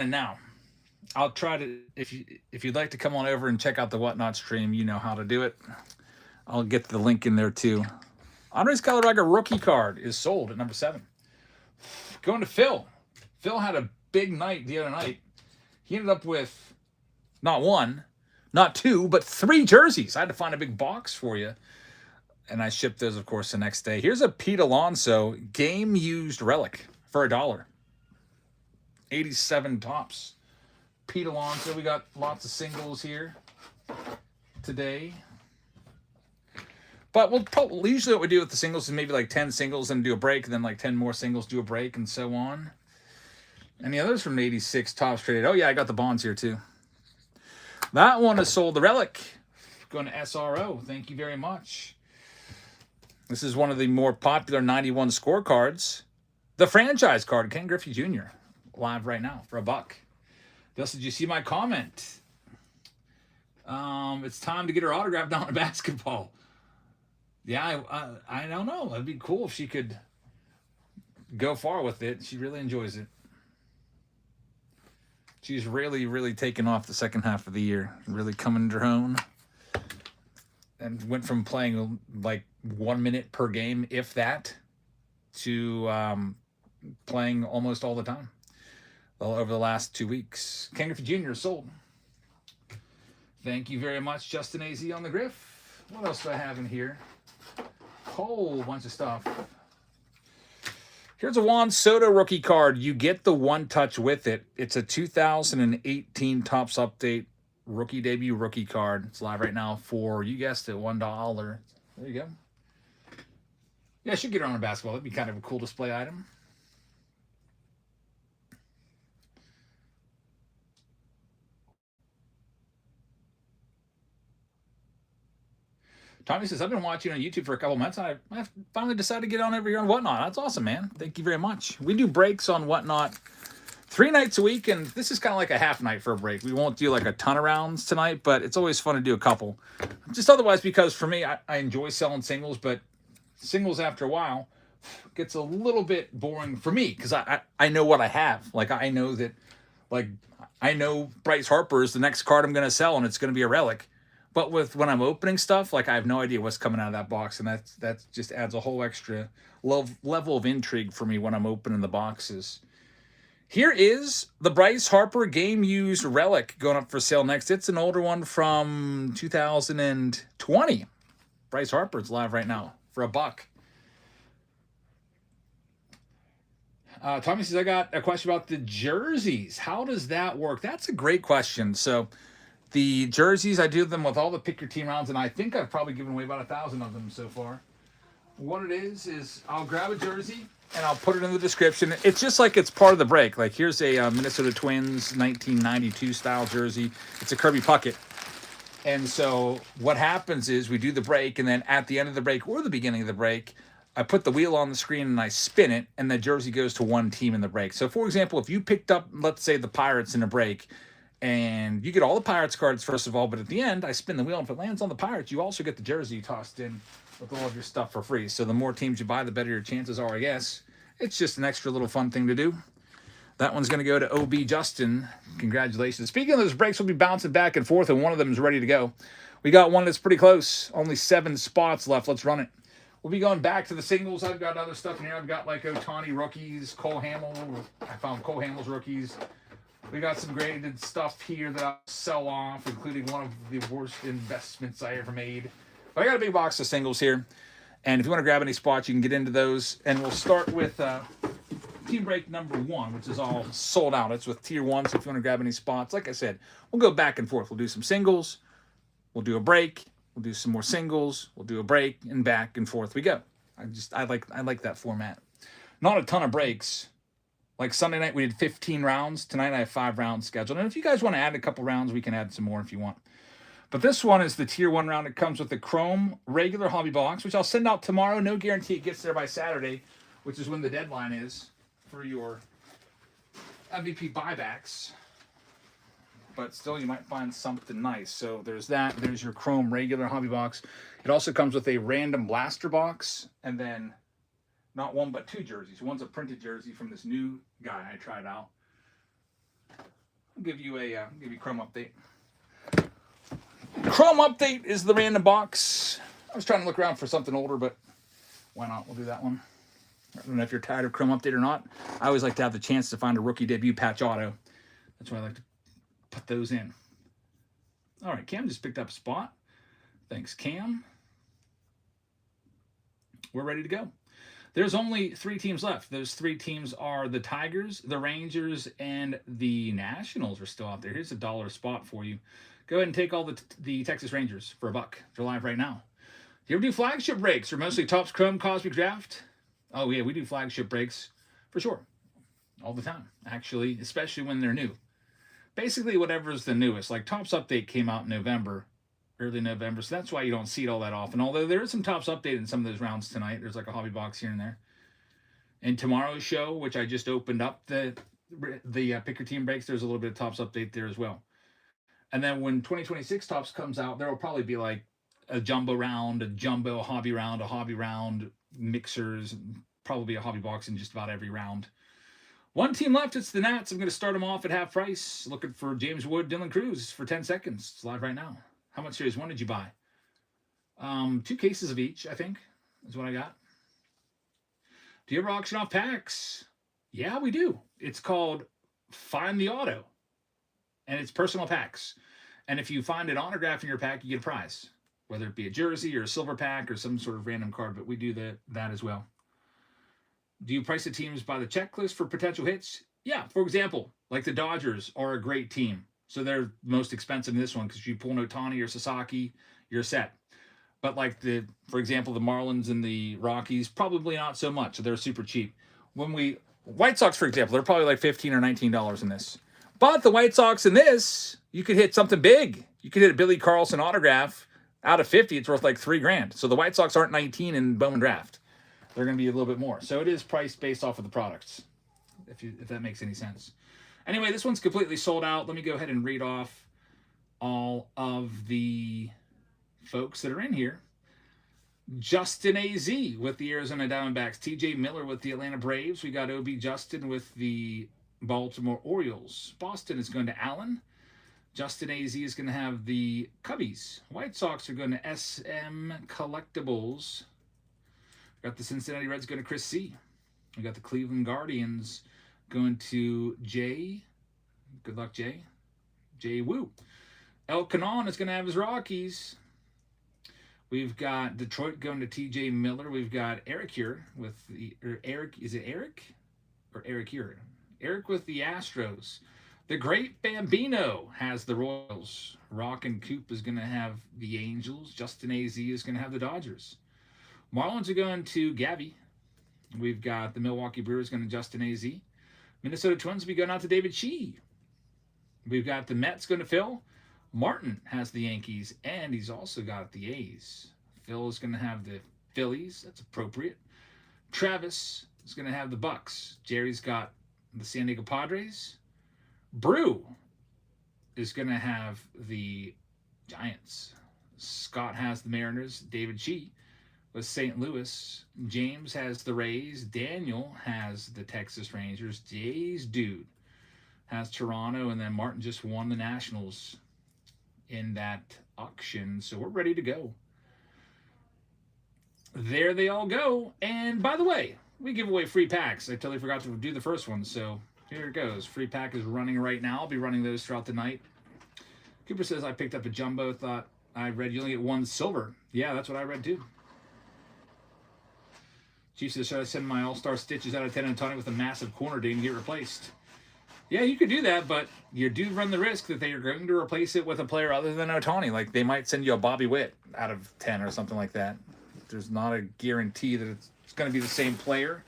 And now I'll try to, if you'd like to come on over and check out the Whatnot stream, you know how to do it. I'll get the link in there too. Andres Galarraga rookie card is sold at number 7. Going to Phil. Phil had a big night the other night. He ended up with not one, not two, but 3 jerseys. I had to find a big box for you. And I shipped those, of course, the next day. Here's a Pete Alonso game used relic for $1. 87 tops. Pete Alonso. We got lots of singles here today. But we'll probably, usually what we do with the singles is maybe like 10 singles and do a break, and then like 10 more singles, do a break, and so on. Any others from 86 tops traded? Oh, yeah, I got the bonds here too. That one is sold. The relic. Going to SRO. Thank you very much. This is one of the more popular 91 scorecards. The franchise card, Ken Griffey Jr. Live right now for $1. Dustin, did you see my comment? It's time to get her autograph down to basketball. Yeah, I don't know. It'd be cool if she could go far with it. She really enjoys it. She's really, really taken off the second half of the year. Really coming to her own. And went from playing like 1 minute per game, if that, to playing almost all the time. Well, over the last 2 weeks. Ken Griffey Jr. sold. Thank you very much, Justin AZ on the Griff. What else do I have in here? Whole bunch of stuff. Here's a Juan Soto rookie card. You get the one touch with it. It's a 2018 Topps Update rookie debut rookie card. It's live right now for, you guessed it, $1. There you go. Yeah, I should get her on a basketball. That'd be kind of a cool display item. Tommy says, I've been watching on YouTube for a couple months. I finally decided to get on over here on Whatnot. That's awesome, man. Thank you very much. We do breaks on Whatnot 3 nights a week, and this is kind of like a half night for a break. We won't do like a ton of rounds tonight, but it's always fun to do a couple. Just otherwise, because for me, I enjoy selling singles, but singles after a while gets a little bit boring for me because I know what I have. Like, I know that, like, I know Bryce Harper is the next card I'm going to sell, and it's going to be a relic. But when I'm opening stuff, like, I have no idea what's coming out of that box, and that just adds a whole extra level of intrigue for me when I'm opening the boxes. Here is the Bryce Harper game used relic going up for sale next. It's an older one from 2020. Bryce Harper's live right now for $1. Tommy says, I got a question about the jerseys. How does that work? That's a great question. So the jerseys, I do them with all the pick your team rounds, and I think I've probably given away about 1,000 of them so far. What it is I'll grab a jersey and I'll put it in the description. It's just like it's part of the break. Like, here's a Minnesota Twins 1992 style jersey. It's a Kirby Puckett. And so what happens is we do the break, and then at the end of the break or the beginning of the break, I put the wheel on the screen and I spin it, and the jersey goes to one team in the break. So, for example, if you picked up, let's say, the Pirates in a break, and you get all the Pirates cards, first of all, but at the end, I spin the wheel, and if it lands on the Pirates, you also get the jersey tossed in with all of your stuff for free. So the more teams you buy, the better your chances are, I guess. It's just an extra little fun thing to do. That one's going to go to OB Justin. Congratulations. Speaking of those breaks, we'll be bouncing back and forth, and one of them is ready to go. We got one that's pretty close. Only 7 spots left. Let's run it. We'll be going back to the singles. I've got other stuff in here. I've got like Ohtani rookies, Cole Hamels. I found Cole Hamels rookies. We got some graded stuff here that I'll sell off, including one of the worst investments I ever made. But I got a big box of singles here. And if you want to grab any spots, you can get into those. And we'll start with team break number 1, which is all sold out. It's with tier 1, so if you want to grab any spots, like I said, we'll go back and forth. We'll do some singles. We'll do a break. We'll do some more singles. We'll do a break, and back and forth we go. I like that format. Not a ton of breaks. Like Sunday night, we did 15 rounds. Tonight, I have 5 rounds scheduled. And if you guys want to add a couple rounds, we can add some more if you want. But this one is the tier 1 round. It comes with the Chrome regular hobby box, which I'll send out tomorrow. No guarantee it gets there by Saturday, which is when the deadline is for your MVP buybacks. But still, you might find something nice. So there's that. There's your Chrome regular hobby box. It also comes with a random blaster box, and then not 1 but 2 jerseys. One's a printed jersey from this new guy I tried out. I'll give you Chrome update. Chrome update is the random box. I was trying to look around for something older, but why not? We'll do that one. I don't know if you're tired of Chrome update or not. I always like to have the chance to find a rookie debut patch auto. That's why I like to put those in. All right, Cam just picked up a spot. Thanks, Cam. We're ready to go. There's only 3 teams left. Those 3 teams are the Tigers, the Rangers, and the Nationals are still out there. Here's $1 spot for you. Go ahead and take all the Texas Rangers for $1. They're live right now. Do you ever do flagship breaks or mostly Topps Chrome Cosmic Draft? Oh, yeah, we do flagship breaks for sure. All the time, actually, especially when they're new. Basically, whatever's the newest. Like Topps Update came out in November, early November, so that's why you don't see it all that often. Although there is some Topps Update in some of those rounds tonight. There's like a hobby box here and there. And tomorrow's show, which I just opened up the Pick Your Team breaks, there's a little bit of Topps Update there as well. And then when 2026 Topps comes out, there will probably be like a jumbo round, a jumbo hobby round, mixers, probably a hobby box in just about every round. One team left, it's the Nats. I'm going to start them off at half price. Looking for James Wood, Dylan Cruz for 10 seconds. It's live right now. How much series 1 did you buy? 2 cases of each, I think, is what I got. Do you ever auction off packs? Yeah, we do. It's called Find the Auto. And it's personal packs. And if you find an autograph in your pack, you get a prize. Whether it be a jersey or a silver pack or some sort of random card, but we do that as well. Do you price the teams by the checklist for potential hits? Yeah, for example, like the Dodgers are a great team. So they're most expensive in this one because if you pull an Ohtani or Sasaki, you're set. But like for example, the Marlins and the Rockies, probably not so much. So they're super cheap. White Sox, for example, they're probably like $15 or $19 in this. But the White Sox in this, you could hit something big. You could hit a Billy Carlson autograph. Out of 50, it's worth like $3,000. So the White Sox aren't 19 in Bowman Draft. They're going to be a little bit more. So it is priced based off of the products, if that makes any sense. Anyway, this one's completely sold out. Let me go ahead and read off all of the folks that are in here. Justin AZ with the Arizona Diamondbacks. TJ Miller with the Atlanta Braves. We got OB Justin with the Baltimore Orioles. Boston is going to Allen. Justin AZ is going to have the Cubbies. White Sox are going to SM Collectibles. We got the Cincinnati Reds going to Chris C. We got the Cleveland Guardians going to Jay. Good luck, Jay. Jay Woo. El Canon is going to have his Rockies. We've got Detroit going to TJ Miller. We've got Eric here with Eric. Is it Eric? Or Eric here? Eric with the Astros. The Great Bambino has the Royals. Rock and Coop is going to have the Angels. Justin AZ is going to have the Dodgers. Marlins are going to Gabby. We've got the Milwaukee Brewers going to Justin AZ. Minnesota Twins will be going out to David Shee. We've got the Mets going to Phil. Martin has the Yankees, and he's also got the A's. Phil is going to have the Phillies. That's appropriate. Travis is going to have the Bucks. Jerry's got the San Diego Padres. Brew is going to have the Giants. Scott has the Mariners. David Shee with St. Louis. James has the Rays. Daniel has the Texas Rangers. Jay's dude has Toronto. And then Martin just won the Nationals in that auction. So we're ready to go. There they all go. And by the way, we give away free packs. I totally forgot to do the first one. So here it goes. Free pack is running right now. I'll be running those throughout the night. Cooper says, I picked up a jumbo. Thought I read you only get 1 silver. Yeah, that's what I read too. Chief says, should I send my all-star stitches out of 10 and Tony with a massive corner date and get replaced? Yeah, you could do that, but you do run the risk that they are going to replace it with a player other than Ohtani. Like, they might send you a Bobby Witt out of 10 or something like that. There's not a guarantee that it's going to be the same player.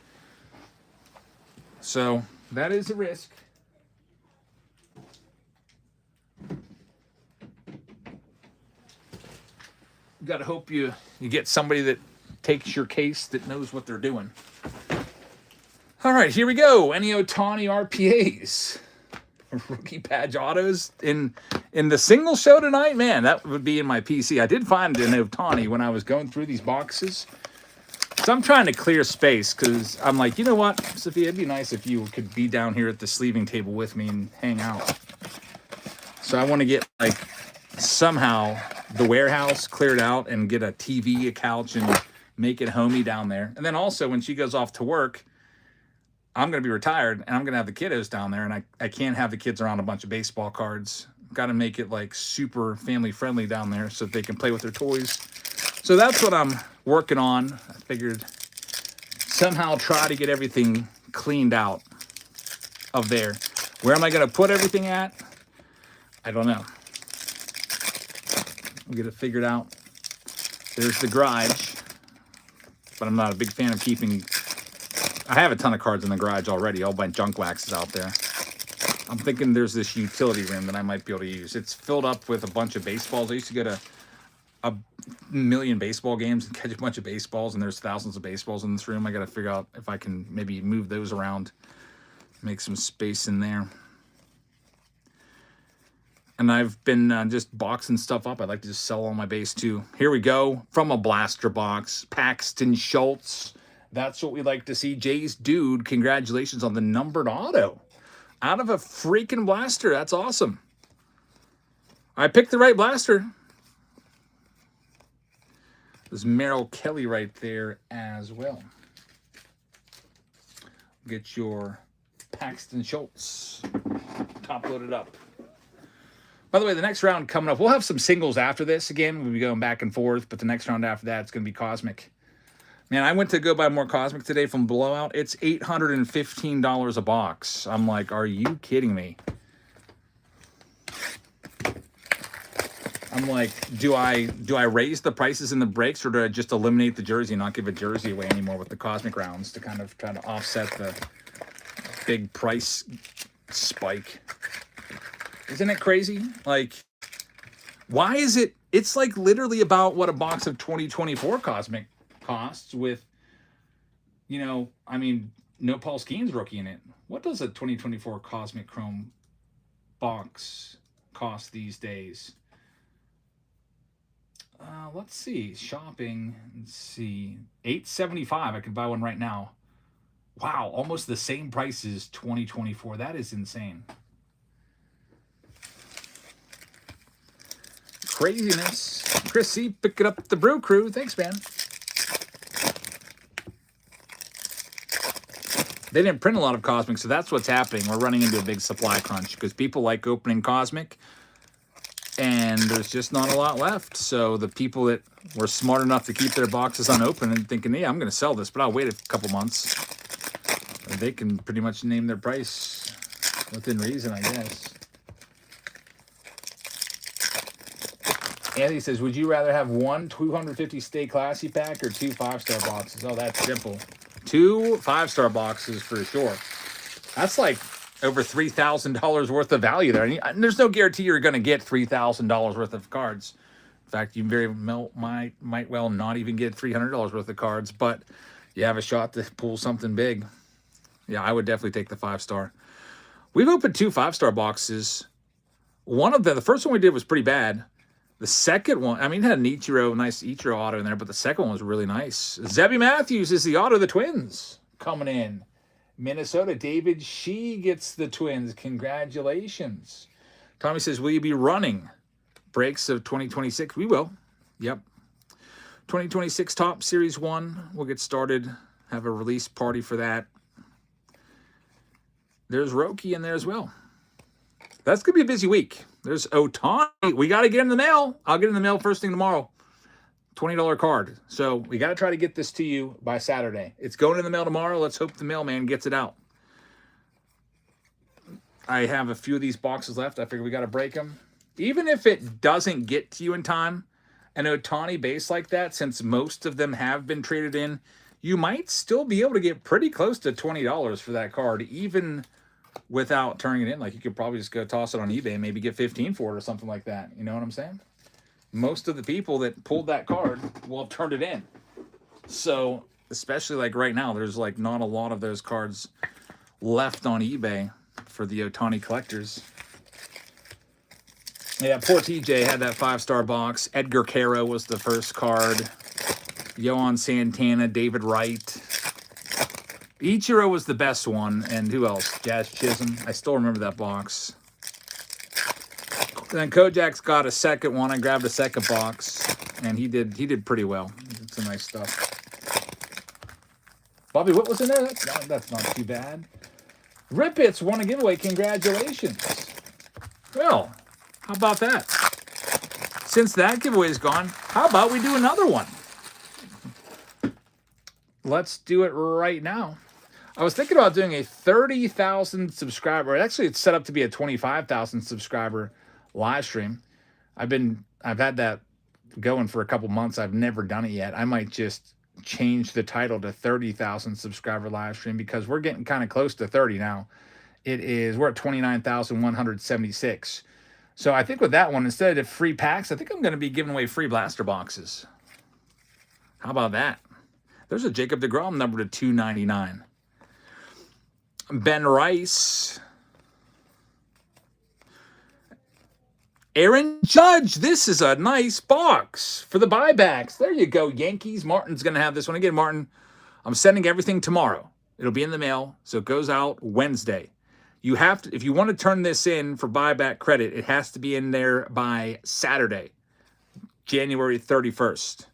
So that is a risk. You got to hope you get somebody that takes your case that knows what they're doing. All right, here we go. Any Ohtani RPAs? Rookie badge autos in the single show tonight? Man, that would be in my PC. I did find an Ohtani when I was going through these boxes. So I'm trying to clear space because I'm like, you know what, Sophia, it'd be nice if you could be down here at the sleeving table with me and hang out. So I want to get like somehow the warehouse cleared out and get a TV, a couch, and make it homey down there. And then also when she goes off to work, I'm going to be retired and I'm going to have the kiddos down there, and I can't have the kids around a bunch of baseball cards. Got to make it like super family friendly down there so that they can play with their toys. So that's what I'm working on. I figured somehow try to get everything cleaned out of there. Where am I going to put everything at? I don't know. We'll get it figured out. There's the garage, but I'm not a big fan of keeping... I have a ton of cards in the garage already. All my junk wax is out there. I'm thinking there's this utility room that I might be able to use. It's filled up with a bunch of baseballs. I used to go to a million baseball games and catch a bunch of baseballs, and there's thousands of baseballs in this room. I got to figure out if I can maybe move those around, make some space in there. And I've been just boxing stuff up. I'd like to just sell all my base too. Here we go. From a blaster box, Paxton Schultz. That's what we like to see. Jay's Dude, congratulations on the numbered auto. Out of a freaking blaster. That's awesome. I picked the right blaster. There's Merrill Kelly right there as well. Get your Paxton Schultz top loaded up. By the way, the next round coming up, we'll have some singles after this. Again, we'll be going back and forth, but the next round after that, it's going to be Cosmic. Man, I went to go buy more Cosmic today from Blowout. It's $815 a box. I'm like, are you kidding me? I'm like, do I raise the prices in the breaks, or do I just eliminate the jersey and not give a jersey away anymore with the Cosmic rounds to kind of try to offset the big price spike? Isn't it crazy? Like, why is it? It's like literally about what a box of 2024 Cosmic costs with, you know, I mean, no Paul Skeens rookie in it. What does a 2024 Cosmic Chrome box cost these days? Let's see. Shopping. Let's see. $875. I could buy one right now. Wow, almost the same price as 2024. That is insane. Craziness. Chris C, picking up the Brew Crew. Thanks, man. They didn't print a lot of Cosmic, so that's what's happening. We're running into a big supply crunch because people like opening Cosmic, and there's just not a lot left. So the people that were smart enough to keep their boxes unopened and thinking, yeah, I'm going to sell this, but I'll wait a couple months, they can pretty much name their price within reason, I guess. Anthony says, would you rather have one 250 Stay Classy pack or two 5-star boxes? Oh, that's simple. 2 5-star boxes for sure. That's like over $3,000 worth of value there. And there's no guarantee you're going to get $3,000 worth of cards. In fact, you very might well not even get $300 worth of cards, but you have a shot to pull something big. Yeah, I would definitely take the 5-star. We've opened 2 5-star boxes. One of them, the first one we did was pretty bad. The second one, I mean, it had an Ichiro, nice Ichiro auto in there, but the second one was really nice. Zebby Matthews is the auto of the Twins coming in. Minnesota, David Shee gets the Twins. Congratulations. Tommy says, will you be running breaks of 2026? We will. Yep. 2026 Top Series 1. We'll get started. Have a release party for that. There's Roki in there as well. That's going to be a busy week. There's Otani. We got to get in the mail. I'll get in the mail first thing tomorrow. $20 card. So we got to try to get this to you by Saturday. It's going in the mail tomorrow. Let's hope the mailman gets it out. I have a few of these boxes left. I figure we got to break them. Even if it doesn't get to you in time, an Otani base like that, since most of them have been traded in, you might still be able to get pretty close to $20 for that card, even without turning it in. Like, you could probably just go toss it on eBay and maybe get 15 for it or something like that. You know what I'm saying? Most of the people that pulled that card will have turned it in. So, especially like right now, there's like not a lot of those cards left on eBay for the Otani collectors. Yeah, poor TJ had that 5-star box. Edgar Caro was the first card. Yohan Santana, David Wright. Ichiro was the best one. And who else? Jazz Chisholm. I still remember that box. Then Kojak's got a second one. I grabbed a second box, and he did pretty well. It's some nice stuff. Bobby, what was in there? That's not too bad. Rip It's won a giveaway. Congratulations. Well, how about that? Since that giveaway is gone, how about we do another one? Let's do it right now. I was thinking about doing a 30,000 subscriber. Actually, it's set up to be a 25,000 subscriber live stream. I've had that going for a couple months. I've never done it yet. I might just change the title to 30,000 subscriber live stream because we're getting kind of close to 30 now. We're at 29,176. So I think with that one, instead of free packs, I think I'm going to be giving away free blaster boxes. How about that? There's a Jacob deGrom number to 299. Ben Rice. Aaron Judge. This is a nice box for the buybacks. There you go, Yankees. Martin's going to have this one. Again, Martin, I'm sending everything tomorrow. It'll be in the mail, so it goes out Wednesday. You have to, if you want to turn this in for buyback credit, it has to be in there by Saturday, January 31st.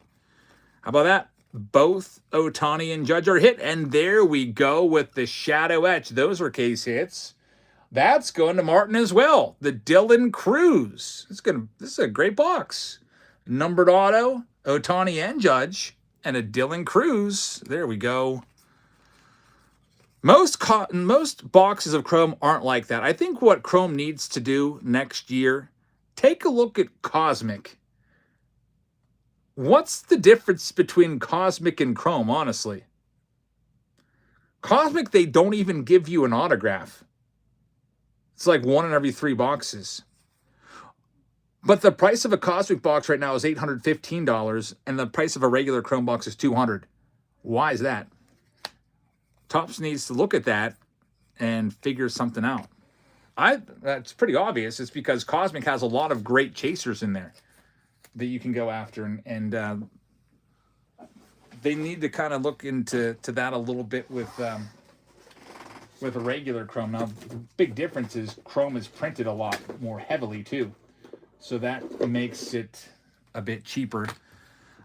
How about that? Both Ohtani and Judge are hit, and there we go with the shadow etch. Those are case hits. That's going to Martin as well. The Dylan Cruz. This is a great box. Numbered auto, Ohtani and Judge, and a Dylan Cruz. There we go. Most boxes of Chrome aren't like that. I think what Chrome needs to do next year, take a look at Cosmic. What's the difference between Cosmic and Chrome, honestly? Cosmic, they don't even give you an autograph. It's like 1 in every 3 boxes. But the price of a Cosmic box right now is $815, and the price of a regular Chrome box is $200. Why is that? Topps needs to look at that and figure something out. That's pretty obvious. It's because Cosmic has a lot of great chasers in there that you can go after, and they need to kind of look into that a little bit with a regular Chrome. Now, the big difference is Chrome is printed a lot more heavily too, so that makes it a bit cheaper.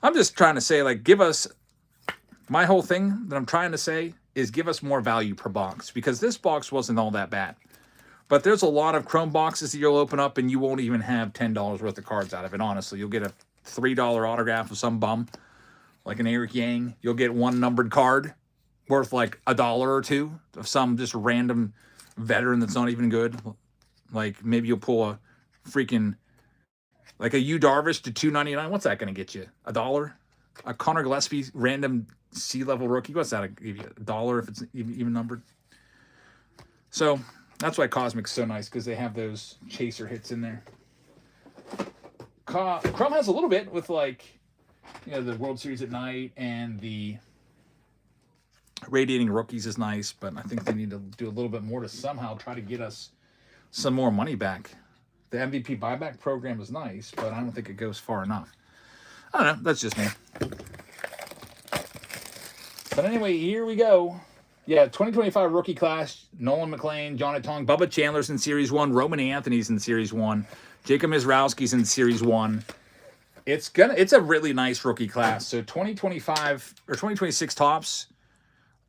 I'm just trying to say, like, give us, my whole thing that I'm trying to say is give us more value per box, because this box wasn't all that bad. But there's a lot of Chrome boxes that you'll open up and you won't even have $10 worth of cards out of it, honestly. You'll get a $3 autograph of some bum, like an Eric Yang. You'll get one numbered card worth like $1 or $2 of some just random veteran that's not even good. Like maybe you'll pull a freaking, like a Yu Darvish to $2.99. What's that going to get you? $1? A Connor Gillespie random C-level rookie. What's that give you? $1 if it's even numbered. So that's why Cosmic's so nice, because they have those chaser hits in there. Chrome has a little bit with, like, you know, the World Series at night, and the Radiating Rookies is nice, but I think they need to do a little bit more to somehow try to get us some more money back. The MVP buyback program is nice, but I don't think it goes far enough. I don't know. That's just me. But anyway, here we go. Yeah, 2025 rookie class, Nolan McLean, John Tong, Bubba Chandler's in Series 1, Roman Anthony's in Series 1, Jacob Mizrowski's in Series 1. It's a really nice rookie class. So 2025 or 2026 Topps,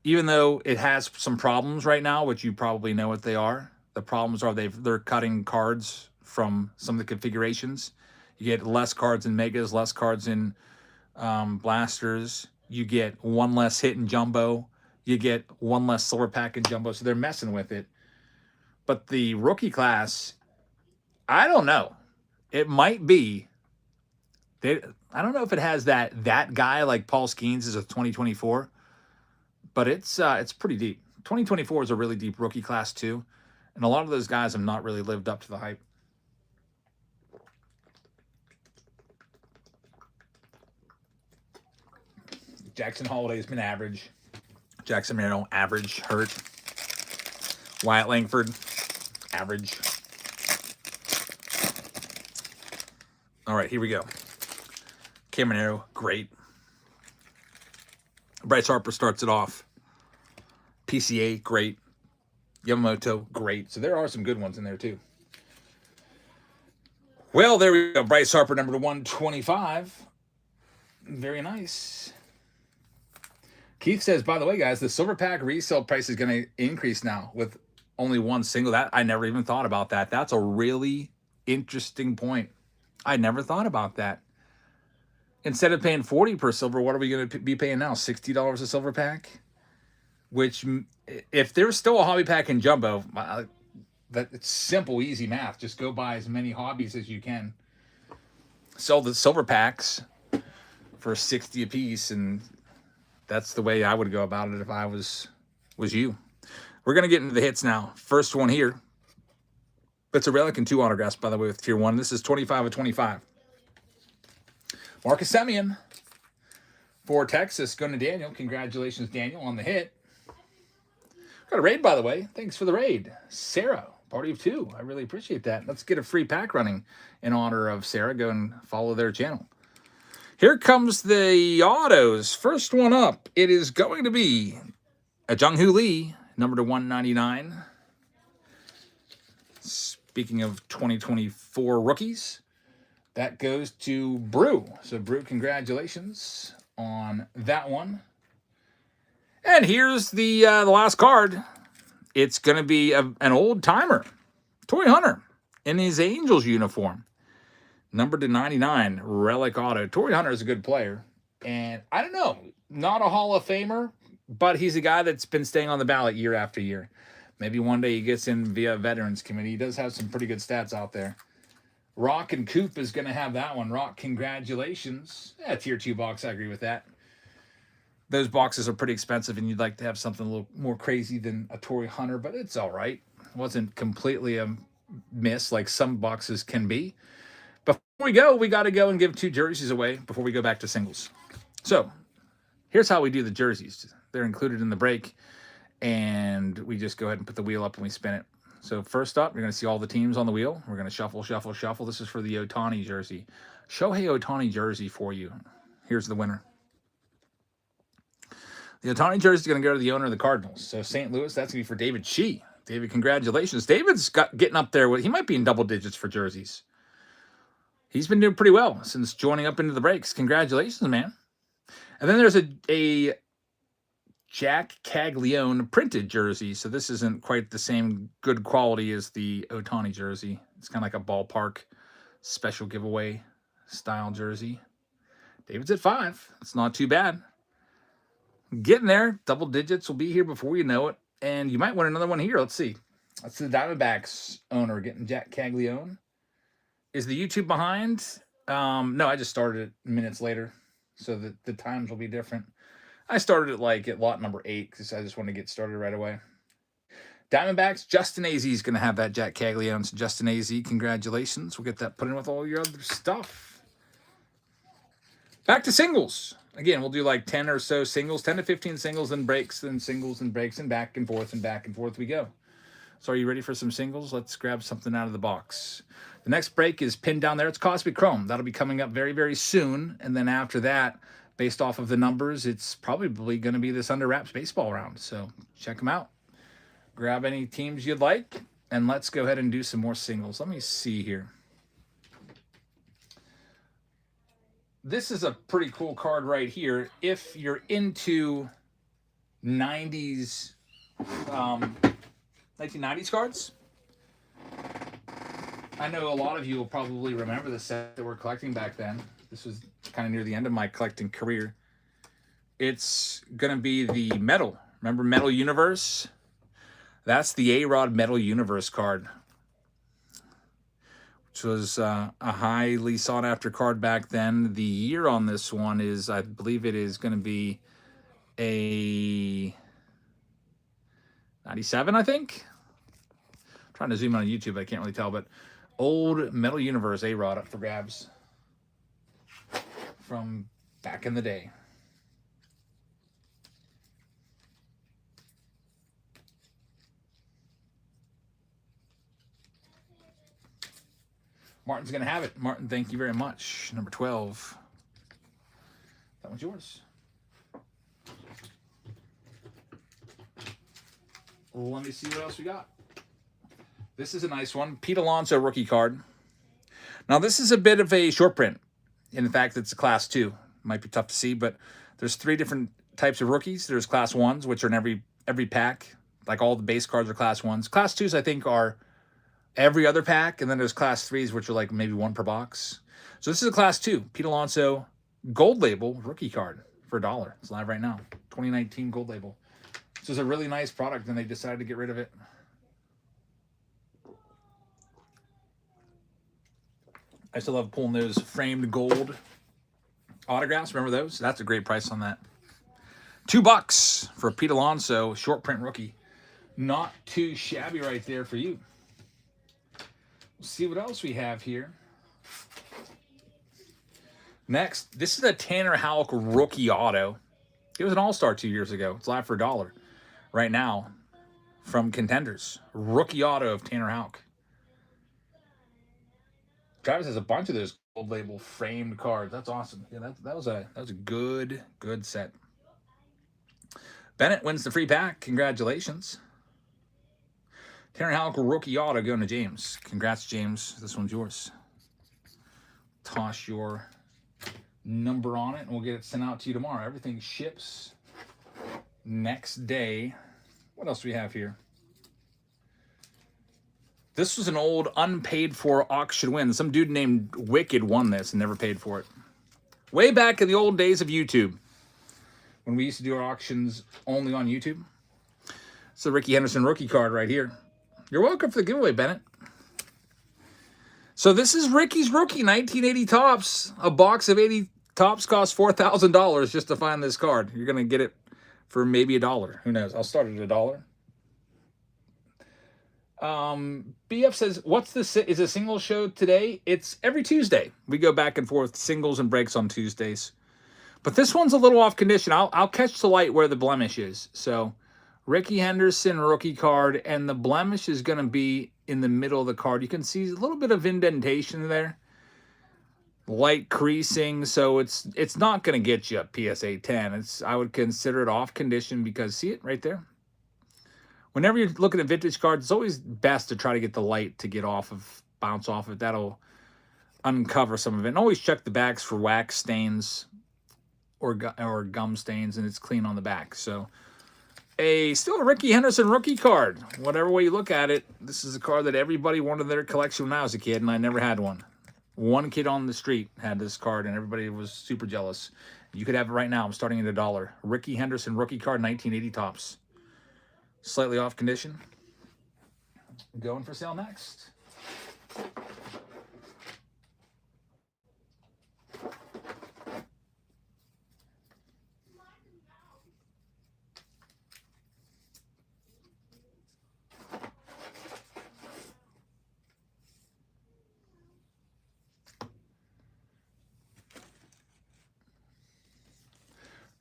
even though it has some problems right now, which you probably know what they are. The problems are they're cutting cards from some of the configurations. You get less cards in Megas, less cards in Blasters. You get one less hit in Jumbo. You get one less silver pack in Jumbo, so they're messing with it. But the rookie class, I don't know. It might be. I don't know if it has that guy like Paul Skeens is a 2024, but it's pretty deep. 2024 is a really deep rookie class too, and a lot of those guys have not really lived up to the hype. Jackson Holliday's been average. Jackson Marino, average, hurt. Wyatt Langford, average. All right, here we go. Caminero, great. Bryce Harper starts it off. PCA, great. Yamamoto, great. So there are some good ones in there too. Well, there we go. Bryce Harper, number to 125. Very nice. Keith says, by the way, guys, the silver pack resale price is going to increase now with only one single. That I never even thought about that. That's a really interesting point. I never thought about that. Instead of paying 40 per silver, what are we going to be paying now? $60 a silver pack? Which, if there's still a hobby pack in jumbo, that it's simple, easy math. Just go buy as many hobbies as you can. Sell the silver packs for 60 a piece, and that's the way I would go about it if I was you. We're gonna get into the hits now. First one here. It's a relic and 2 autographs, by the way, with tier 1. This is 25 of 25. Marcus Semien for Texas, going to Daniel. Congratulations, Daniel, on the hit. Got a raid, by the way. Thanks for the raid. Sarah, party of 2. I really appreciate that. Let's get a free pack running in honor of Sarah. Go and follow their channel. Here comes the autos. First one up, it is going to be a Jung-Hoo Lee, number to 199. Speaking of 2024 rookies, that goes to Brew. So, Brew, congratulations on that one. And here's the last card. It's going to be an old timer, Toy Hunter, in his Angels uniform. Number to 99, relic auto. Toy Hunter is a good player. And I don't know, not a Hall of Famer, but he's a guy that's been staying on the ballot year after year. Maybe one day he gets in via Veterans Committee. He does have some pretty good stats out there. Rock and Coop is going to have that one. Rock, congratulations. Yeah, tier 2 box, I agree with that. Those boxes are pretty expensive, and you'd like to have something a little more crazy than a Toy Hunter, but it's all right. It wasn't completely a miss like some boxes can be. Before we go, we got to go and give 2 jerseys away before we go back to singles. So here's how we do the jerseys. They're included in the break, and we just go ahead and put the wheel up and we spin it. So first up, you're going to see all the teams on the wheel. We're going to shuffle, shuffle, shuffle. This is for the Ohtani jersey. Shohei Ohtani jersey for you. Here's the winner. The Ohtani jersey is going to go to the owner of the Cardinals. So St. Louis, that's going to be for David Shee. David, congratulations. David's getting up there. He might be in double digits for jerseys. He's been doing pretty well since joining up into the breaks. Congratulations, man. And then there's a Jack Caglione printed jersey. So this isn't quite the same good quality as the Ohtani jersey. It's kind of like a ballpark special giveaway style jersey. David's at 5. It's not too bad. Getting there. Double digits will be here before you know it. And you might win another one here. Let's see. That's the Diamondbacks owner getting Jack Caglione. Is the YouTube behind? No, I just started it minutes later. So the times will be different. I started it at lot number 8 because I just want to get started right away. Diamondbacks, Justin AZ is going to have that Jack Caglione. So Justin AZ, congratulations. We'll get that put in with all your other stuff. Back to singles. Again, we'll do like 10 or so singles, 10 to 15 singles, then breaks, then singles and breaks, and back and forth we go. So are you ready for some singles? Let's grab something out of the box. The next break is pinned down there. It's Cosmic Chrome. That'll be coming up very, very soon. And then after that, based off of the numbers, it's probably going to be this Underwraps baseball round. So check them out. Grab any teams you'd like, and let's go ahead and do some more singles. Let me see here. This is a pretty cool card right here. If you're into 1990s cards, I know a lot of you will probably remember the set that we're collecting back then. This was kind of near the end of my collecting career. It's going to be the Metal. Remember Metal Universe? That's the A-Rod Metal Universe card, which was a highly sought-after card back then. The year on this one is, I believe it is going to be a 97, I think. I'm trying to zoom in on YouTube, I can't really tell, but old Metal Universe A-Rod up for grabs from back in the day. Martin's going to have it. Martin, thank you very much. Number 12. That one's yours. Let me see what else we got. This is a nice one. Pete Alonso rookie card. Now, this is a bit of a short print. In fact, it's a class 2. Might be tough to see, but there's 3 different types of rookies. There's class 1s, which are in every pack. Like all the base cards are class 1s. Class 2s, I think, are every other pack. And then there's class 3s, which are like maybe 1 per box. So this is a class 2. Pete Alonso gold label rookie card for $1. It's live right now. 2019 gold label. This is a really nice product, and they decided to get rid of it. I still love pulling those framed gold autographs. Remember those? That's a great price on that. $2 for a Pete Alonso short print rookie. Not too shabby right there for you. We'll see what else we have here. Next, this is a Tanner Houck rookie auto. He was an all-star 2 years ago. It's live for $1 right now from Contenders. Rookie auto of Tanner Houck. Travis has a bunch of those gold label framed cards. That's awesome. Yeah, that was a good set. Bennett wins the free pack. Congratulations. Tanner Houck rookie auto going to James. Congrats, James. This one's yours. Toss your number on it, and we'll get it sent out to you tomorrow. Everything ships next day. What else do we have here? This was an old unpaid for auction win. Some dude named Wicked won this and never paid for it. Way back in the old days of YouTube, when we used to do our auctions only on YouTube. It's the Ricky Henderson rookie card right here. You're welcome for the giveaway, Bennett. So this is Ricky's rookie, 1980 Topps. A box of 80 Topps costs $4,000 just to find this card. You're going to get it for maybe $1. Who knows? I'll start at $1. BF says, is a single show today? It's every Tuesday. We go back and forth, singles and breaks on Tuesdays. But this one's a little off condition. I'll catch the light where the blemish is. So Ricky Henderson rookie card, and the blemish is going to be in the middle of the card. You can see a little bit of indentation there. Light creasing, so it's not going to get you a PSA 10. I would consider it off condition because see it right there? Whenever you're looking at vintage cards, it's always best to try to get the light to bounce off it. That'll uncover some of it. And always check the backs for wax stains or gum stains, and it's clean on the back. So still a Ricky Henderson rookie card. Whatever way you look at it, this is a card that everybody wanted in their collection when I was a kid, and I never had one. One kid on the street had this card, and everybody was super jealous. You could have it right now. I'm starting at $1. Ricky Henderson rookie card, 1980 Topps. Slightly off condition. Going for sale next.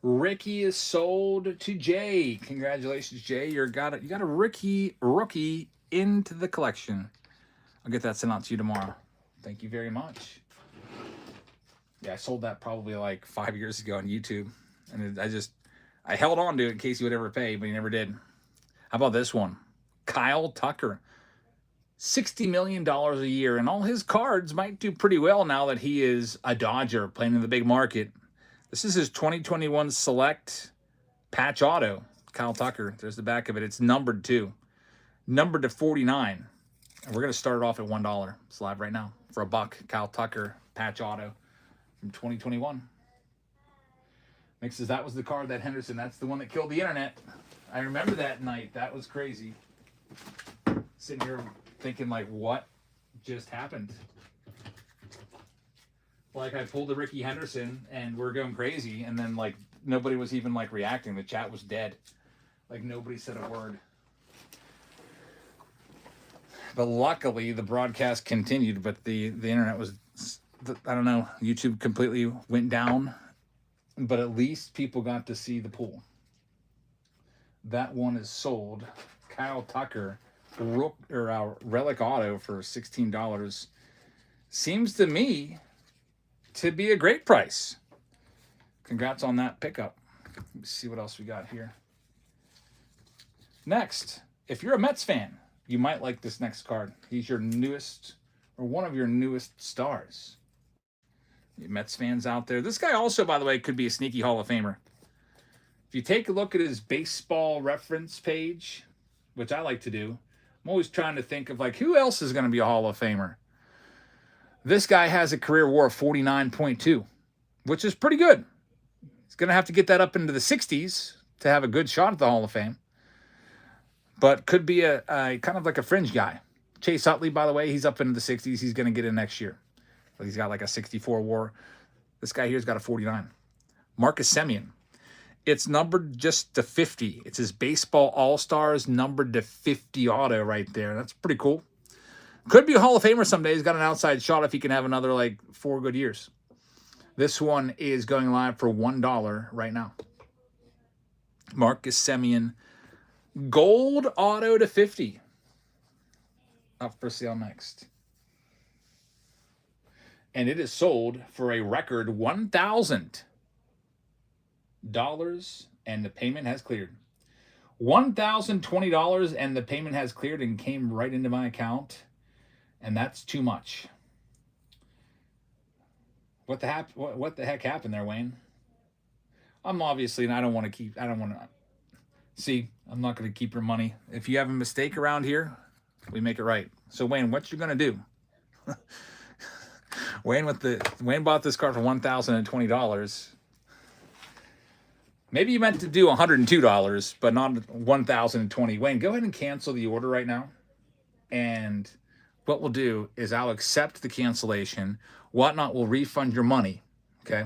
Ricky is sold to Jay. Congratulations, Jay. You got a Ricky rookie into the collection. I'll get that sent out to you tomorrow. Thank you very much. Yeah, I sold that probably like 5 years ago on YouTube. And I held on to it in case he would ever pay, but he never did. How about this one? Kyle Tucker. $60 million a year. And all his cards might do pretty well now that he is a Dodger playing in the big market. This is his 2021 Select Patch Auto, Kyle Tucker. There's the back of it. It's numbered too. Numbered to 49. And we're going to start it off at $1. It's live right now for $1. Kyle Tucker Patch Auto from 2021. Nick says that was the card that Henderson. That's the one that killed the internet. I remember that night. That was crazy. Sitting here thinking like, what just happened? Like I pulled the Ricky Henderson and we're going crazy, and then like nobody was even like reacting. The chat was dead. Like nobody said a word. But luckily the broadcast continued, but the internet was, I don't know, YouTube completely went down, but at least people got to see the pool. That one is sold. Kyle Tucker, our relic auto for $16. Seems to me to be a great price. Congrats on that pickup. Let me see what else we got here. Next, if you're a Mets fan, you might like this next card. He's your newest or one of your newest stars. You Mets fans out there. This guy also, by the way, could be a sneaky Hall of Famer. If you take a look at his baseball reference page, which I like to do, I'm always trying to think of like who else is going to be a Hall of Famer. This guy has a career WAR of 49.2, which is pretty good. He's going to have to get that up into the 60s to have a good shot at the Hall of Fame. But could be a kind of like a fringe guy. Chase Utley, by the way, he's up into the 60s. He's going to get in next year. He's got like a 64 WAR. This guy here's got a 49. Marcus Semien. It's numbered just to 50. It's his baseball all-stars numbered to 50 auto right there. That's pretty cool. Could be a Hall of Famer someday. He's got an outside shot if he can have another like 4 good years. This one is going live for $1 right now. Marcus Semien. Gold auto to 50. Up for sale next. And it is sold for a record $1,000. And the payment has cleared. $1,020 and the payment has cleared and came right into my account. And that's too much. What the heck happened there, Wayne? I'm obviously, and I don't want to see, I'm not going to keep your money. If you have a mistake around here, we make it right. So Wayne, what you going to do? Wayne bought this card for $1,020. Maybe you meant to do $102, but not $1,020. Wayne, go ahead and cancel the order right now. And what we'll do is I'll accept the cancellation. Whatnot will refund your money, okay?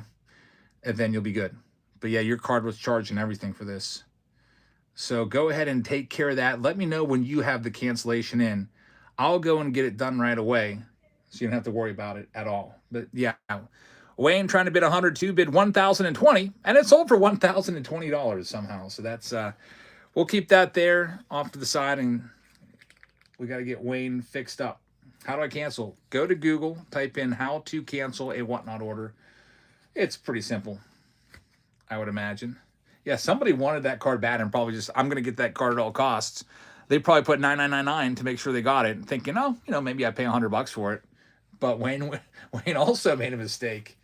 And then you'll be good. But yeah, your card was charged and everything for this. So go ahead and take care of that. Let me know when you have the cancellation in. I'll go and get it done right away, so you don't have to worry about it at all. But yeah, Wayne trying to bid 102, bid 1,020, and it sold for $1,020 somehow. So that's we'll keep that there off to the side, and we got to get Wayne fixed up. How do I cancel? Go to Google, type in how to cancel a whatnot order. It's pretty simple, I would imagine. Yeah, somebody wanted that card bad and probably just, I'm going to get that card at all costs. They probably put 9999 to make sure they got it, thinking, oh, maybe I pay $100 for it. But Wayne also made a mistake.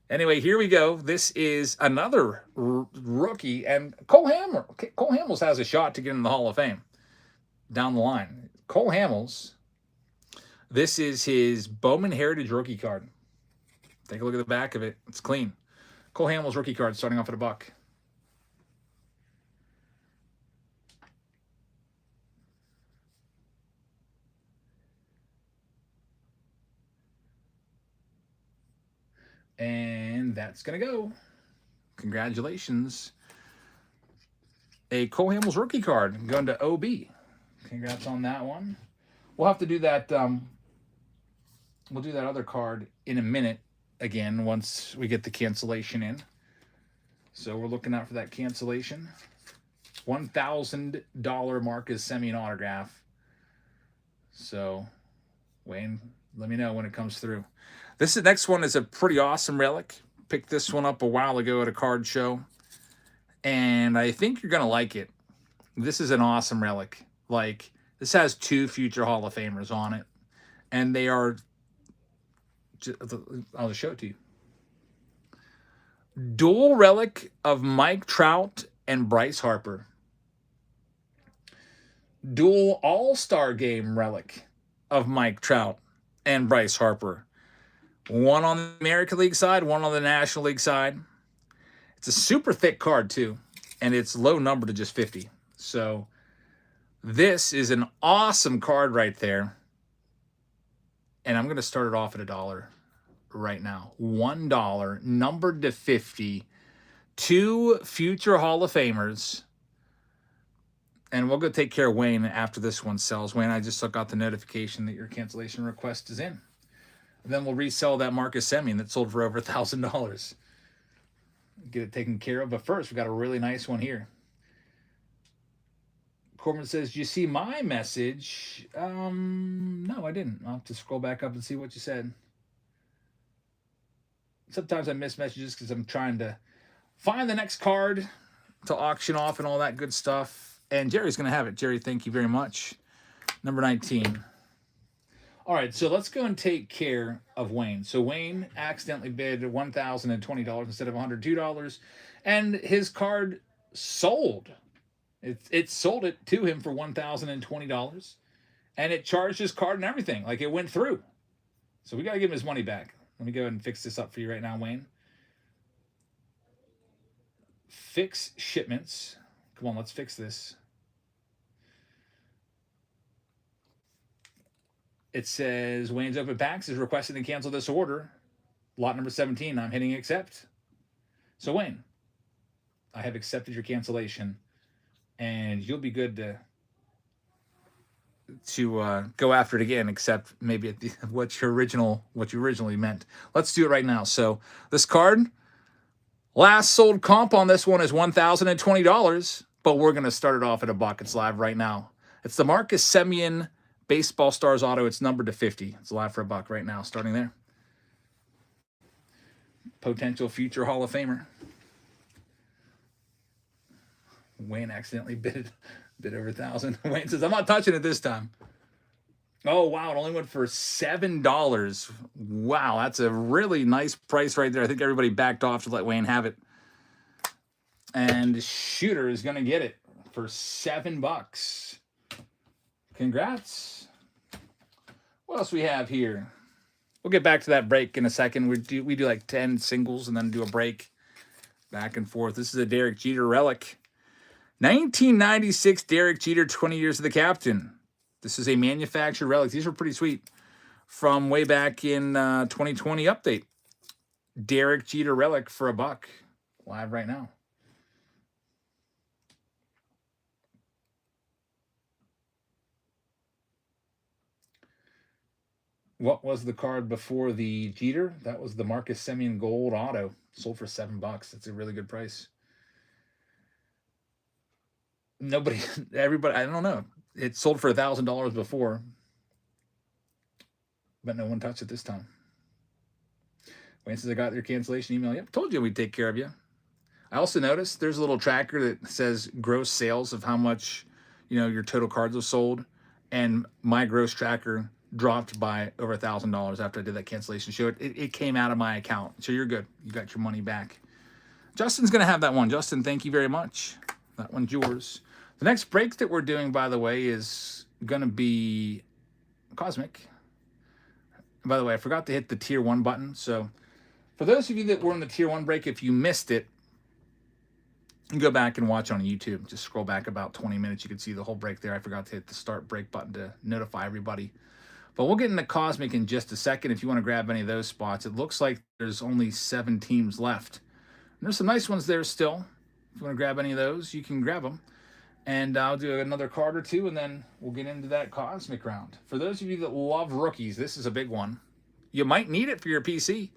Anyway, here we go. This is another rookie, and Cole Hamels has a shot to get in the Hall of Fame down the line. Cole Hamels, this is his Bowman Heritage rookie card. Take a look at the back of it. It's clean. Cole Hamels rookie card starting off at $1. And that's going to go. Congratulations. A Cole Hamels rookie card going to OB. Congrats on that one. We'll have to do that. We'll do that other card in a minute again once we get the cancellation in. So we're looking out for that cancellation. $1,000 Marcus Semien autograph. So, Wayne, let me know when it comes through. This next one is a pretty awesome relic. Picked this one up a while ago at a card show, and I think you're going to like it. This is an awesome relic. Like, this has 2 future Hall of Famers on it, and they are, I'll just show it to you. Dual relic of Mike Trout and Bryce Harper. Dual All-Star Game relic of Mike Trout and Bryce Harper. One on the American League side, one on the National League side. It's a super thick card, too, and it's low number to just 50. So this is an awesome card right there. And I'm going to start it off at $1 right now. $1, numbered to 50. 2 future Hall of Famers. And we'll go take care of Wayne after this one sells. Wayne, I just got the notification that your cancellation request is in. And then we'll resell that Marcus Semien that sold for over $1,000. Get it taken care of. But first, we got a really nice one here. Corbin says, "Do you see my message?" No, I didn't. I'll have to scroll back up and see what you said. Sometimes I miss messages because I'm trying to find the next card to auction off and all that good stuff. And Jerry's going to have it. Jerry, thank you very much. Number 19. All right, so let's go and take care of Wayne. So Wayne accidentally bid $1,020 instead of $102, and his card sold. It sold it to him for $1,020, and it charged his card and everything. Like, it went through. So we got to give him his money back. Let me go ahead and fix this up for you right now, Wayne. Fix shipments. Come on, let's fix this. It says Wayne's Open Packs is requesting to cancel this order. Lot number 17. I'm hitting accept. So Wayne, I have accepted your cancellation, and you'll be good to go after it again, except maybe at what you originally meant. Let's do it right now. So this card, last sold comp on this one is $1,020, but we're gonna start it off at $1. It's live right now. It's the Marcus Semien Baseball Stars Auto. It's numbered to 50. It's live for $1 right now, starting there. Potential future Hall of Famer. Wayne accidentally bid over 1,000. Wayne says, I'm not touching it this time. Oh, wow. It only went for $7. Wow. That's a really nice price right there. I think everybody backed off to let Wayne have it. And Shooter is going to get it for $7. Congrats. What else we have here? We'll get back to that break in a second. We do like 10 singles and then do a break back and forth. This is a Derek Jeter relic. 1996 Derek Jeter, 20 years of the captain. This is a manufactured relic. These are pretty sweet. From way back in 2020 update. Derek Jeter relic for $1. Live right now. What was the card before the Jeter? That was the Marcus Semien Gold Auto. Sold for $7. That's a really good price. Everybody, I don't know. It sold for $1,000 before, but no one touched it this time. Wayne says, I got your cancellation email. Yep, told you we'd take care of you. I also noticed there's a little tracker that says gross sales of how much, your total cards have sold, and my gross tracker dropped by over $1,000 after I did that cancellation show. It came out of my account, so you're good. You got your money back. Justin's gonna have that one. Justin, thank you very much. That one's yours. The next break that we're doing, by the way, is gonna be Cosmic. And by the way, I forgot to hit the Tier 1 button. So for those of you that were in the Tier 1 break, if you missed it, you can go back and watch on YouTube. Just scroll back about 20 minutes. You can see the whole break there. I forgot to hit the start break button to notify everybody. But we'll get into Cosmic in just a second if you want to grab any of those spots. It looks like there's only 7 teams left. And there's some nice ones there still. If you want to grab any of those, you can grab them. And I'll do another card or two, and then we'll get into that Cosmic round. For those of you that love rookies, this is a big one. You might need it for your PC.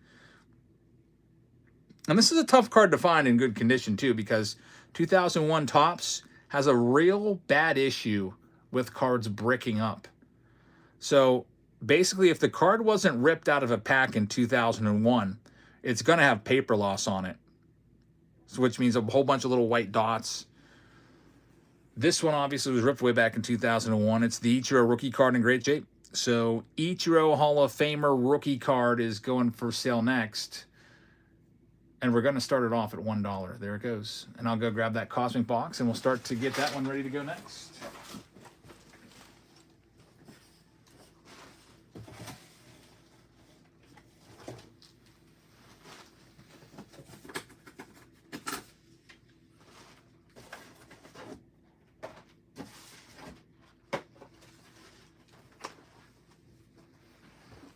And this is a tough card to find in good condition, too, because 2001 Topps has a real bad issue with cards bricking up. So basically, if the card wasn't ripped out of a pack in 2001, it's going to have paper loss on it, which means a whole bunch of little white dots. This one obviously was ripped way back in 2001. It's the Ichiro rookie card in great shape. So Ichiro Hall of Famer rookie card is going for sale next. And we're going to start it off at $1. There it goes. And I'll go grab that Cosmic box, and we'll start to get that one ready to go next.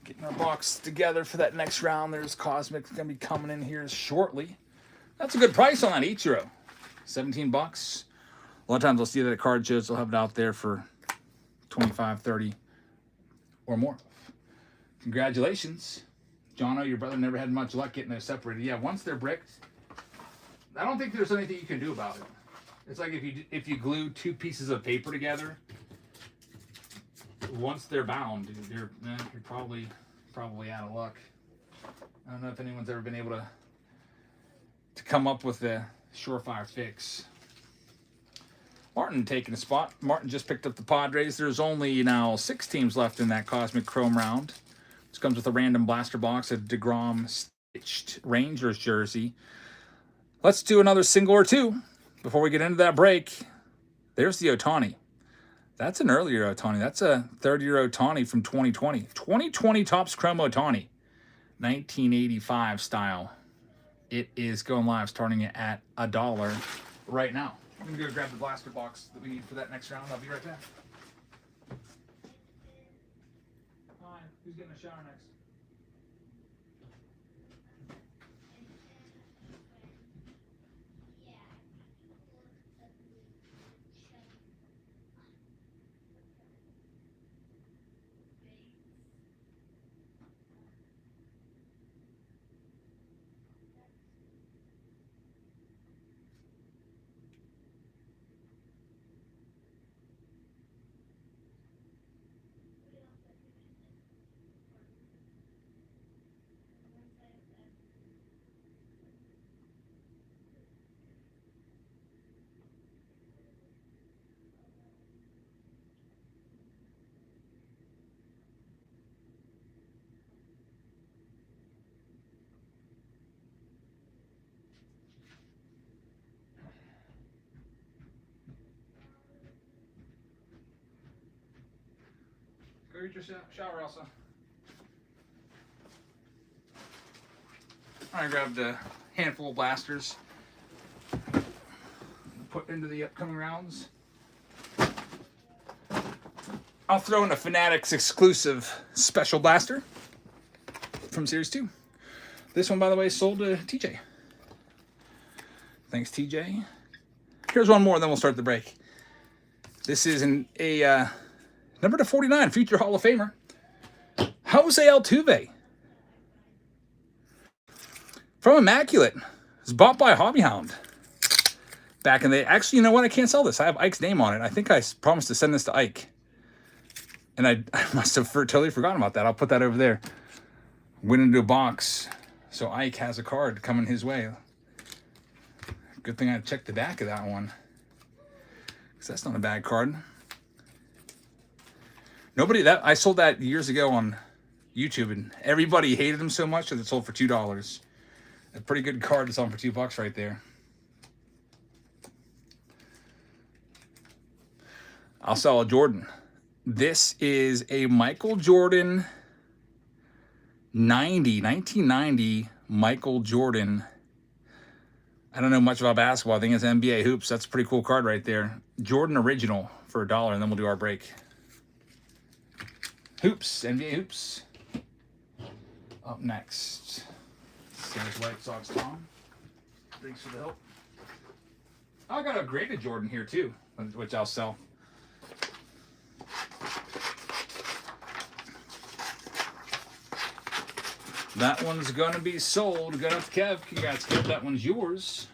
Getting our box together for that next round. There's Cosmic going to be coming in here shortly. That's a good price on that Ichiro. $17. A lot of times I'll see that at card shows. They'll have it out there for $25, $30, or more. Congratulations. Jono, your brother never had much luck getting those separated. Yeah, once they're bricked, I don't think there's anything you can do about it. It's like if you glue 2 pieces of paper together, once they're bound, you're probably out of luck. I don't know if anyone's ever been able to come up with a surefire fix. Martin taking a spot. Martin just picked up the Padres. There's only now 6 teams left in that Cosmic Chrome round. This comes with a random blaster box, a DeGrom stitched Rangers jersey. Let's do another single or two before we get into that break. There's the Ohtani. That's an earlier Ohtani. That's a third-year Ohtani from 2020. 2020 Topps Chrome Ohtani. 1985 style. It is going live starting at $1 right now. I'm going to go grab the blaster box that we need for that next round. I'll be right back. Hi, who's getting a shower next? Go get your shower, Elsa. I grabbed a handful of blasters. Put into the upcoming rounds. I'll throw in a Fanatics exclusive special blaster from Series 2. This one, by the way, sold to TJ. Thanks, TJ. Here's one more, then we'll start the break. This is a number to 49, future Hall of Famer, Jose Altuve. From Immaculate. It was bought by Hobby Hound. Back in the... Actually, you know what? I can't sell this. I have Ike's name on it. I think I promised to send this to Ike. And I must have totally forgotten about that. I'll put that over there. Went into a box. So Ike has a card coming his way. Good thing I checked the back of that one. Because that's not a bad card. I sold that years ago on YouTube, and everybody hated them so much that it sold for $2. A pretty good card to sell for $2 right there. I'll sell a Jordan. This is a Michael Jordan 1990 Michael Jordan. I don't know much about basketball. I think it's NBA hoops. That's a pretty cool card right there. Jordan original for $1, and then we'll do our break. Hoops, NBA hoops. Up next, There's White Sox Tom. Thanks for the help. I got a graded Jordan here too, which I'll sell. That one's gonna be sold. Good enough, Kev. Congrats, Kev. That one's yours.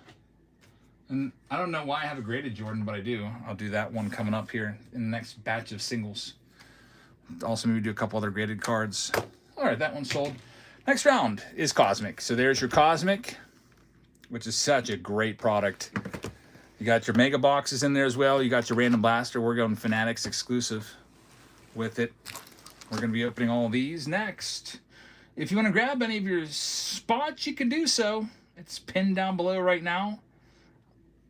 And I don't know why I have a graded Jordan, but I do. I'll do that one coming up here in the next batch of singles. Also, maybe do a couple other graded cards. All right, that one's sold. Next round is Cosmic. So there's your Cosmic, which is such a great product. You got your mega boxes in there as well. You got your random blaster. We're going Fanatics exclusive with it. We're going to be opening all of these next. If you want to grab any of your spots, you can do so. It's pinned down below right now.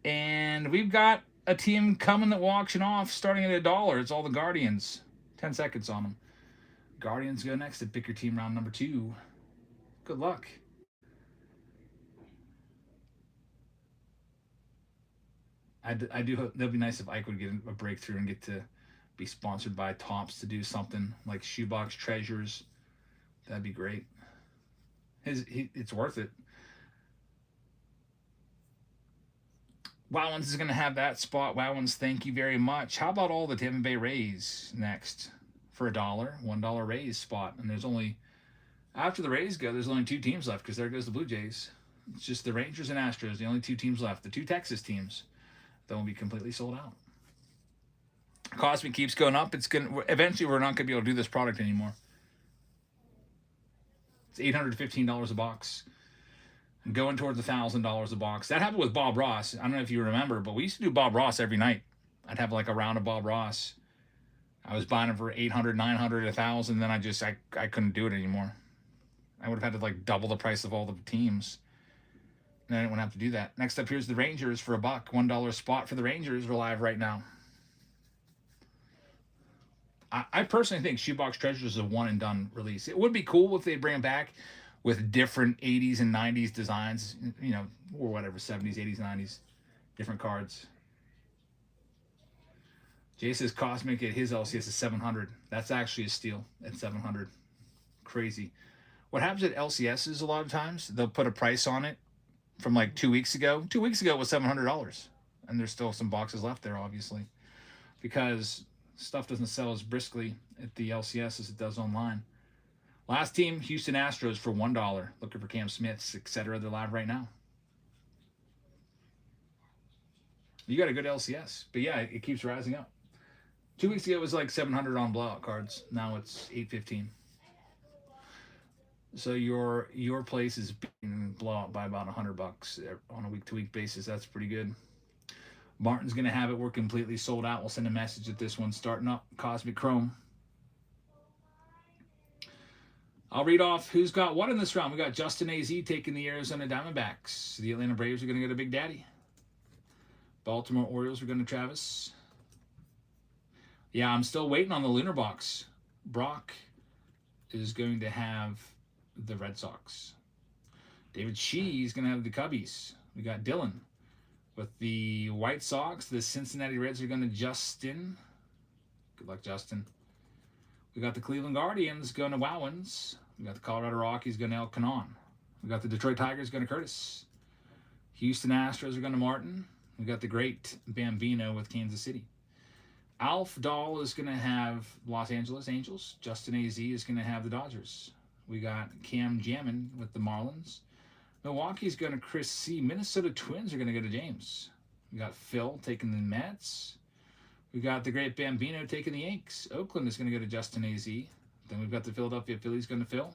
And we've got a team coming that will auction off starting at $1. It's all the Guardians. 10 seconds on them. Guardians go next to pick your team round number 2. Good luck. I do hope that'd be nice if Ike would get a breakthrough and get to be sponsored by Topps to do something like Shoebox Treasures. That'd be great. It's worth it. Wowins is going to have that spot. Wowins, thank you very much. How about all the Tampa Bay Rays next for $1? $1 Rays spot. And there's only, after the Rays go, there's only 2 teams left because there goes the Blue Jays. It's just the Rangers and Astros, the only 2 teams left. The 2 Texas teams that will be completely sold out. Cosmic keeps going up. Eventually we're not going to be able to do this product anymore. It's $815 a box. Going towards $1,000 a box. That happened with Bob Ross. I don't know if you remember, but we used to do Bob Ross every night. I'd have like a round of Bob Ross. I was buying them for 800, 900, 1,000. Then I couldn't do it anymore. I would have had to like double the price of all the teams. And I didn't want to have to do that. Next up, here's the Rangers for $1. $1 spot for the Rangers. We're live right now. I personally think Shoebox Treasures is a one and done release. It would be cool if they bring them back with different 80s and 90s designs, you know, or whatever, 70s, 80s, 90s, different cards. Jay says Cosmic at his LCS is 700. That's actually a steal at 700. Crazy. What happens at LCSs a lot of times, they'll put a price on it from like 2 weeks ago. 2 weeks ago it was $700. And there's still some boxes left there, obviously, because stuff doesn't sell as briskly at the LCS as it does online. Last team, Houston Astros for $1. Looking for Cam Smiths, etc. They're live right now. You got a good LCS. But yeah, it keeps rising up. 2 weeks ago, it was like 700 on blowout cards. Now it's 815. So your place is being blowout by about $100 on a week-to-week basis. That's pretty good. Martin's going to have it. We're completely sold out. We'll send a message that this one's starting up. Cosmic Chrome. I'll read off who's got what in this round. We got Justin AZ taking the Arizona Diamondbacks. The Atlanta Braves are going to go to Big Daddy. Baltimore Orioles are going to Travis. Yeah, I'm still waiting on the Lunar Box. Brock is going to have the Red Sox. David Shee is going to have the Cubbies. We got Dylan with the White Sox. The Cincinnati Reds are going to Justin. Good luck, Justin. We got the Cleveland Guardians going to Wowens. We got the Colorado Rockies going to El Canon. We got the Detroit Tigers going to Curtis. Houston Astros are going to Martin. We got the great Bambino with Kansas City. Alf Dahl is going to have Los Angeles Angels. Justin AZ is going to have the Dodgers. We got Cam Jammin with the Marlins. Milwaukee's going to Chris C. Minnesota Twins are going to go to James. We got Phil taking the Mets. We got the great Bambino taking the Yanks. Oakland is going to go to Justin AZ. Then we've got the Philadelphia Phillies going to Phil.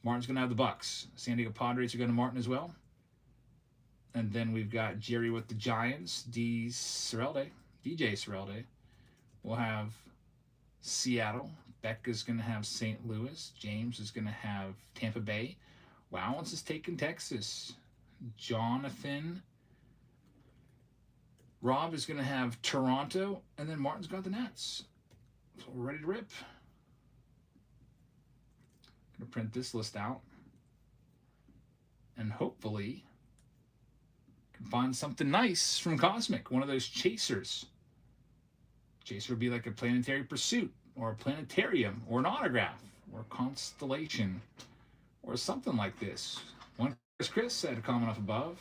Martin's going to have the Bucks. San Diego Padres are going to Martin as well. And then we've got Jerry with the Giants. DJ Sorelde. We'll have Seattle. Becca's going to have St. Louis. James is going to have Tampa Bay. Wowens is taking Texas. Jonathan. Rob is going to have Toronto. And then Martin's got the Nets. So we're ready to rip. Going to print this list out. And hopefully can find something nice from Cosmic. One of those chasers. Chaser would be like a planetary pursuit, or a planetarium, or an autograph, or a constellation, or something like this. One Chris had a comment up above.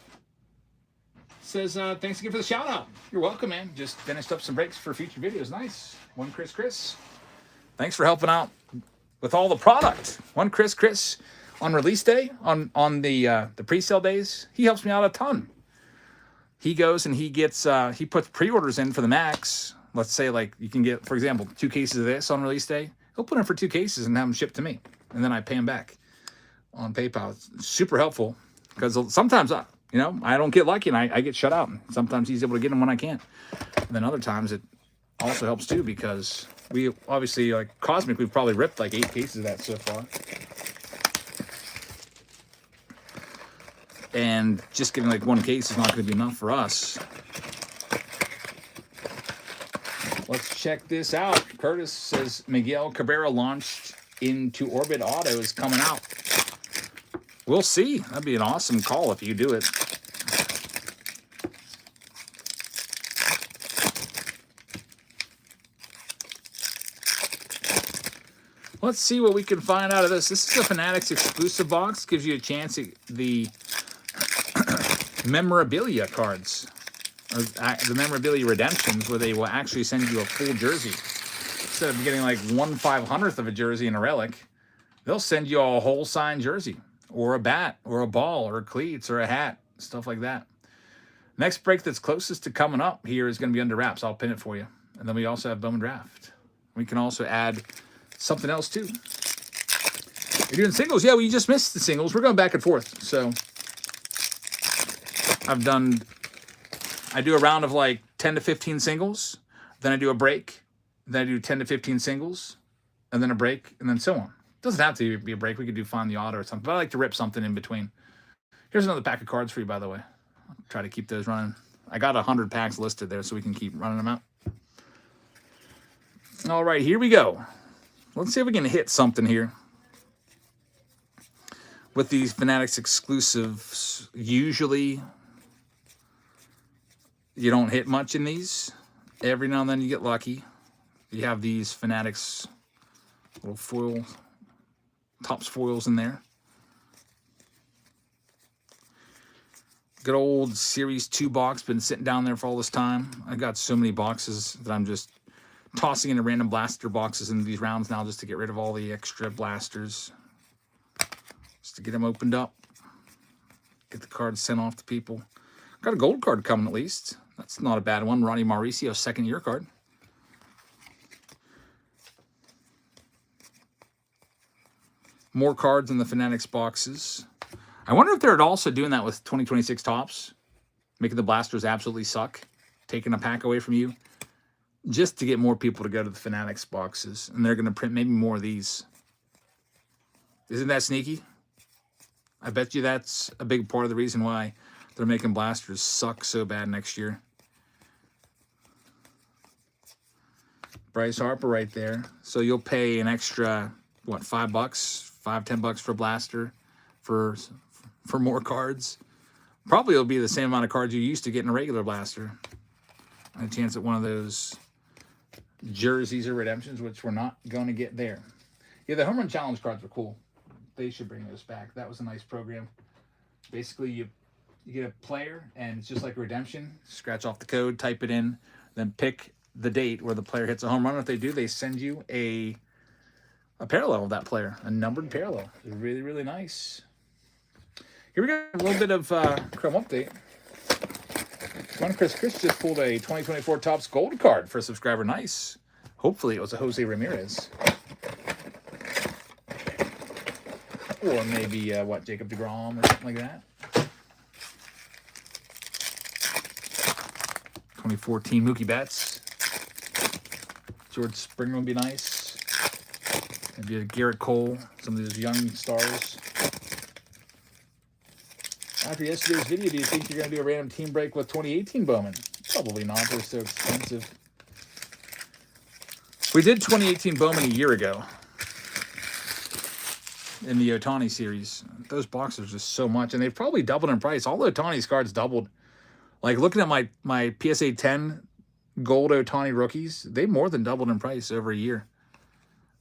Says, thanks again for the shout out. You're welcome, man. Just finished up some breaks for future videos. Nice. One Chris. Thanks for helping out with all the product. One Chris on release day, on the pre-sale days, he helps me out a ton. He goes and he gets he puts pre-orders in for the Max. Let's say, like, you can get, for example, 2 cases of this on release day. He'll put in for 2 cases and have them shipped to me. And then I pay him back on PayPal. It's super helpful because sometimes, I don't get lucky and I get shut out. And sometimes he's able to get them when I can't. And then other times it also helps too, because we obviously, like Cosmic, we've probably ripped like 8 cases of that so far. And just getting like 1 case is not going to be enough for us. Let's check this out. Curtis says Miguel Cabrera launched into Orbit Auto is coming out. We'll see. That'd be an awesome call if you do it. Let's see what we can find out of this. This is a Fanatics exclusive box. Gives you a chance at the memorabilia cards. The memorabilia redemptions, where they will actually send you a full jersey. Instead of getting like 1/500th of a jersey and a relic, they'll send you a whole signed jersey, or a bat, or a ball, or cleats, or a hat, stuff like that. Next break that's closest to coming up here is going to be Underwraps. I'll pin it for you. And then we also have Bowman Draft. We can also add something else too. You're doing singles? Yeah, well, you just missed the singles. We're going back and forth. So I do a round of like 10 to 15 singles. then I do a break, then I do 10 to 15 singles, and then a break, and then so on. It doesn't have to be a break. We could do Find the Auto or something, but I like to rip something in between. Here's another pack of cards for you, by the way. I'll try to keep those running. I got 100 packs listed there, so we can keep running them out. All right, here we go. Let's see if we can hit something here. With these Fanatics exclusives, usually you don't hit much in these. Every now and then you get lucky. You have these Fanatics little foil, Topps foils in there. Good old Series 2 box, been sitting down there for all this time. I got so many boxes that I'm just tossing into random blaster boxes into these rounds now just to get rid of all the extra blasters. Just to get them opened up. Get the cards sent off to people. Got a gold card coming at least. That's not a bad one. Ronnie Mauricio, second year card. More cards in the Fanatics boxes. I wonder if they're also doing that with 2026 Topps. Making the blasters absolutely suck. Taking a pack away from you. Just to get more people to go to the Fanatics boxes. And they're going to print maybe more of these. Isn't that sneaky? I bet you that's a big part of the reason why they're making blasters suck so bad next year. Bryce Harper right there. So you'll pay an extra, what, $5, $10 for a blaster for more cards. Probably it'll be the same amount of cards you used to get in a regular blaster. A chance at one of those jerseys or redemptions, which we're not going to get there. Yeah, the Home Run Challenge cards were cool. They should bring those back. That was a nice program. Basically, you get a player, and it's just like a redemption. Scratch off the code, type it in, then pick the date where the player hits a home run. If they do, they send you a parallel of that player, a numbered parallel. It's really, really nice. Here we go. A little bit of Chrome update. One Chris just pulled a 2024 Topps Gold card for a subscriber. Nice. Hopefully it was a Jose Ramirez. Or maybe, Jacob deGrom or something like that. 2014 Mookie Betts. George Springer would be nice. Maybe a Garrett Cole, some of those young stars. After yesterday's video, do you think you're going to do a random team break with 2018 Bowman? Probably not. They're so expensive. We did 2018 Bowman a year ago in the Ohtani series. Those boxes are just so much, and they've probably doubled in price. All the Ohtani's cards doubled. Like, looking at my PSA 10 gold Ohtani rookies, they more than doubled in price over a year.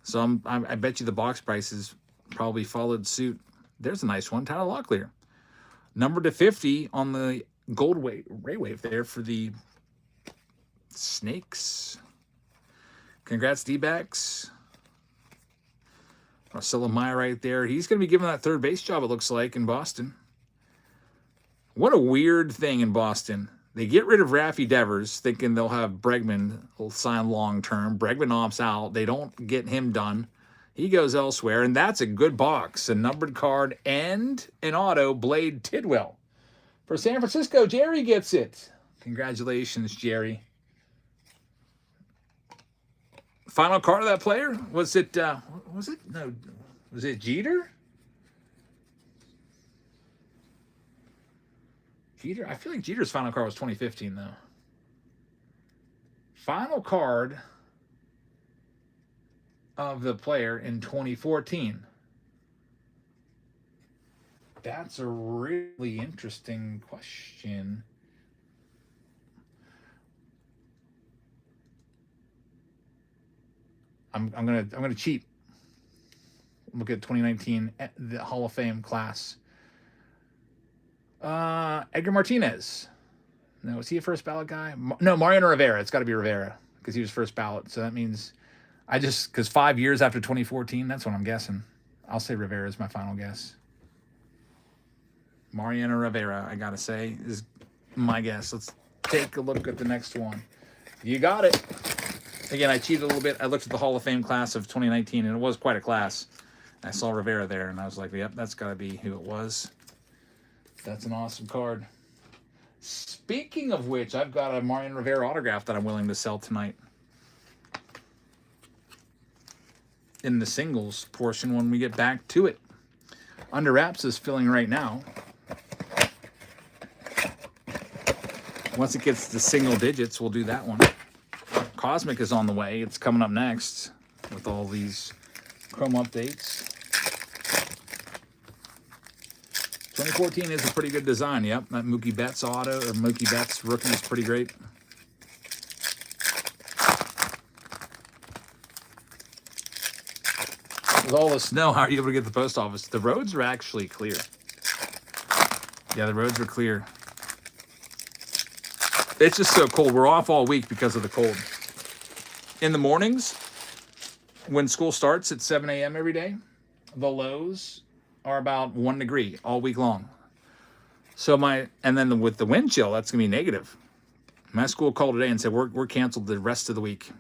So I bet you the box prices probably followed suit. There's a nice one, Tyler Locklear. Number to 50 on the gold Ray Wave there for the Snakes. Congrats, D-backs. Marcelo Meyer right there. He's going to be given that third base job, it looks like, in Boston. What a weird thing in Boston. They get rid of Raffy Devers, thinking they'll have Bregman will sign long-term. Bregman opts out. They don't get him done. He goes elsewhere, and that's a good box. A numbered card and an auto, Blade Tidwell. For San Francisco, Jerry gets it. Congratulations, Jerry. Final card of that player? Was it Jeter? Jeter? I feel like Jeter's final card was 2015, though. Final card of the player in 2014. That's a really interesting question. I'm gonna cheat. Look at 2019, the Hall of Fame class. Edgar Martinez. No, is he a first ballot guy? No, Mariano Rivera. It's got to be Rivera because he was first ballot. So that means because 5 years after 2014, that's what I'm guessing. I'll say Rivera is my final guess. Mariano Rivera, I got to say, is my guess. Let's take a look at the next one. You got it. Again, I cheated a little bit. I looked at the Hall of Fame class of 2019, and it was quite a class. I saw Rivera there, and I was like, yep, that's got to be who it was. That's an awesome card. Speaking of which, I've got a Mariano Rivera autograph that I'm willing to sell tonight. in the singles portion when we get back to it. Underwraps is filling right now. Once it gets to single digits, we'll do that one. Cosmic is on the way. It's coming up next with all these Chrome updates. 2014 is a pretty good design. Yep, that Mookie Betts auto or Mookie Betts rookie is pretty great. With all the snow, how are you able to get to the post office? The roads are actually clear. Yeah, the roads are clear. It's just so cold. We're off all week because of the cold. In the mornings, when school starts at 7 a.m. every day, the lows are about 1 degree all week long. So and then with the wind chill, that's going to be negative. My school called today and said, we're canceled the rest of the week.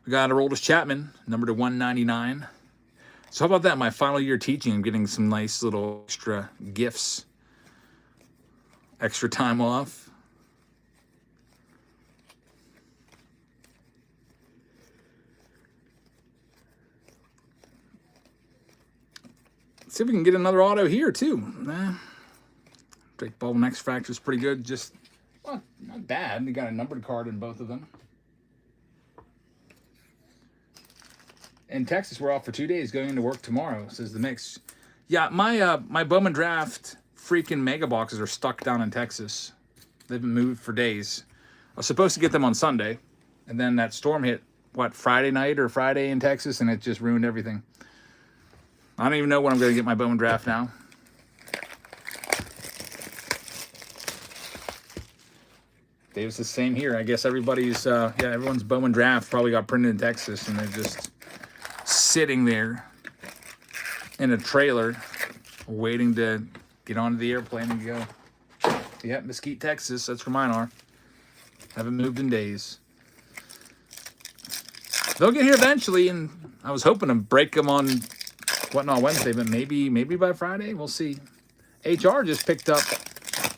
We got Aroldis Chapman, number to 199. So how about that? My final year teaching, I'm getting some nice little extra gifts. Extra time off. Let's see if we can get another auto here, too. Drake Bowman X Fracture is pretty good. Just, well, not bad. We got a numbered card in both of them. In Texas, we're off for 2 days, going into work tomorrow, says the mix. Yeah, my Bowman Draft freaking mega boxes are stuck down in Texas. They've been moved for days. I was supposed to get them on Sunday, and then that storm hit, Friday night or Friday in Texas, and it just ruined everything. I don't even know when I'm going to get my Bowman Draft now. Davis, the same here. I guess everybody's, everyone's Bowman Draft probably got printed in Texas, and they're just sitting there in a trailer waiting to get onto the airplane and go. Yep, Mesquite, Texas. That's where mine are. Haven't moved in days. They'll get here eventually, and I was hoping to break them on Wednesday, but maybe by Friday. We'll see. HR just picked up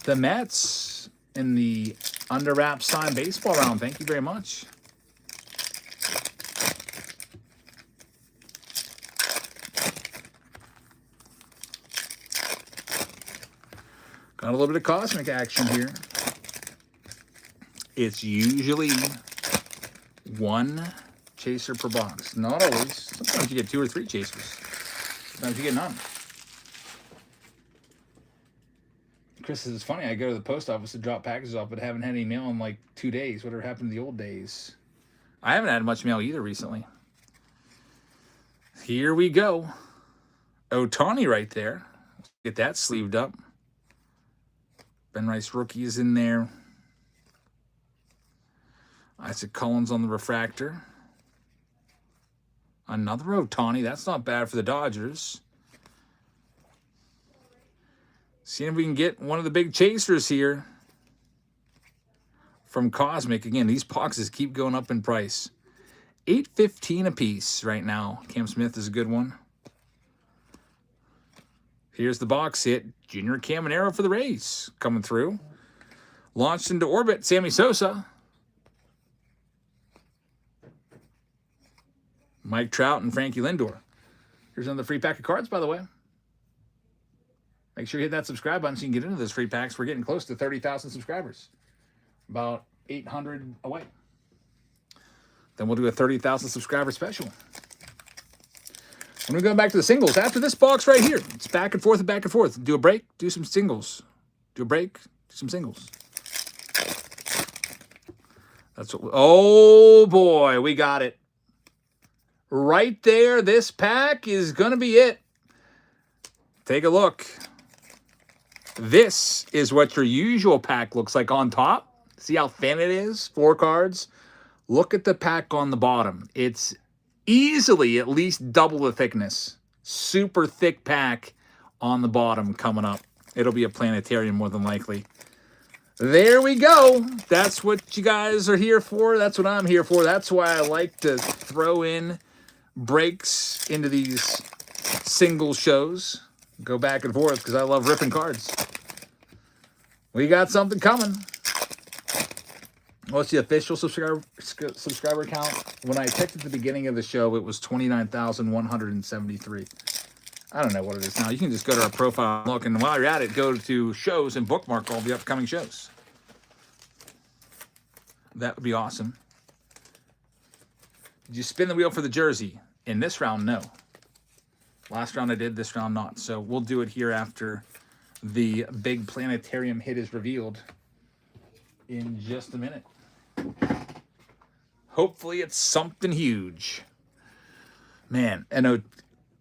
the Mets in the Underwraps signed baseball round. Thank you very much. Got a little bit of cosmic action here. It's usually one chaser per box. Not always. Sometimes you get 2 or 3 chasers. Sometimes you get none. Chris says, it's funny, I go to the post office to drop packages off, but haven't had any mail in like 2 days. Whatever happened to the old days? I haven't had much mail either recently. Here we go. Ohtani right there. Get that sleeved up. Ben Rice rookie is in there. Isaac Collins on the refractor. Another Ohtani. That's not bad for the Dodgers. Seeing if we can get one of the big chasers here from Cosmic. Again, these boxes keep going up in price. $8.15 a piece right now. Cam Smith is a good one. Here's the box hit. Junior Caminero for the Rays coming through. Launched into orbit, Sammy Sosa. Mike Trout and Frankie Lindor. Here's another free pack of cards, by the way. Make sure you hit that subscribe button so you can get into those free packs. We're getting close to 30,000 subscribers. About 800 away. Then we'll do a 30,000 subscriber special. When we go back to the singles, after this box right here, it's back and forth and back and forth. Do a break, do some singles. Do a break, do some singles. That's what. Oh boy, we got it. Right there, this pack is going to be it. Take a look. This is what your usual pack looks like on top. See how thin it is? 4 cards. Look at the pack on the bottom. It's easily at least double the thickness. Super thick pack on the bottom coming up. It'll be a planetarium more than likely. There we go. That's what you guys are here for. That's what I'm here for. That's why I like to throw in breaks into these single shows. Go back and forth because I love ripping cards. We got something coming. What's the official subscriber count? When I checked at the beginning of the show, it was 29,173. I don't know what it is now. You can just go to our profile and look, and while you're at it, go to shows and bookmark all the upcoming shows. That would be awesome. Did you spin the wheel for the jersey? In this round, no. Last round I did, this round not. So we'll do it here after the big planetarium hit is revealed in just a minute. Hopefully it's something huge. Man, an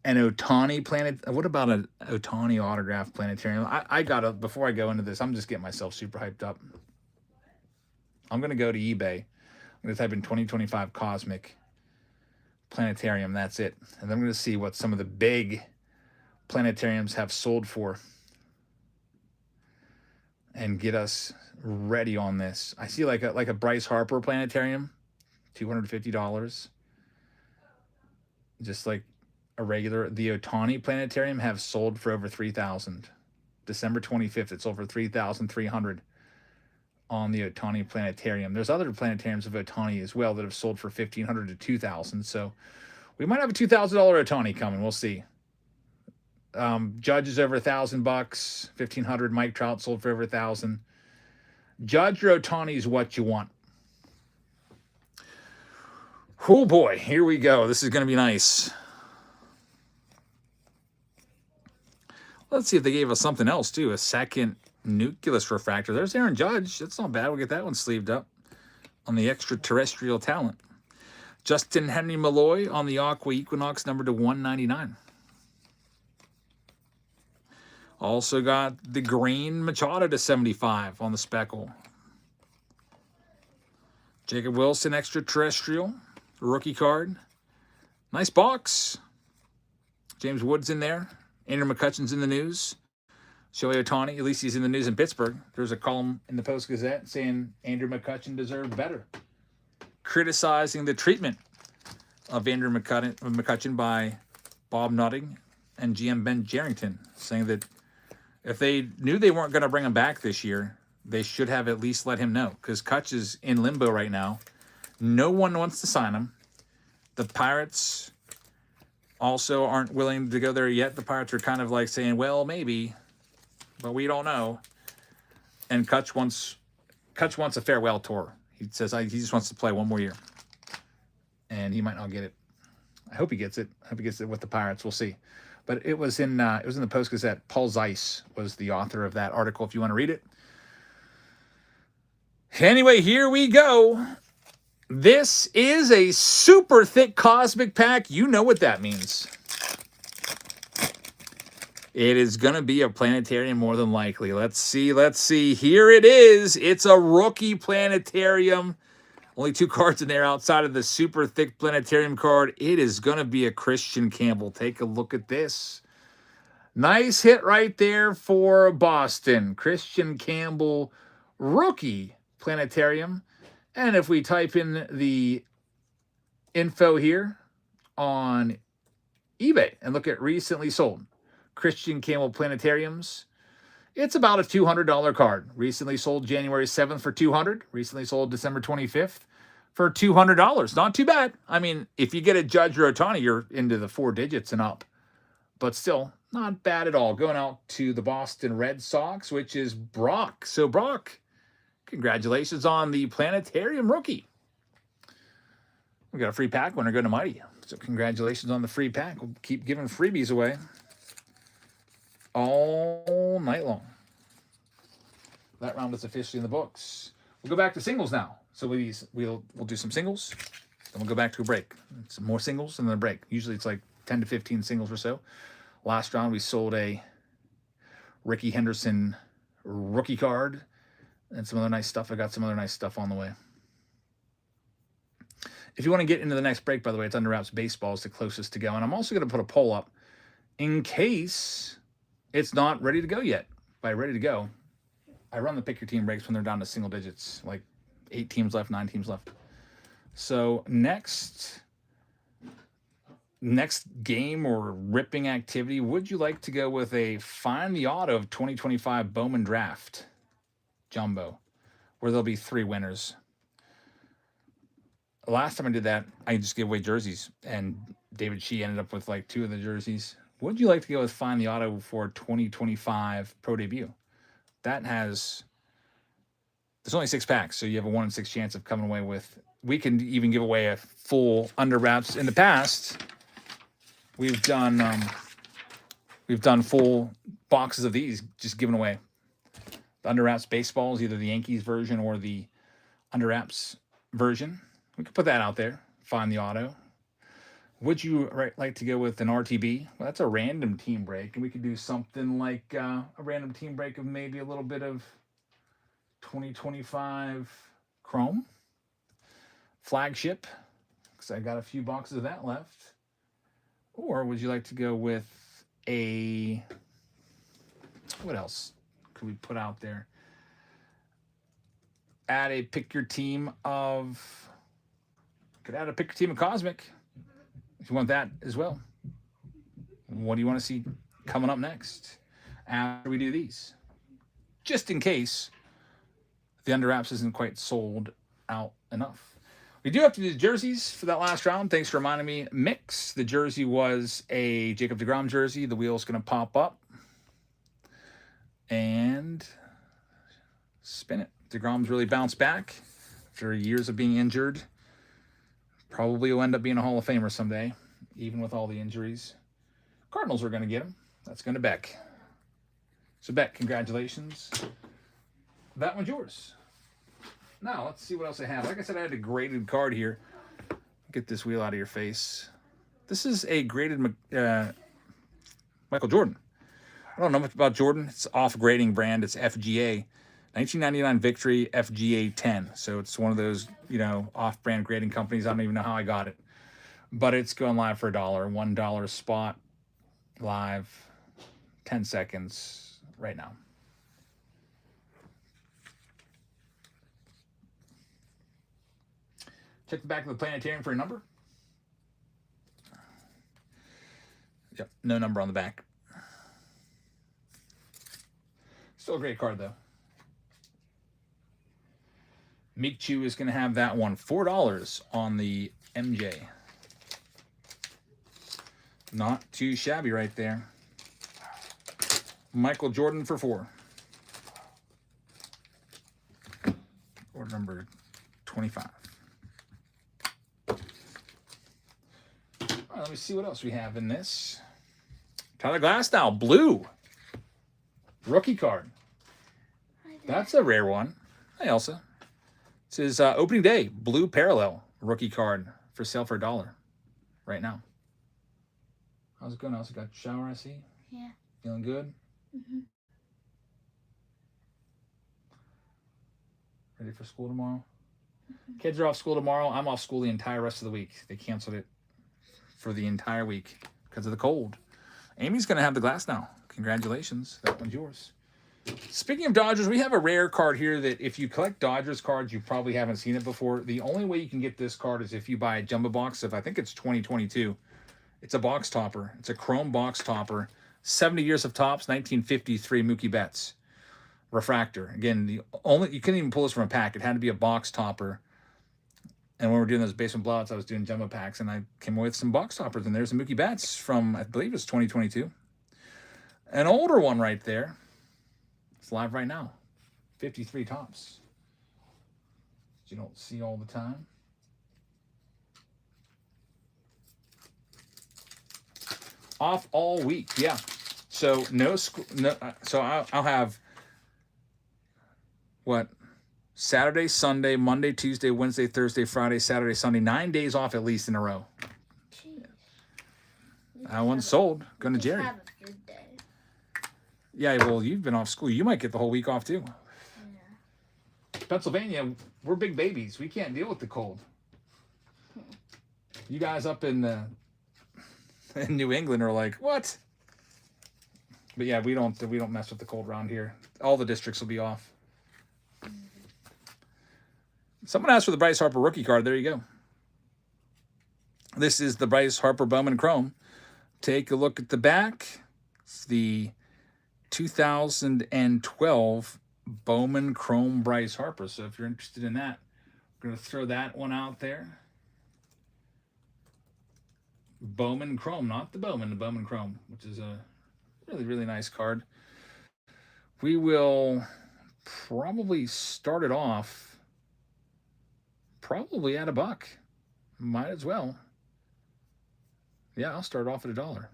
Otani planet. What about an Otani autograph planetarium? I gotta, before I go into this, I'm just getting myself super hyped up. I'm gonna go to eBay. I'm gonna type in 2025 Cosmic Planetarium. That's it. And then I'm gonna see what some of the big planetariums have sold for and get us ready on this. I see like a Bryce Harper planetarium, $250. Just like a regular. The Otani planetarium have sold for over $3,000. December 25th, it sold for $3,300 on the Otani planetarium. There's other planetariums of Otani as well that have sold for $1,500 to $2,000. So we might have a $2,000 Otani coming. We'll see. Judge is over $1,000, $1,500. Mike Trout sold for over $1,000. Judge or Otani is what you want. Oh boy, here we go. This is going to be nice. Let's see if they gave us something else too. A second nucleus refractor. There's Aaron Judge. That's not bad. We'll get that one sleeved up on the extraterrestrial talent. Justin Henry Malloy on the Aqua Equinox, number to 199. Also got the green Machado to 75 on the speckle. Jacob Wilson, extraterrestrial, rookie card. Nice box. James Wood's in there. Andrew McCutchen's in the news. Shohei Ohtani, at least he's in the news in Pittsburgh. There's a column in the Post-Gazette saying Andrew McCutchen deserved better, criticizing the treatment of Andrew McCutchen by Bob Nutting and GM Ben Jerrington, saying that if they knew they weren't going to bring him back this year, they should have at least let him know, because Kutch is in limbo right now. No one wants to sign him. The Pirates also aren't willing to go there yet. The Pirates are kind of like saying, well, maybe, but we don't know. And Kutch wants a farewell tour. He says he just wants to play one more year, and he might not get it. I hope he gets it. I hope he gets it with the Pirates. We'll see. But it was in the Post-Gazette. Paul Zeiss was the author of that article, if you want to read it. Anyway, here we go. This is a super thick cosmic pack. You know what that means. It is going to be a planetarium more than likely. Let's see. Here it is. It's a rookie planetarium. Only 2 cards in there outside of the super thick planetarium card. It is going to be a Christian Campbell. Take a look at this. Nice hit right there for Boston. Christian Campbell, rookie planetarium. And if we type in the info here on eBay and look at recently sold Christian Campbell planetariums, it's about a $200 card. Recently sold January 7th for $200. Recently sold December 25th for $200. Not too bad. I mean, if you get a Judge or Ohtani, you're into the 4 digits and up. But still, not bad at all. Going out to the Boston Red Sox, which is Brock. So, Brock, congratulations on the planetarium rookie. We got a free pack winner, good and mighty. So congratulations on the free pack. We'll keep giving freebies away all night long. That round is officially in the books. We'll go back to singles now. So we'll do some singles, then we'll go back to a break. Some more singles and then a break. Usually it's like 10 to 15 singles or so. Last round we sold a Ricky Henderson rookie card and some other nice stuff. I got some other nice stuff on the way. If you want to get into the next break, by the way, it's Underwraps Baseball is the closest to go. And I'm also going to put a poll up in case it's not ready to go yet. By ready to go, I run the pick your team breaks when they're down to single digits, like 8 teams left, 9 teams left. So next game or ripping activity, would you like to go with a Find the Auto of 2025 Bowman Draft Jumbo, where there'll be 3 winners? last time I did that, I just gave away jerseys, and David Shee ended up with like 2 of the jerseys. Would you like to go with Find the Auto for 2025 Pro Debut? That has, there's only 6 packs, so you have a 1 in 6 chance of coming away with. We can even give away a full Underwraps. In the past, we've done full boxes of these, just given away. The Underwraps baseballs, either the Yankees version or the Underwraps version. We could put that out there. Find the Auto. Would you like to go with an RTB? Well, that's a random team break, and we could do something like a random team break of maybe a little bit of 2025 Chrome flagship, because I got a few boxes of that left. Or would you like to go with a, what else could we put out there? Add a pick your team of, could add a pick your team of Cosmic if you want that as well. What do you want to see coming up next after we do these? Just in case the Underwraps isn't quite sold out enough. We do have to do the jerseys for that last round. Thanks for reminding me. Mix. The jersey was a Jacob deGrom jersey. The wheel's going to pop up. And spin it. deGrom's really bounced back after years of being injured. Probably will end up being a Hall of Famer someday, even with all the injuries. Cardinals are going to get him. That's going to Beck. So, Beck, congratulations. That one's yours. Now, let's see what else I have. Like I said, I had a graded card here. Get this wheel out of your face. This is a graded Michael Jordan. I don't know much about Jordan. It's off-grading brand. It's FGA. 1999 Victory FGA 10. So it's one of those, off-brand grading companies. I don't even know how I got it. But it's going live for $1. $1 spot live. 10 seconds right now. Check the back of the planetarium for a number. Yep, no number on the back. Still a great card, though. Meek Chew is going to have that one. $4 on the MJ. Not too shabby right there. Michael Jordan for $4. Order number 25. All right, let me see what else we have in this. Tyler Glasnow, blue. Rookie card. That's a rare one. Hey, Elsa. This is opening day. Blue parallel rookie card for sale for $1 right now. How's it going, Elsa? Got a shower, I see? Yeah. Feeling good? Mm-hmm. Ready for school tomorrow? Mm-hmm. Kids are off school tomorrow. I'm off school the entire rest of the week. They canceled it for the entire week because of the cold. Amy's going to have the glass now. Congratulations. That one's yours. Speaking of Dodgers, we have a rare card here that if you collect Dodgers cards, you probably haven't seen it before. The only way you can get this card is if you buy a jumbo box of, I think it's 2022. It's a box topper. It's a chrome box topper. 70 years of tops, 1953 Mookie Betts. Refractor. Again, you couldn't even pull this from a pack. It had to be a box topper. And when we were doing those basement blowouts, I was doing jumbo packs, and I came away with some box toppers. And there's a Mookie Betts from, I believe it's 2022. An older one right there. It's live right now. 53 tops. You don't see all the time. Off all week, yeah. So no school. No, so I'll have what? Saturday, Sunday, Monday, Tuesday, Wednesday, Thursday, Friday, Saturday, Sunday. 9 days off at least in a row. Jeez. That one's sold. Going to Jerry. Have a good day. Yeah, well, you've been off school. You might get the whole week off too. Yeah. Pennsylvania, we're big babies. We can't deal with the cold. You guys up in New England are like, what? But yeah, we don't mess with the cold around here. All the districts will be off. Someone asked for the Bryce Harper rookie card. There you go. This is the Bryce Harper Bowman Chrome. Take a look at the back. It's the 2012 Bowman Chrome Bryce Harper. So if you're interested in that, we're going to throw that one out there. Bowman Chrome, not the Bowman Chrome, which is a really, really nice card. We will probably start it off probably at $1. Might as well. Yeah, I'll start off at $1.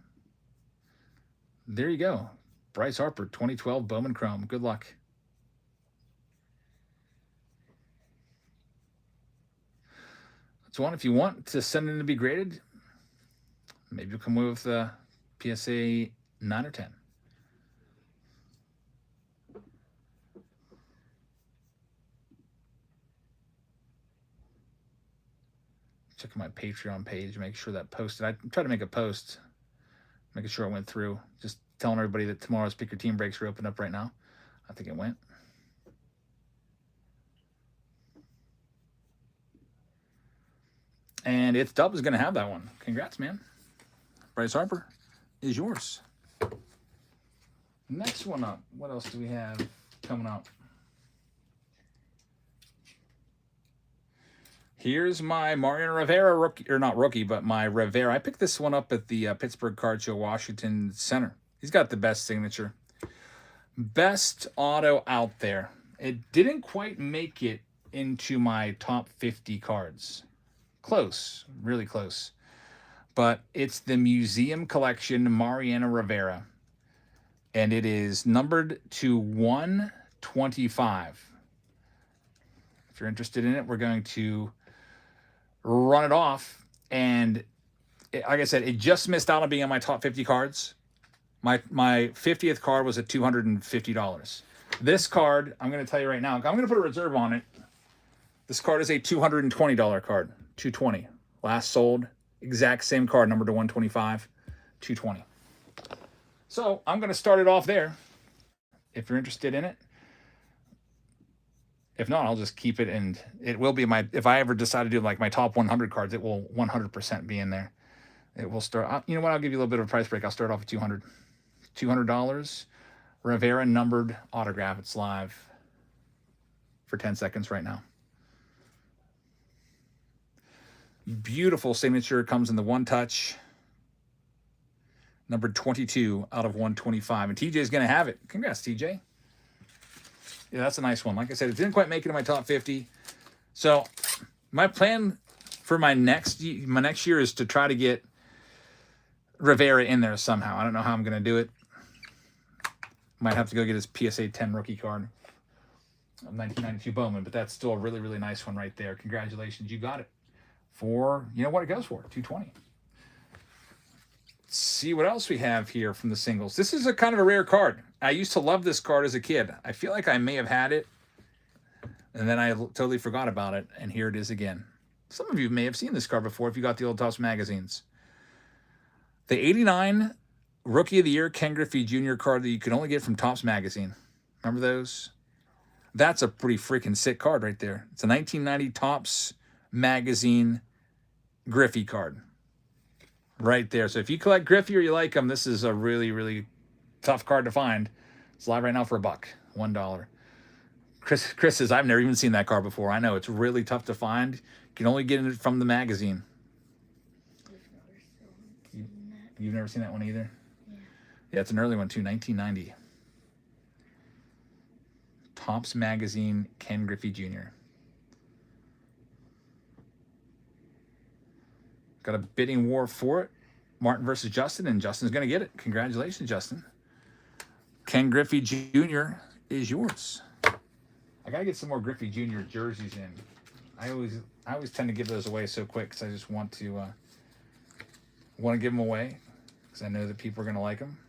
There you go. Bryce Harper, 2012 Bowman Chrome. Good luck. That's one. If you want to send in to be graded, maybe you'll come away with a PSA 9 or 10. Checking my Patreon page, make sure that posted. I tried to make a post, making sure it went through. Just telling everybody that tomorrow's Pick Your Team breaks are open up right now. I think it went. And it's Dub is going to have that one. Congrats, man. Bryce Harper is yours. Next one up. What else do we have coming up? Here's my Mariano Rivera rookie, or not rookie, but my Rivera. I picked this one up at the Pittsburgh Card Show, Washington Center. He's got the best signature. Best auto out there. It didn't quite make it into my top 50 cards. Close, really close. But it's the Museum Collection Mariano Rivera. And it is numbered to 125. If you're interested in it, we're going to run it off. And like I said, it just missed out on being on my top 50 cards. My 50th card was at $250. This card, I'm going to tell you right now, I'm going to put a reserve on it. This card is a $220 card. $220. Last sold. Exact same card, numbered to 125. $220. So I'm going to start it off there. If you're interested in it. If not, I'll just keep it, and it will be my, if I ever decide to do like my top 100 cards, it will 100% be in there. It will start, you know what, I'll give you a little bit of a price break. I'll start off at $200. Rivera numbered autograph. It's live for 10 seconds right now. Beautiful signature. Comes in the one touch. Numbered 22 out of 125. And TJ's going to have it. Congrats, TJ. Yeah, that's a nice one. Like I said, it didn't quite make it in my top 50. So my plan for my next year is to try to get Rivera in there somehow. I don't know how I'm going to do it. Might have to go get his PSA 10 rookie card of 1992 Bowman, but that's still a really, really nice one right there. Congratulations. You got it for, you know what it goes for, $220. Let's see what else we have here from the singles. This is a kind of a rare card. I used to love this card as a kid. I feel like I may have had it, and then I totally forgot about it, and here it is again. Some of you may have seen this card before if you got the old Topps magazines. The 89 Rookie of the Year Ken Griffey Jr. card that you could only get from Topps magazine. Remember those? That's a pretty freaking sick card right there. It's a 1990 Topps magazine Griffey card. Right there. So if you collect Griffey or you like him, this is a really, really tough card to find. It's live right now for $1. $1. Chris says, I've never even seen that card before. I know, it's really tough to find. You can only get it from the magazine. You've never seen that one either? Yeah, it's an early one too, 1990. Topps magazine, Ken Griffey Jr. Got a bidding war for it. Martin versus Justin, and Justin's going to get it. Congratulations, Justin. Ken Griffey Jr. is yours. I got to get some more Griffey Jr. jerseys in. I always tend to give those away so quick because I just want to give them away because I know that people are going to like them.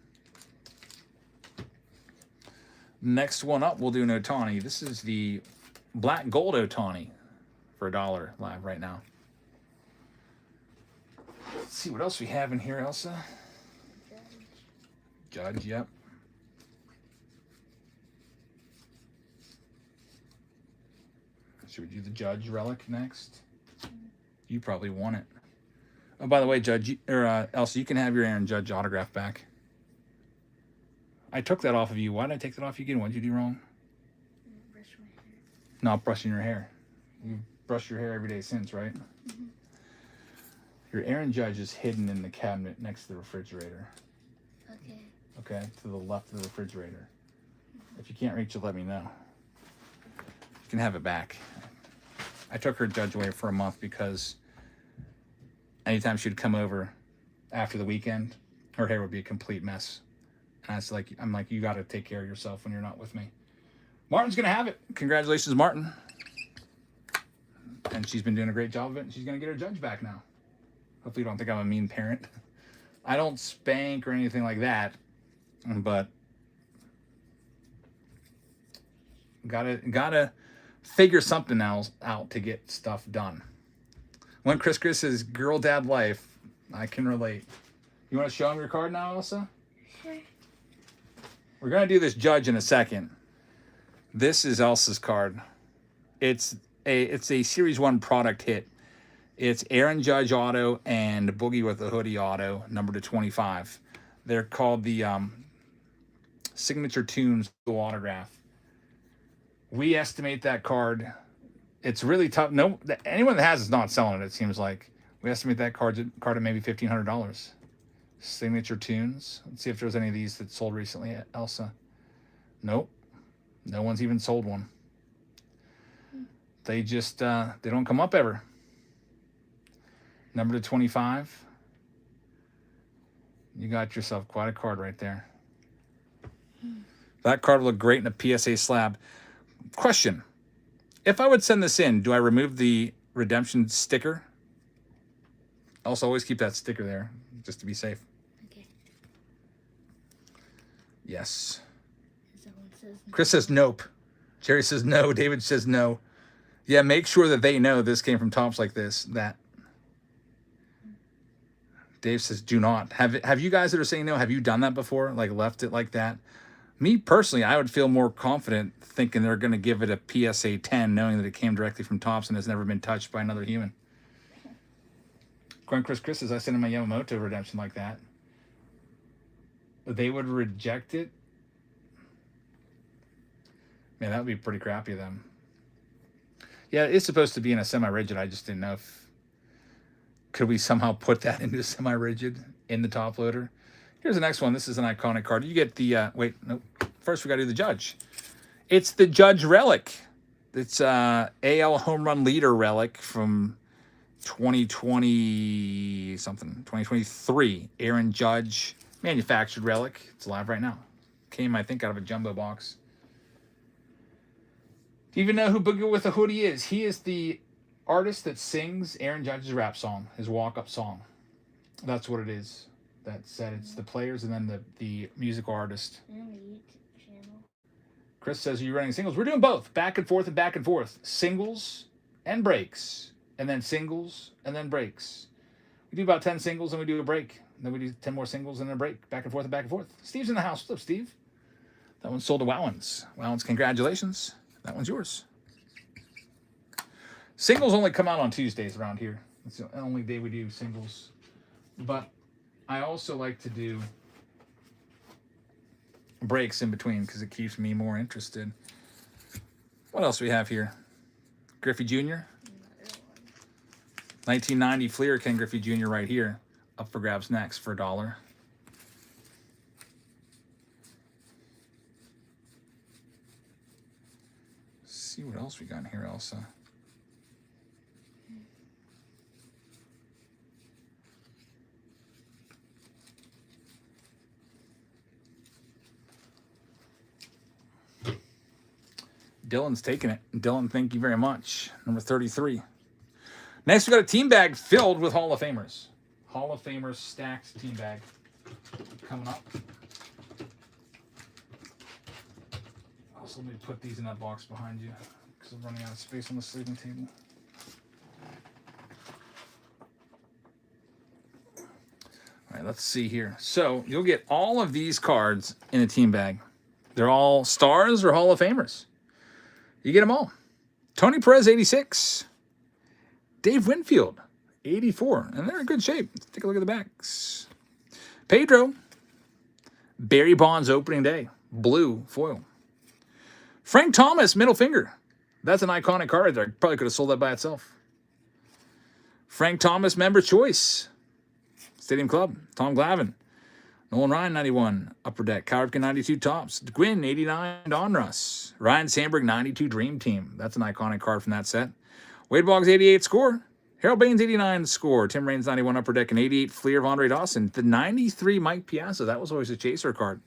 Next one up, we'll do an Ohtani. This is the black gold Ohtani for $1 live right now. Let's see what else we have in here, Elsa. Judge, yep. Should we do the Judge relic next? You probably want it. Oh, by the way, Judge, or Elsa, you can have your Aaron Judge autograph back. I took that off of you. Why did I take that off you again? What did you do wrong? Brush my hair. Not brushing your hair. You brush your hair every day since, right? Mm-hmm. Your Aaron Judge is hidden in the cabinet next to the refrigerator. Okay. Okay, to the left of the refrigerator. If you can't reach it, let me know. You can have it back. I took her Judge away for a month because anytime she'd come over after the weekend, her hair would be a complete mess. And I'm like, you got to take care of yourself when you're not with me. Martin's going to have it. Congratulations, Martin. And she's been doing a great job of it, and she's going to get her Judge back now. Hopefully you don't think I'm a mean parent. I don't spank or anything like that, but gotta figure something else out to get stuff done. When Chris says girl dad life, I can relate. You want to show him your card now, Elsa? Sure. We're gonna do this Judge in a second. This is Elsa's card. It's a Series 1 product hit. It's Aaron Judge auto and Boogie with a Hoodie auto, number to 25. They're called the Signature Tunes autograph. We estimate that card. It's really tough. No, anyone that has is not selling it. It seems like we estimate that card at maybe $1,500. Signature Tunes. Let's see if there's any of these that sold recently. Elsa. Nope. No one's even sold one. They just they don't come up ever. Number to 25. You got yourself quite a card right there. That card will look great in a PSA slab. Question. If I would send this in, do I remove the redemption sticker? Also, always keep that sticker there, just to be safe. Okay. Yes. Someone says no. Chris says nope. Jerry says no. David says no. Yeah, make sure that they know this came from Tops like this. That. Dave says do not. Have you guys that are saying no, have you done that before? Like left it like that? Me personally, I would feel more confident thinking they're going to give it a PSA 10, knowing that it came directly from Tops and has never been touched by another human. Chris says, I sent him my Yamamoto redemption like that. They would reject it? Man, that would be pretty crappy of them. Yeah, it's supposed to be in a semi-rigid. I just didn't know if... Could we somehow put that into a semi-rigid in the top loader? Here's the next one. This is an iconic card. You get the... wait, nope. First, we got to do the Judge. It's the Judge Relic. It's AL Home Run Leader Relic from 2020-something. 2023. Aaron Judge manufactured relic. It's live right now. Came, I think, out of a jumbo box. Do you even know who Boogie with a Hoodie is? He is the artist that sings Aaron Judge's rap song, his walk-up song. That's what it is. That said, it's the players and then the musical artist. Channel. Chris says, are you running singles? We're doing both. Back and forth and back and forth. Singles and breaks. And then singles and then breaks. We do about 10 singles and we do a break. Then we do 10 more singles and then a break. Back and forth and back and forth. Steve's in the house. What's up, Steve? That one sold to Wowens. Wowens, congratulations. That one's yours. Singles only come out on Tuesdays around here. It's the only day we do singles. But I also like to do breaks in between because it keeps me more interested. What else do we have here? Griffey Jr. 1990 Fleer Ken Griffey Jr. right here. Up for grabs next for $1. See what else we got in here, Elsa. Dylan's taking it. Dylan, thank you very much. Number 33. Next, we got a team bag filled with Hall of Famers. Hall of Famers stacked team bag coming up. Also, let me put these in that box behind you because I'm running out of space on the sleeping table. All right, let's see here. So you'll get all of these cards in a team bag. They're all stars or Hall of Famers. You get them all. Tony Perez, 86. Dave Winfield, 84. And they're in good shape. Let's take a look at the backs. Pedro. Barry Bonds, opening day. Blue foil. Frank Thomas, middle finger. That's an iconic card there. Probably could have sold that by itself. Frank Thomas, member choice. Stadium Club, Tom Glavine. Nolan Ryan, 91, Upper Deck. Kyle Ripken, 92, Tops. Gwynn, 89, Donruss. Ryan Sandberg, 92, Dream Team. That's an iconic card from that set. Wade Boggs, 88, Score. Harold Baines, 89, Score. Tim Raines, 91, Upper Deck. And 88, Fleer of Andre Dawson. The 93, Mike Piazza. That was always a chaser card.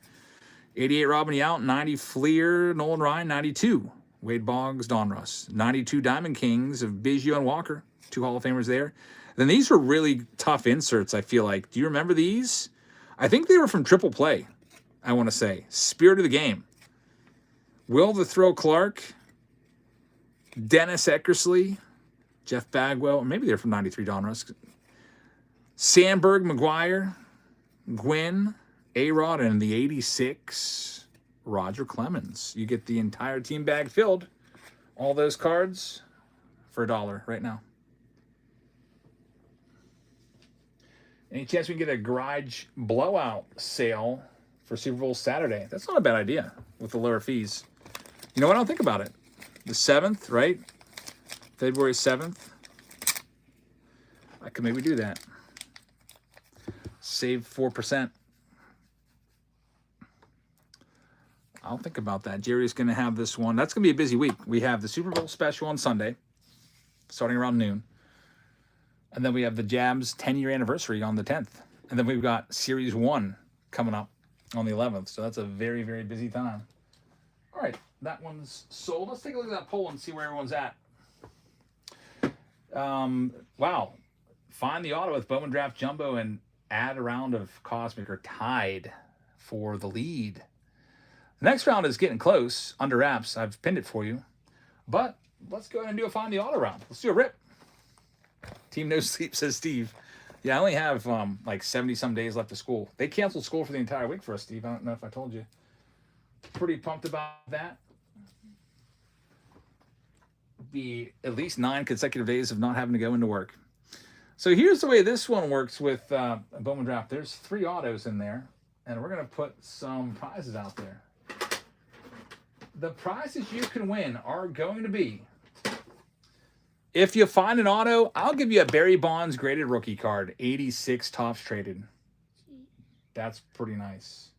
88, Robin Yount. 90, Fleer, Nolan Ryan. 92, Wade Boggs, Donruss. 92, Diamond Kings of Biggio and Walker. 2 Hall of Famers there. Then these were really tough inserts, I feel like. Do you remember these? I think they were from Triple Play, I want to say. Spirit of the Game. Will the Throw Clark. Dennis Eckersley. Jeff Bagwell. Or maybe they're from 93 Donruss. Sandberg, McGuire. Gwynn. A-Rod. And the 86, Roger Clemens. You get the entire team bag filled. All those cards for $1 right now. Any chance we can get a garage blowout sale for Super Bowl Saturday? That's not a bad idea with the lower fees. You know what? I don't think about it. The 7th, right? February 7th. I could maybe do that. Save 4%. I'll think about that. Jerry's going to have this one. That's going to be a busy week. We have the Super Bowl special on Sunday, starting around noon. And then we have the Jabs 10-year anniversary on the 10th. And then we've got Series 1 coming up on the 11th. So that's a very, very busy time. All right, that one's sold. Let's take a look at that poll and see where everyone's at. Wow. Find the auto with Bowman Draft Jumbo and add a round of Cosmic are tied for the lead. The next round is getting close. Underwraps. I've pinned it for you. But let's go ahead and do a Find the Auto round. Let's do a rip. Team No Sleep, says Steve. Yeah, I only have like 70-some days left of school. They canceled school for the entire week for us, Steve. I don't know if I told you. Pretty pumped about that. Be at least 9 consecutive days of not having to go into work. So here's the way this one works with Bowman Draft. There's 3 autos in there, and we're going to put some prizes out there. The prizes you can win are going to be, if you find an auto, I'll give you a Barry Bonds graded rookie card, 86 Tops traded. That's pretty nice.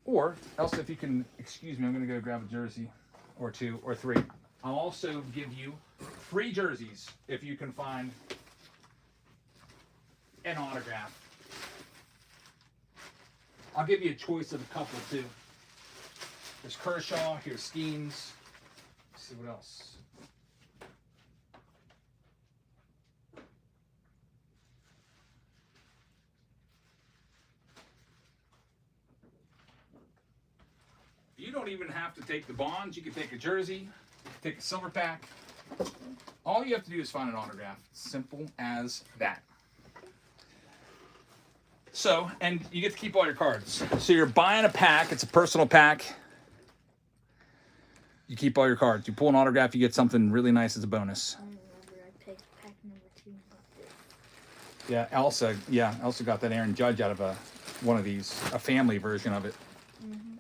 Or else, if you can excuse me, I'm going to go grab a jersey or 2 or 3. I'll also give you free jerseys if you can find an autograph. I'll give you a choice of a couple too. There's Kershaw, here's Skeens. Let's see what else. You don't even have to take the bonds. You can take a jersey, take a silver pack. All you have to do is find an autograph. Simple as that. So, and you get to keep all your cards. So you're buying a pack. It's a personal pack. You keep all your cards. You pull an autograph, you get something really nice as a bonus. I remember I picked pack number 2. Yeah, Elsa got that Aaron Judge out of one of these, a family version of it. Mm-hmm.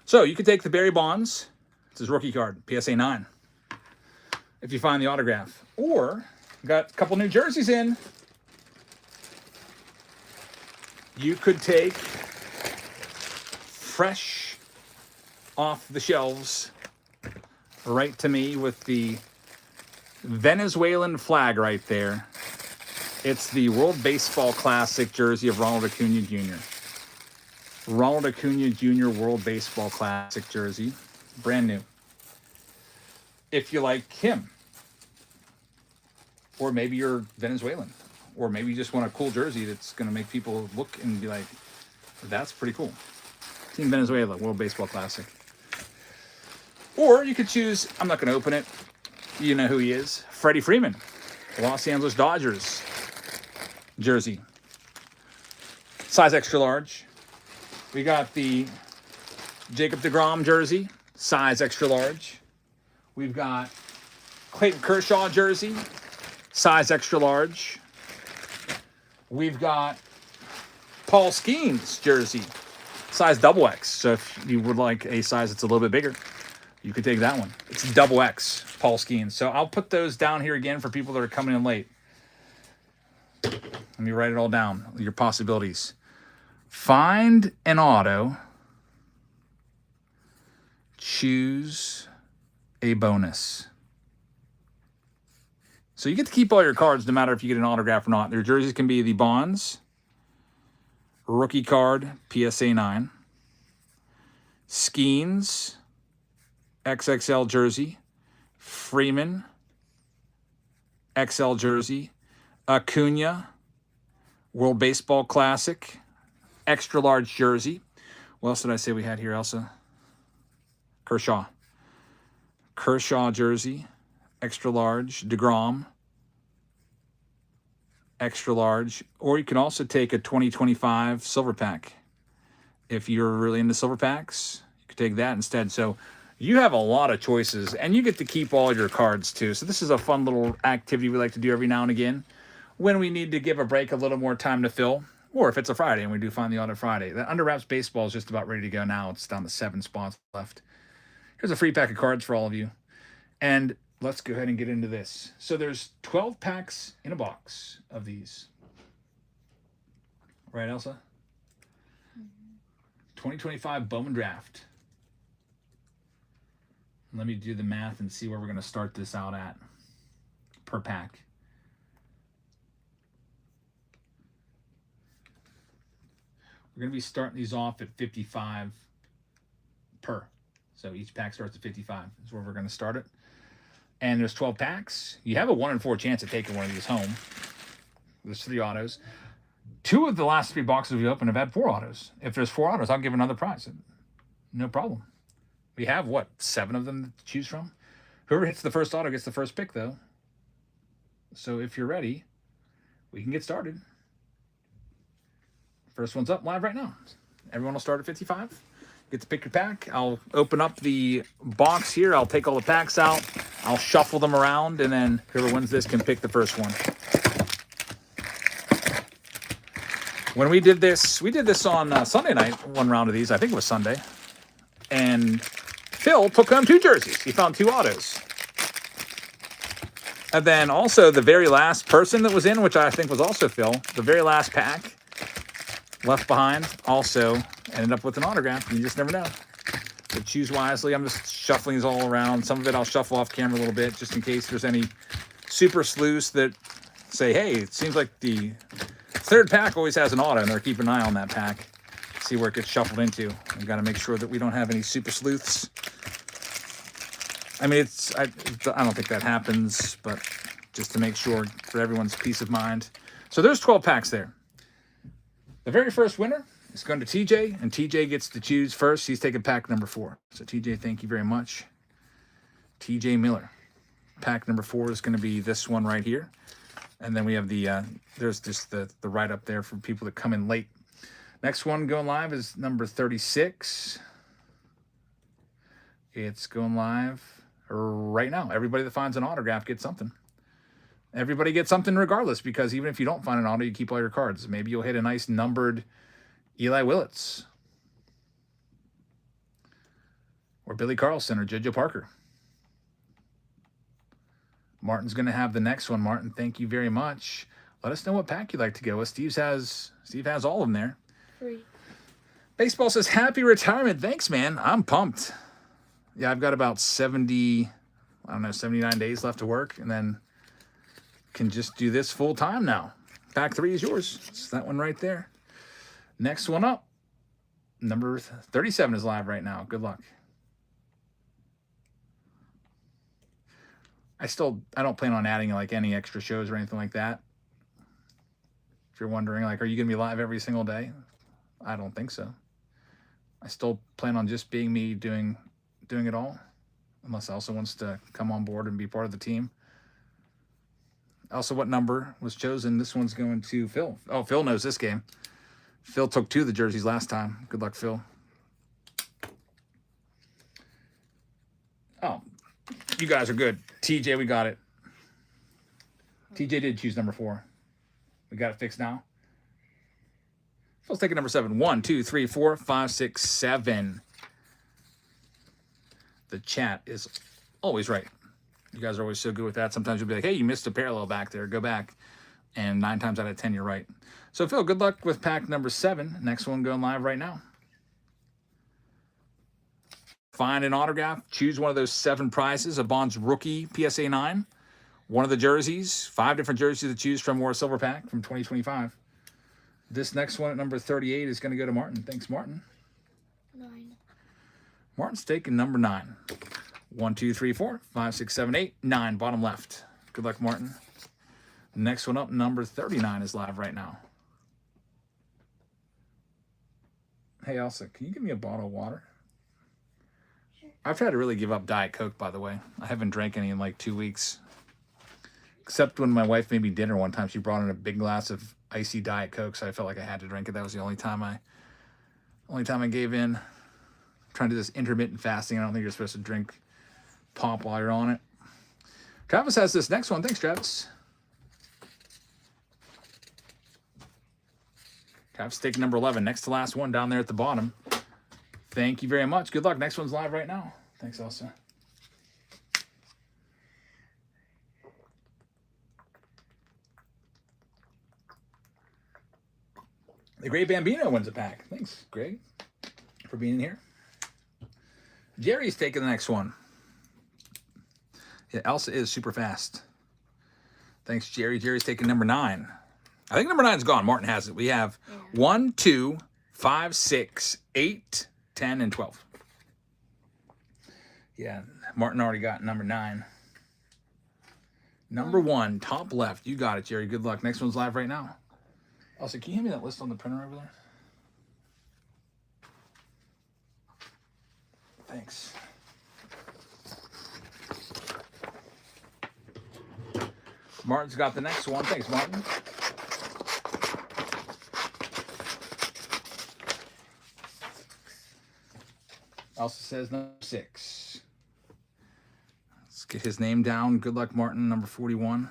So you could take the Barry Bonds. It's his rookie card, PSA 9. If you find the autograph. Or, got a couple new jerseys in. You could take fresh off the shelves right to me with the Venezuelan flag right there. It's the World Baseball Classic jersey of Ronald Acuna Jr. Ronald Acuna Jr. World Baseball Classic jersey. Brand new. If you like him. Or maybe you're Venezuelan. Or maybe you just want a cool jersey that's going to make people look and be like, that's pretty cool. Team Venezuela, World Baseball Classic. Or you could choose, I'm not going to open it. You know who he is. Freddie Freeman. Los Angeles Dodgers jersey. Size extra large. We got the Jacob deGrom jersey. Size extra large. We've got Clayton Kershaw jersey. Size extra large. We've got Paul Skeens jersey. Size double X. So if you would like a size that's a little bit bigger. You could take that one. It's double X, Paul Skeens. So I'll put those down here again for people that are coming in late. Let me write it all down, your possibilities. Find an auto. Choose a bonus. So you get to keep all your cards no matter if you get an autograph or not. Their jerseys can be the Bonds, rookie card, PSA 9, Skeens, XXL jersey, Freeman, XL jersey, Acuna, World Baseball Classic, extra large jersey. What else did I say we had here, Elsa? Kershaw jersey, extra large, DeGrom, extra large, or you can also take a 2025 silver pack. If you're really into silver packs, you could take that instead. So you have a lot of choices, and you get to keep all your cards too. So this is a fun little activity we like to do every now and again when we need to give a break a little more time to fill, or if it's a Friday and we do find the auto Friday. The Underwraps baseball is just about ready to go now. It's down to 7 spots left. Here's a free pack of cards for all of you. And let's go ahead and get into this. So there's 12 packs in a box of these. Right, Elsa? 2025 Bowman Draft. Let me do the math and see where we're going to start this out at per pack. We're going to be starting these off at 55 per. So each pack starts at 55 is where we're going to start it. And there's 12 packs. You have a 1 in 4 chance of taking one of these home. There's 3 autos. 2 of the last 3 boxes we opened have had 4 autos. If there's 4 autos, I'll give another prize. No problem. We have, 7 of them to choose from? Whoever hits the first auto gets the first pick, though. So if you're ready, we can get started. First one's up live right now. Everyone will start at 55. Get to pick your pack. I'll open up the box here. I'll take all the packs out. I'll shuffle them around, and then whoever wins this can pick the first one. When we did this on Sunday night, one round of these. I think it was Sunday. And Phil took home 2 jerseys. He found 2 autos. And then also the very last person that was in, which I think was also Phil, the very last pack left behind also ended up with an autograph. You just never know. So choose wisely. I'm just shuffling these all around. Some of it I'll shuffle off camera a little bit just in case there's any super sleuths that say, hey, it seems like the 3rd pack always has an auto, and they're keeping an eye on that pack. See where it gets shuffled into. We've got to make sure that we don't have any super sleuths. I mean, I don't think that happens, but just to make sure for everyone's peace of mind. So there's 12 packs there. The very first winner is going to TJ, and TJ gets to choose first. He's taking pack number 4. So TJ, thank you very much. TJ Miller. Pack number 4 is going to be this one right here. And then we have there's just the write-up there for people that come in late. Next one going live is number 36. It's going live right now. Everybody that finds an autograph gets something. Everybody gets something regardless, because even if you don't find an auto, you keep all your cards. Maybe you'll hit a nice numbered Eli Willits or Billy Carlson or JoJo Parker. Martin's going to have the next one. Martin, thank you very much. Let us know what pack you'd like to go with. Steve has all of them there. 3. Baseball says, happy retirement. Thanks, man. I'm pumped. Yeah, I've got about 79 days left to work, and then can just do this full time now. Pack 3 is yours. It's that one right there. Next one up. Number 37 is live right now. Good luck. I don't plan on adding like any extra shows or anything like that. If you're wondering, like, are you going to be live every single day? I don't think so. I still plan on just being me doing it all, unless Elsa wants to come on board and be part of the team. Also, what number was chosen? This one's going to Phil. Oh, Phil knows this game. Phil took 2 of the jerseys last time. Good luck, Phil. Oh, you guys are good. TJ, we got it. TJ did choose number 4. We got it fixed now. Phil's taking number 7. 1, 2, 3, 4, 5, 6, 7. The chat is always right. You guys are always so good with that. Sometimes you'll be like, hey, you missed a parallel back there. Go back. And 9 times out of 10, you're right. So, Phil, good luck with pack number 7. Next one going live right now. Find an autograph. Choose one of those 7 prizes. A Bonds rookie PSA 9. One of the jerseys. 5 different jerseys to choose from, or a silver pack from 2025. This next one at number 38 is going to go to Martin. Thanks, Martin. 9. Martin's taking number 9. 1, 2, 3, 4, 5, 6, 7, 8, 9. Bottom left. Good luck, Martin. Next one up, number 39 is live right now. Hey, Elsa, can you give me a bottle of water? Sure. I've tried to really give up Diet Coke, by the way. I haven't drank any in like 2 weeks. Except when my wife made me dinner one time, she brought in a big glass of icy Diet Coke, so I felt like I had to drink it. That was the only time I gave in. I'm trying to do this intermittent fasting. I don't think you're supposed to drink pop while you're on it. Travis has this next one. Thanks, Travis. Travis taking number 11. Next to last one down there at the bottom. Thank you very much. Good luck. Next one's live right now. Thanks, Elsa. The Great Bambino wins a pack. Thanks, Greg, for being here. Jerry's taking the next one. Yeah, Elsa is super fast. Thanks, Jerry. Jerry's taking number 9. I think number 9's gone. Martin has it. We have 1, 2, 5, 6, 8, 10, and 12. Yeah, Martin already got number 9. Number 1, top left. You got it, Jerry. Good luck. Next one's live right now. Also, can you hand me that list on the printer over there? Thanks. Martin's got the next one. Thanks, Martin. Also says number 6. Let's get his name down. Good luck, Martin. Number 41.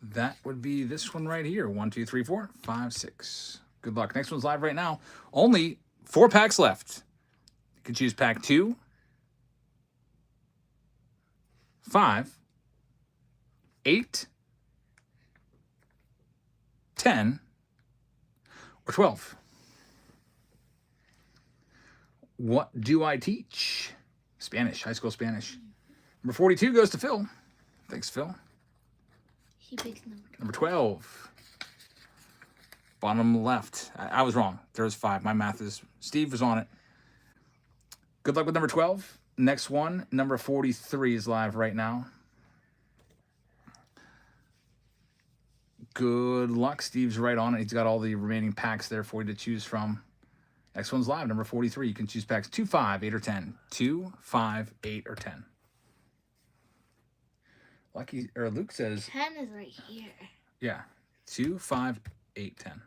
That would be this one right here. 1, 2, 3, 4, 5, 6. Good luck. Next one's live right now. Only 4 packs left. You can choose pack 2, 5, 8, 10, or 12. What do I teach? Spanish, high school Spanish. Number 42 goes to Phil. Thanks, Phil. He picks Number 12. Bottom left. I was wrong. There's 5. My math is... Steve was on it. Good luck with number 12. Next one, number 43 is live right now. Good luck. Steve's right on it. He's got all the remaining packs there for you to choose from. Next one's live, number 43. You can choose packs 2, 5, 8, or 10. 2, 5, 8, or 10. Luke says 10 is right here. Yeah. 2, 5, 8, 10.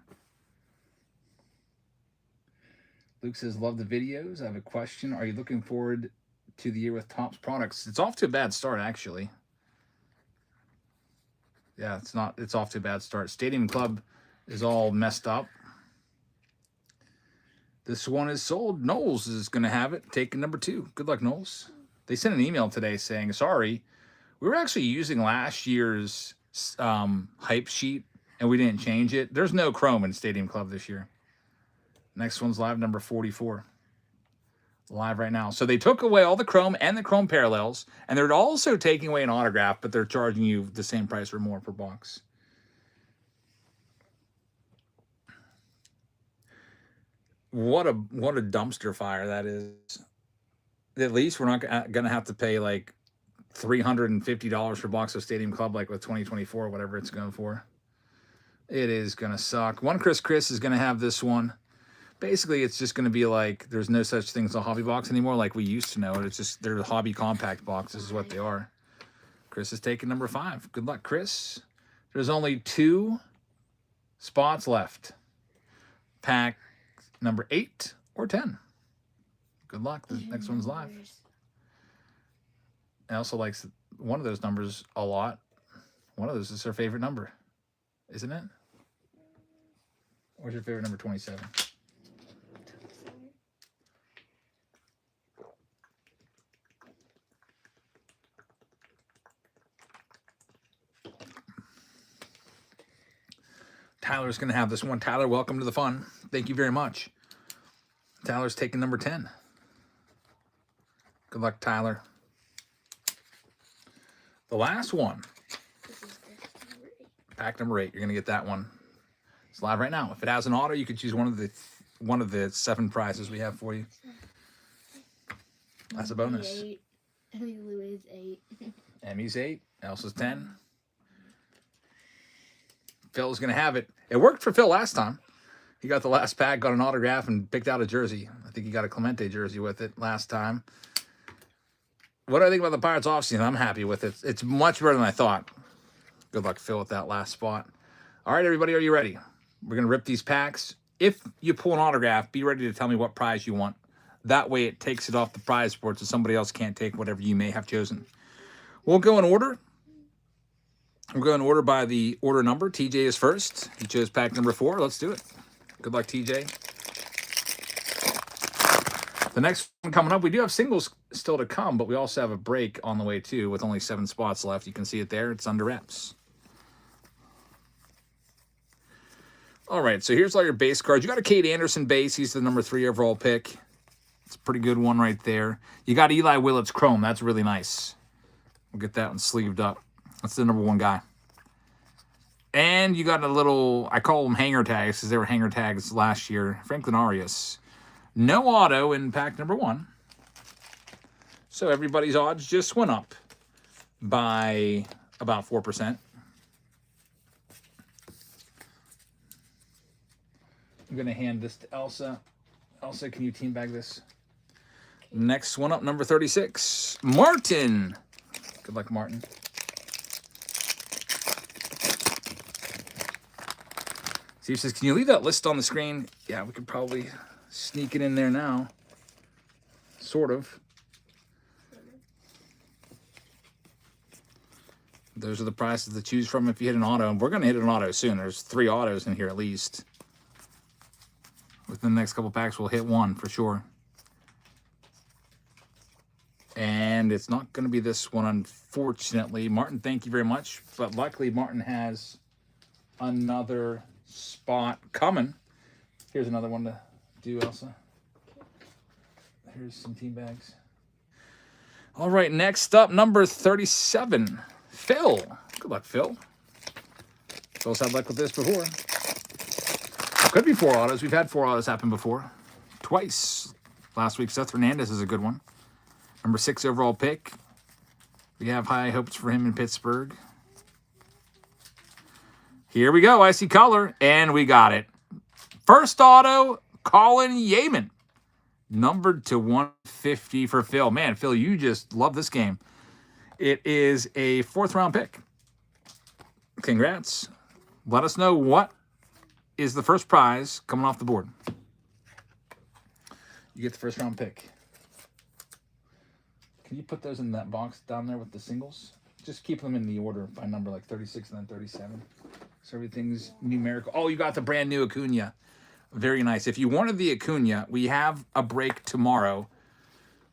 Luke says, love the videos. I have a question. Are you looking forward to the year with Topps products? It's off to a bad start, actually. Yeah, it's off to a bad start. Stadium Club is all messed up. This one is sold. Knowles is going to have it. Taking number 2. Good luck, Knowles. They sent an email today saying, sorry, we were actually using last year's hype sheet, and we didn't change it. There's no Chrome in Stadium Club this year. Next one's live, number 44. Live right now. So they took away all the Chrome and the Chrome parallels, and they're also taking away an autograph, but they're charging you the same price or more per box. What a dumpster fire that is. At least we're not going to have to pay like $350 for box of Stadium Club like with 2024 or whatever it's going for. It is going to suck. One Chris is going to have this one. Basically, it's just going to be like there's no such thing as a hobby box anymore like we used to know it. It's just they're hobby compact boxes is what they are. Chris is taking number 5. Good luck, Chris. There's only 2 spots left. Pack number 8 or 10. Good luck. The next one's live. I also likes one of those numbers a lot. One of those is her favorite number, isn't it? What's your favorite number? 27. Tyler's going to have this one. Tyler, welcome to the fun. Thank you very much. Tyler's taking number 10. Good luck, Tyler. The last one. This is the number 8. Pack number 8. You're going to get that one. It's live right now. If it has an auto, you can choose one of the 7 prizes we have for you. That's a bonus. 8. Louis 8. Emmy's 8. Elsa's 10. Phil's going to have it. It worked for Phil last time. He got the last pack, got an autograph, and picked out a jersey. I think he got a Clemente jersey with it last time. What do I think about the Pirates offseason? I'm happy with it. It's much better than I thought. Good luck, Phil, with that last spot. All right, everybody, are you ready? We're going to rip these packs. If you pull an autograph, be ready to tell me what prize you want. That way it takes it off the prize board so somebody else can't take whatever you may have chosen. We'll go in order. We'll go in order by the order number. TJ is first. He chose pack number 4. Let's do it. Good luck, TJ. The next one coming up, we do have singles still to come, but we also have a break on the way too with only 7 spots left. You can see it there. It's Underwraps. All right, so here's all your base cards. You got a Cade Anderson base. He's the number 3 overall pick. It's a pretty good one right there. You got Eli Willett's Chrome. That's really nice. We'll get that one sleeved up. That's the number 1 guy. And you got a little, I call them hanger tags because they were hanger tags last year. Franklin Arias. No auto in pack number 1. So everybody's odds just went up by about 4%. I'm going to hand this to Elsa. Elsa, can you team bag this? Next one up, number 36. Martin. Good luck, Martin. Steve says, can you leave that list on the screen? Yeah, we could probably sneak it in there now. Sort of. Those are the prices to choose from if you hit an auto. And we're going to hit an auto soon. There's 3 autos in here at least. Within the next couple packs, we'll hit one for sure. And it's not going to be this one, unfortunately. Martin, thank you very much. But luckily, Martin has another spot coming. Here's another one to do, Elsa. Here's some team bags. All right, next up, number 37. Phil. Good luck, Phil. Phil's had luck with this before. Could be 4 autos. We've had 4 autos happen before. Twice. Last week, Seth Hernandez is a good one. Number 6 overall pick. We have high hopes for him in Pittsburgh. Here we go. Icy color. And we got it. First auto, Colin Yeaman. Numbered to 150 for Phil. Man, Phil, you just love this game. It is a 4th round pick. Congrats. Let us know what is the first prize coming off the board. You get the first round pick. Can you put those in that box down there with the singles? Just keep them in the order by number, like 36 and then 37. So everything's numerical. Oh, you got the brand new Acuna. Very nice. If you wanted the Acuna, we have a break tomorrow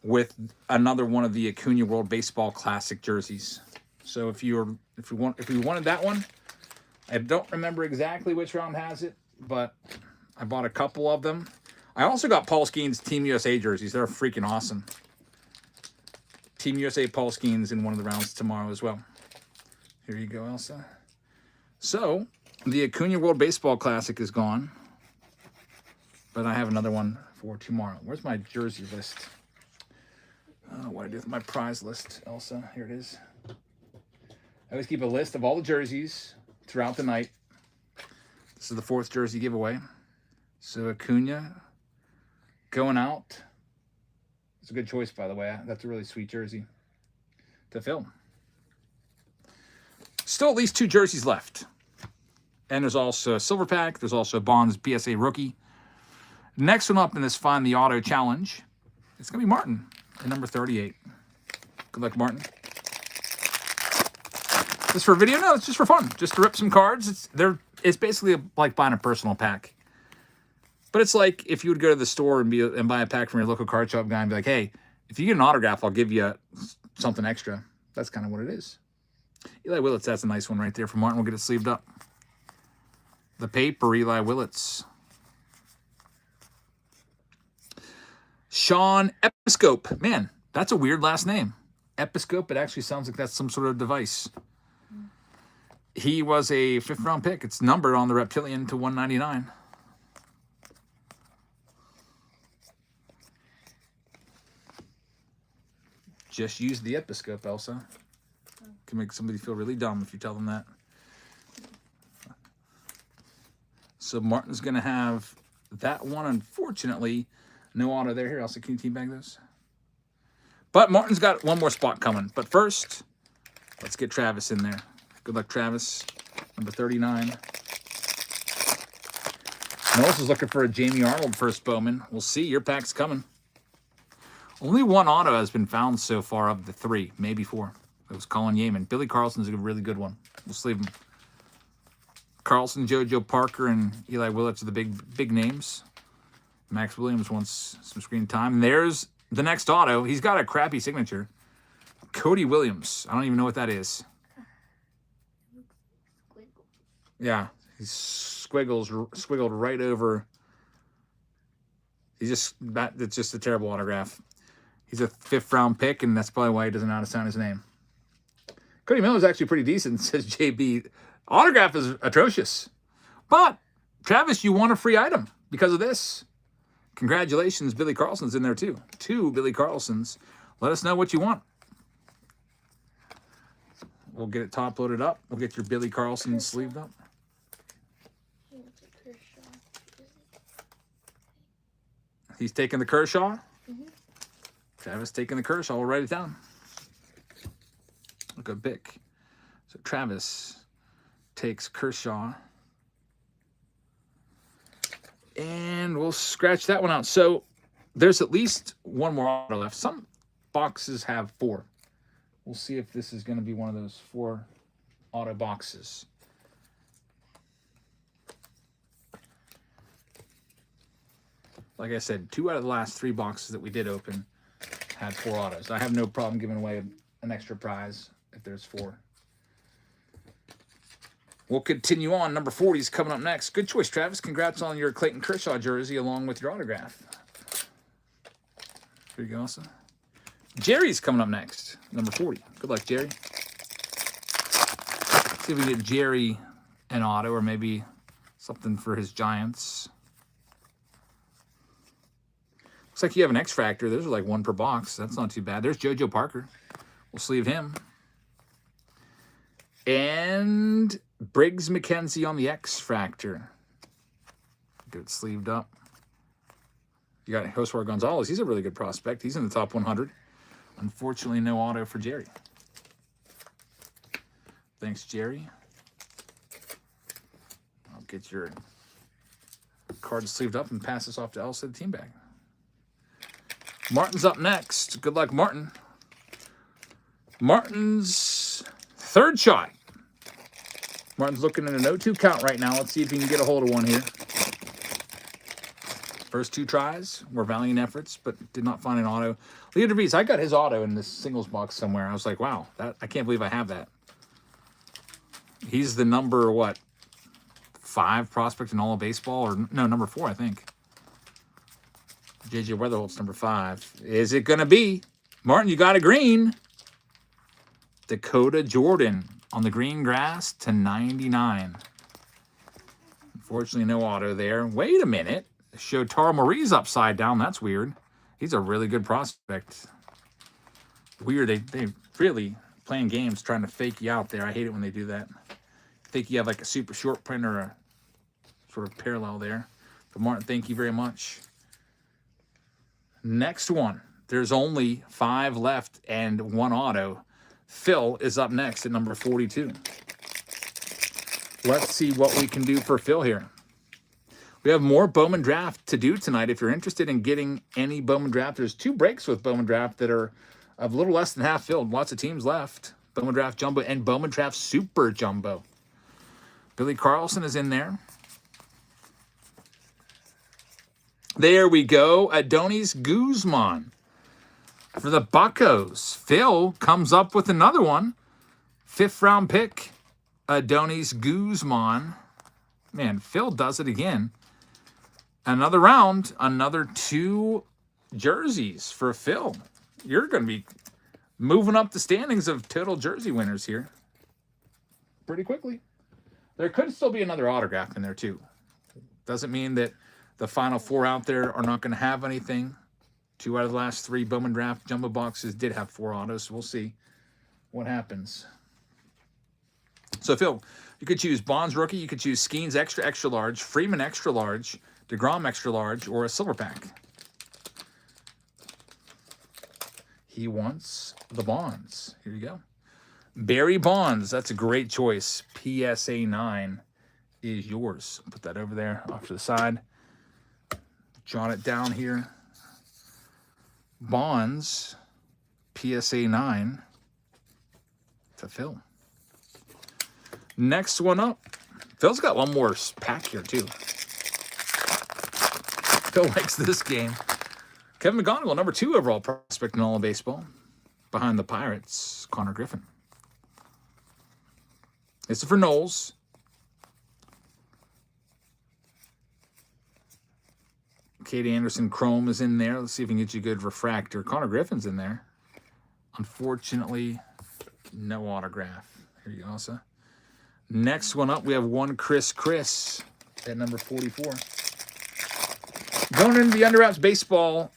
with another one of the Acuna World Baseball Classic jerseys. So if you wanted that one, I don't remember exactly which round has it, but I bought a couple of them. I also got Paul Skeens Team USA jerseys. They're freaking awesome. Team USA Paul Skeens in one of the rounds tomorrow as well. Here you go, Elsa. So the Acuna World Baseball Classic is gone, but I have another one for tomorrow. Where's my jersey list? What do I do with my prize list, Elsa? Here it is. I always keep a list of all the jerseys throughout the night. This is the 4th jersey giveaway. So Acuna going out. It's a good choice, by the way. That's a really sweet jersey to fill. Still at least 2 jerseys left. And there's also a silver pack. There's also Bonds PSA rookie. Next one up in this Find the Auto Challenge, it's going to be Martin at number 38. Good luck, Martin. Just for a video? No, it's just for fun. Just to rip some cards. It's basically like buying a personal pack. But it's like if you would go to the store and buy a pack from your local card shop guy and be like, hey, if you get an autograph, I'll give you something extra. That's kind of what it is. Eli Willits, that's a nice one right there for Martin. We'll get it sleeved up. The paper, Eli Willits. Sean Episcope. Man, that's a weird last name. Episcope, it actually sounds like that's some sort of device. He was a 5th round pick. It's numbered on the Reptilian to 199. Just use the Episcope, Elsa. Can make somebody feel really dumb if you tell them that. So Martin's going to have that one. Unfortunately, no auto there. Here, Elsa, can you teabag those? But Martin's got one more spot coming. But first, let's get Travis in there. Good luck, Travis. Number 39. Knowles is looking for a Jamie Arnold first Bowman. We'll see. Your pack's coming. Only one auto has been found so far of the 3, maybe 4. It was Colin Yeaman. Billy Carlson's a really good one. We'll sleeve him. Carlson, JoJo Parker, and Eli Willits are the big names. Max Williams wants some screen time. And there's the next auto. He's got a crappy signature. Cody Williams. I don't even know what that is. Yeah, he's squiggled right over. It's just a terrible autograph. He's a 5th round pick, and that's probably why he doesn't know how to sign his name. Cody Miller's actually pretty decent, says JB. Autograph is atrocious. But, Travis, you won a free item because of this. Congratulations, Billy Carlson's in there too. 2 Billy Carlsons. Let us know what you want. We'll get it top loaded up. We'll get your Billy Carlson sleeved up. He's taking the Kershaw. Travis taking the Kershaw. We'll write it down. A good pick. So Travis takes Kershaw. And we'll scratch that one out. So there's at least one more auto left. Some boxes have 4. We'll see if this is going to be one of those 4 auto boxes. Like I said, 2 out of the last 3 boxes that we did open had 4 autos. I have no problem giving away an extra prize if there's 4. We'll continue on. Number 40 is coming up next. Good choice, Travis. Congrats on your Clayton Kershaw jersey along with your autograph. Here you go, Elsa. Jerry's coming up next. Number 40. Good luck, Jerry. See if we can get Jerry an auto or maybe something for his Giants. Looks like you have an X-Factor. Those are like 1 per box. That's not too bad. There's JoJo Parker. We'll sleeve him. And Briggs McKenzie on the X-Factor. Get it sleeved up. You got Josue Gonzalez. He's a really good prospect. He's in the top 100. Unfortunately, no auto for Jerry. Thanks, Jerry. I'll get your card sleeved up and pass this off to Elsa, the team bag. Martin's up next. Good luck, Martin. Martin's 3rd shot. Martin's looking at a 0-2 count right now. Let's see if he can get a hold of one here. First 2 tries were valiant efforts, but did not find an auto. Leo DeVries, I got his auto in this singles box somewhere. I was like, wow, I can't believe I have that. He's the number, what, 5 prospect in all of baseball? Or no, number 4, I think. J.J. Weatherholt's number 5. Is it going to be? Martin, you got a green. Dakota Jordan on the green grass to 99. Unfortunately, no auto there. Wait a minute. Shotaro Marie's upside down. That's weird. He's a really good prospect. Weird. They really playing games trying to fake you out there. I hate it when they do that. I think you have like a super short print or a sort of parallel there. But Martin, thank you very much. Next one. There's only 5 left and 1 auto. Phil is up next at number 42. Let's see what we can do for Phil here. We have more Bowman Draft to do tonight. If you're interested in getting any Bowman Draft, there's 2 breaks with Bowman Draft that are a little less than half filled. Lots of teams left. Bowman Draft Jumbo and Bowman Draft Super Jumbo. Billy Carlson is in there. There we go. Adonis Guzman for the Buccos. Phil comes up with another one. 5th round pick. Adonis Guzman. Man, Phil does it again. Another round, another 2 jerseys for Phil. You're going to be moving up the standings of total jersey winners here pretty quickly. There could still be another autograph in there too. Doesn't mean that the final 4 out there are not going to have anything. 2 out of the last 3 Bowman Draft jumbo boxes did have 4 autos, so we'll see what happens. So, Phil, you could choose Bonds rookie, you could choose Skeens extra, extra large, Freeman extra large, DeGrom extra large, or a silver pack. He wants the Bonds. Here you go. Barry Bonds, that's a great choice. PSA 9 is yours. Put that over there off to the side. Jot it down here. Bonds, PSA 9 to Phil. Next one up. Phil's got one more pack here, too. Phil likes this game. Kevin McGonigal, number 2 overall prospect in all of baseball. Behind the Pirates, Connor Griffin. This is for Knowles. Katie Anderson Chrome is in there. Let's see if we can get you a good refractor. Connor Griffin's in there. Unfortunately, no autograph. Here you go, Elsa. Next one up, we have one Chris at number 44. Going into the Underwraps baseball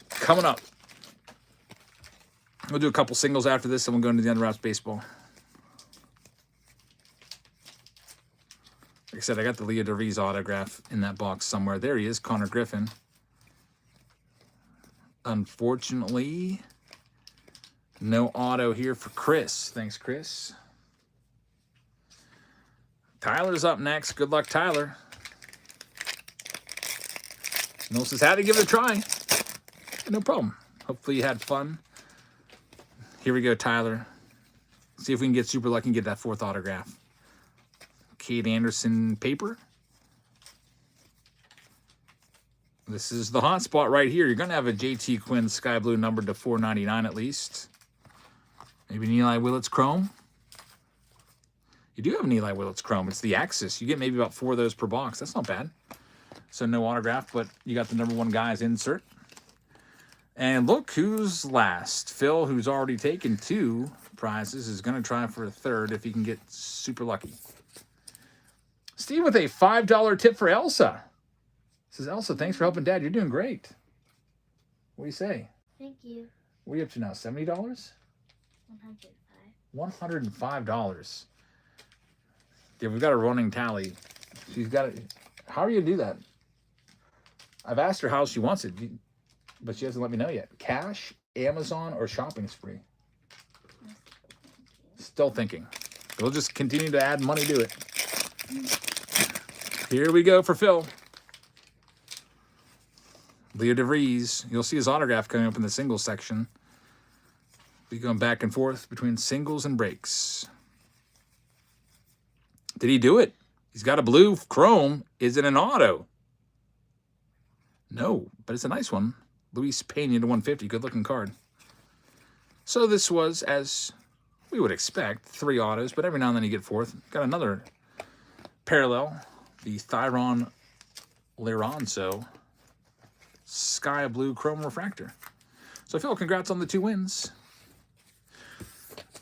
coming up. We'll do a couple singles after this, and we'll go into the Underwraps baseball. Like I said, I got the Leo DeVries autograph in that box somewhere. There he is, Connor Griffin. Unfortunately, no auto here for Chris. Thanks, Chris. Tyler's up next. Good luck, Tyler. Noel says, had to give it a try. No problem. Hopefully you had fun. Here we go, Tyler. See if we can get super lucky and get that 4th autograph. Kate Anderson paper. This is the hot spot right here. You're going to have a JT Quinn sky blue numbered to 499 at least. Maybe an Eli Willits chrome. You do have an Eli Willits chrome. It's the Axis. You get maybe about 4 of those per box. That's not bad. So no autograph, but you got the number 1 guy's insert. And look who's last. Phil, who's already taken 2 prizes, is going to try for a 3rd if he can get super lucky. Steve with a $5 tip for Elsa. Says, Elsa, thanks for helping Dad. You're doing great. What do you say? Thank you. What are you up to now? $70? 105. $105. Yeah, we've got a running tally. She's got it. How are you going to do that? I've asked her how she wants it, but she hasn't let me know yet. Cash, Amazon, or shopping spree? Still thinking. We'll just continue to add money to it. Here we go for Phil. Leo DeVries. You'll see his autograph coming up in the singles section. Be going back and forth between singles and breaks. Did he do it? He's got a blue chrome. Is it an auto? No, but it's a nice one. Luis Pena to 150. Good looking card. So this was, as we would expect, 3 autos, but every now and then you get 4th. Got another parallel. The Thyron Liranzo Sky Blue Chrome Refractor. So, Phil, congrats on the 2 wins.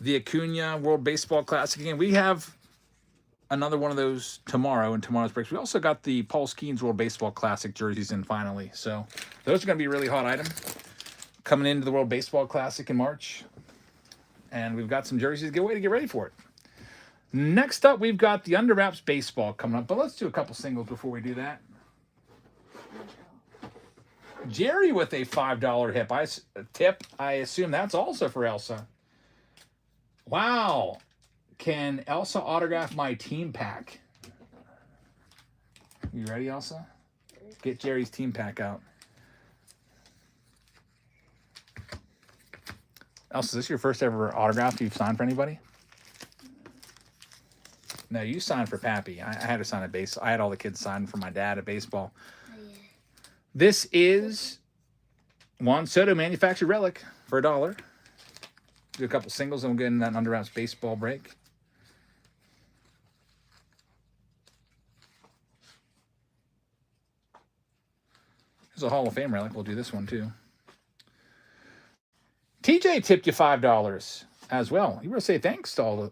The Acuna World Baseball Classic. Again, we have another one of those tomorrow in tomorrow's breaks. We also got the Paul Skeens World Baseball Classic jerseys in finally. So, those are going to be a really hot item coming into the World Baseball Classic in March. And we've got some jerseys to give away to get ready for it. Next up, we've got the Underwraps Baseball coming up. But let's do a couple singles before we do that. Jerry with a $5 tip. I assume that's also for Elsa. Wow. Can Elsa autograph my team pack? You ready, Elsa? Get Jerry's team pack out. Elsa, is this your first ever autograph you've signed for anybody? No, you signed for Pappy. I had to sign a base. I had all the kids sign for my dad at baseball. Oh, yeah. This is Juan Soto manufactured relic for $1. Do a couple singles and we'll get in that Underwraps baseball break. is a Hall of Fame relic. We'll do this one too. TJ tipped you $5 as well. You were to say thanks to all the.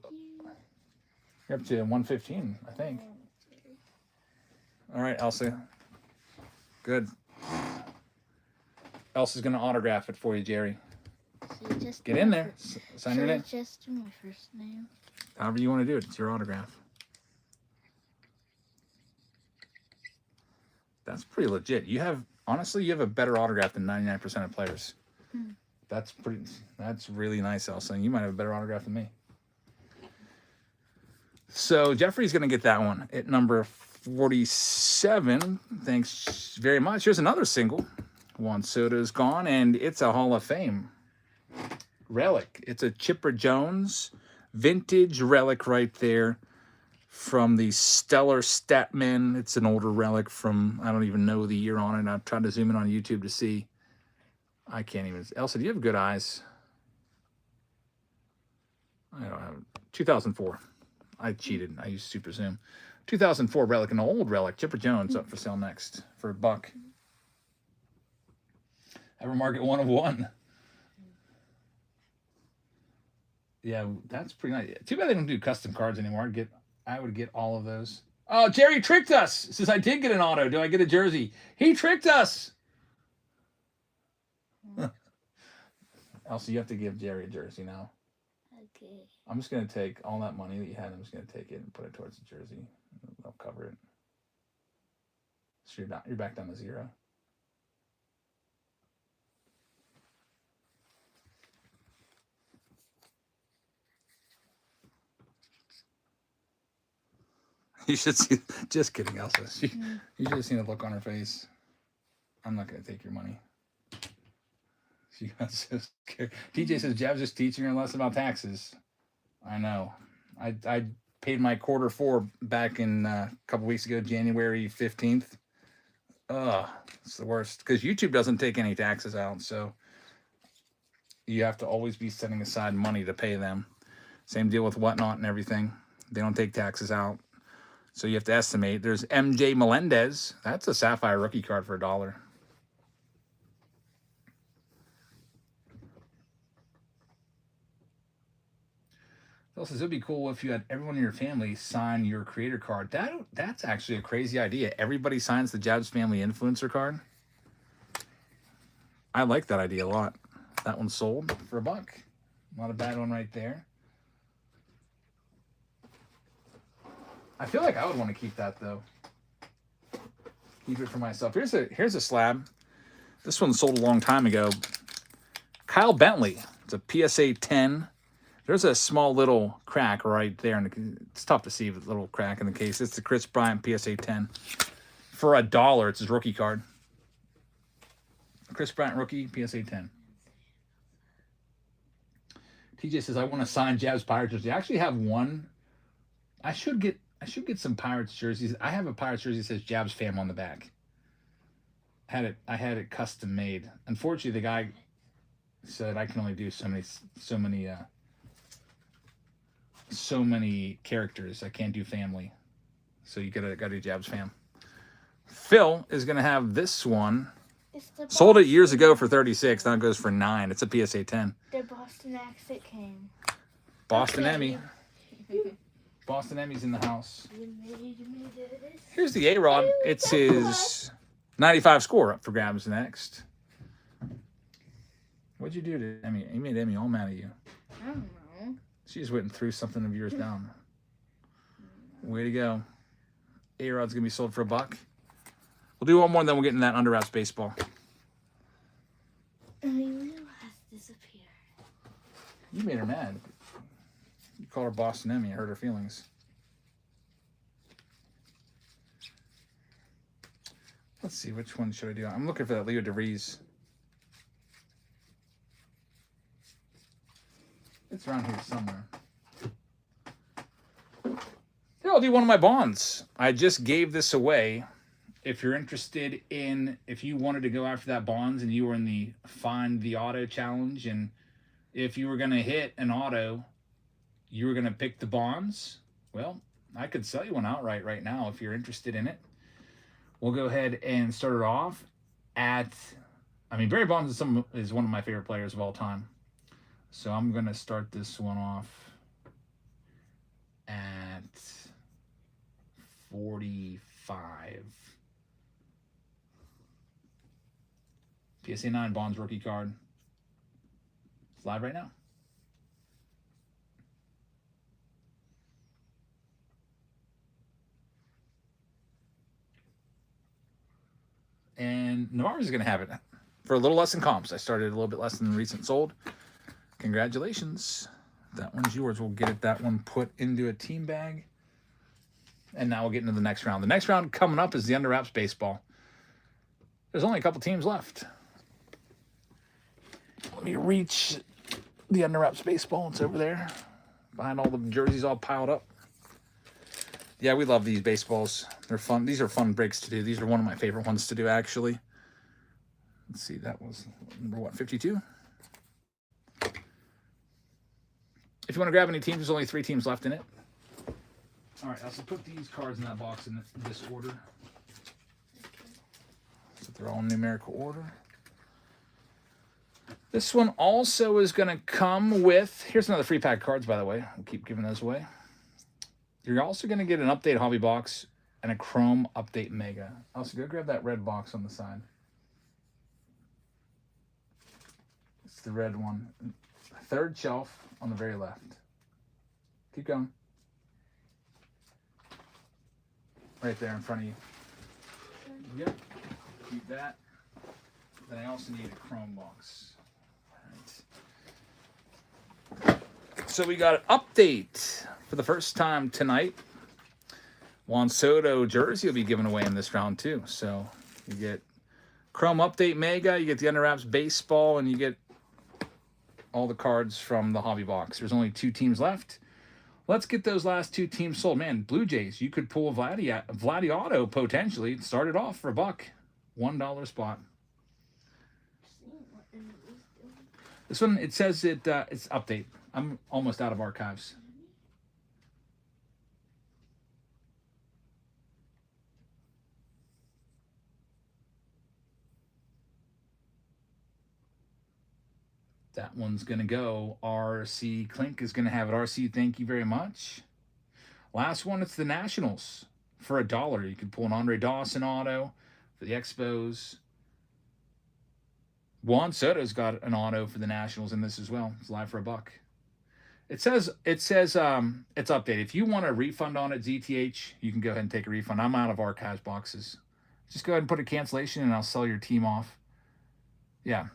You're up to 115, I think. All right, Elsa. Good. Elsa's gonna autograph it for you, Jerry. Get in there. Sign your name. Just do my first name. However you want to do it. It's your autograph. That's pretty legit. You have, honestly, you have a better autograph than 99% of players. That's really nice, Elsa. You might have a better autograph than me. So Jeffrey's going to get that one at number 47. Thanks very much. Here's another single. Juan Soto's gone, and it's a Hall of Fame relic. It's a Chipper Jones vintage relic right there from the Stellar Statman. It's an older relic from, I don't even know the year on it. I've tried to zoom in on YouTube to see. I can't even. Elsa, do you have good eyes? I don't have. 2004. I cheated. I used super zoom. 2004 relic, an old relic. Chipper Jones up for sale next for $1. Ever market 1 of 1. Yeah, that's pretty nice. Too bad they don't do custom cards anymore. I would get all of those. Oh, Jerry tricked us. Says I did get an auto. Do I get a jersey? He tricked us. Elsie, you have to give Jerry a jersey now. Okay. I'm just going to take all that money that you had. I'm just going to take it and put it towards the jersey. I'll cover it. So you're back down to 0. You should see. Just kidding, Elsa. You should have seen the look on her face. I'm not going to take your money. She got so scared. TJ says Jab's just teaching her a lesson about taxes. I know. I paid my Q4 back in a couple weeks ago, January 15th. Ugh, it's the worst because YouTube doesn't take any taxes out, so you have to always be setting aside money to pay them. Same deal with Whatnot and everything. They don't take taxes out. So you have to estimate. There's MJ Melendez. That's a Sapphire rookie card for $1. Phil says, it'd be cool if you had everyone in your family sign your creator card. That's actually a crazy idea. Everybody signs the Jabs Family Influencer card. I like that idea a lot. That one sold for $1. Not a bad one right there. I feel like I would want to keep that though. Keep it for myself. Here's a slab. This one sold a long time ago. Kyle Bentley. It's a PSA 10. There's a small little crack right there. And it's tough to see the little crack in the case. It's the Chris Bryant PSA 10. For $1, it's his rookie card. Chris Bryant rookie, PSA 10. TJ says, I want to sign Jabs Pirates jersey. I actually have one. I should get some Pirates jerseys. I have a Pirates jersey that says Jabs Fam on the back. I had it custom made. Unfortunately, the guy said I can only do so many characters. I can't do family. So you gotta do Jabs Fam. Phil is gonna have this one. Sold it years ago for $36. Now it goes for $9. It's a PSA 10. The Boston accent came. Boston Emmy. Boston Emmy's in the house. Here's the A-Rod. It's his 95 score up for grabs next. What'd you do to Emmy? You made Emmy all mad at you. I don't know. She just went and threw something of yours down. Way to go. A-Rod's going to be sold for $1. We'll do one more, and then we'll get into that Underwraps baseball. Emily has disappeared. You made her mad. You called her Boston Emmy. I hurt her feelings. Let's see, which one should I do? I'm looking for that Leo DeVries. It's around here somewhere. Here, I'll do one of my bonds. I just gave this away. If you're interested in, if you wanted to go after that bonds and you were in the Find the Auto challenge, and if you were going to hit an auto, you were going to pick the bonds, well, I could sell you one outright right now if you're interested in it. We'll go ahead and start it off. Barry Bonds is one of my favorite players of all time. So I'm going to start this one off at 45. PSA 9 Bonds rookie card. It's live right now. And Navarro's going to have it for a little less than comps. I started a little bit less than recent sold. Congratulations. That one's yours. We'll get that one put into a team bag. And now we'll get into the next round. The next round coming up is the Underwraps baseball. There's only a couple teams left. Let me reach the Underwraps baseball. It's over there behind all the jerseys all piled up. Yeah, we love these baseballs. They're fun. These are fun breaks to do. These are one of my favorite ones to do, actually. Let's see. That was number 52? If you want to grab any teams, there's only 3 teams left in it. All right, I'll put these cards in that box in this order. So they're all in numerical order. This one also is going to come with... Here's another free pack of cards, by the way. We'll keep giving those away. You're also going to get an update hobby box and a Chrome update mega. Also, go grab that red box on the side. It's the red one. 3rd shelf on the very left. Keep going. Right there in front of you. Yep. Keep that. Then I also need a Chrome box. All right. So we got an update for the first time tonight. Juan Soto jersey will be given away in this round too. So you get Chrome update mega, you get the Underwraps baseball, and you get all the cards from the hobby box. There's only 2 teams left. Let's get those last 2 teams sold. Man, Blue Jays, you could pull a Vladdy Auto potentially. Start it off for $1. $1 spot. This one, it says it's update. I'm almost out of archives. That one's going to go. RC Clink is going to have it. RC, thank you very much. Last one, it's the Nationals. For $1, you can pull an Andre Dawson auto for the Expos. Juan Soto's got an auto for the Nationals in this as well. It's live for $1. It says it's updated. If you want a refund on it, ZTH, you can go ahead and take a refund. I'm out of archives boxes. Just go ahead and put a cancellation and I'll sell your team off. Yeah.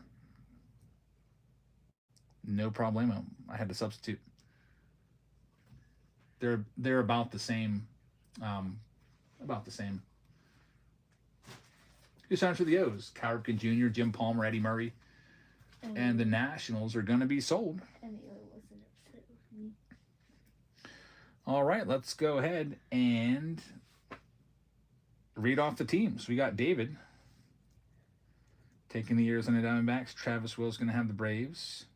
No problemo. I had to substitute. They're about the same. About the same. Who signs for the O's? Cal Ripken Jr., Jim Palmer, Eddie Murray. And the Nationals are going to be sold. Wasn't upset with me. All right, let's go ahead and read off the teams. We got David taking the Arizona Diamondbacks. Travis Will's going to have the Braves.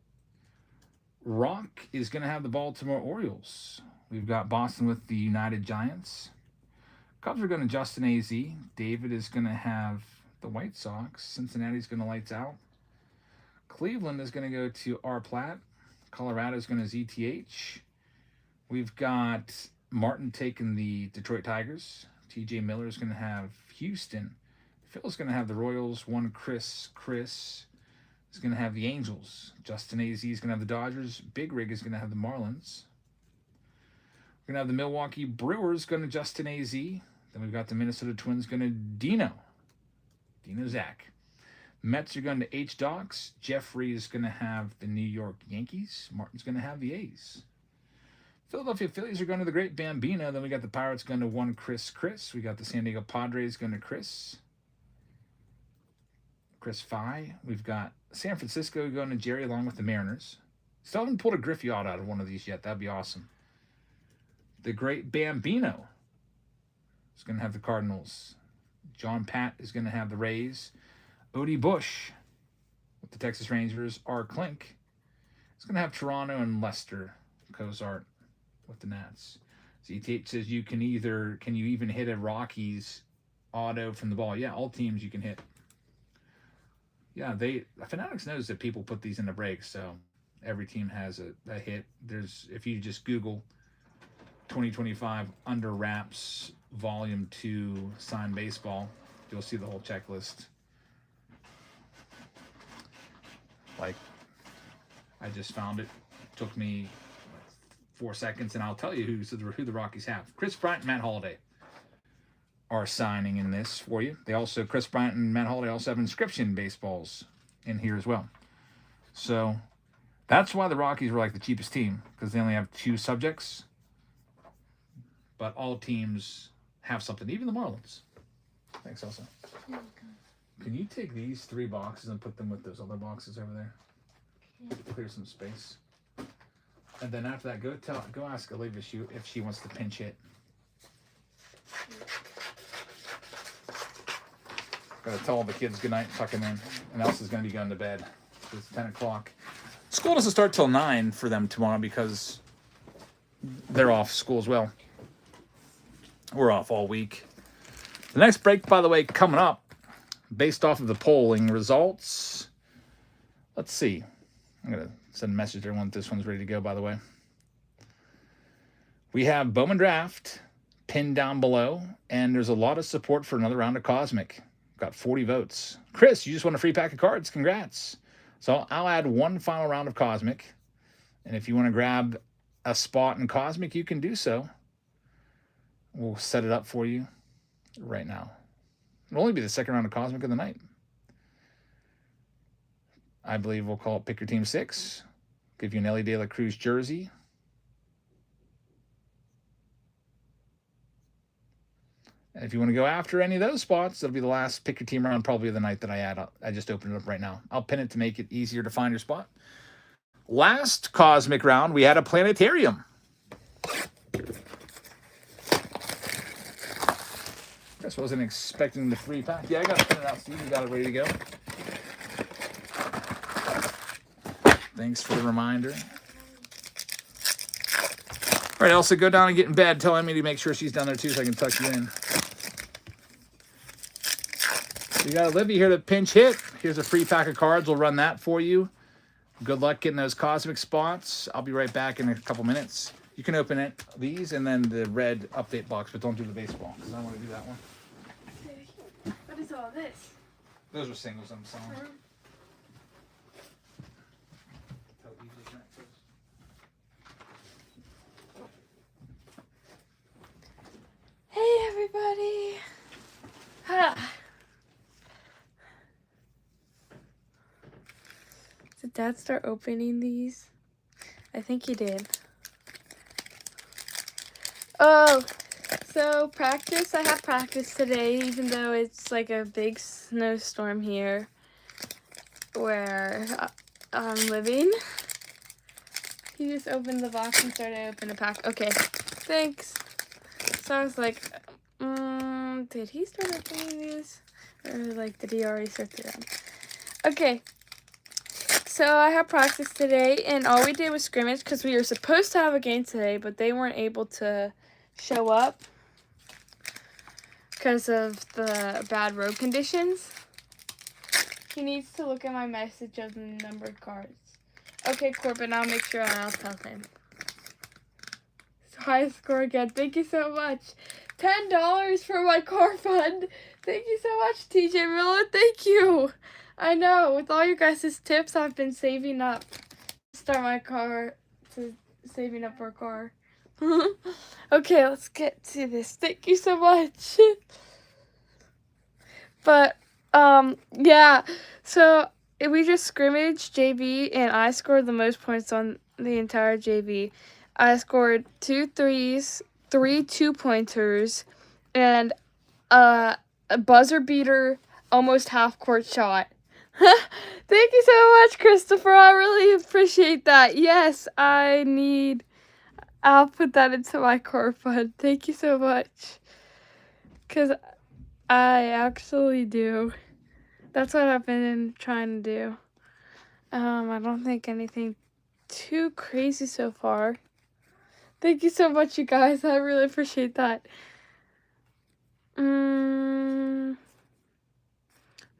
Rock is going to have the Baltimore Orioles. We've got Boston with the United Giants. Cubs are going to Justin AZ. David is going to have the White Sox. Cincinnati's going to lights out. Cleveland is going to go to R. Platt. Colorado is going to ZTH. We've got Martin taking the Detroit Tigers. TJ Miller is going to have Houston. Phil's going to have the Royals. Chris is going to have the Angels. Justin AZ is going to have the Dodgers. Big Rig is going to have the Marlins. We're going to have the Milwaukee Brewers going to Justin AZ. Then we've got the Minnesota Twins going to Dino Zach. Mets are going to H-Docs. Jeffrey is going to have the New York Yankees. Martin's going to have the A's. Philadelphia Phillies are going to the Great Bambino. Then we got the Pirates going to Chris. We got the San Diego Padres going to Chris Phi. We've got San Francisco going to Jerry along with the Mariners. Still haven't pulled a Griffey out of one of these yet. That'd be awesome. The Great Bambino is going to have the Cardinals. John Pat is going to have the Rays. Odie Bush with the Texas Rangers. R. Clink is going to have Toronto and Lester Cozart with the Nats. ZTH says can you even hit a Rockies auto from the ball? Yeah, all teams you can hit. Yeah, Fanatics knows that people put these in the breaks, so every team has a hit. There's if you just Google 2025 Underwraps Volume 2 signed baseball, you'll see the whole checklist. Like I just found it. Took me 4 seconds, and I'll tell you who the Rockies have. Chris Bryant and Matt Holliday are signing in this for you. They also, Chris Bryant and Matt Holliday also have inscription baseballs in here as well. So that's why the Rockies were like the cheapest team, because they only have 2 subjects. But all teams have something, even the Marlins. Thanks, Elsa. Can you take these 3 boxes and put them with those other boxes over there? Clear some space. And then after that, go ask Olivia if she wants to pinch hit. Gotta tell all the kids goodnight, tuck them in. And Elsa's gonna be going to bed. It's 10 o'clock. School doesn't start till 9 for them tomorrow because they're off school as well. We're off all week. The next break, by the way, coming up, based off of the polling results. Let's see. I'm going to send a message to everyone that this one's ready to go, by the way. We have Bowman Draft pinned down below, and there's a lot of support for another round of Cosmic. Got 40 votes. Chris, you just won a free pack of cards. Congrats. So I'll add one final round of Cosmic, and if you want to grab a spot in Cosmic, you can do so. We'll set it up for you right now. It'll only be the second round of Cosmic of the night. I believe we'll call it Pick Your Team 6. Give you an Ellie De La Cruz jersey. And if you want to go after any of those spots, that'll be the last Pick Your Team round probably of the night that I add. I just opened it up right now. I'll pin it to make it easier to find your spot. Last Cosmic round, we had a planetarium. Chris wasn't expecting the free pack. Yeah, I got to pin it out, Steve. You got it ready to go. Thanks for the reminder. All right, Elsa, go down and get in bed. Tell Emmy to make sure she's down there too so I can tuck you in. We got Olivia here to pinch hit. Here's a free pack of cards. We'll run that for you. Good luck getting those Cosmic spots. I'll be right back in a couple minutes. You can open these and then the red update box, but don't do the baseball because I don't want to do that one. What is all this? Those are singles I'm selling. Hey everybody! Did Dad start opening these? I think he did. Oh, so practice. I have practice today, even though it's like a big snowstorm here where I'm living. He just opened the box and started opening a pack. Okay, thanks. So I was like, did he start opening these? Or like, did he already start them? Okay. So I have practice today, and all we did was scrimmage because we were supposed to have a game today, but they weren't able to show up because of the bad road conditions. He needs to look at my message of the numbered cards. Okay, Corbin, I'll make sure I'll tell him. So high score again. Thank you so much. $10 for my car fund. Thank you so much, TJ Miller. Thank you. I know, with all you guys' tips, I've been saving up saving up for a car. Okay, let's get to this. Thank you so much. But, yeah, so we just scrimmaged JV, and I scored the most points on the entire JV. I scored 2 threes, 3 2-pointers, and a buzzer beater, almost half-court shot. Thank you so much, Christopher. I really appreciate that. Yes, I'll put that into my core fund. Thank you so much. Because I actually do. That's what I've been trying to do. I don't think anything too crazy so far. Thank you so much, you guys. I really appreciate that.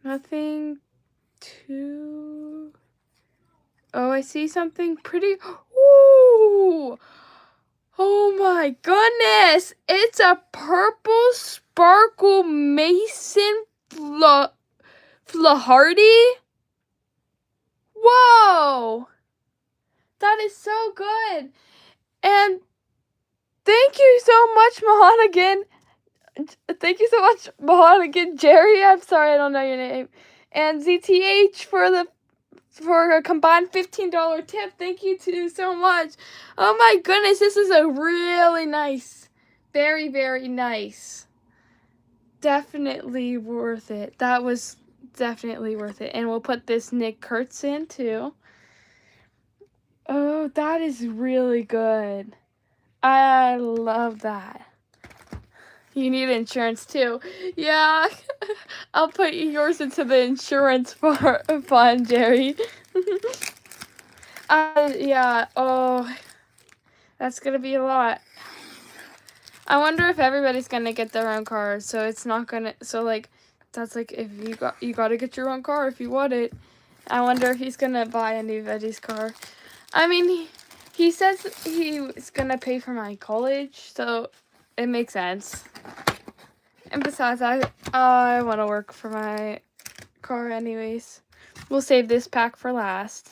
Nothing 2. Oh, I see something pretty. Ooh! Oh my goodness! It's a purple sparkle Mason Flaharty. Whoa! That is so good. And thank you so much, Mahonigan. Thank you so much, Mahonigan Jerry. I'm sorry I don't know your name. And ZTH for a combined $15 tip. Thank you two so much. Oh my goodness, this is a really nice, very, very nice. Definitely worth it. That was definitely worth it. And we'll put this Nick Kurtz in too. Oh, that is really good. I love that. You need insurance too. Yeah, I'll put yours into the insurance fund, Jerry. Yeah, oh, that's gonna be a lot. I wonder if everybody's gonna get their own car, so it's not gonna, so like, that's like, if you gotta get your own car if you want it. I wonder if he's gonna buy anybody's car. I mean, he says he's gonna pay for my college, so it makes sense. And besides, I want to work for my car anyways. We'll save this pack for last.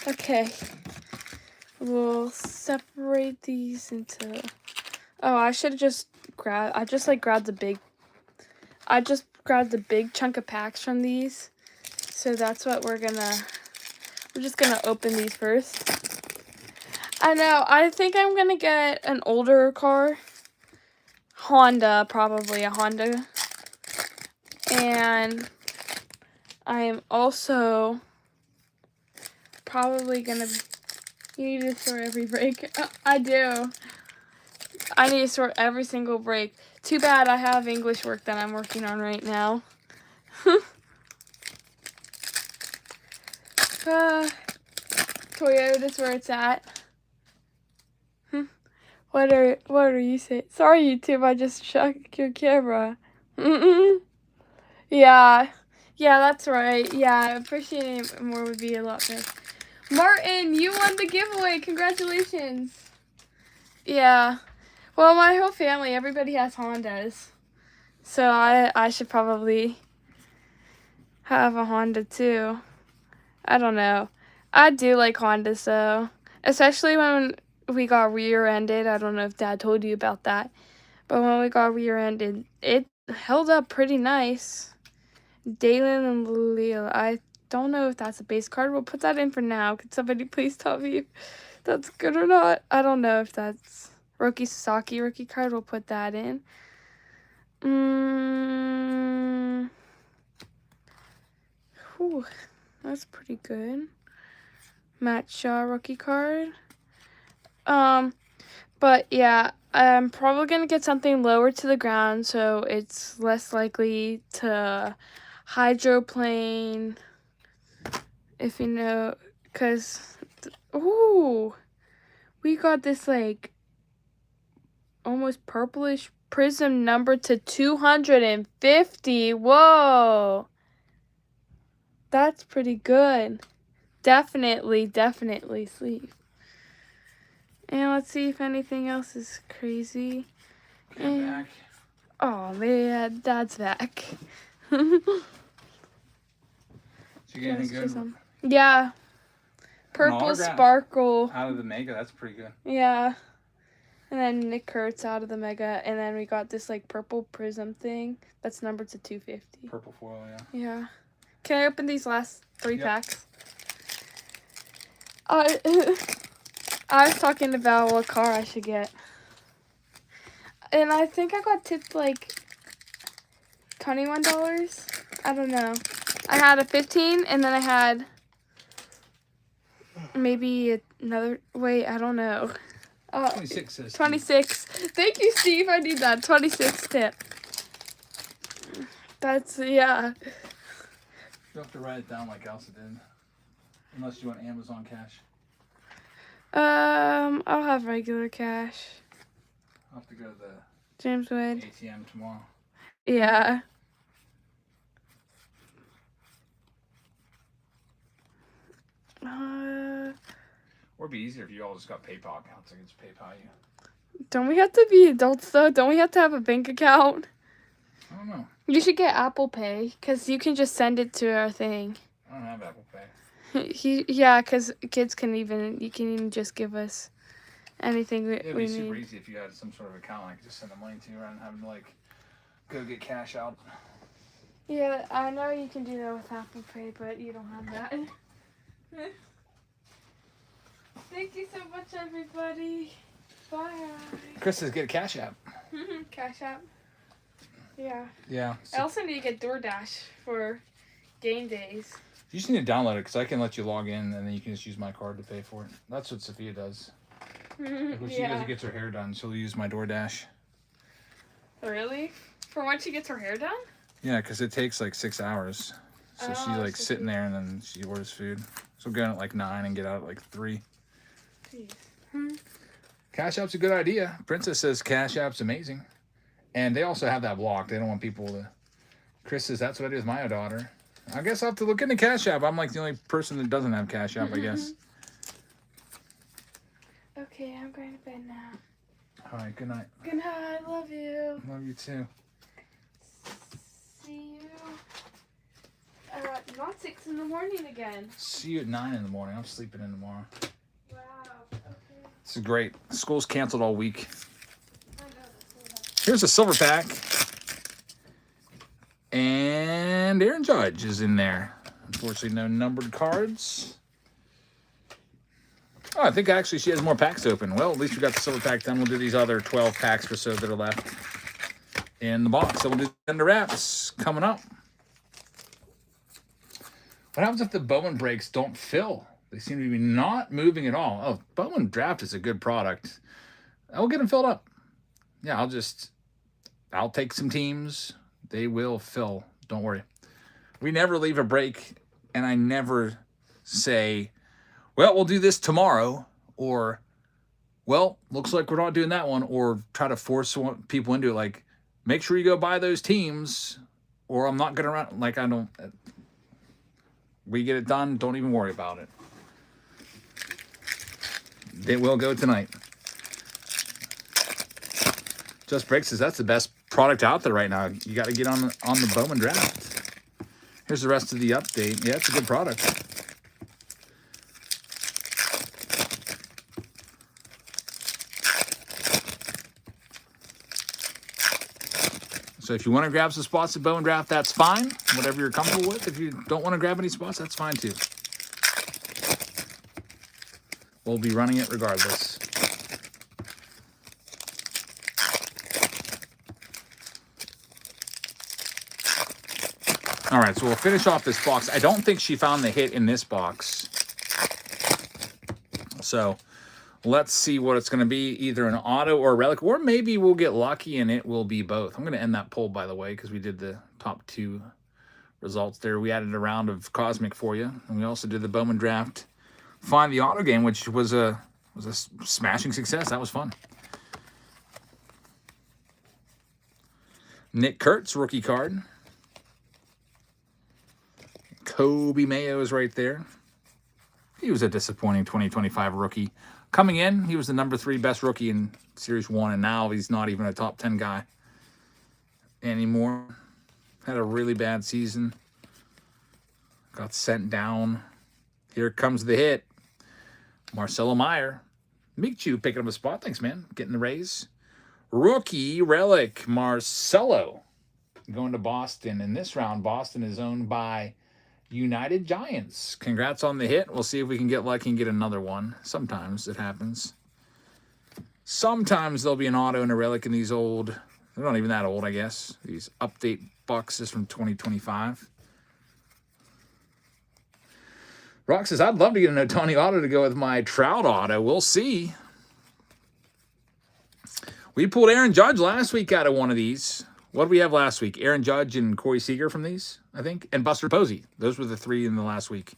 Okay. We'll separate these into... Oh, I should have just grabbed... I just grabbed the big chunk of packs from these. So that's what we're just gonna open these first. I know, I think I'm gonna get an older car. Honda, probably a Honda. And I am also probably gonna... You need to sort every brake. I do. I need to sort every single brake. Too bad I have English work that I'm working on right now. Toyota's where it's at. What are you saying? Sorry, YouTube, I just shook your camera. Yeah, that's right. Yeah, appreciating it more would be a lot better. Martin, you won the giveaway. Congratulations. Yeah. Well, my whole family, everybody has Hondas. So I should probably have a Honda too. I don't know. I do like Hondas though. Especially when we got rear-ended. I don't know if Dad told you about that. But when we got rear-ended, it held up pretty nice. Dalen and Leo. I don't know if that's a base card. We'll put that in for now. Could somebody please tell me if that's good or not? I don't know if that's Roki Sasaki rookie card. We'll put that in. Whew, that's pretty good. Matt Shaw rookie card. But yeah, I'm probably gonna get something lower to the ground so it's less likely to hydroplane, if you know, because, ooh, we got this like almost purplish prism number to 250. Whoa, that's pretty good. Definitely sleeve. And let's see if anything else is crazy. And back. Oh man, Dad's back. Did you get anything good? Yeah. Purple sparkle. Out of the Mega, that's pretty good. Yeah. And then Nick Kurtz out of the Mega. And then we got this like purple prism thing that's numbered to 250. Purple foil, yeah. Yeah. Can I open these last 3 packs? I was talking about what car I should get. And I think I got tipped like $21. I don't know. I had a 15 and then I had maybe another, wait, I don't know. 26 says 26. Thank you, Steve. I need that 26 tip. That's, yeah. You'll have to write it down like Elsa did. Unless you want Amazon cash. I'll have regular cash. I'll have to go to the James Wood. ATM tomorrow. Yeah. Or it'd be easier if you all just got PayPal accounts. I could just PayPal you. Don't we have to be adults though? Don't we have to have a bank account? I don't know. You should get Apple Pay because you can just send it to our thing. I don't have Apple Pay. Yeah, because kids can even just give us anything we It'd be super need. easy if you had some sort of account I could just send the money to rather than having to like go get cash out. Yeah, I know you can do that with Apple Pay, but you don't have that. Thank you so much, everybody. Bye. Chris says get a Cash App. Cash App. Yeah. Yeah. I also need to get DoorDash for game days. You just need to download it because I can let you log in and then you can just use my card to pay for it. That's what Sophia does. Like when she goes and gets her hair done, she'll use my DoorDash. Really? For when she gets her hair done? Yeah, because it takes like 6 hours. So she's like sitting there and then she orders food. So go in at like 9 and get out at like 3. Jeez. Cash App's a good idea. Princess says Cash App's amazing. And they also have that blocked. They don't want people to... Chris says that's what I do with my daughter. I guess I'll have to look into Cash App. I'm like the only person that doesn't have Cash App, I guess. Okay, I'm going to bed now. All right, good night. Good night. Love you. Love you too. See you not 6 in the morning again. See you at 9 in the morning. I'm sleeping in tomorrow. Wow. Okay. This is great. School's canceled all week. I know that's Here's a silver pack. And Aaron Judge is in there. Unfortunately, no numbered cards. Oh, I think actually she has more packs open. Well, at least we got the silver pack done. We'll do these other 12 packs or so that are left in the box. So we'll do the Underwraps coming up. What happens if the Bowman breaks don't fill? They seem to be not moving at all. Oh, Bowman Draft is a good product. I'll get them filled up. Yeah, I'll take some teams. They will fill. Don't worry. We never leave a break, and I never say, well, we'll do this tomorrow, or, well, looks like we're not doing that one, or try to force people into it. Like, make sure you go buy those teams, or I'm not going to run. Like, I don't. We get it done. Don't even worry about it. It will go tonight. Just Break says that's the best product out there right now. You got to get on the Bowman Draft. Here's the rest of the update. Yeah, it's a good product. So if you want to grab some spots at Bowman Draft, that's fine. Whatever you're comfortable with. If you don't want to grab any spots, that's fine too. We'll be running it regardless. All right, so we'll finish off this box. I don't think she found the hit in this box. So let's see what it's going to be, either an auto or a relic, or maybe we'll get lucky and it will be both. I'm going to end that poll, by the way, because we did the top 2 results there. We added a round of Cosmic for you, and we also did the Bowman Draft Find the Auto game, which was a smashing success. That was fun. Nick Kurtz, rookie card. Kobe Mayo is right there. He was a disappointing 2025 rookie. Coming in, he was the number 3 best rookie in Series 1, and now he's not even a top 10 guy anymore. Had a really bad season. Got sent down. Here comes the hit. Marcelo Meyer. Michu picking up a spot. Thanks, man. Getting the raise. Rookie relic, Marcelo. Going to Boston. In this round, Boston is owned by United Giants. Congrats on the hit. We'll see if we can get lucky and get another one. Sometimes it happens. Sometimes there'll be an auto and a relic in these old, they're not even that old, I guess. These update boxes from 2025. Rock says, I'd love to get an Ohtani auto to go with my Trout auto. We'll see. We pulled Aaron Judge last week out of one of these. What did we have last week? Aaron Judge and Corey Seager from these, I think, and Buster Posey. Those were the 3 in the last week.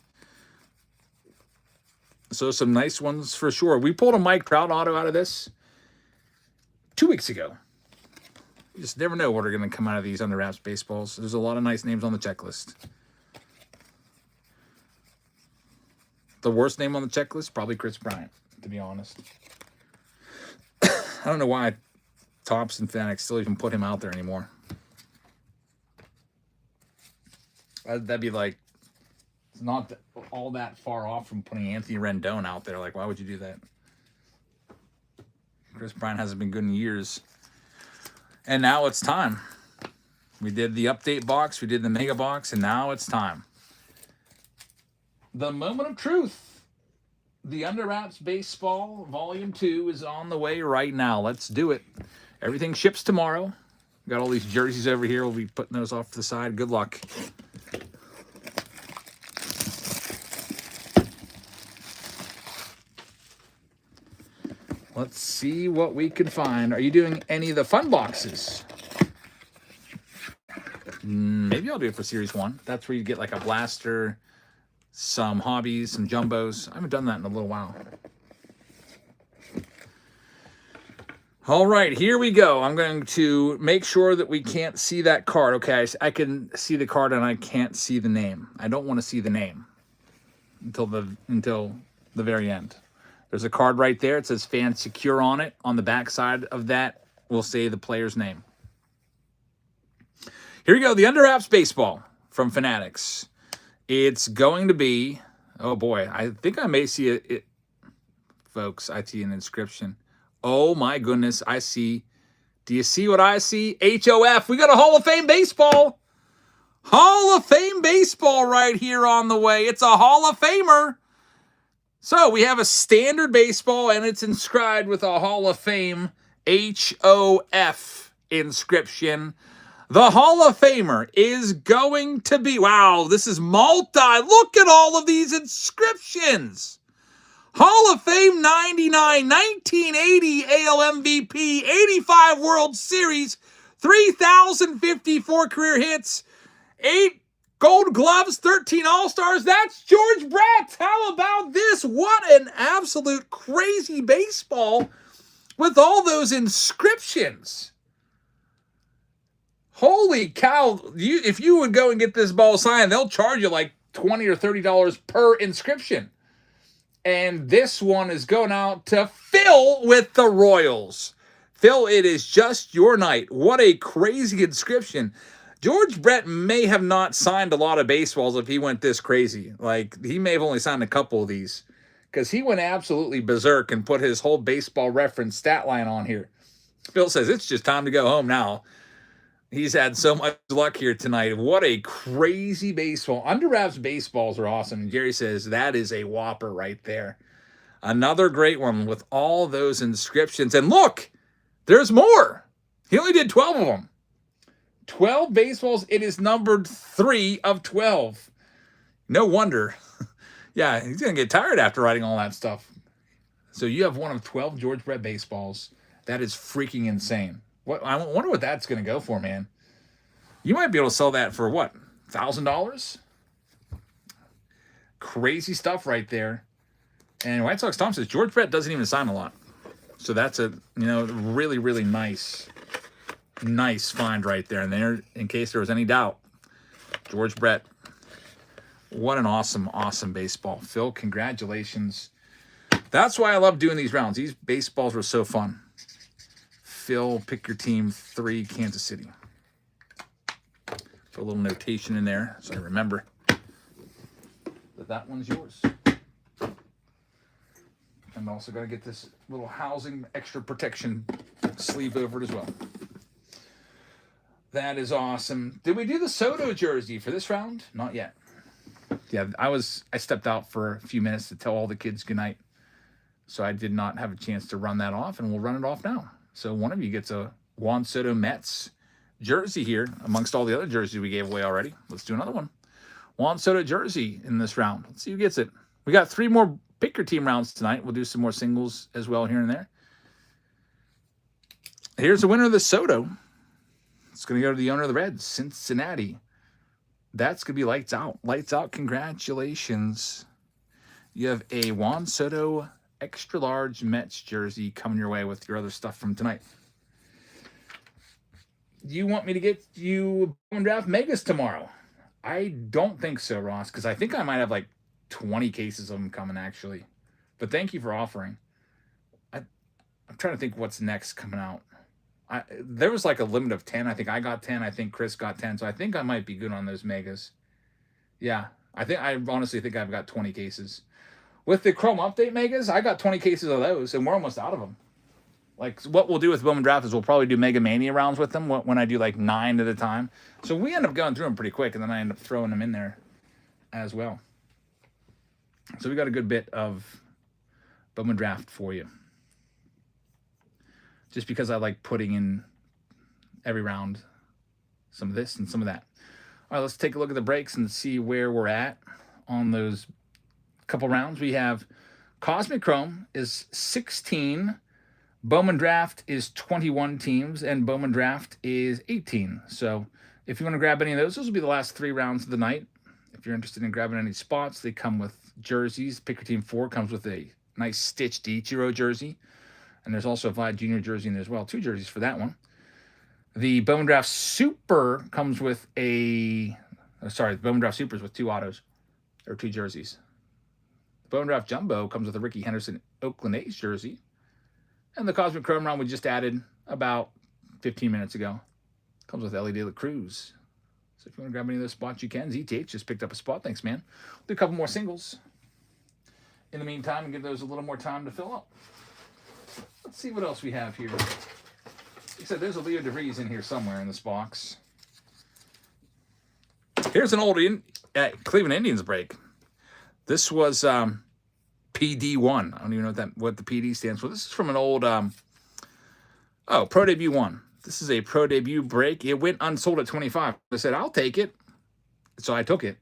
So some nice ones for sure. We pulled a Mike Trout auto out of this. 2 weeks ago. You just never know what are going to come out of these Underwraps baseballs. There's a lot of nice names on the checklist. The worst name on the checklist, probably Chris Bryant, to be honest. I don't know why Topps and Fanatics still even put him out there anymore. That'd be like, it's not all that far off from putting Anthony Rendon out there. Like, why would you do that? Chris Bryant hasn't been good in years. And now it's time. We did the update box, we did the mega box, and now it's time. The moment of truth. The Underwraps Baseball Volume 2 is on the way right now. Let's do it. Everything ships tomorrow. Got all these jerseys over here. We'll be putting those off to the side. Good luck. Let's see what we can find. Are you doing any of the fun boxes? Maybe I'll do it for Series 1. That's where you get like a blaster, some hobbies, some jumbos. I haven't done that in a little while. All right, here we go. I'm going to make sure that we can't see that card. Okay, I can see the card and I can't see the name. I don't want to see the name until the very end. There's a card right there. It says Fan Secure on it. On the back side of that will say the player's name. Here we go. The Underwraps Baseball from Fanatics. It's going to be, oh boy, I think I may see it. Folks, I see an inscription. Oh my goodness, I see. Do you see what I see? HOF. We got a Hall of Fame baseball. Hall of Fame baseball right here on the way. It's a Hall of Famer. So we have a standard baseball, and it's inscribed with a Hall of Fame HOF inscription. The Hall of Famer is going to be, wow, this is multi. Look at all of these inscriptions. Hall of Fame 99, 1980 AL MVP, 85 World Series, 3,054 career hits, 8 Gold Gloves, 13 All-Stars. That's George Brett. How about this? What an absolute crazy baseball with all those inscriptions. Holy cow. If you would go and get this ball signed, they'll charge you like $20 or $30 per inscription. And this one is going out to Phil with the Royals. Phil, it is just your night. What a crazy inscription. George Brett may have not signed a lot of baseballs if he went this crazy. Like, he may have only signed a couple of these. Because he went absolutely berserk and put his whole baseball reference stat line on here. Phil says, it's just time to go home now. He's had so much luck here tonight. What a crazy baseball. Underwraps baseballs are awesome. And Jerry says that is a whopper right there. Another great one with all those inscriptions. And look, there's more. He only did 12 of them. 12 baseballs. It is numbered 3 of 12. No wonder. Yeah, he's going to get tired after writing all that stuff. So you have one of 12 George Brett baseballs. That is freaking insane. I wonder what that's going to go for, man. You might be able to sell that for what? $1,000? Crazy stuff right there. And White Sox Tom says George Brett doesn't even sign a lot. So that's a, really, really nice find right there. And there, in case there was any doubt, George Brett. What an awesome, awesome baseball. Phil, congratulations. That's why I love doing these rounds. These baseballs were so fun. Phil, pick your team 3, Kansas City. Put a little notation in there so I remember that one's yours. I'm also going to get this little housing extra protection sleeve over it as well. That is awesome. Did we do the Soto jersey for this round? Not yet. Yeah, I stepped out for a few minutes to tell all the kids goodnight. So I did not have a chance to run that off, and we'll run it off now. So one of you gets a Juan Soto Mets jersey here amongst all the other jerseys we gave away already. Let's do another one. Juan Soto jersey in this round. Let's see who gets it. We got 3 more pick your team rounds tonight. We'll do some more singles as well here and there. Here's the winner of the Soto. It's going to go to the owner of the Reds, Cincinnati. That's going to be lights out. Lights out. Congratulations. You have a Juan Soto extra large Mets jersey coming your way with your other stuff from tonight. Do you want me to get you Bowman Draft Megas tomorrow? I don't think so, Ross, because I think I might have like 20 cases of them coming actually. But thank you for offering. I, I'm trying to think what's next coming out. There was like a limit of 10. I think I got 10. I think Chris got 10. So I think I might be good on those megas. Yeah, I honestly think I've got 20 cases. With the Chrome Update megas, I got 20 cases of those, and we're almost out of them. Like, what we'll do with Bowman Draft is we'll probably do Mega Mania rounds with them when I do like 9 at a time. So we end up going through them pretty quick, and then I end up throwing them in there as well. So we got a good bit of Bowman Draft for you. Just because I like putting in every round some of this and some of that. All right, let's take a look at the breaks and see where we're at on those couple rounds. We have Cosmic Chrome is 16. Bowman Draft is 21 teams, and Bowman Draft is 18. So if you want to grab any of those will be the last 3 rounds of the night. If you're interested in grabbing any spots, they come with jerseys. Pick Your Team 4 comes with a nice stitched Ichiro jersey. And there's also a Vlad Jr. jersey in there as well. 2 jerseys for that one. The Bowman Draft Super comes with the Bowman Draft Super is with 2 autos, or 2 jerseys. The Bowman Draft Jumbo comes with a Ricky Henderson Oakland A's jersey. And the Cosmic Chrome round we just added about 15 minutes ago comes with Ellie De La Cruz. So if you want to grab any of those spots, you can. ZTH just picked up a spot. Thanks, man. We'll do a couple more singles in the meantime and give those a little more time to fill up. Let's see what else we have here. He said there's a Leo DeVries in here somewhere in this box. Here's an old Cleveland Indians break. This was PD1. I don't even know what the PD stands for. This is from an old Pro Debut 1. This is a Pro Debut break. It went unsold at 25. I said, I'll take it. So I took it.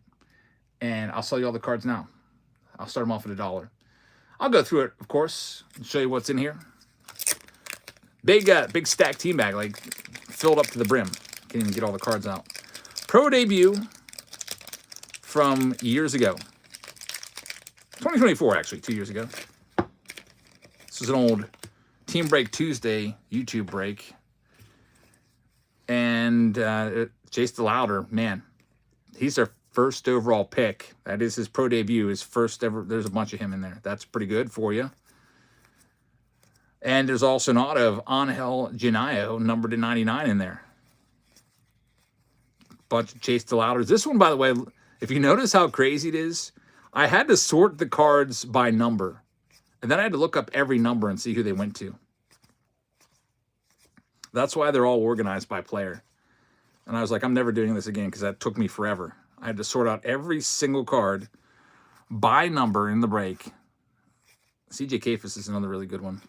And I'll sell you all the cards now. I'll start them off at $1. I'll go through it, of course, and show you what's in here. Big stack team bag, like filled up to the brim. Can't even get all the cards out. Pro Debut from years ago. 2024, actually, 2 years ago. This was an old Team Break Tuesday YouTube break. And Chase DeLauder, man, he's their first overall pick. That is his pro debut, his first ever. There's a bunch of him in there. That's pretty good for you. And there's also an auto of Angel Ganayo, numbered to 99 in there. Bunch of Chase DeLauders. This one, by the way, if you notice how crazy it is, I had to sort the cards by number. And then I had to look up every number and see who they went to. That's why they're all organized by player. And I was like, I'm never doing this again because that took me forever. I had to sort out every single card by number in the break. CJ Kafis is another really good one.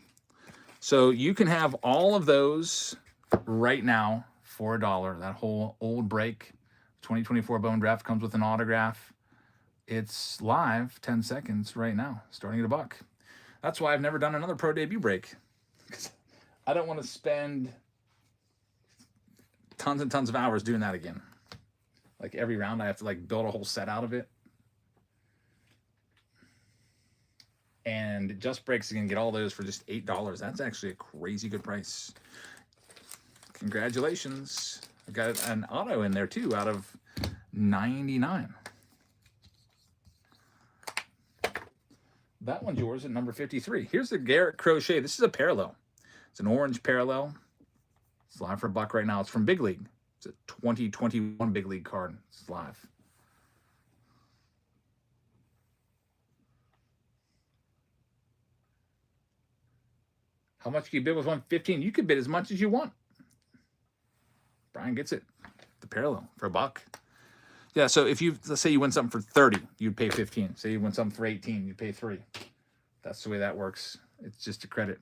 So you can have all of those right now for $1. That whole old break, 2024 Bowman Draft comes with an autograph. It's live, 10 seconds right now, starting at $1. That's why I've never done another pro debut break. I don't want to spend tons and tons of hours doing that again. Like every round I have to like build a whole set out of it. And Just Breaks, you can get all those for just $8. That's actually a crazy good price. Congratulations. I got an auto in there too out of 99. That one's yours at number 53. Here's the Garrett Crochet. This is a parallel. It's an orange parallel. It's live for $1 right now. It's from Big League. It's a 2021 Big League card. It's live. How much can you bid with 115? You could bid as much as you want. Brian gets it. The parallel for $1. Yeah, so if you, let's say you win something for 30, you'd pay 15. Say you win something for 18, you pay 3. That's the way that works. It's just a credit.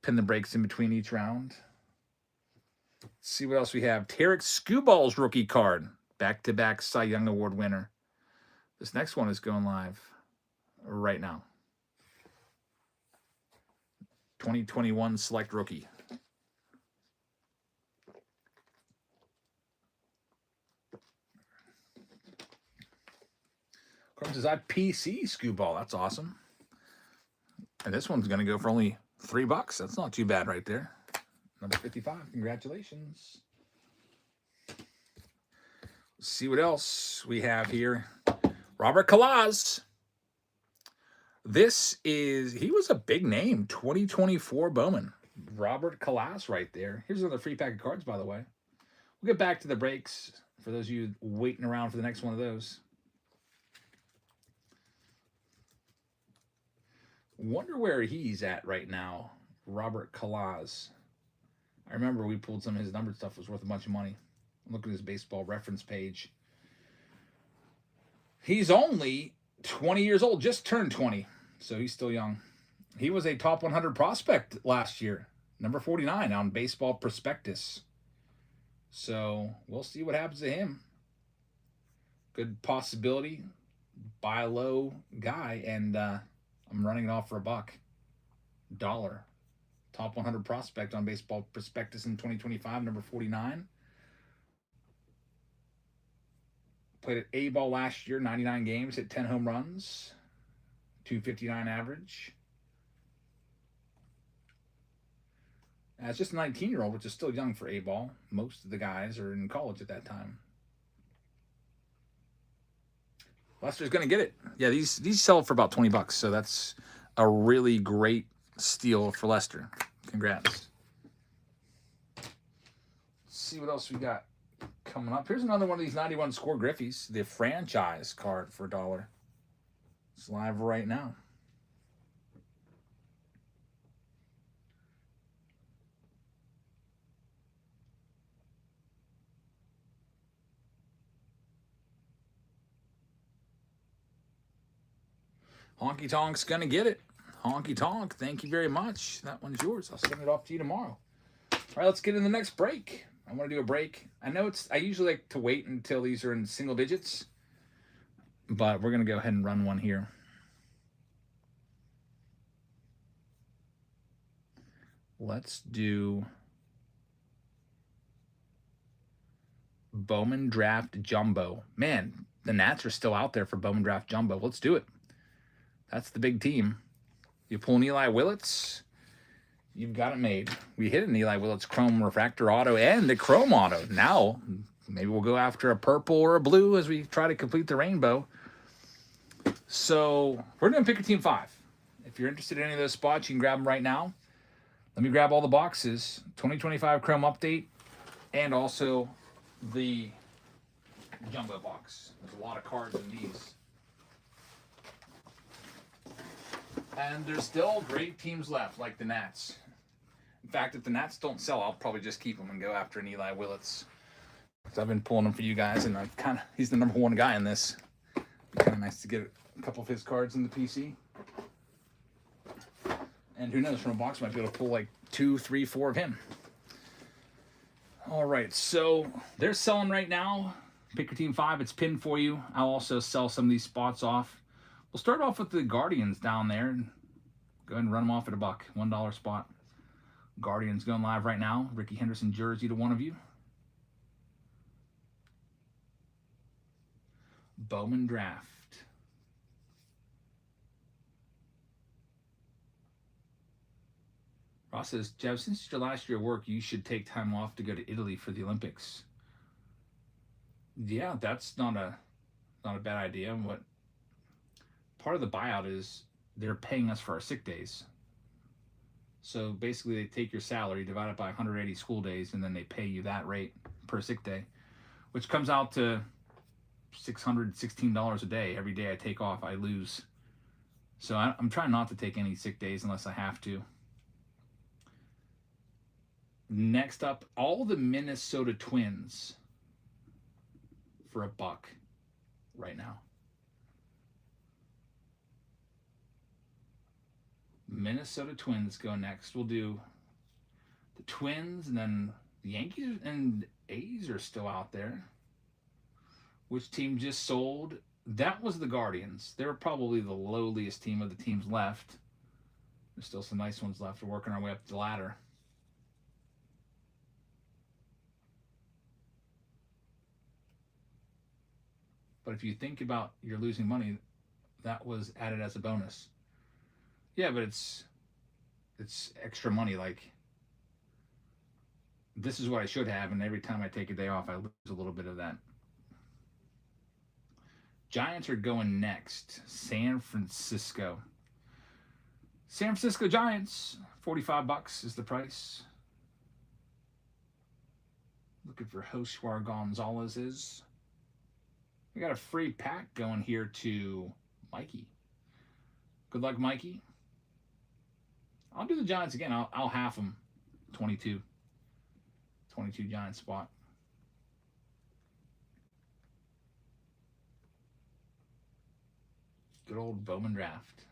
Pin the breaks in between each round. Let's see what else we have. Tarek Skuball's rookie card. Back-to-back Cy Young Award winner. This next one is going live right now. 2021 Select Rookie. Carm says, I PC Skuball. That's awesome. And this one's going to go for only $3. That's not too bad right there. Number 55. Congratulations. Let's see what else we have here. Robert Kalaz. He was a big name. 2024 Bowman. Robert Kalaz right there. Here's another free pack of cards, by the way. We'll get back to the breaks for those of you waiting around for the next one of those. Wonder where he's at right now. Robert Kalaz. I remember we pulled some of his numbered stuff. It was worth a bunch of money. Look at his baseball reference page. He's only 20 years old, just turned 20, so he's still young. He was a top 100 prospect last year, number 49 on Baseball Prospectus. So we'll see what happens to him. Good possibility, buy low guy, and I'm running it off for $1. Top 100 prospect on Baseball Prospectus in 2025, number 49. Played at A-ball last year, 99 games, hit 10 home runs, 259 average. As just a 19-year-old, which is still young for A-ball. Most of the guys are in college at that time. Lester's going to get it. Yeah, these sell for about $20, so that's a really great steal for Lester. Congrats. Let's see what else we got coming up. Here's another one of these 91 Score Griffies, the franchise card for $1. It's live right now. Honky Tonk's going to get it. Honky Tonk, thank you very much. That one's yours. I'll send it off to you tomorrow. All right, let's get in the next break. I want to do a break. I know I usually like to wait until these are in single digits, but we're going to go ahead and run one here. Let's do Bowman Draft Jumbo. Man, the Nats are still out there for Bowman Draft Jumbo. Let's do it. That's the big team. You pull an Eli Willits, you've got it made. We hit an Eli Willits Chrome Refractor Auto and the Chrome Auto. Now, maybe we'll go after a purple or a blue as we try to complete the rainbow. So we're doing Pick Your Team 5. If you're interested in any of those spots, you can grab them right now. Let me grab all the boxes. 2025 Chrome Update and also the Jumbo box. There's a lot of cards in these. And there's still great teams left, like the Nats. In fact, if the Nats don't sell, I'll probably just keep them and go after an Eli Willits. So I've been pulling them for you guys, and he's the number one guy in this. Be kind of nice to get a couple of his cards in the PC. And who knows, from a box, might be able to pull like 2, 3, 4 of him. All right, so they're selling right now. Pick Your Team 5, it's pinned for you. I'll also sell some of these spots off. We'll start off with the Guardians down there. Go ahead and run them off at $1. $1 spot. Guardians going live right now. Ricky Henderson jersey to one of you. Bowman Draft. Ross says, Jeff, since it's your last year of work, you should take time off to go to Italy for the Olympics. Yeah, that's not a bad idea. What part of the buyout is they're paying us for our sick days. So basically they take your salary, divide it by 180 school days, and then they pay you that rate per sick day, which comes out to $616 a day. Every day I take off, I lose. So I'm trying not to take any sick days unless I have to. Next up, all the Minnesota Twins for $1 right now. Minnesota Twins go next. We'll do the Twins, and then the Yankees and A's are still out there. Which team just sold? That was the Guardians. They were probably the lowliest team of the teams left. There's still some nice ones left. We're working our way up the ladder. But if you think about you're losing money, that was added as a bonus. Yeah, but it's extra money. Like, this is what I should have, and every time I take a day off, I lose a little bit of that. Giants are going next. San Francisco. San Francisco Giants, $45 is the price. Looking for Joshua Gonzalez is. We got a free pack going here to Mikey. Good luck, Mikey. I'll do the Giants again. I'll half them. 22. 22 Giants spot. Good old Bowman Draft.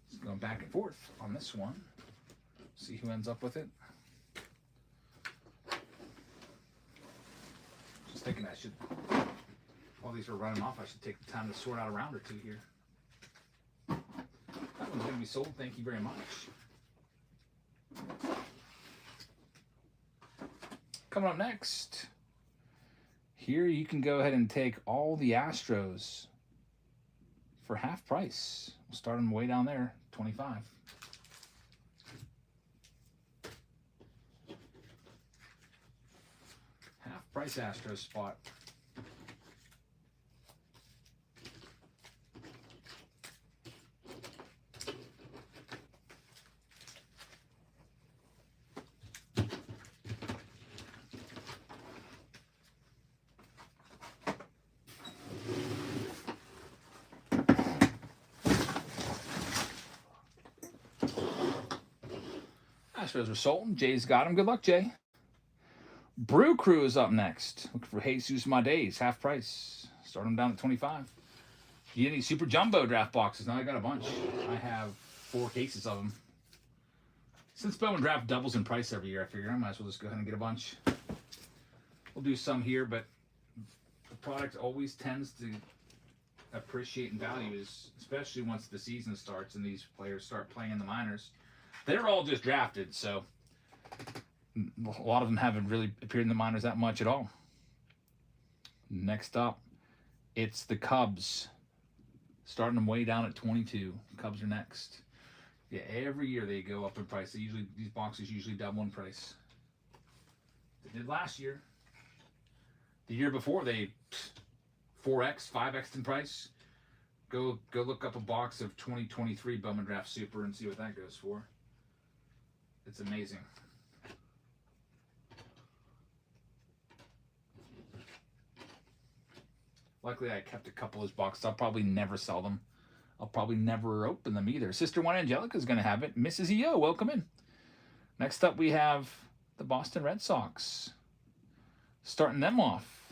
Just going back and forth on this one. See who ends up with it. Just thinking I should, while these are running off, I should take the time to sort out a round or two here. That one's going to be sold. Thank you very much. Coming up next, here you can go ahead and take all the Astros for half price. We'll start them way down there, 25. Half price Astros spot. Astros are sold. Jay's got him. Good luck, Jay. Brew Crew is up next. Looking for Jesus Madays, half price. Start them down at 25. You get any super jumbo draft boxes? Now I got a bunch. I have 4 cases of them. Since Bowman Draft doubles in price every year, I figure I might as well just go ahead and get a bunch. We'll do some here, but the product always tends to appreciate in value, especially once the season starts and these players start playing in the minors. They're all just drafted, so a lot of them haven't really appeared in the minors that much at all. Next up, it's the Cubs. Starting them way down at 22. Cubs are next. Yeah, every year they go up in price. These boxes usually double in price. They did last year. The year before they 4x, 5x in price. Go look up a box of 2023 Bowman Draft Super and see what that goes for. It's amazing. Luckily, I kept a couple of those boxes. I'll probably never sell them. I'll probably never open them either. Sister One Angelica is going to have it. Mrs. EO, welcome in. Next up, we have the Boston Red Sox. Starting them off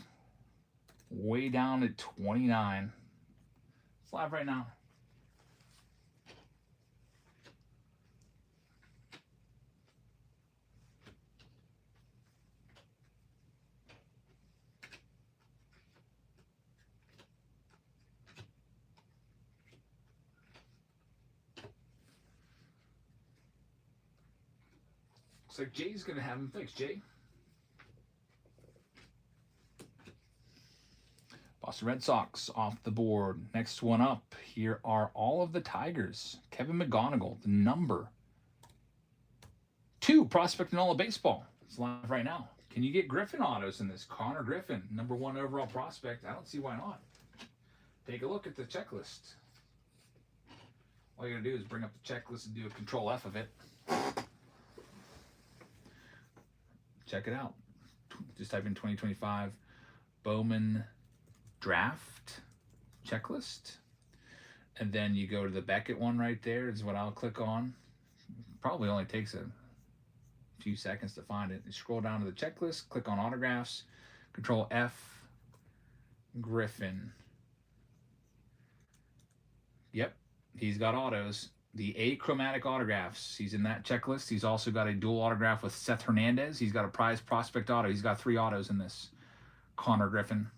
way down at 29. It's live right now. Looks like Jay's going to have him fixed. Jay? Boston Red Sox off the board. Next one up, here are all of the Tigers. Kevin McGonigal, the number 2 prospect in all of baseball. It's live right now. Can you get Griffin autos in this? Connor Griffin, number 1 overall prospect. I don't see why not. Take a look at the checklist. All you gotta do is bring up the checklist and do a control F of it. Check it out. Just type in 2025 Bowman Draft checklist, and then you go to the Beckett one right there is what I'll click on. Probably only takes a few seconds to find it. You scroll down to the checklist, click on autographs, control F, Griffin. Yep, he's got autos. The achromatic autographs. He's in that checklist. He's also got a dual autograph with Seth Hernandez. He's got a prize prospect auto. He's got 3 autos in this. Connor Griffin.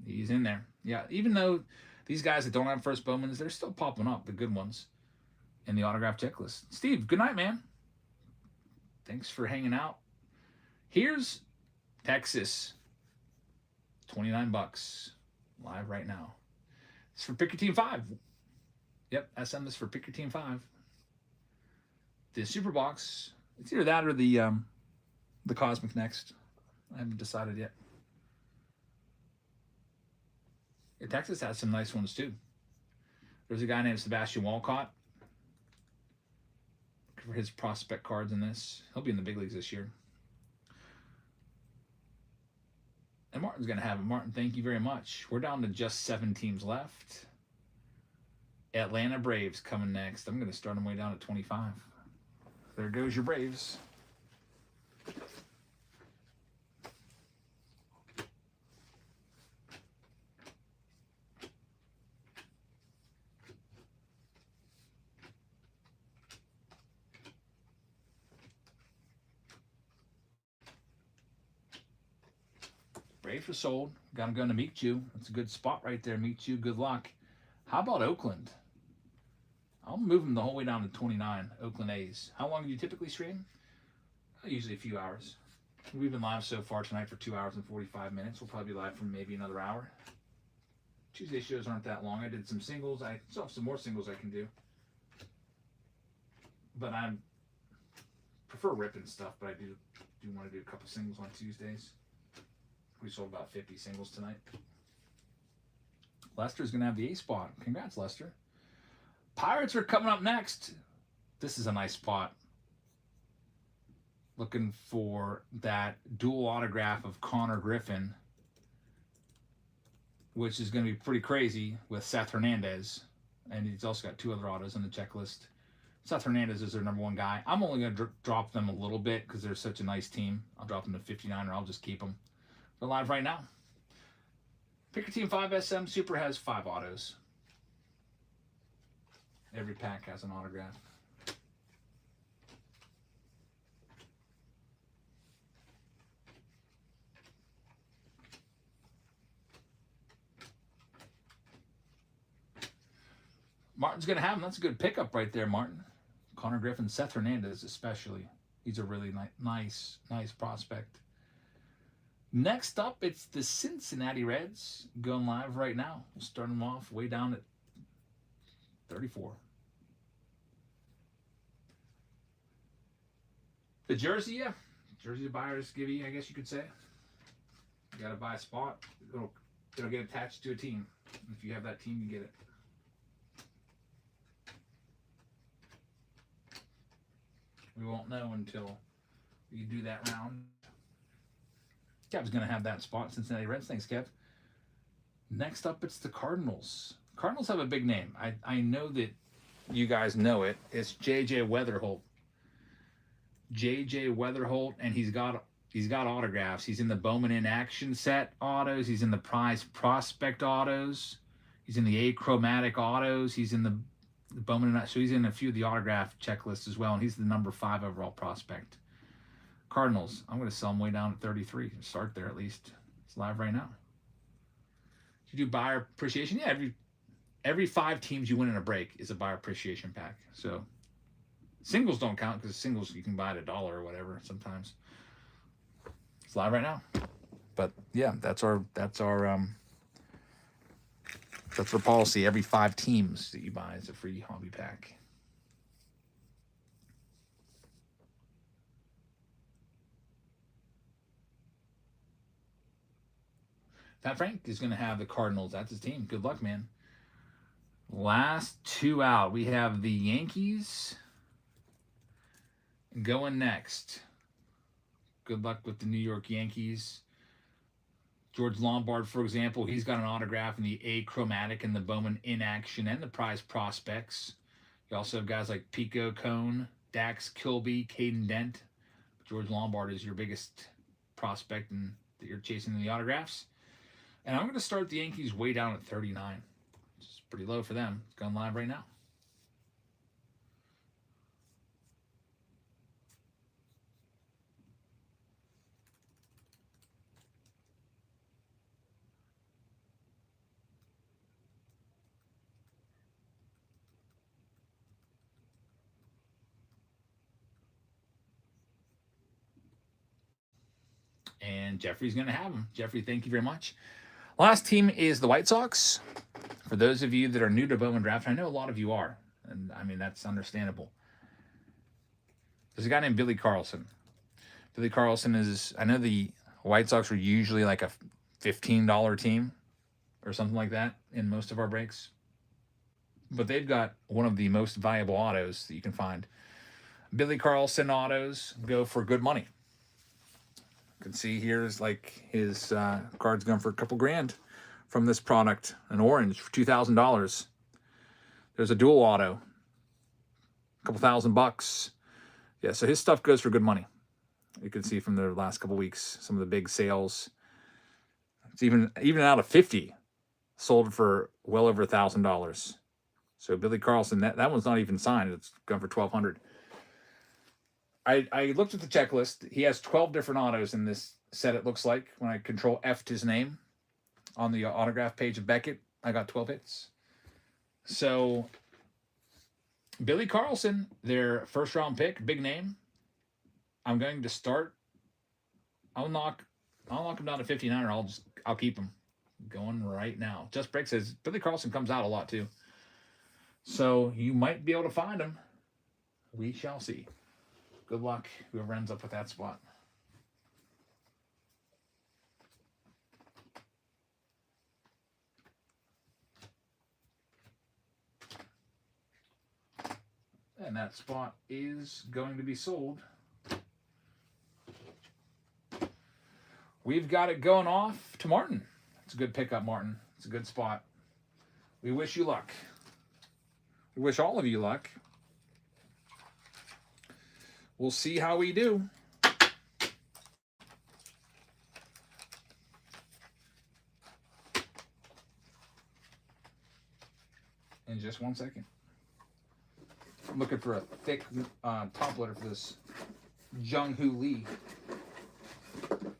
He's in there. Yeah, even though these guys that don't have first Bowmans, they're still popping up, the good ones, in the autograph checklist. Steve, good night, man. Thanks for hanging out. Here's Texas, 29 bucks, live right now. It's for Pick Your Team 5. Yep, SM is for Pick Your Team 5. The Super Box, it's either that or the Cosmic next. I haven't decided yet. Yeah, Texas has some nice ones too. There's a guy named Sebastian Walcott. For his prospect cards in this. He'll be in the big leagues this year. And Martin's going to have it. Martin, thank you very much. We're down to just 7 teams left. Atlanta Braves coming next. I'm going to start them way down at 25. There goes your Braves. Braves are sold. Got them going to meet you. That's a good spot right there. Meet you. Good luck. How about Oakland? I'll move them the whole way down to 29. Oakland A's. How long do you typically stream? Usually a few hours. We've been live so far tonight for 2 hours and 45 minutes. We'll probably be live for maybe another hour. Tuesday shows aren't that long. I did some singles. I still have some more singles I can do. But I prefer ripping stuff, but I do want to do a couple singles on Tuesdays. We sold about 50 singles tonight. Lester's going to have the A spot. Congrats, Lester. Pirates are coming up next. This is a nice spot. Looking for that dual autograph of Connor Griffin, which is going to be pretty crazy with Seth Hernandez. And he's also got 2 other autos on the checklist. Seth Hernandez is their number 1 guy. I'm only going to drop them a little bit because they're such a nice team. I'll drop them to 59 or I'll just keep them. They're live right now. Pick Your Team 5 SM Super has 5 autos. Every pack has an autograph. Martin's going to have him. That's a good pickup right there, Martin. Connor Griffin, Seth Hernandez especially. He's a really nice prospect. Next up, it's the Cincinnati Reds going live right now. We'll start them off way down at 34. The jersey, yeah. Jersey buyers give you, I guess you could say. You got to buy a spot. It'll get attached to a team. If you have that team, you get it. We won't know until you do that round. Kev's going to have that spot. Cincinnati Reds. Thanks, Kev. Next up, it's the Cardinals. Cardinals have a big name. I know that you guys know it. It's J.J. Weatherholt. J.J. Weatherholt, and he's got autographs. He's in the Bowman in Action set autos. He's in the Prize Prospect autos. He's in the Achromatic autos. He's in the Bowman in, so he's in a few of the autograph checklists as well, and he's the number 5 overall prospect. Cardinals, I'm going to sell them way down at 33. Start there at least. It's live right now. You do buyer appreciation? Yeah, every 5 teams you win in a break is a buyer appreciation pack. So singles don't count because singles you can buy at $1 or whatever sometimes. It's live right now. But yeah, that's our policy. Every 5 teams that you buy is a free hobby pack. Pat Frank is going to have the Cardinals. That's his team. Good luck, man. Last 2 out. We have the Yankees going next. Good luck with the New York Yankees. George Lombard, for example, he's got an autograph in the Achromatic and the Bowman in Action and the Prize Prospects. You also have guys like Pico Cone, Dax Kilby, Caden Dent. George Lombard is your biggest prospect and that you're chasing in the autographs. And I'm going to start the Yankees way down at 39. It's pretty low for them. It's going live right now. And Jeffrey's going to have them. Jeffrey, thank you very much. Last team is the White Sox. For those of you that are new to Bowman Draft, I know a lot of you are. And I mean, that's understandable. There's a guy named Billy Carlson. Billy Carlson is, I know the White Sox are usually like a $15 team or something like that in most of our breaks. But they've got one of the most valuable autos that you can find. Billy Carlson autos go for good money. You can see here's like his card's going for a couple grand from this product. An orange for $2,000. There's a dual auto, a couple $1,000. Yeah, so his stuff goes for good money. You can see from the last couple weeks, some of the big sales. It's even out of 50, sold for well over $1,000. So Billy Carlson, that one's not even signed. It's gone for $1,200. I looked at the checklist. He has 12 different autos in this set, it looks like. When I Control F'd his name on the autograph page of Beckett, I got 12 hits. So Billy Carlson, their first round pick, big name. I'm going to start. I'll knock him down to 59, or I'll keep him going right now. Just Break says Billy Carlson comes out a lot too. So you might be able to find him. We shall see. Good luck, whoever ends up with that spot. And that spot is going to be sold. We've got it going off to Martin. It's a good pickup, Martin. It's a good spot. We wish you luck. We wish all of you luck. We'll see how we do. In just 1 second. I'm looking for a thick top loader for this Jung-Hoo Lee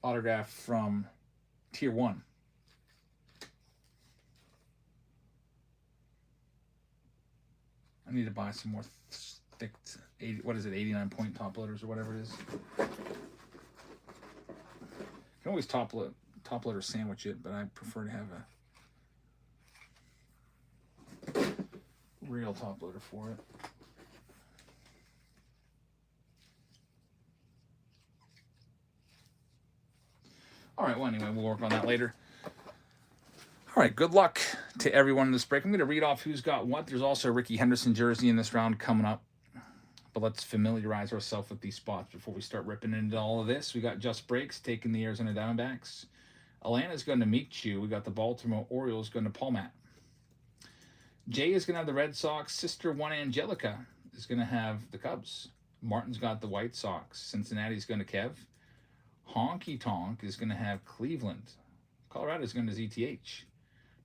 autograph from Tier 1. I need to buy some more thick, 89 point top loaders or whatever it is. You can always top loader sandwich it, but I prefer to have a real top loader for it. All right, well, anyway, we'll work on that later. All right, good luck to everyone in this break. I'm going to read off who's got what. There's also a Ricky Henderson jersey in this round coming up. But let's familiarize ourselves with these spots before we start ripping into all of this. We got Just Breaks taking the Arizona Diamondbacks. Atlanta's going to Michu. We got the Baltimore Orioles going to Paul Matt. Jay is going to have the Red Sox. Sister One Angelica is going to have the Cubs. Martin's got the White Sox. Cincinnati's going to Kev. Honky Tonk is going to have Cleveland. Colorado's going to ZTH.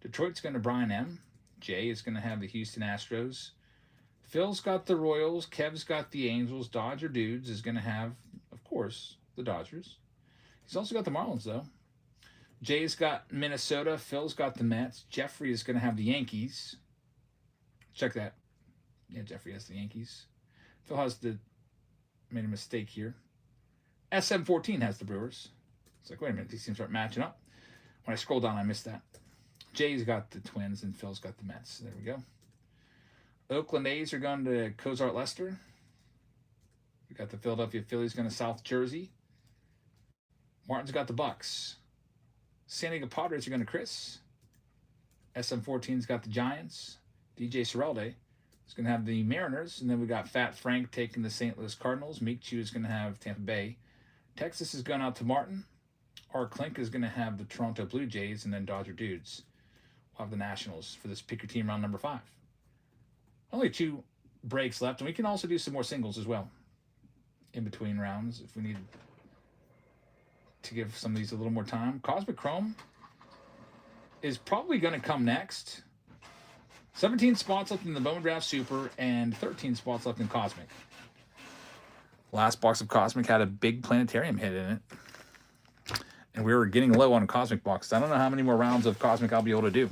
Detroit's going to Brian M. Jay is going to have the Houston Astros. Phil's got the Royals. Kev's got the Angels. Dodger Dudes is going to have, of course, the Dodgers. He's also got the Marlins, though. Jay's got Minnesota. Phil's got the Mets. Jeffrey is going to have the Yankees. Check that. Yeah, Jeffrey has the Yankees. Phil made a mistake here. SM14 has the Brewers. It's like, wait a minute, these teams aren't matching up. When I scroll down, I missed that. Jay's got the Twins and Phil's got the Mets. There we go. Oakland A's are going to Cozart Lester. We got the Philadelphia Phillies going to South Jersey. Martin's got the Bucks. San Diego Padres are going to Chris. SM14's got the Giants. DJ Sorelde is going to have the Mariners. And then we got Fat Frank taking the St. Louis Cardinals. Meek Chu is going to have Tampa Bay. Texas is going out to Martin. R. Klink is going to have the Toronto Blue Jays. And then Dodger Dudes will have the Nationals for this Pick Your Team round number 5. Only 2 breaks left. And we can also do some more singles as well in between rounds if we need to give some of these a little more time. Cosmic Chrome is probably going to come next. 17 spots left in the Bowman Draft Super and 13 spots left in Cosmic. Last box of Cosmic had a big planetarium hit in it. And we were getting low on Cosmic boxes. I don't know how many more rounds of Cosmic I'll be able to do.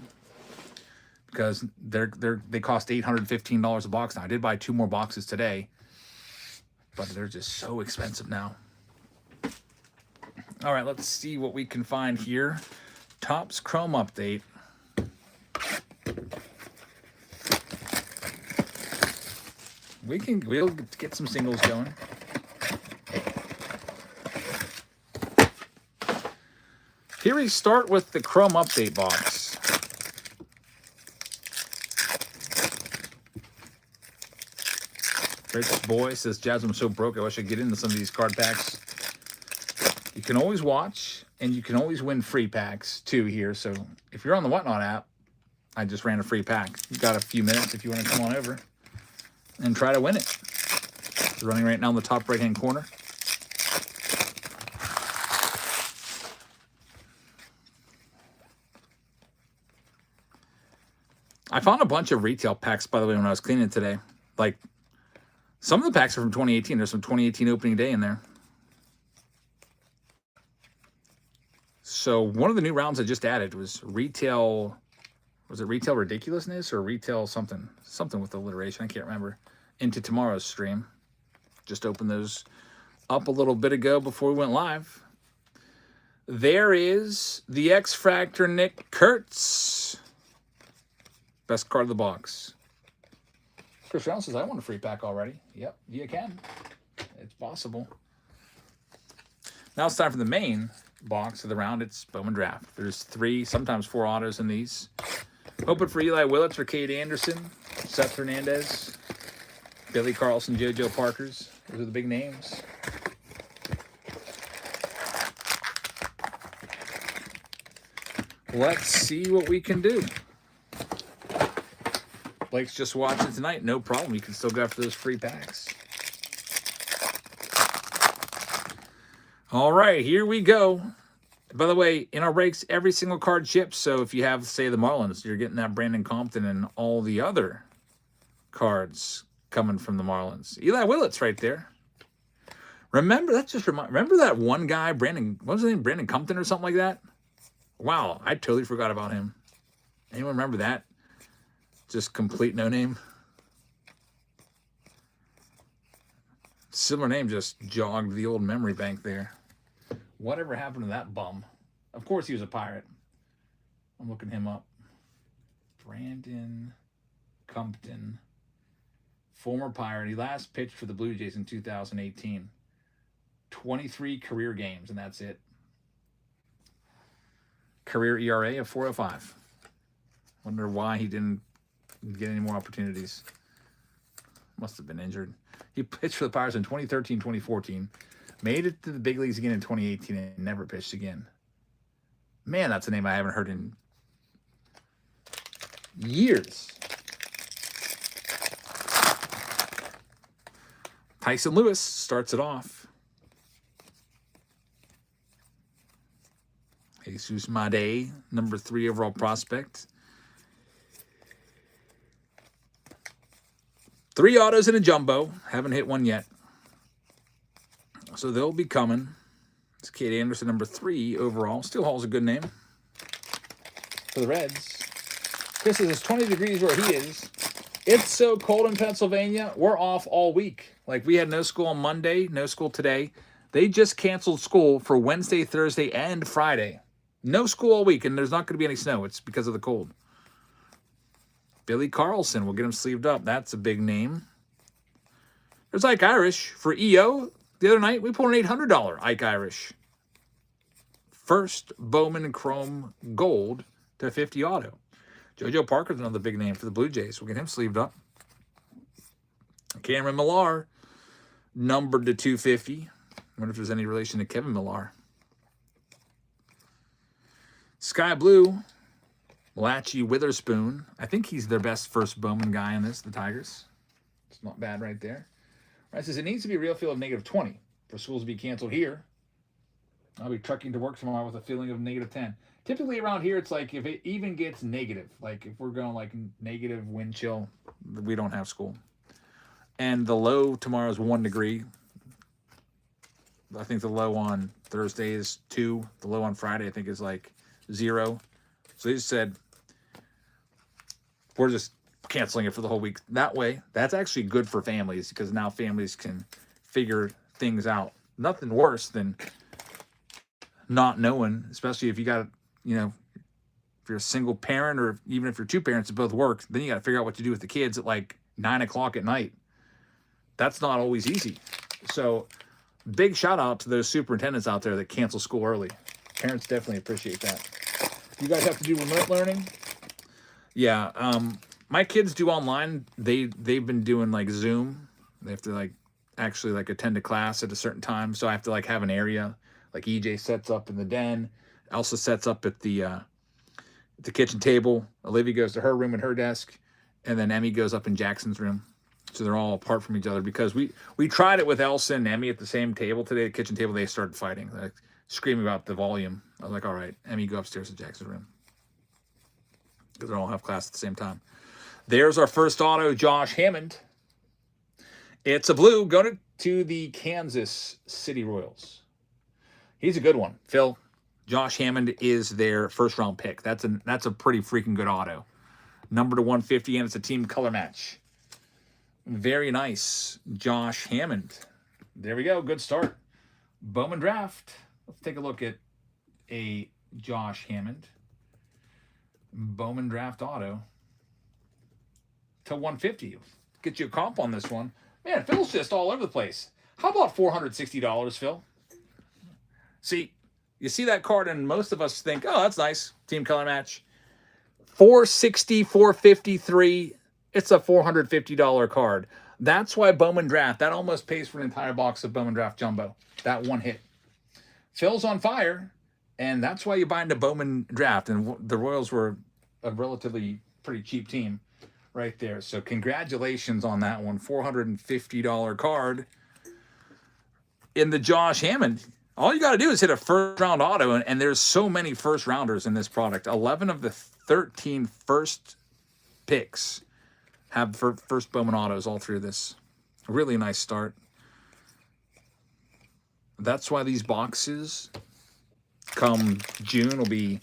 Because they cost $815 a box now. I did buy 2 more boxes today. But they're just so expensive now. All right, let's see what we can find here. Topps Chrome update. We'll get some singles going. Here we start with the Chrome update box. Rich Boy says, Jazz, I'm so broke. I wish I could get into some of these card packs. You can always watch, and you can always win free packs, too, here. So if you're on the Whatnot app, I just ran a free pack. You've got a few minutes if you want to come on over and try to win it. It's running right now in the top right-hand corner. I found a bunch of retail packs, by the way, when I was cleaning today. Like, some of the packs are from 2018. There's some 2018 opening day in there. So one of the new rounds I just added was retail. Was it retail ridiculousness or retail something? Something with alliteration. I can't remember. Into tomorrow's stream. Just opened those up a little bit ago before we went live. There is the X-Fractor Nick Kurtz. Best card of the box. Chris Brown says, I want a free pack already. Yep, you can. It's possible. Now it's time for the main box of the round. It's Bowman Draft. There's 3, sometimes 4 autos in these. Hoping for Eli Willits or Cade Anderson, Seth Hernandez, Billy Carlson, JoJo Parkers. Those are the big names. Let's see what we can do. Blake's just watching tonight. No problem. You can still go after those free packs. All right, here we go. By the way, in our breaks, every single card ships. So if you have, say, the Marlins, you're getting that Brandon Compton and all the other cards coming from the Marlins. Eli Willits right there. Remember, remember that one guy, Brandon, what was his name? Brandon Compton or something like that? Wow, I totally forgot about him. Anyone remember that? Just complete no name. Similar name just jogged the old memory bank there. Whatever happened to that bum? Of course he was a Pirate. I'm looking him up. Brandon Compton. Former Pirate. He last pitched for the Blue Jays in 2018. 23 career games, and that's it. Career ERA of 4.05. Wonder why he didn't get any more opportunities. Must have been injured. He pitched for the Pirates in 2013, 2014. Made it to the big leagues again in 2018 and never pitched again. Man, that's a name I haven't heard in years. Tyson Lewis starts it off. Jesus Made, number 3 overall prospect. 3 autos and a jumbo. Haven't hit one yet. So they'll be coming. It's Cade Anderson, number 3 overall. Still Hall's a good name for the Reds. Chris says it's 20 degrees where he is. It's so cold in Pennsylvania. We're off all week. Like, we had no school on Monday, no school today. They just canceled school for Wednesday, Thursday, and Friday. No school all week, and there's not going to be any snow. It's because of the cold. Billy Carlson, we'll get him sleeved up. That's a big name. There's Ike Irish for EO. The other night, we pulled an $800 Ike Irish. First Bowman Chrome Gold to 50 auto. JoJo Parker's another big name for the Blue Jays. We'll get him sleeved up. Cameron Millar, numbered to 250. I wonder if there's any relation to Kevin Millar. Sky Blue, Latchy Witherspoon. I think he's their best first Bowman guy in this, the Tigers. It's not bad right there. Right, says it needs to be a real feel of -20 for schools to be canceled here. I'll be trucking to work tomorrow with a feeling of -10. Typically around here, it's like if it even gets negative, like if we're going like negative wind chill, we don't have school. And the low tomorrow is 1 degree. I think the low on Thursday is 2. The low on Friday, I think, is like 0. So they just said, we're just canceling it for the whole week. That way, that's actually good for families because now families can figure things out. Nothing worse than not knowing, especially if you got, if you're a single parent or even if you're two parents that both work, then you got to figure out what to do with the kids at like 9 o'clock at night. That's not always easy. So big shout out to those superintendents out there that cancel school early. Parents definitely appreciate that. You guys have to do remote learning? Yeah. My kids do online. They've been doing like Zoom. They have to like actually like attend a class at a certain time. So I have to like have an area. Like EJ sets up in the den. Elsa sets up at the kitchen table. Olivia goes to her room and her desk, and then Emmy goes up in Jackson's room. So they're all apart from each other because we tried it with Elsa and Emmy at the same table today, the kitchen table. They started fighting, like screaming about the volume. I was like, all right, Emmy, go upstairs to Jackson's room because they all have class at the same time. There's our first auto, Josh Hammond. It's a blue going to the Kansas City Royals. He's a good one, Phil. Josh Hammond is their first round pick. That's a pretty freaking good auto. Number to 150, and it's a team color match. Very nice, Josh Hammond. There we go. Good start. Bowman Draft. Let's take a look at a Josh Hammond. Bowman Draft auto to 150. Get you a comp on this one. Man, Phil's just all over the place. How about $460, Phil? See, you see that card, and most of us think, oh, that's nice. Team color match. 460, 453. It's a $450 card. That's why Bowman Draft, that almost pays for an entire box of Bowman Draft Jumbo. That one hit. Phil's on fire, and that's why you buy into Bowman Draft. And the Royals were a relatively pretty cheap team right there. So congratulations on that one. $450 card in the Josh Hammond. All you got to do is hit a first-round auto, and there's so many first-rounders in this product. 11 of the 13 first picks have first Bowman autos all through this. Really nice start. That's why these boxes come June will be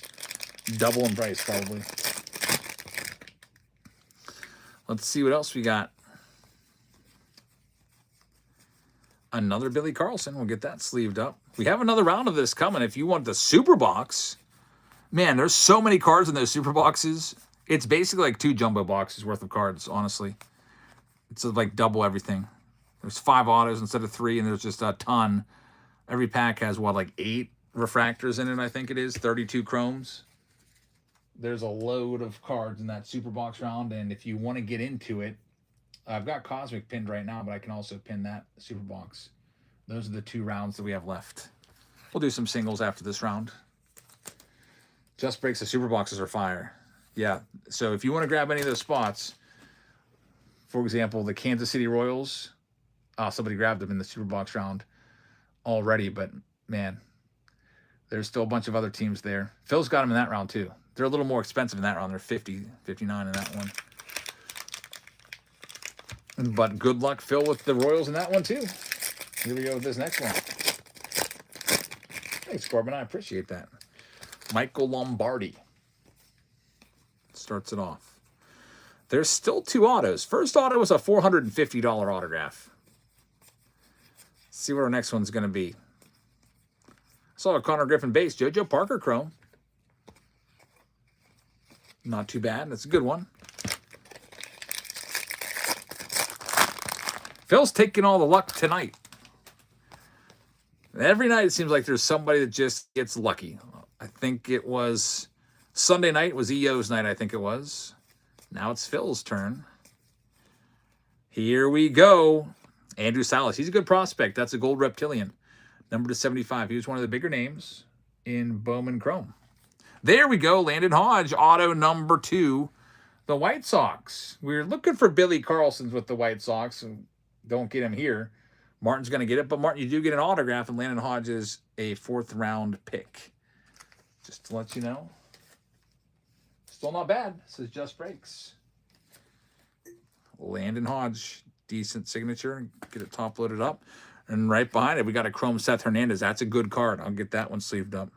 double in price probably. Let's see what else we got. Another Billy Carlson. We'll get that sleeved up. We have another round of this coming. If you want the super box, man, there's so many cards in those super boxes. It's basically like 2 jumbo boxes worth of cards, honestly. It's like double everything. There's 5 autos instead of 3, and there's just a ton. Every pack has, what, like 8 refractors in it, I think it is. 32 chromes. There's a load of cards in that super box round, and if you want to get into it, I've got Cosmic pinned right now, but I can also pin that super box. Those are the 2 rounds that we have left. We'll do some singles after this round. Just Breaks, the super boxes are fire. Yeah, so if you want to grab any of those spots, for example, the Kansas City Royals, somebody grabbed them in the super box round already, but man, there's still a bunch of other teams there. Phil's got them in that round too. They're a little more expensive in that round. They're 50, 59 in that one. But good luck, Phil, with the Royals in that one too. Here we go with this next one. Thanks, Corbin. I appreciate that. Michael Lombardi starts it off. There's still 2 autos. First auto was a $450 autograph. Let's see what our next one's going to be. Saw a Connor Griffin base. JoJo Parker chrome. Not too bad. That's a good one. Phil's taking all the luck tonight. Every night it seems like there's somebody that just gets lucky. I think it was Sunday night. It was EO's night, I think it was. Now it's Phil's turn. Here we go. Andrew Salas. He's a good prospect. That's a gold reptilian. Number to 75. He was one of the bigger names in Bowman Chrome. There we go. Landon Hodge, auto number 2. The White Sox. We're looking for Billy Carlson's with the White Sox. And don't get him here. Martin's going to get it. But Martin, you do get an autograph. And Landon Hodge is a 4th round pick. Just to let you know. Still not bad. This is Just Breaks. Landon Hodge. Decent signature. Get it top loaded up. And right behind it, we got a chrome Seth Hernandez. That's a good card. I'll get that one sleeved up.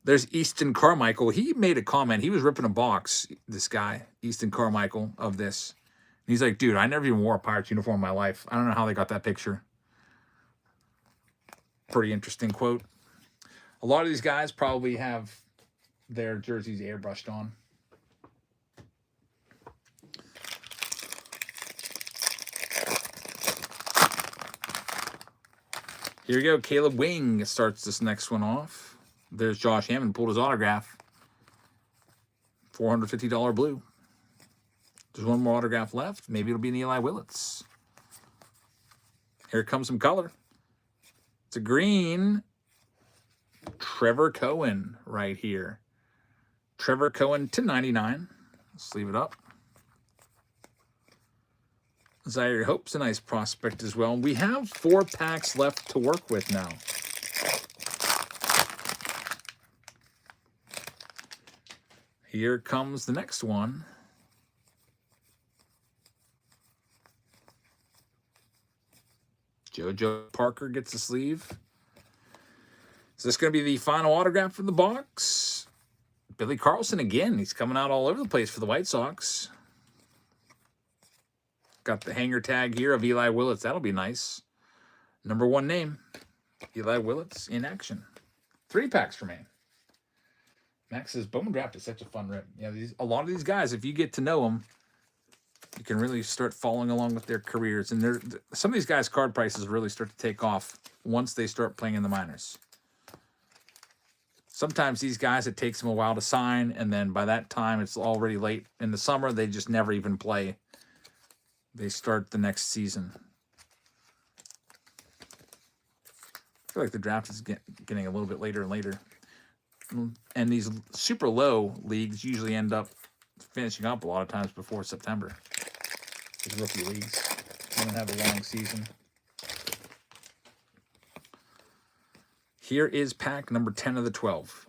There's Easton Carmichael. He made a comment. He was ripping a box, this guy, Easton Carmichael, of this. And he's like, dude, I never even wore a Pirates uniform in my life. I don't know how they got that picture. Pretty interesting quote. A lot of these guys probably have their jerseys airbrushed on. Here we go. Caleb Wing starts this next one off. There's Josh Hammond, pulled his autograph. $450 blue. There's one more autograph left. Maybe it'll be an Eli Willits. Here comes some color. It's a green. Trevor Cohen right here. Trevor Cohen /99. Let's leave it up. Zaire Hope's a nice prospect as well. We have 4 packs left to work with now. Here comes the next one. JoJo Parker gets a sleeve. Is this going to be the final autograph from the box? Billy Carlson again. He's coming out all over the place for the White Sox. Got the hanger tag here of Eli Willits. That'll be nice. Number 1 name. Eli Willits in action. 3 packs remain. Max says Bowman Draft is such a fun rip. Yeah, a lot of these guys, if you get to know them, you can really start following along with their careers. And some of these guys' card prices really start to take off once they start playing in the minors. Sometimes these guys, it takes them a while to sign, and then by that time, it's already late in the summer. They just never even play. They start the next season. I feel like the draft is getting a little bit later and later. And these super low leagues usually end up finishing up a lot of times before September. These rookie leagues don't have a long season. Here is pack number 10 of the 12.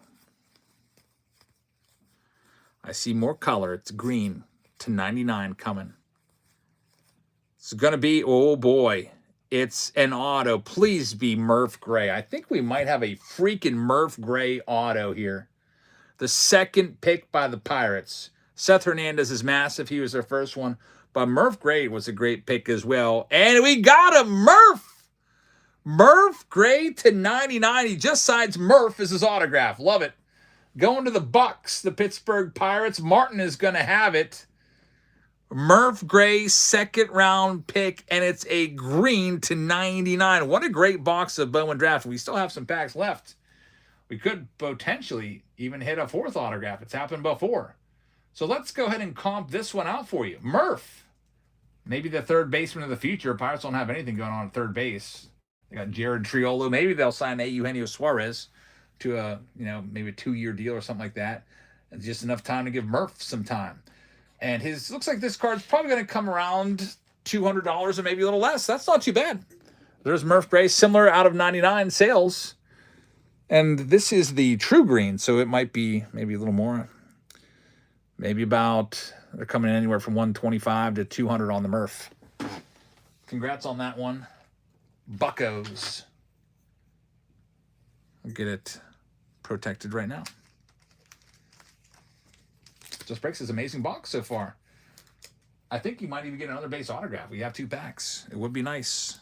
I see more color. It's green /99 coming. It's going to be, oh boy, it's an auto. Please be Murph Gray. I think we might have a freaking Murph Gray auto here. The second pick by the Pirates. Seth Hernandez is massive. He was their first one. But Murph Gray was a great pick as well. And we got him, Murph! Murph Gray /99. He just signs Murph as his autograph. Love it. Going to the Bucks, the Pittsburgh Pirates. Martin is going to have it. Murph Gray, 2nd round pick, and it's a green /99. What a great box of Bowman Draft. We still have some packs left. We could potentially even hit a 4th autograph. It's happened before. So let's go ahead and comp this one out for you. Murph, maybe the 3rd baseman of the future. Pirates don't have anything going on at 3rd base. They got Jared Triolo. Maybe they'll sign Eugenio Suarez to a, maybe a 2-year deal or something like that. It's just enough time to give Murph some time. And looks like this card's probably going to come around $200 or maybe a little less. That's not too bad. There's Murph Gray, similar out of 99 sales. And this is the true green, so it might be maybe a little more. Maybe they're coming in anywhere from $125 to $200 on the Murph. Congrats on that one. Buccos. I'll get it protected right now. Just Breaks is an amazing box so far. I think you might even get another base autograph. We have 2 packs. It would be nice.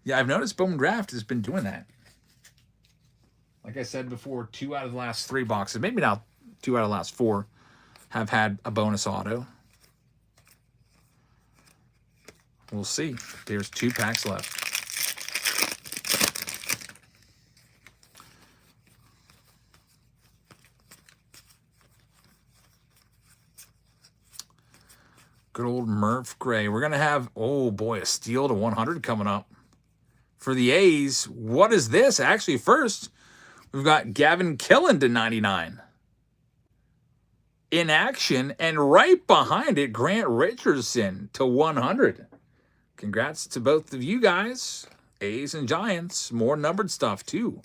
Yeah, I've noticed Bowman Draft has been doing that. Like I said before, 2 out of the last 3 boxes, maybe now 2 out of the last 4, have had a bonus auto. We'll see. There's 2 packs left. Good old Murph Gray. We're going to have, oh boy, a steal /100 coming up. For the A's, what is this? Actually, first, we've got Gavin Killen /99. In action, and right behind it, Grant Richardson /100. Congrats to both of you guys. A's and Giants. More numbered stuff, too.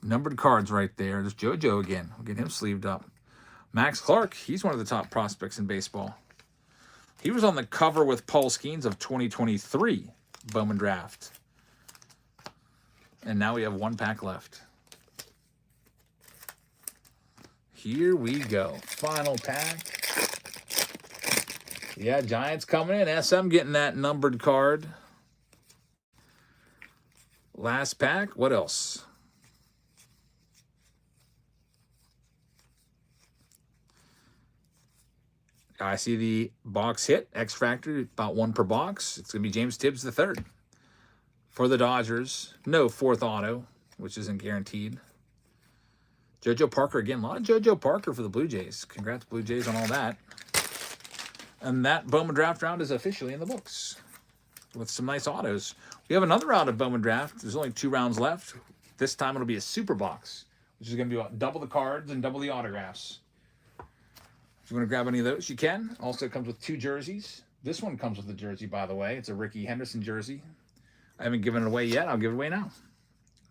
Numbered cards right there. There's JoJo again. We'll get him sleeved up. Max Clark, he's one of the top prospects in baseball. He was on the cover with Paul Skeens of 2023 Bowman Draft. And now we have 1 pack left. Here we go. Final pack. Yeah, Giants coming in. SM getting that numbered card. Last pack. What else? I see the box hit. X Factor, about 1 per box. It's going to be James Tibbs the third. For the Dodgers, no 4th auto, which isn't guaranteed. JoJo Parker again. A lot of JoJo Parker for the Blue Jays. Congrats, Blue Jays, on all that. And that Bowman Draft round is officially in the books with some nice autos. We have another round of Bowman Draft. There's only 2 rounds left. This time it'll be a super box, which is going to be about double the cards and double the autographs. If you want to grab any of those, you can. Also comes with 2 jerseys. This one comes with a jersey, by the way. It's a Ricky Henderson jersey. I haven't given it away yet. I'll give it away now.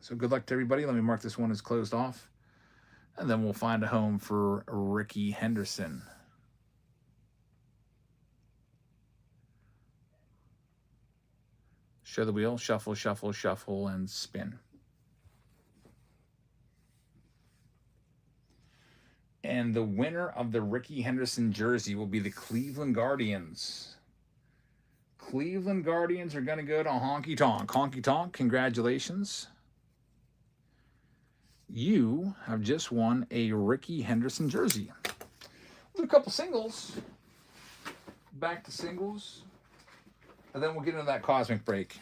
So good luck to everybody. Let me mark this one as closed off. And then we'll find a home for Ricky Henderson. Show the wheel, shuffle, shuffle, shuffle, and spin. And the winner of the Ricky Henderson jersey will be the Cleveland Guardians. Cleveland Guardians are going to go to Honky Tonk. Honky Tonk, congratulations. You have just won a Ricky Henderson jersey. We'll do a couple singles. Back to singles. And then we'll get into that cosmic break.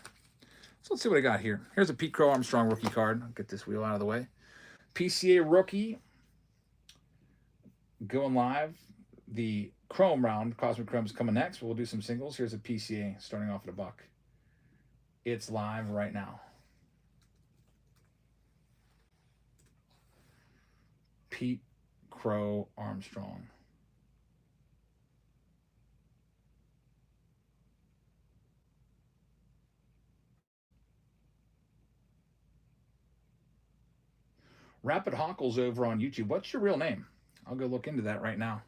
So let's see what I got here. Here's a Pete Crow Armstrong rookie card. I'll get this wheel out of the way. PCA rookie. Going live. The Chrome round, Cosmic Chrome, is coming next. We'll do some singles. Here's a PCA starting off at $1. It's live right now. Pete Crow Armstrong. Rapid Hockles over on YouTube. What's your real name? I'll go look into that right now.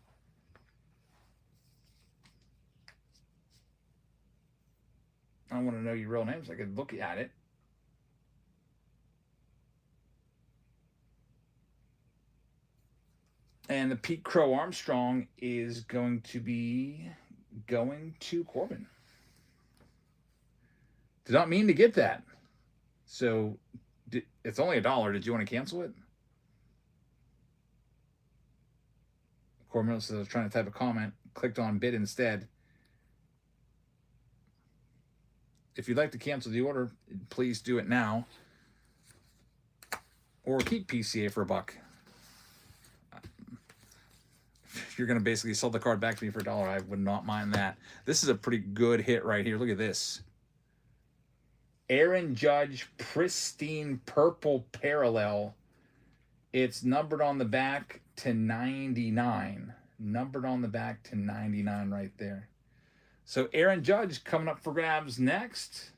I want to know your real names. I could look at it. And the Pete Crow Armstrong is going to be going to Corbin. Did not mean to get that. So it's only $1. Did you want to cancel it? Corbin says I was trying to type a comment. Clicked on bid instead. If you'd like to cancel the order, please do it now. Or keep PCA for $1. If you're going to basically sell the card back to me for $1, I would not mind that. This is a pretty good hit right here. Look at this. Aaron Judge, pristine purple parallel. It's numbered on the back to 99. Numbered on the back to 99 right there. So Aaron Judge coming up for grabs next.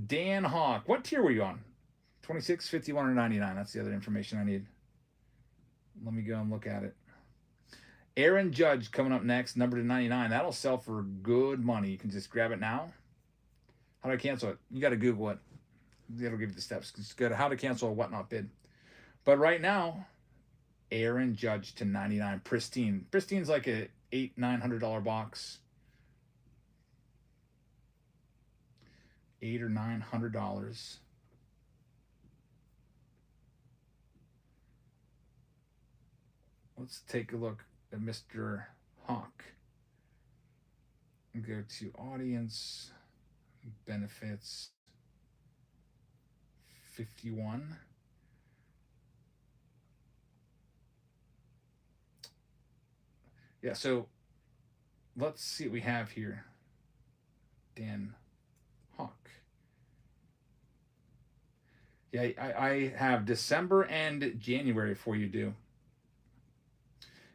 Dan Hawk. What tier were you on? 26, 51, or 99? That's the other information I need. Let me go and look at it. Aaron Judge coming up next, number to 99. That'll sell for good money. You can just grab it now. How do I cancel it? You got to Google it. It'll give you the steps. Just go to how to cancel a whatnot bid. But right now, Aaron Judge to 99. Pristine. Pristine's like a $800, $900 box. $800 or $900. Let's take a look at Mr. Hawk. Go to audience, benefits, 51. Yeah, so let's see what we have here. Dan Hawk. Yeah, I have December and January for you due.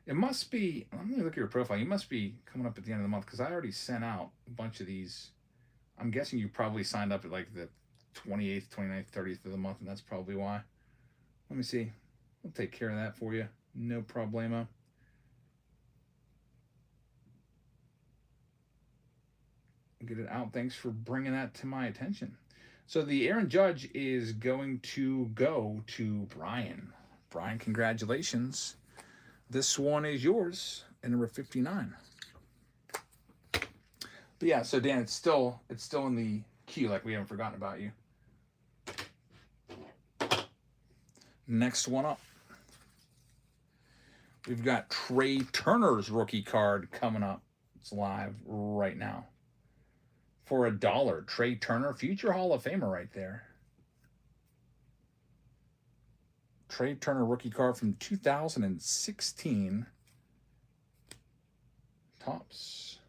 It must be, let me look at your profile. You must be coming up at the end of the month because I already sent out a bunch of these. I'm guessing you probably signed up at like the 28th, 29th, 30th of the month, and that's probably why. Let me see. We'll take care of that for you. No problemo. Get it out. Thanks for bringing that to my attention. So the Aaron Judge is going to go to Brian. Brian, congratulations. This one is yours, and number 59. But yeah, so Dan, it's still in the queue, like we haven't forgotten about you. Next one up. We've got Trey Turner's rookie card coming up. It's live right now. For $1, Trey Turner, future Hall of Famer right there. Trey Turner rookie card from 2016. Tops.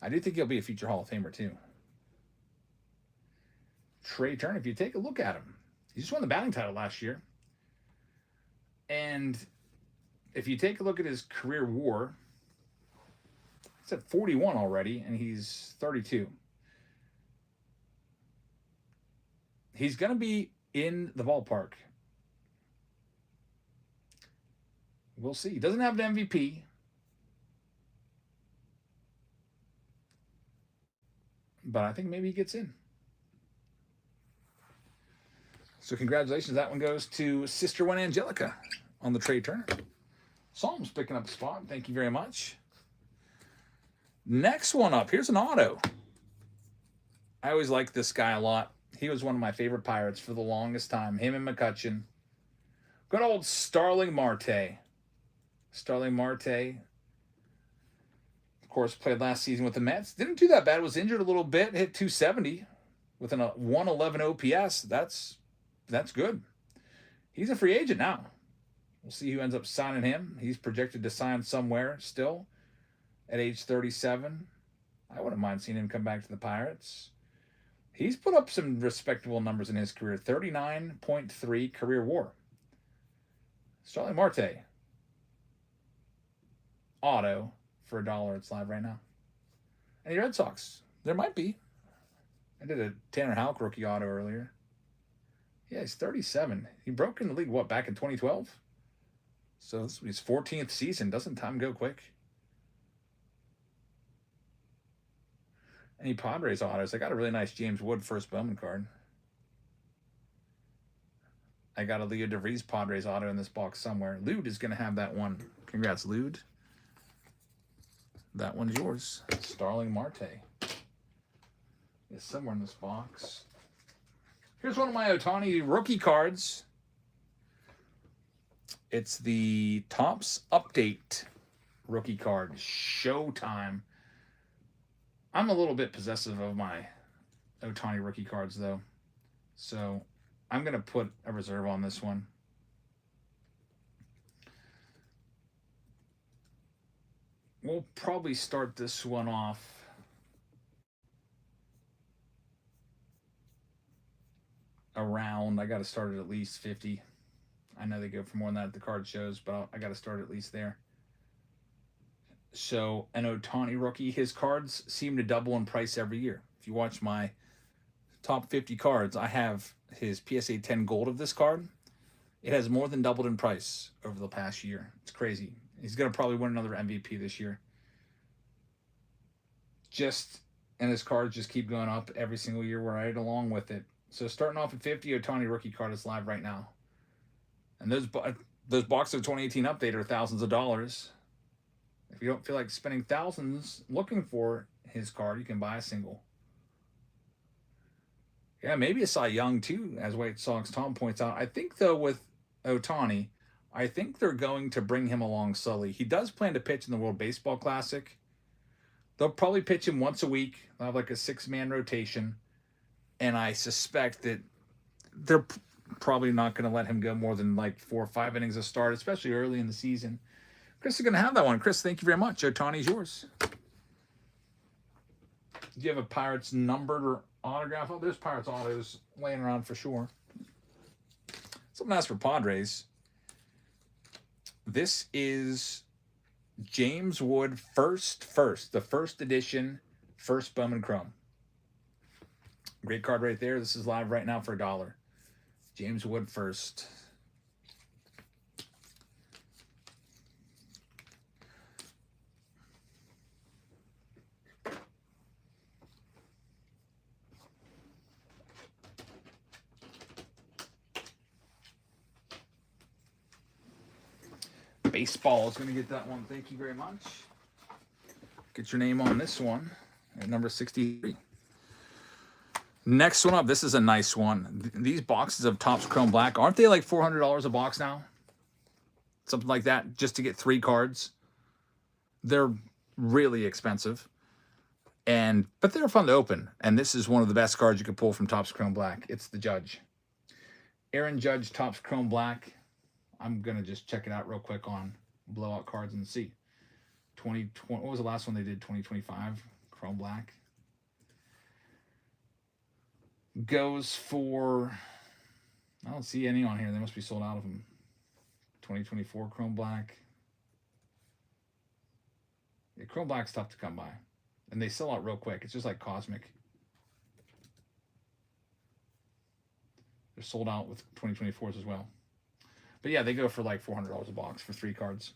I do think he'll be a future Hall of Famer too. Trey Turner, if you take a look at him, he just won the batting title last year. And if you take a look at his career WAR, he's at 41 already, and he's 32. He's going to be in the ballpark. We'll see. He doesn't have an MVP. But I think maybe he gets in. So congratulations. That one goes to Sister One Angelica on the Trey Turner. Psalm's picking up a spot. Thank you very much. Next one up. Here's an auto. I always liked this guy a lot. He was one of my favorite Pirates for the longest time. Him and McCutchen. Good old Starling Marte. Starling Marte, of course, played last season with the Mets. Didn't do that bad. Was injured a little bit. Hit 270 with a 111 OPS. That's good. He's a free agent now. We'll see who ends up signing him. He's projected to sign somewhere still at age 37. I wouldn't mind seeing him come back to the Pirates. He's put up some respectable numbers in his career. 39.3 career WAR. Starling Marte. Auto for $1. It's live right now. Any Red Sox? There might be. I did a Tanner Houck rookie auto earlier. Yeah, he's 37. He broke in the league, what, back in 2012? So this will be his 14th season. Doesn't time go quick? Any Padres autos? I got a really nice James Wood first Bowman card. I got a Leo DeVries Padres auto in this box somewhere. Lude is going to have that one. Congrats, Lude. That one's yours. Starling Marte is somewhere in this box. Here's one of my Ohtani rookie cards. It's the Topps Update rookie card. Showtime. I'm a little bit possessive of my Ohtani rookie cards, though. So I'm going to put a reserve on this one. We'll probably start this one off around, I got to start at least 50. I know they go for more than that at the card shows, but I got to start at least there. So an Ohtani rookie, his cards seem to double in price every year. If you watch my top 50 cards, I have his PSA 10 gold of this card. It has more than doubled in price over the past year. It's crazy. He's going to probably win another MVP this year. And his cards just keep going up every single year right along with it. So starting off at 50, Ohtani rookie card is live right now. And those boxes of 2018 update are thousands of dollars. If you don't feel like spending thousands looking for his card, you can buy a single. Yeah, maybe a Cy Young too, as White Sox Tom points out. I think, though, with Ohtani, I think they're going to bring him along slowly. He does plan to pitch in the World Baseball Classic. They'll probably pitch him once a week. They'll have like a 6-man rotation. And I suspect that they're probably not going to let him go more than like 4 or 5 innings of start, especially early in the season. Chris is going to have that one. Chris, thank you very much. Ohtani's yours. Do you have a Pirates numbered or autograph? Oh, there's Pirates autos laying around for sure. Someone asked for Padres. This is James Wood the first edition, first Bowman Chrome. Great card right there. This is live right now for $1. James Wood first. Baseball is going to get that one. Thank you very much. Get your name on this one at number 63. Next one up, this is a nice one. These boxes of Topps Chrome Black, aren't they like $400 a box now? Something like that, just to get 3 cards. They're really expensive. But they're fun to open. And this is one of the best cards you could pull from Topps Chrome Black. It's the Judge. Aaron Judge, Topps Chrome Black. I'm going to just check it out real quick on Blowout Cards and see. 2020, what was the last one they did? 2025 Chrome Black. Goes for, I don't see any on here. They must be sold out of them. 2024 Chrome Black. Yeah, Chrome Black's tough to come by. And they sell out real quick. It's just like Cosmic. They're sold out with 2024s as well. But yeah, they go for like $400 a box for 3 cards.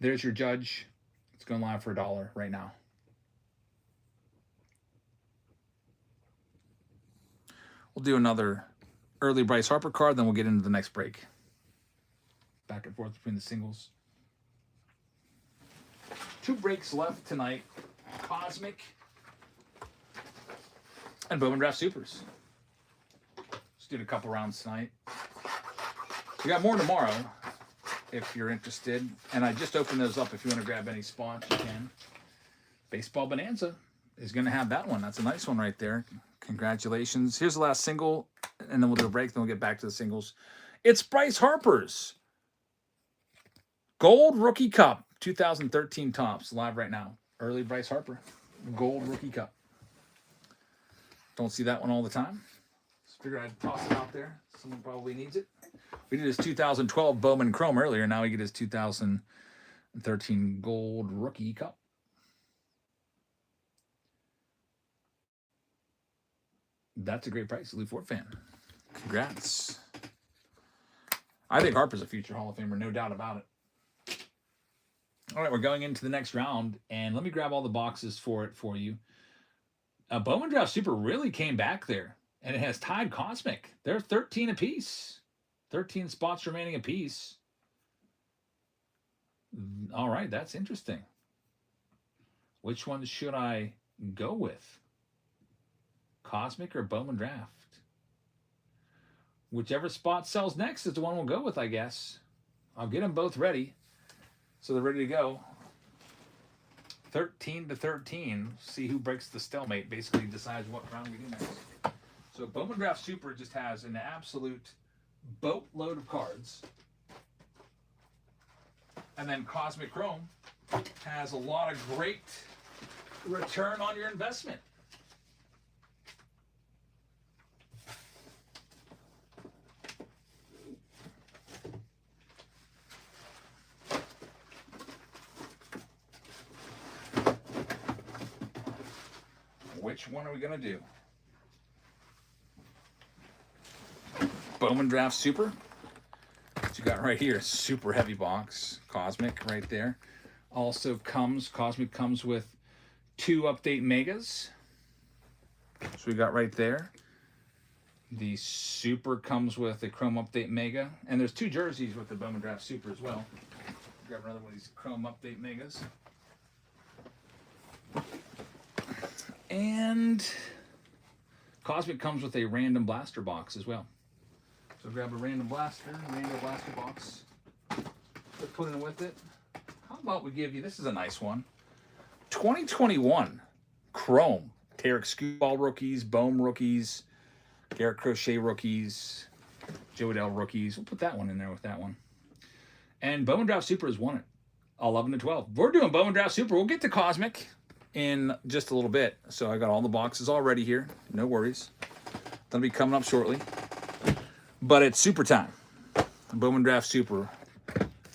There's your Judge. It's going live for $1 right now. We'll do another early Bryce Harper card, then we'll get into the next break. Back and forth between the singles. 2 breaks left tonight. Cosmic and Bowman Draft Supers. Just did a couple rounds tonight. We got more tomorrow if you're interested. And I just opened those up if you want to grab any spots, you can. Baseball Bonanza is going to have that one. That's a nice one right there. Congratulations. Here's the last single, and then we'll do a break, then we'll get back to the singles. It's Bryce Harper's Gold Rookie Cup 2013 Topps live right now. Early Bryce Harper Gold Rookie Cup. Don't see that one all the time. Just figured I'd toss it out there. Someone probably needs it. We did his 2012 Bowman Chrome earlier. Now we get his 2013 Gold Rookie Cup. That's a great price, Lou Fort fan. Congrats. I think Harper's a future Hall of Famer, no doubt about it. All right, we're going into the next round, and let me grab all the boxes for it for you. Bowman Draft Super really came back there, and it has tied Cosmic. They're 13 apiece. 13 spots remaining apiece. All right, that's interesting. Which one should I go with? Cosmic or Bowman Draft? Whichever spot sells next is the one we'll go with, I guess. I'll get them both ready. So they're ready to go. 13 to 13. See who breaks the stalemate. Basically decides what round we do next. So Bowman Draft Super just has an absolute boatload of cards. And then Cosmic Chrome has a lot of great return on your investment. Which one are we going to do? Bowman Draft Super. What you got right here? Super heavy box. Cosmic right there. Also Cosmic comes with 2 update megas. So we got right there. The Super comes with a Chrome Update Mega. And there's 2 jerseys with the Bowman Draft Super as well. Grab another one of these Chrome Update Megas. And Cosmic comes with a random blaster box as well. So grab a random blaster box. Put in with it. How about we give you, this is a nice one. 2021 Chrome. Tarek Skubal rookies, Bohm rookies, Garrett Crochet rookies, Joe Adell rookies. We'll put that one in there with that one. And Bowman Draft Super has won it. 11 to 12. We're doing Bowman Draft Super. We'll get to Cosmic in just a little bit. So I got all the boxes already here. No worries. That'll be coming up shortly. But it's super time. Bowman Draft Super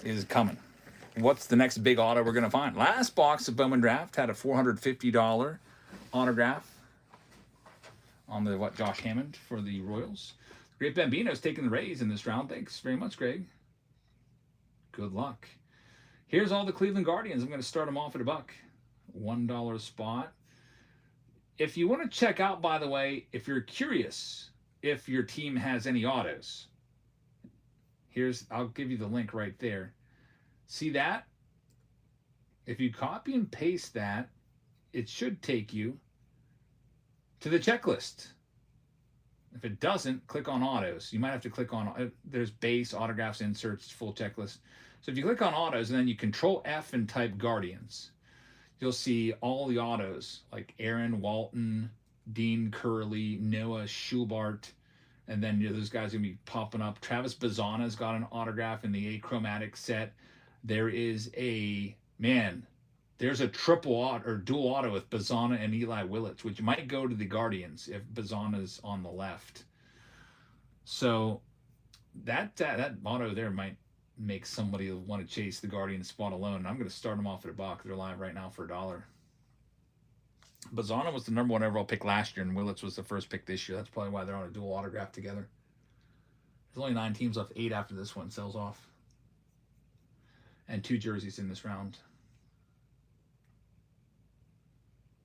is coming. What's the next big auto we're going to find? Last box of Bowman Draft had a $450 autograph on the Josh Hammond for the Royals. Great Bambino's taking the Rays in this round. Thanks very much, Greg. Good luck. Here's all the Cleveland Guardians. I'm going to start them off at $1. $1 spot. If you want to check out, by the way, if you're curious if your team has any autos, I'll give you the link right there. See that? If you copy and paste that, it should take you to the checklist. If it doesn't, click on autos. You might have to click on, there's base, autographs, inserts, full checklist. So if you click on autos and then you control F and type Guardians, you'll see all the autos like Aaron Walton, Dean Curley, Noah Schubart, and then those guys are gonna be popping up. Travis Bazzana's got an autograph in the achromatic set. There is there's a triple auto or dual auto with Bazzana and Eli Willits, which might go to the Guardians if Bazzana's on the left. So that auto there might make somebody want to chase the Guardian spot alone. I'm going to start them off at $1. They're live right now for $1. Bazzana was the number 1 overall pick last year, and Willits was the first pick this year. That's probably why they're on a dual autograph together. There's only 9 teams left, 8 after this one sells off. And 2 jerseys in this round.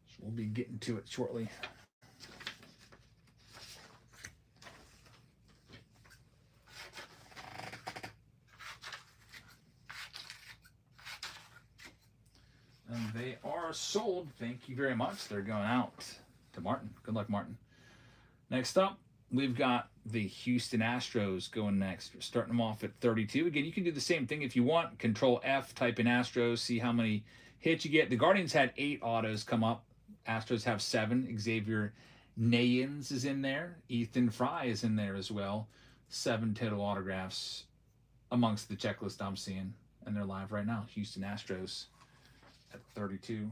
So we'll be getting to it shortly. And they are sold. Thank you very much. They're going out to Martin. Good luck, Martin. Next up, we've got the Houston Astros going next. We're starting them off at 32. Again, you can do the same thing if you want. Control F, type in Astros, see how many hits you get. The Guardians had 8 autos come up. Astros have 7. Xavier Nayans is in there. Ethan Fry is in there as well. 7 total autographs amongst the checklist I'm seeing. And they're live right now. Houston Astros at 32.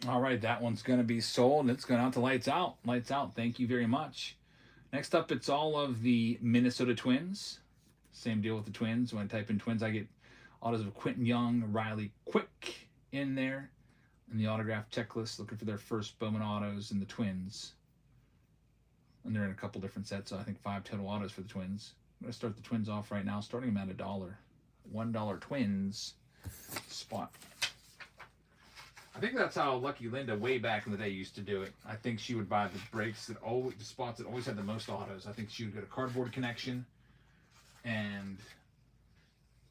All right, that one's going to be sold, and it's going out to Lights Out. Lights Out, thank you very much. Next up, it's all of the Minnesota Twins. Same deal with the Twins. When I type in Twins, I get autos of Quentin Young, Riley Quick in there. And the autograph checklist, looking for their first Bowman autos in the Twins. And they're in a couple different sets, so I think 5 total autos for the Twins. I'm going to start the Twins off right now, starting them at $1. $1 Twins spot. I think that's how Lucky Linda way back in the day used to do it. I think she would buy the breaks the spots that always had the most autos. I think she would go to Cardboard Connection and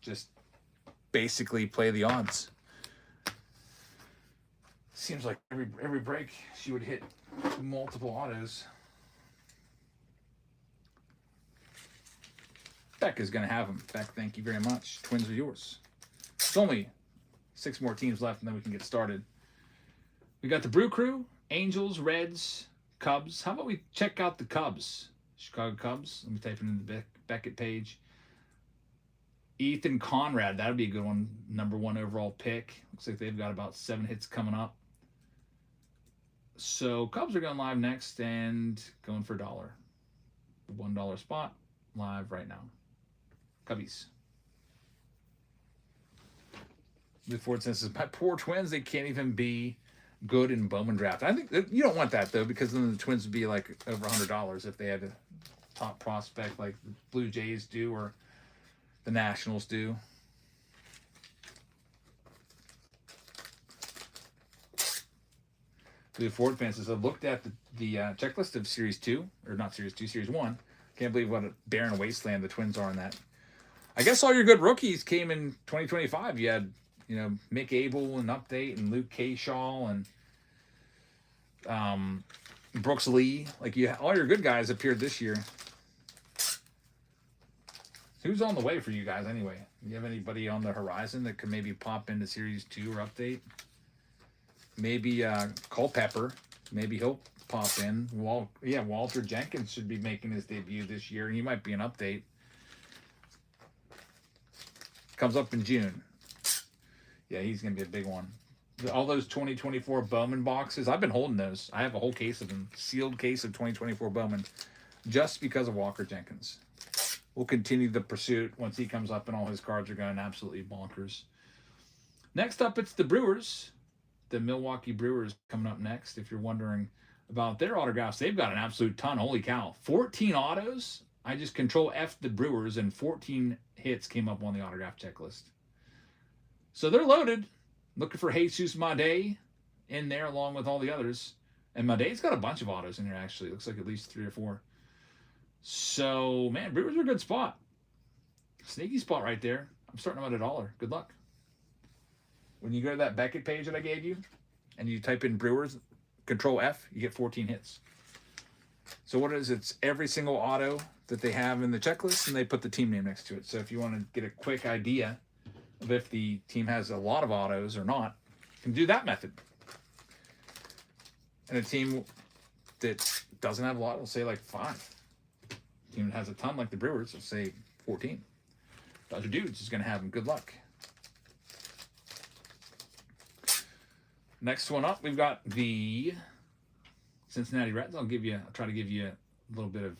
just basically play the odds. Seems like every break she would hit multiple autos. Beck is going to have them. Beck, thank you very much. Twins are yours. It's only 6 more teams left, and then we can get started. We got the Brew Crew, Angels, Reds, Cubs. How about we check out the Cubs? Chicago Cubs. Let me type it in the Beckett page. Ethan Conrad. That'll be a good one. Number 1 overall pick. Looks like they've got about 7 hits coming up. So Cubs are going live next and going for $1. $1 spot. Live right now. Cubbies. Before it says, my poor Twins, they can't even be good in Bowman Draft. I think you don't want that, though, because then the Twins would be like over $100 if they had a top prospect like the Blue Jays do or the Nationals do. The Ford fans says, I've looked at the checklist of Series 2, or not Series 2, Series 1. Can't believe what a barren wasteland the Twins are in that. I guess all your good rookies came in 2025. You had, Mick Abel and Update and Luke Kershaw and Brooks Lee. Like all your good guys appeared this year. Who's on the way for you guys anyway? Do you have anybody on the horizon that could maybe pop into Series 2 or Update? Maybe Culpepper. Maybe he'll pop in. Walter Jenkins should be making his debut this year. He might be an Update. Comes up in June. Yeah, he's going to be a big one. All those 2024 Bowman boxes, I've been holding those. I have a whole case of them. Sealed case of 2024 Bowman. Just because of Walker Jenkins. We'll continue the pursuit once he comes up and all his cards are going absolutely bonkers. Next up, it's the Brewers. The Milwaukee Brewers coming up next. If you're wondering about their autographs. They've got an absolute ton. Holy cow. 14 autos. I just control F the Brewers, and 14 hits came up on the autograph checklist. So they're loaded. Looking for Jesus Made in there along with all the others. And Made's got a bunch of autos in there, actually. Looks like at least 3 or 4. So, man, Brewers are a good spot. Sneaky spot right there. I'm starting them at $1. Good luck. When you go to that Beckett page that I gave you, and you type in Brewers, Control F, you get 14 hits. So what it is, it's every single auto that they have in the checklist, and they put the team name next to it. So if you want to get a quick idea of if the team has a lot of autos or not, you can do that method. And a team that doesn't have a lot will say like 5. A team that has a ton like the Brewers will say 14. Dodger Dudes is going to have them. Good luck. Next one up, we've got the Cincinnati Reds. I'll try to give you a little bit of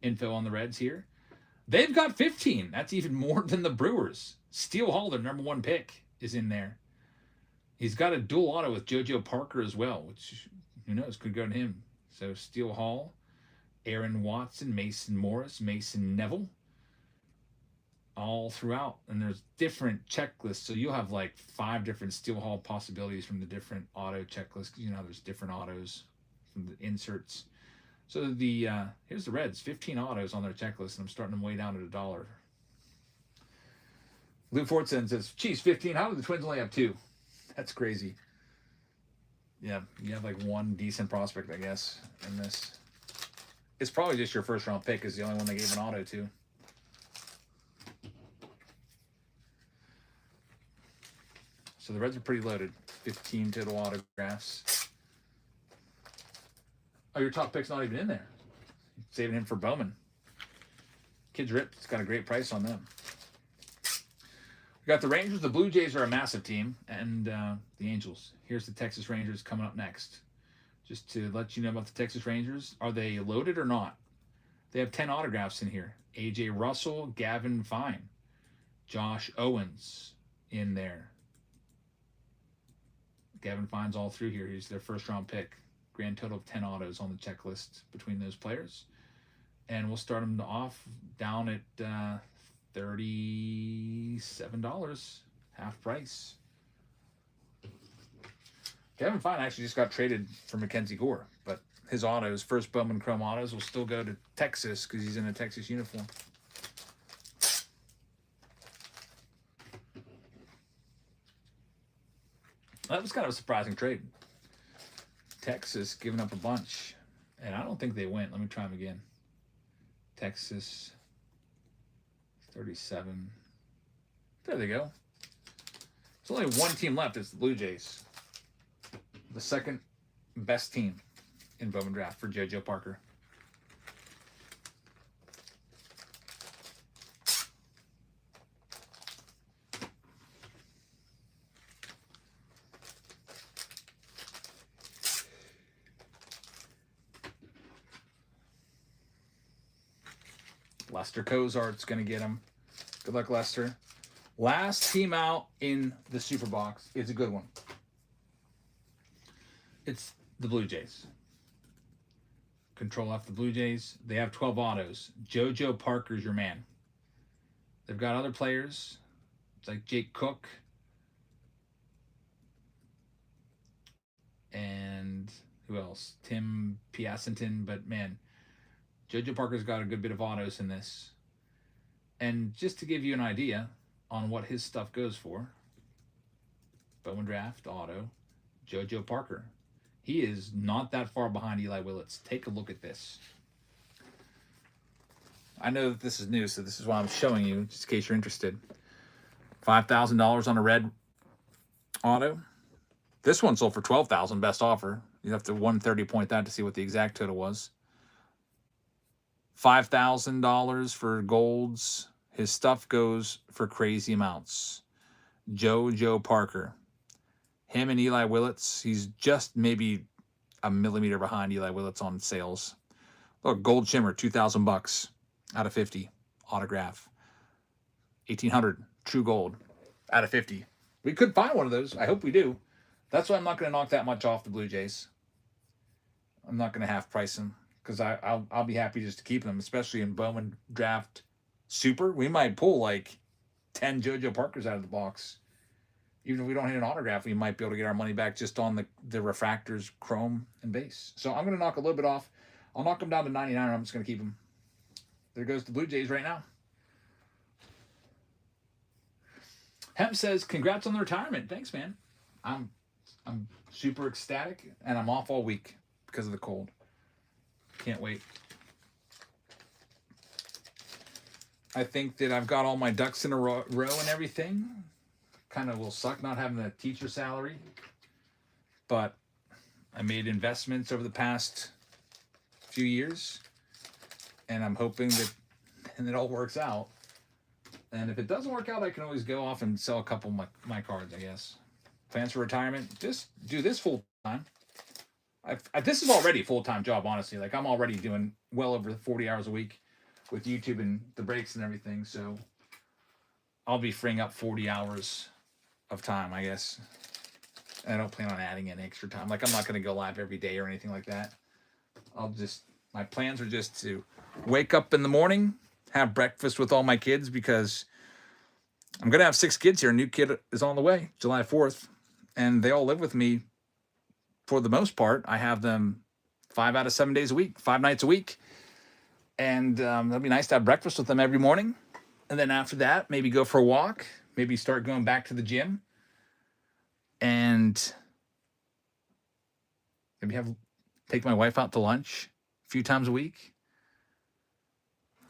info on the Reds here. They've got 15. That's even more than the Brewers. Steele Hall, their number 1 pick, is in there. He's got a dual auto with JoJo Parker as well, which, who knows, could go to him. So Steele Hall, Aaron Watson, Mason Morris, Mason Neville, all throughout. And there's different checklists. So you'll have like 5 different Steele Hall possibilities from the different auto checklists. You know, there's different autos from the inserts. So the here's the Reds, 15 autos on their checklist, and I'm starting them way down at $1. Lou Fortson says, geez, 15, how do the Twins only have 2? That's crazy. Yeah, you have like 1 decent prospect, I guess, in this. It's probably just your first round pick is the only one they gave an auto to. So the Reds are pretty loaded. 15 total autographs. Oh, your top pick's not even in there. Saving him for Bowman. Kid's ripped. It's got a great price on them. We got the Rangers. The Blue Jays are a massive team. And the Angels. Here's the Texas Rangers coming up next. Just to let you know about the Texas Rangers. Are they loaded or not? They have 10 autographs in here. A.J. Russell, Gavin Fine, Josh Owens in there. Gavin Fine's all through here. He's their first round pick. Grand total of 10 autos on the checklist between those players. And we'll start them off down at $37, half price. Gavin Fine actually just got traded for Mackenzie Gore, but his autos, first Bowman Chrome autos, will still go to Texas because he's in a Texas uniform. That was kind of a surprising trade. Texas giving up a bunch, and I don't think they went. Let me try them again. Texas, 37. There they go. There's only 1 team left. It's the Blue Jays. The second best team in Bowman Draft for JoJo Parker. Lester Cozart's going to get him. Good luck, Lester. Last team out in the Super Box is a good one. It's the Blue Jays. Control F the Blue Jays. They have 12 autos. JoJo Parker's your man. They've got other players. It's like Jake Cook. And who else? Tim Piacenton. But, man, JoJo Parker's got a good bit of autos in this. And just to give you an idea on what his stuff goes for, Bowman Draft, auto, JoJo Parker. He is not that far behind Eli Willits. Take a look at this. I know that this is new, so this is why I'm showing you, just in case you're interested. $5,000 on a red auto. This one sold for $12,000, best offer. You have to 130 point that to see what the exact total was. $5,000 for golds. His stuff goes for crazy amounts. JoJo Parker. Him and Eli Willits, he's just maybe a millimeter behind Eli Willits on sales. Look, Gold Shimmer, $2,000 out of 50. Autograph. 1,800 True Gold out of 50. We could find one of those. I hope we do. That's why I'm not going to knock that much off the Blue Jays. I'm not going to half price them because I'll be happy just to keep them, especially in Bowman Draft Super. We might pull like 10 JoJo Parkers out of the box. Even if we don't hit an autograph, we might be able to get our money back just on the refractors, chrome, and base. So I'm going to knock a little bit off. I'll knock them down to 99, and I'm just going to keep them. There goes the Blue Jays right now. Hemp says, congrats on the retirement. Thanks, man. I'm super ecstatic, and I'm off all week because of the cold. Can't wait. I think that I've got all my ducks in a row and everything. Kind of will suck not having a teacher salary, but I made investments over the past few years, and I'm hoping that it all works out. And if it doesn't work out, I can always go off and sell a couple of my cards, I guess. Plans for retirement, just do this full time. This is already a full-time job, honestly. Like, I'm already doing well over 40 hours a week with YouTube and the breaks and everything, so I'll be freeing up 40 hours of time, I guess. I don't plan on adding in extra time. Like, I'm not going to go live every day or anything like that. My plans are just to wake up in the morning, have breakfast with all my kids, because I'm going to have 6 kids here. A new kid is on the way, July 4th, and they all live with me for the most part. I have them 5 out of 7 days a week, 5 nights a week, and it'll be nice to have breakfast with them every morning. And then after that, maybe go for a walk, maybe start going back to the gym, and maybe take my wife out to lunch a few times a week.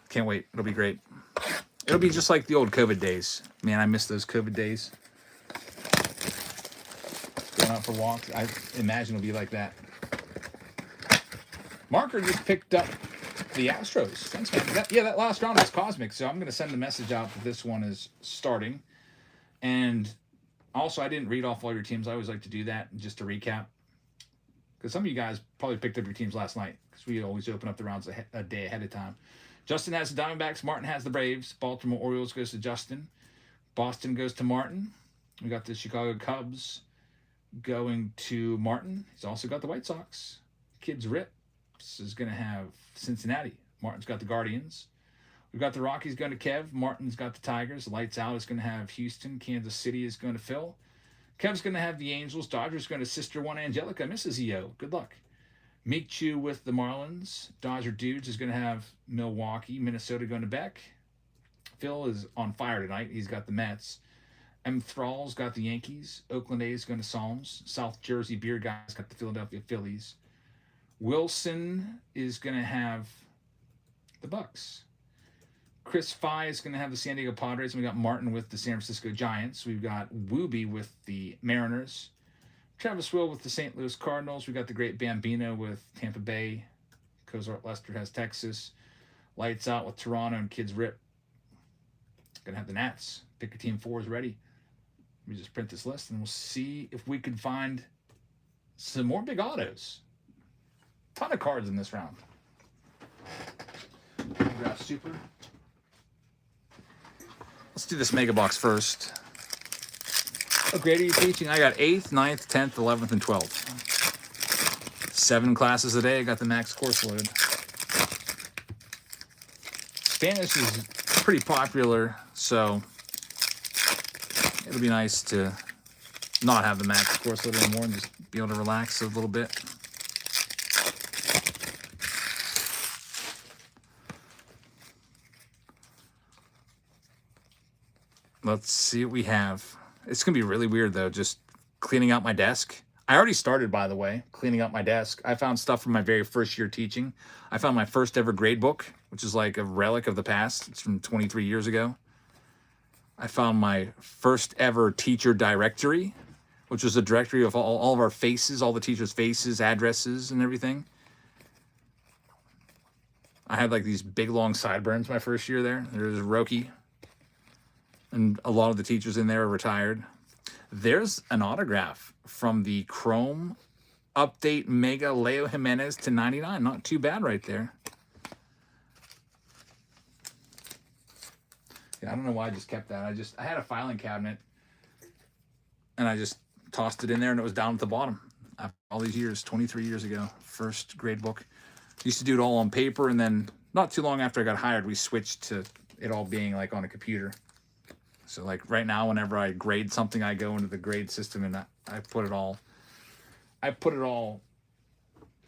Can't wait. It'll be great. It'll be just like the old COVID days. Man, I miss those COVID days. Going out for walks. I imagine it'll be like that. Marker just picked up the Astros. Thanks, man. That last round was cosmic, so I'm going to send a message out that this one is starting. And also, I didn't read off all your teams. I always like to do that just to recap, because some of you guys probably picked up your teams last night, because we always open up the rounds a day ahead of time. Justin has the Diamondbacks. Martin has the Braves. Baltimore Orioles goes to Justin. Boston goes to Martin. We got the Chicago Cubs going to Martin. He's also got the White Sox. Kids Rips is going to have Cincinnati. Martin's got the Guardians. We've got the Rockies going to Kev. Martin's got the Tigers. Lights Out is going to have Houston. Kansas City is going to Phil. Kev's going to have the Angels. Dodgers going to Sister One Angelica. Mrs. EO. Good luck. Meek Chew with the Marlins. Dodger Dudes is going to have Milwaukee. Minnesota going to Beck. Phil is on fire tonight. He's got the Mets. M. Thrall's got the Yankees. Oakland A's going to Psalms. South Jersey Beer Guys got the Philadelphia Phillies. Wilson is going to have the Bucks. Chris Fye is going to have the San Diego Padres. And we got Martin with the San Francisco Giants. We've got Wooby with the Mariners. Travis Will with the St. Louis Cardinals. We got the great Bambino with Tampa Bay. Cozart Lester has Texas. Lights Out with Toronto and Kids Rip. Gonna have the Nats. Pick a team 4 is ready. Let me just print this list and we'll see if we can find some more big autos. Ton of cards in this round. Draft Super. Let's do this mega box first. What grade are you teaching? I got 8th, 9th, 10th, 11th, and 12th. 7 classes a day. I got the max course load. Spanish is pretty popular, so it'll be nice to not have the max course load anymore and just be able to relax a little bit. Let's see what we have. It's going to be really weird, though, just cleaning out my desk. I already started, by the way, cleaning out my desk. I found stuff from my very first year teaching. I found my first ever grade book, which is like a relic of the past. It's from 23 years ago. I found my first ever teacher directory, which was a directory of all of our faces, all the teachers' faces, addresses, and everything. I had like these big, long sideburns my first year there. There's Roki. And a lot of the teachers in there are retired. There's an autograph from the Chrome Update Mega Leo Jimenez to 99. Not too bad right there. Yeah, I don't know why I just kept that. I had a filing cabinet and I just tossed it in there and it was down at the bottom. I all these years, 23 years ago, first grade book. Used to do it all on paper, and then not too long after I got hired, we switched to it all being like on a computer. So like right now, whenever I grade something, I go into the grade system and I put it all in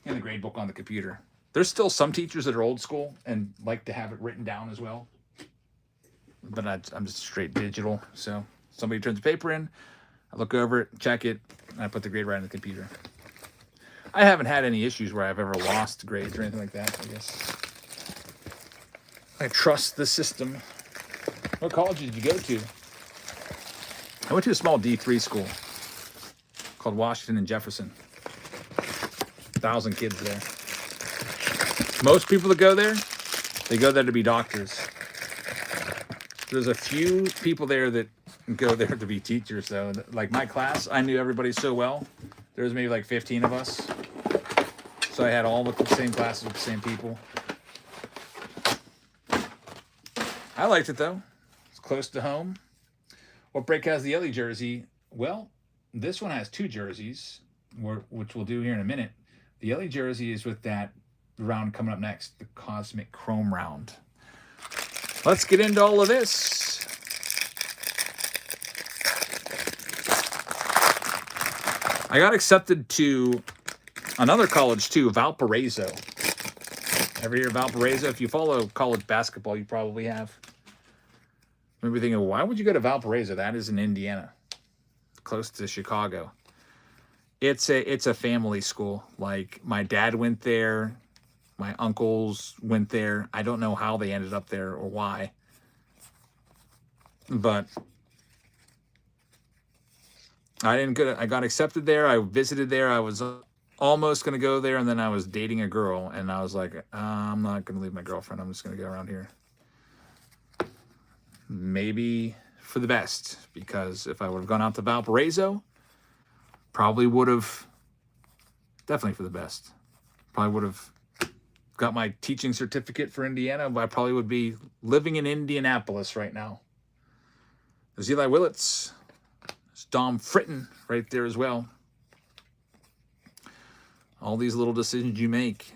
the grade book on the computer. There's still some teachers that are old school and like to have it written down as well. But I'm just straight digital. So somebody turns the paper in, I look over it, check it, and I put the grade right in the computer. I haven't had any issues where I've ever lost grades or anything like that, I guess. I trust the system. What college did you go to? I went to a small D3 school called Washington and Jefferson. 1,000 kids there. Most people that go there, they go there to be doctors. There's a few people there that go there to be teachers, though. Like my class, I knew everybody so well. There was maybe like 15 of us. So I had all with the same classes with the same people. I liked it, though. It's close to home. What break has the Ellie jersey? Well, this one has 2 jerseys, which we'll do here in a minute. The Ellie jersey is with that round coming up next, the Cosmic Chrome round. Let's get into all of this. I got accepted to another college too, Valparaiso. Ever hear of Valparaiso? If you follow college basketball, you probably have. Maybe thinking, why would you go to Valparaiso? That is in Indiana, close to Chicago. It's a family school. Like my dad went there. My uncles went there. I don't know how they ended up there or why. But I got accepted there. I visited there. I was almost going to go there, and then I was dating a girl, and I was like, I'm not going to leave my girlfriend. I'm just going to go around here. Maybe for the best, because if I would have gone out to Valparaiso, probably would have, definitely for the best. Probably would have got my teaching certificate for Indiana, but I probably would be living in Indianapolis right now. There's Eli Willits. There's Dom Fritton right there as well. All these little decisions you make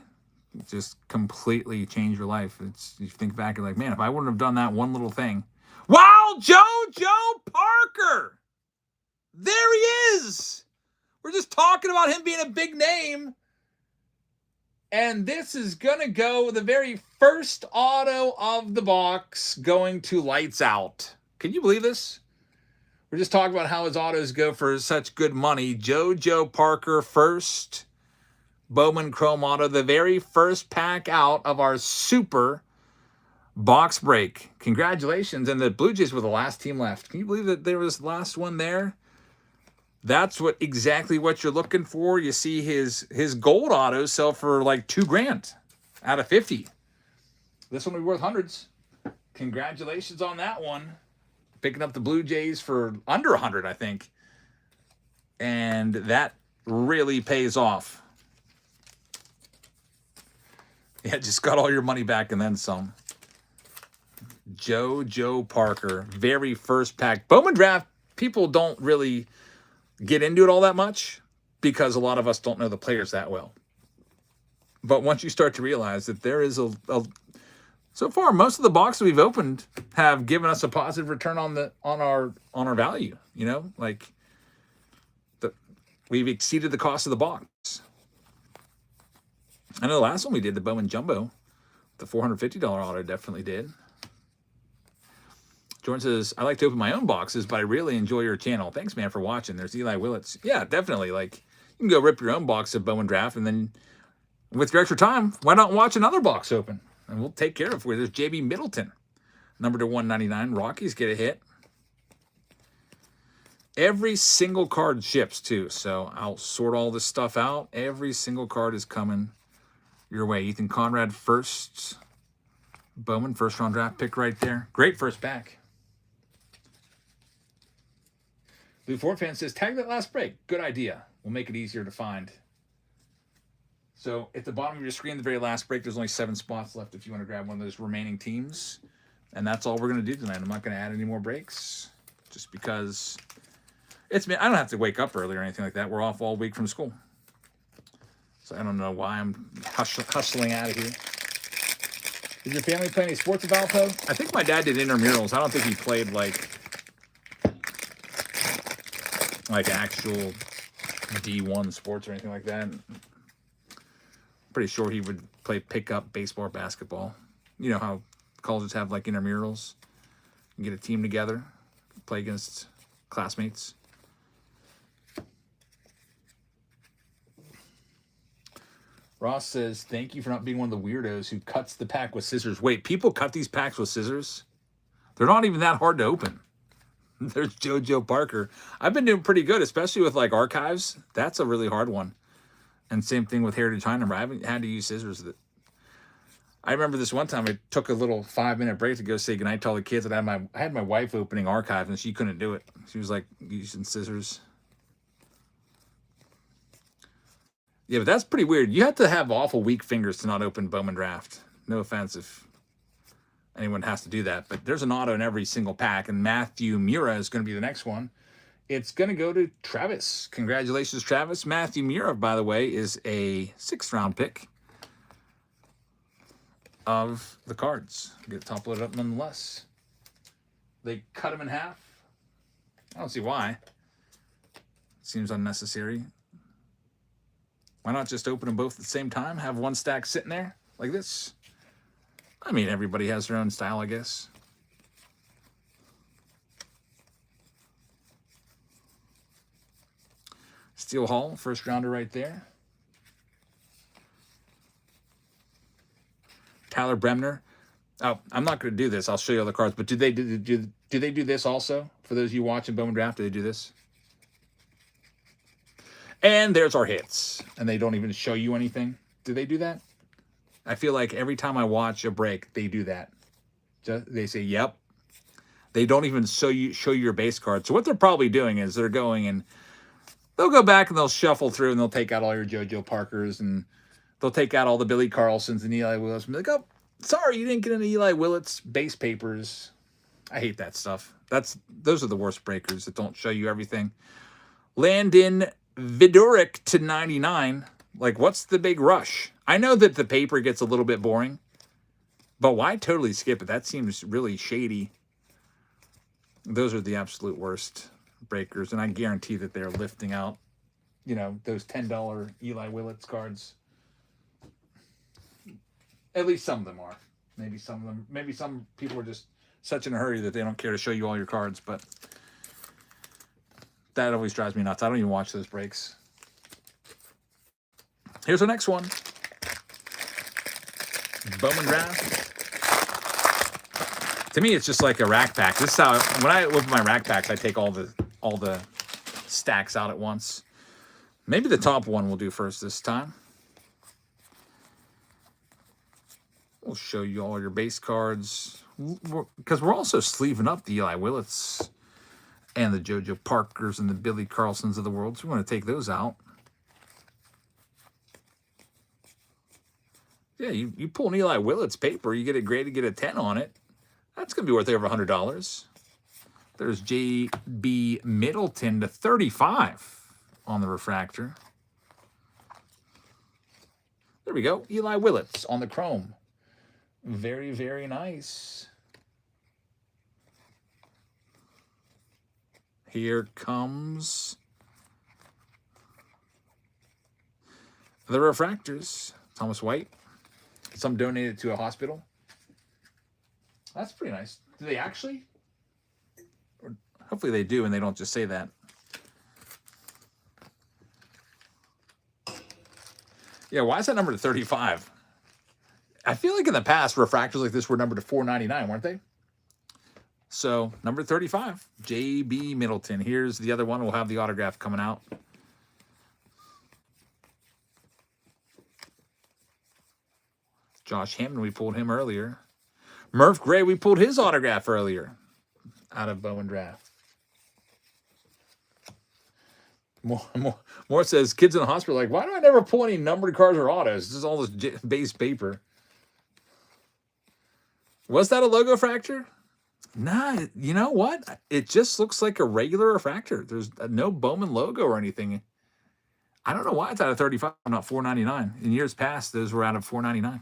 just completely change your life. You think back and like, man, if I wouldn't have done that one little thing. Wow, Joe Parker! There he is! We're just talking about him being a big name. And this is going to go the very first auto of the box going to Lights Out. Can you believe this? We're just talking about how his autos go for such good money. Joe Parker first. Bowman Chrome auto. The very first pack out of our super box break. Congratulations. And the Blue Jays were the last team left. Can you believe that there was the last one there? That's exactly what you're looking for. You see his gold autos sell for like $2,000 out of 50. This one will be worth hundreds. Congratulations on that one. Picking up the Blue Jays for under 100, I think. And that really pays off. Yeah, just got all your money back and then some. Joe Parker, very first pack. Bowman Draft, people don't really get into it all that much because a lot of us don't know the players that well. But once you start to realize that there is so far most of the boxes we've opened have given us a positive return on our value, you know, like we've exceeded the cost of the box. I know the last one we did, the Bowman Jumbo, the $450 auto definitely did. Jordan says, I like to open my own boxes, but I really enjoy your channel. Thanks, man, for watching. There's Eli Willits. Yeah, definitely. Like, you can go rip your own box of Bowman Draft, and then with your extra time, why not watch another box open? And we'll take care of it. There's JB Middleton, number to 199. Rockies get a hit. Every single card ships, too, so I'll sort all this stuff out. Every single card is coming your way. Ethan Conrad first. Bowman, first-round draft pick right there. Great first pack. Blue Ford fan says, tag that last break. Good idea. We'll make it easier to find. So at the bottom of your screen, the very last break, there's only 7 spots left if you want to grab one of those remaining teams. And that's all we're going to do tonight. I'm not going to add any more breaks just because I don't have to wake up early or anything like that. We're off all week from school. So I don't know why I'm hustling out of here. Did your family play any sports at Valpo? I think my dad did intramurals. I don't think he played like actual D1 sports or anything like that. Pretty sure he would play pickup baseball or basketball. You know how colleges have like intramurals? You get a team together, play against classmates. Ross says, thank you for not being one of the weirdos who cuts the pack with scissors. Wait, people cut these packs with scissors? They're not even that hard to open. There's JoJo Parker. I've been doing pretty good, especially with like archives. That's a really hard one. And same thing with Heritage High Number. I haven't had to use scissors. I remember this one time I took a little 5-minute break to go say goodnight to all the kids. And I had my wife opening archives and she couldn't do it. She was like using scissors. Yeah, but that's pretty weird. You have to have awful weak fingers to not open Bowman Draft. No offense if anyone has to do that. But there's an auto in every single pack. And Matthew Mura is going to be the next one. It's going to go to Travis. Congratulations, Travis. Matthew Mura, by the way, is a 6th-round pick of the cards. Get the top loaded up nonetheless. They cut them in half. I don't see why. Seems unnecessary. Why not just open them both at the same time? Have one stack sitting there like this? I mean, everybody has their own style, I guess. Steel Hall, 1st rounder right there. Tyler Bremner. Oh, I'm not going to do this. I'll show you all the cards. But do they do this also? For those of you watching Bowman Draft, do they do this? And there's our hits. And they don't even show you anything. Do they do that? I feel like every time I watch a break, they do that. They say, yep. They don't even show you your base card. So what they're probably doing is they're going and they'll go back and they'll shuffle through and they'll take out all your JoJo Parkers and they'll take out all the Billy Carlsons and Eli Willits and be like, oh, sorry, you didn't get any Eli Willits base papers. I hate that stuff. Those are the worst breakers that don't show you everything. Landon Viduric to 99. Like, what's the big rush? I know that the paper gets a little bit boring, but why totally skip it? That seems really shady. Those are the absolute worst breakers, and I guarantee that they're lifting out, you know, those $10 Eli Willits cards. At least some of them are. Maybe some people are just such in a hurry that they don't care to show you all your cards, but that always drives me nuts. I don't even watch those breaks. Here's our next one. Bowman Draft. To me, it's just like a rack pack. This is how, when I open my rack packs, I take all the stacks out at once. Maybe the top one we'll do first this time. We'll show you all your base cards. Because we're also sleeving up the Eli Willits and the JoJo Parkers and the Billy Carlsons of the world. So we want to take those out. Yeah, you pull an Eli Willits paper, you get it graded, get a 10 on it. That's going to be worth over $100. There's J.B. Middleton to 35 on the refractor. There we go. Eli Willits on the chrome. Very, very nice. Here comes the refractors. Thomas White. Some donated to a hospital. That's pretty nice. Do they actually? Or hopefully they do and they don't just say that. Yeah, why is that number to 35? I feel like in the past, refractors like this were numbered to 499, weren't they? So, number 35, J.B. Middleton. Here's the other one. We'll have the autograph coming out. Josh Hammond, we pulled him earlier. Murph Gray, we pulled his autograph earlier out of Bowman Draft. More says, kids in the hospital are like, why do I never pull any numbered cards or autos? This is all this base paper. Was that a logo fracture? Nah, you know what? It just looks like a regular refractor. There's no Bowman logo or anything. I don't know why it's out of 35, not $4.99. In years past, those were out of $4.99.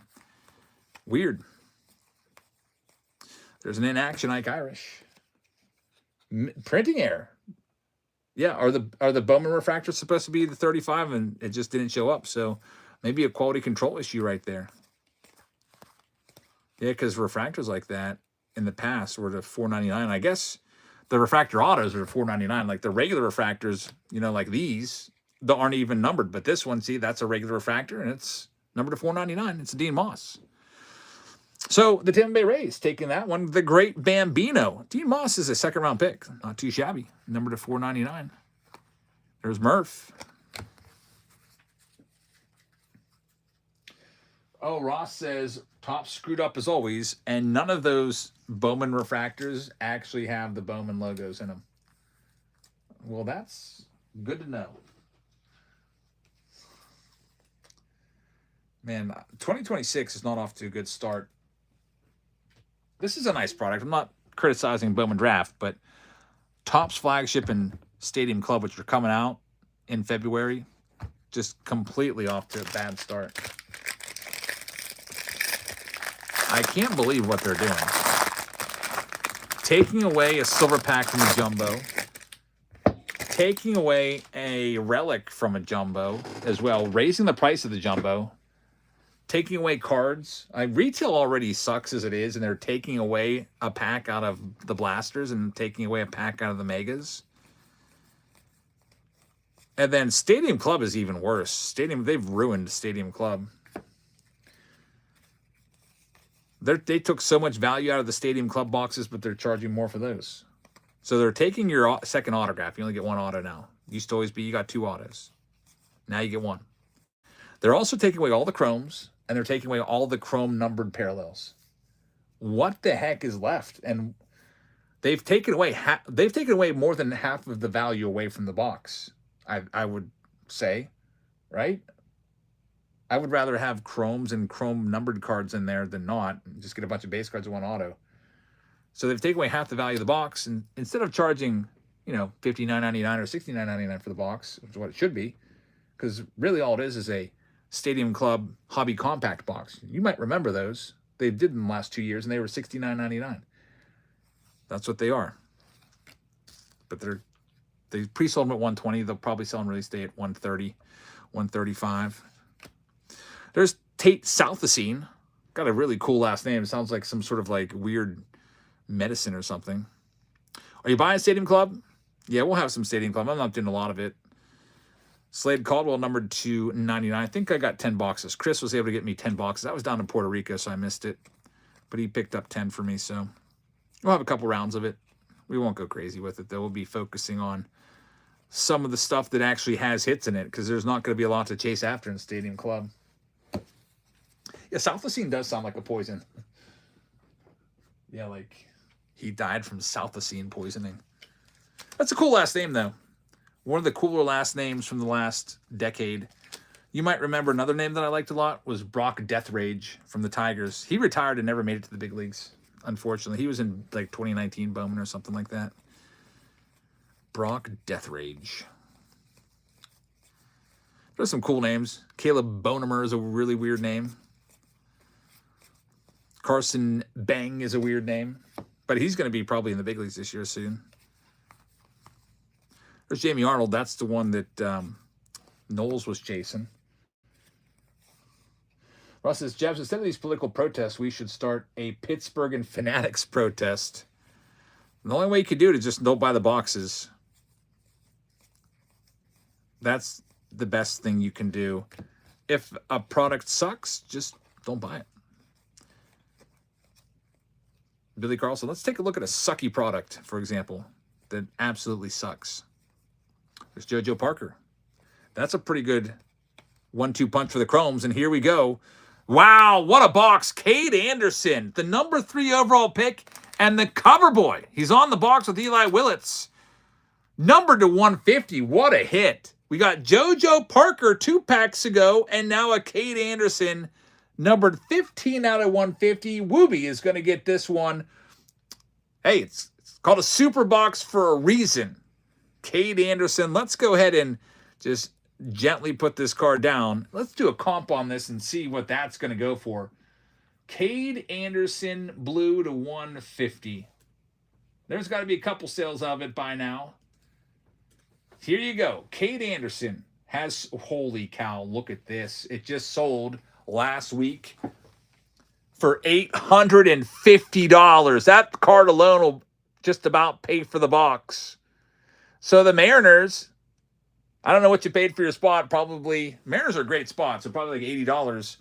Weird. There's an inaction Ike Irish. Printing error. Yeah, are the Bowman refractors supposed to be the 35 and it just didn't show up? So maybe a quality control issue right there. Yeah, because refractors like that in the past were to $4.99. I guess the refractor autos are $4.99. Like the regular refractors, like these, they aren't even numbered. But this one, see, that's a regular refractor and it's numbered to $4.99. It's a Dean Moss. So the Tampa Bay Rays taking that one. The great Bambino. Dean Moss is a second-round pick. Not too shabby. Numbered to $4.99. There's Murph. Oh, Ross says, Top screwed up as always, and none of those Bowman refractors actually have the Bowman logos in them. Well, that's good to know. Man, 2026 is not off to a good start. This is a nice product. I'm not criticizing Bowman Draft, but Topps Flagship and Stadium Club, which are coming out in February, just completely off to a bad start. I can't believe what they're doing. Taking away a silver pack from a jumbo. Taking away a relic from a jumbo as well. Raising the price of the jumbo. Taking away cards. Retail already sucks as it is, and they're taking away a pack out of the blasters and taking away a pack out of the megas. And then Stadium Club is even worse. They've ruined Stadium Club. They took so much value out of the Stadium Club boxes, but they're charging more for those. So they're taking your second autograph. You only get one auto now. Used to always be you got two autos. Now you get one. They're also taking away all the chromes, and they're taking away all the chrome numbered parallels. What the heck is left? And they've taken away more than half of the value away from the box. I would say, right? I would rather have chromes and chrome numbered cards in there than not. Just get a bunch of base cards in one auto. So they've taken away half the value of the box, and instead of charging, $59.99 or $69.99 for the box, which is what it should be, because really all it is a Stadium Club Hobby Compact box. You might remember those. They did in the last 2 years, and they were $69.99. That's what they are. But they pre-sold them at $120. They'll probably sell them release day at $130, $135. There's Tate Southacene. Got a really cool last name. It sounds like some sort of like weird medicine or something. Are you buying Stadium Club? Yeah, we'll have some Stadium Club. I'm not doing a lot of it. Slade Caldwell numbered to 99. I think I got 10 boxes. Chris was able to get me 10 boxes. I was down in Puerto Rico, so I missed it. But he picked up 10 for me, so we'll have a couple rounds of it. We won't go crazy with it, though. We'll be focusing on some of the stuff that actually has hits in it, because there's not going to be a lot to chase after in Stadium Club. Yeah, Southacene does sound like a poison. Yeah, like he died from Southacene poisoning. That's a cool last name, though. One of the cooler last names from the last decade. You might remember another name that I liked a lot was Brock Deathrage from the Tigers. He retired and never made it to the big leagues, unfortunately. He was in like 2019 Bowman or something like that. Brock Deathrage. There's some cool names. Caleb Bonemer is a really weird name. Carson Bang is a weird name. But he's going to be probably in the big leagues this year soon. There's Jamie Arnold. That's the one that Knowles was chasing. Ross says, Jabs, instead of these political protests, we should start a Pittsburgh and Fanatics protest. And the only way you could do it is just don't buy the boxes. That's the best thing you can do. If a product sucks, just don't buy it. Billy Carlson, let's take a look at a sucky product, for example, that absolutely sucks. There's JoJo Parker. That's a pretty good 1-2 punch for the Chromes, and here we go. Wow, what a box. Cade Anderson, the number 3 overall pick, and the cover boy. He's on the box with Eli Willits. Numbered to 150. What a hit. We got JoJo Parker 2 packs ago, and now a Cade Anderson numbered 15 out of 150. Wooby is going to get this one. Hey, it's called a super box for a reason. Cade Anderson. Let's go ahead and just gently put this card down. Let's do a comp on this and see what that's going to go for. Cade Anderson blue to 150. There's got to be a couple sales of it by now. Here you go. Cade Anderson has, holy cow, look at this. It just sold last week for $850. That card alone will just about pay for the box. So the Mariners, I don't know what you paid for your spot. Probably, Mariners are great spots. So probably like $80.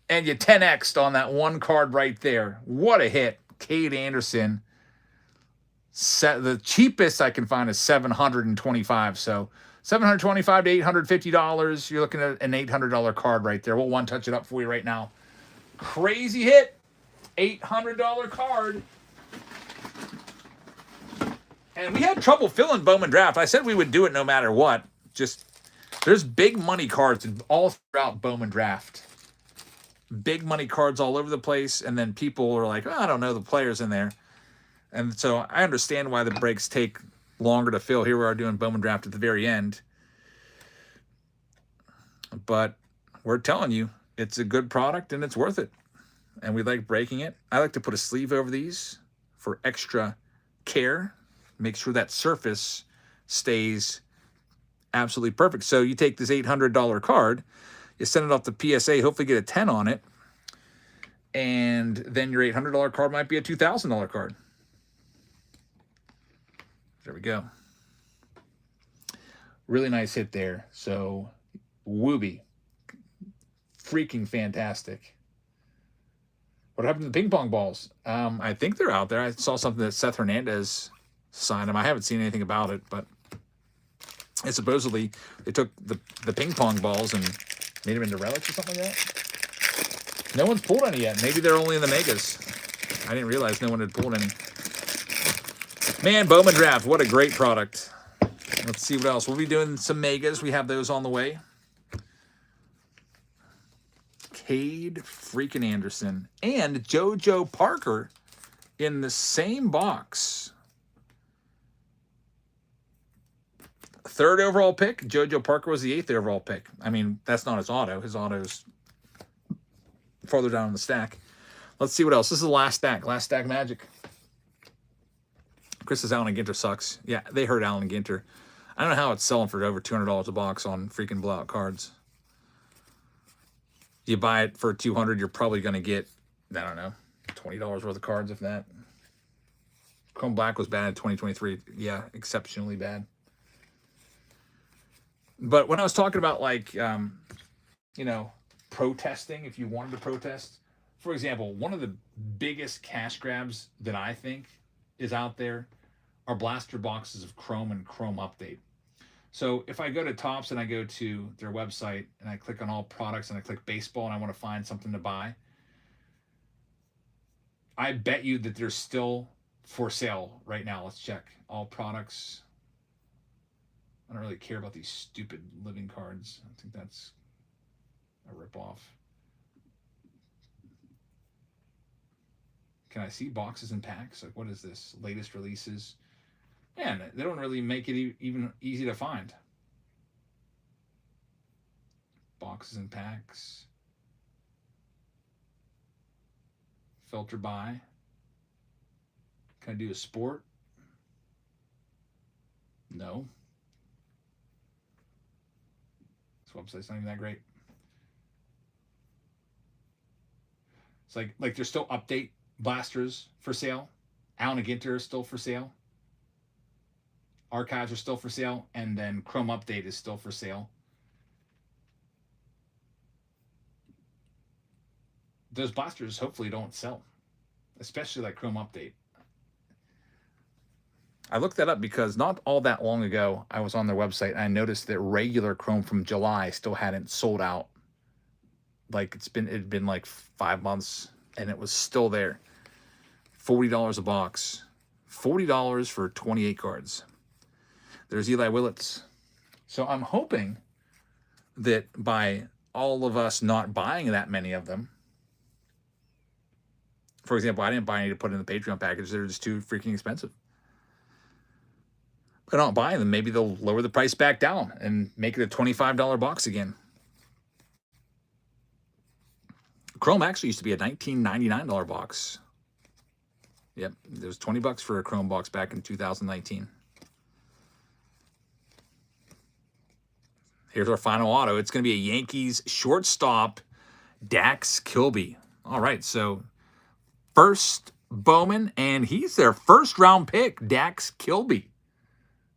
And you 10x'd on that one card right there. What a hit. Cade Anderson. The cheapest I can find is $725. So $725 to $850. You're looking at an $800 card right there. We'll one touch it up for you right now. Crazy hit. $800 card. And we had trouble filling Bowman Draft. I said we would do it no matter what. Just, there's big money cards all throughout Bowman Draft. Big money cards all over the place. And then people are like, oh, I don't know the players in there. And so I understand why the breaks take longer to fill. Here we are doing Bowman Draft at the very end. But we're telling you, it's a good product and it's worth it. And we like breaking it. I like to put a sleeve over these for extra care. Make sure that surface stays absolutely perfect. So you take this $800 card, you send it off to PSA, hopefully get a 10 on it, and then your $800 card might be a $2,000 card. There we go. Really nice hit there. So, Wooby. Freaking fantastic. What happened to the ping pong balls? I think they're out there. I saw something that Seth Hernandez signed them. I haven't seen anything about it, but supposedly they took the ping pong balls and made them into relics or something like that. No one's pulled any yet. Maybe they're only in the megas. I didn't realize no one had pulled any. Man, Bowman Draft, what a great product. Let's see what else. We'll be doing some megas. We have those on the way. Cade freaking Anderson and JoJo Parker in the same box. 3rd overall pick. JoJo Parker was the 8th overall pick. I mean, that's not his auto. His auto's farther down in the stack. Let's see what else. This is the last stack. Last stack magic. Chris says Allen Ginter sucks. Yeah, they heard Allen Ginter. I don't know how it's selling for over $200 a box on freaking blowout cards. You buy it for $200, you're probably going to get, I don't know, $20 worth of cards, if that. Chrome Black was bad in 2023. Yeah, exceptionally bad. But when I was talking about, like, you know, protesting, if you wanted to protest, for example, one of the biggest cash grabs that I think is out there are blaster boxes of Chrome and Chrome Update. So if I go to Topps and I go to their website and I click on all products and I click baseball and I want to find something to buy, I bet you that they're still for sale right now. Let's check. All products. I don't really care about these stupid living cards. I think that's a ripoff. Can I see boxes and packs? Like, what is this? Latest releases. Man, they don't really make it even easy to find. Boxes and packs. Filter by. Can I do a sport? No. This website's not even that great. It's like there's still update blasters for sale. Allen Ginter is still for sale. Archives are still for sale, and then Chrome Update is still for sale. Those blasters hopefully don't sell, especially like Chrome Update. I looked that up because not all that long ago, I was on their website and I noticed that regular Chrome from July still hadn't sold out. Like it'd been like 5 months and it was still there. $40 a box. $40 for 28 cards. There's Eli Willits. So I'm hoping that by all of us not buying that many of them, for example, I didn't buy any to put in the Patreon package. They're just too freaking expensive. They're not buying them. Maybe they'll lower the price back down and make it a $25 box again. Chrome actually used to be a $19.99 box. Yep, there was $20 for a Chrome box back in 2019. Here's our final auto. It's going to be a Yankees shortstop, Dax Kilby. All right, so first Bowman, and he's their first-round pick, Dax Kilby.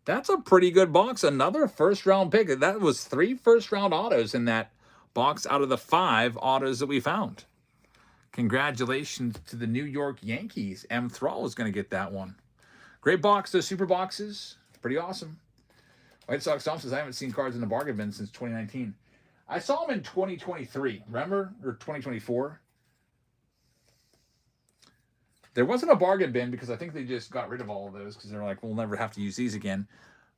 That's a pretty good box. Another first-round pick. That was 3 first-round autos in that box out of the 5 autos that we found. Congratulations to the New York Yankees. M. Thrall is going to get that one. Great box, those super boxes. Pretty awesome. White Sox Tom says, I haven't seen cards in the bargain bin since 2019. I saw them in 2023, remember? Or 2024. There wasn't a bargain bin because I think they just got rid of all of those because they're like, we'll never have to use these again.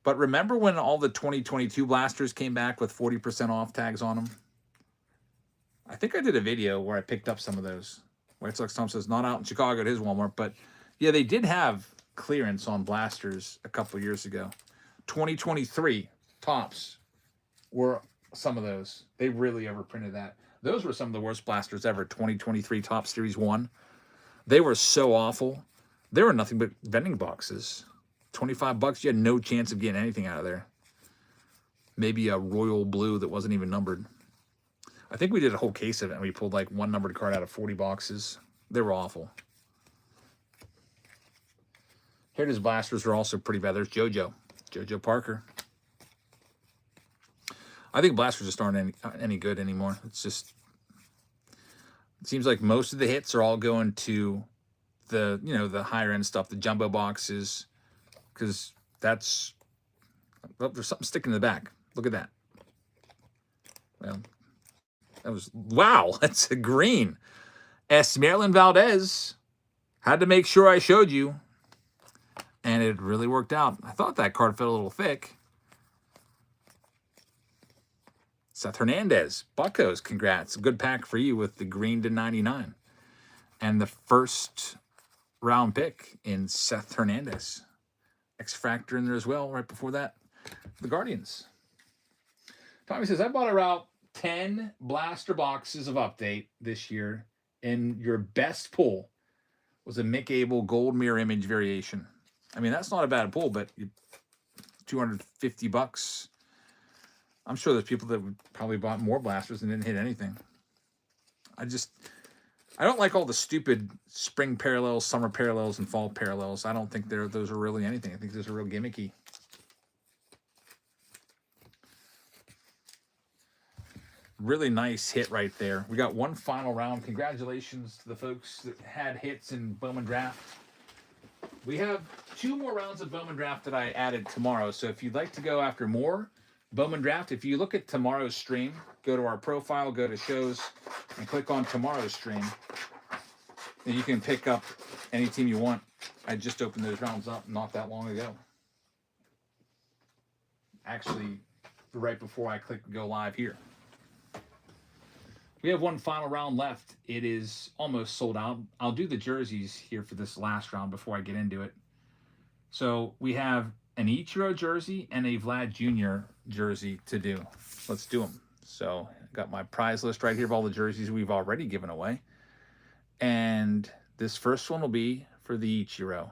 But remember when all the 2022 blasters came back with 40% off tags on them? I think I did a video where I picked up some of those. White Sox Tom says, not out in Chicago at his Walmart. But yeah, they did have clearance on blasters a couple years ago. 2023 tops were some of those. They really overprinted that. Those were some of the worst blasters ever. 2023 Top Series 1. They were so awful. They were nothing but vending boxes. $25, you had no chance of getting anything out of there. Maybe a royal blue that wasn't even numbered. I think we did a whole case of it, and we pulled like 1 numbered card out of 40 boxes. They were awful. Heritage blasters are also pretty bad. There's JoJo Parker. I think blasters just aren't any good anymore. It's just, it seems like most of the hits are all going to the, the higher end stuff, the jumbo boxes, because that's, oh, there's something sticking in the back. Look at that. Well, that was, wow, that's a green. Esmeralyn Valdez. Had to make sure I showed you. And it really worked out. I thought that card felt a little thick. Seth Hernandez. Buccos, congrats. Good pack for you with the green to 99. And the first round pick in Seth Hernandez. X-Factor in there as well right before that. The Guardians. Tommy says, I bought around 10 blaster boxes of update this year, and your best pull was a Mick Abel gold mirror image variation. I mean, that's not a bad pull, but $250. I'm sure there's people that would probably bought more blasters and didn't hit anything. I don't like all the stupid spring parallels, summer parallels, and fall parallels. I don't think those are really anything. I think those are real gimmicky. Really nice hit right there. We got one final round. Congratulations to the folks that had hits in Bowman Draft. We have 2 more rounds of Bowman Draft that I added tomorrow. So if you'd like to go after more Bowman Draft, if you look at tomorrow's stream, go to our profile, go to shows, and click on tomorrow's stream. And you can pick up any team you want. I just opened those rounds up not that long ago. Actually, right before I click go live here. We have one final round left. It is almost sold out. I'll do the jerseys here for this last round before I get into it. So we have an Ichiro jersey and a Vlad Jr. jersey to do. Let's do them. So I got my prize list right here of all the jerseys we've already given away. And this first one will be for the Ichiro.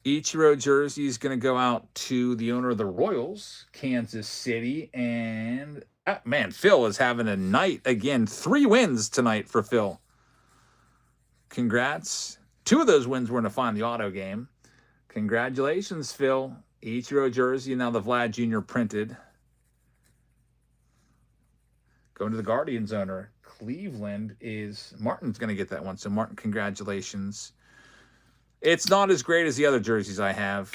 Ichiro jersey is going to go out to the owner of the Royals, Kansas City, and man, Phil is having a night again. 3 wins tonight for Phil. Congrats. 2 of those wins were in a Find the Auto game. Congratulations, Phil. Ichiro jersey, now the Vlad Jr. printed. Going to the Guardians owner. Cleveland is, Martin's going to get that one. So Martin, congratulations. It's not as great as the other jerseys I have.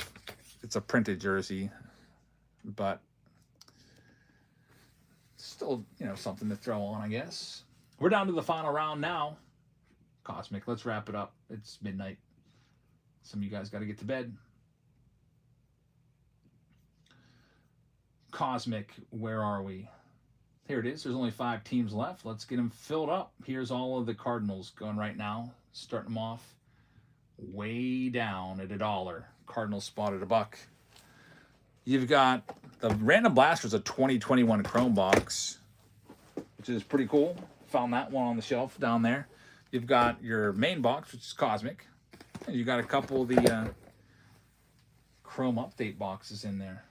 It's a printed jersey, but still, something to throw on, I guess. We're down to the final round now. Cosmic, let's wrap it up. It's midnight. Some of you guys got to get to bed. Cosmic, where are we? Here it is. There's only 5 teams left. Let's get them filled up. Here's all of the Cardinals going right now. Starting them off. way down at $1. Cardinals spotted $1. You've got the Random Blasters, a 2021 Chrome box, which is pretty cool. Found that one on the shelf down there. You've got your main box, which is Cosmic. And you got a couple of the Chrome update boxes in there.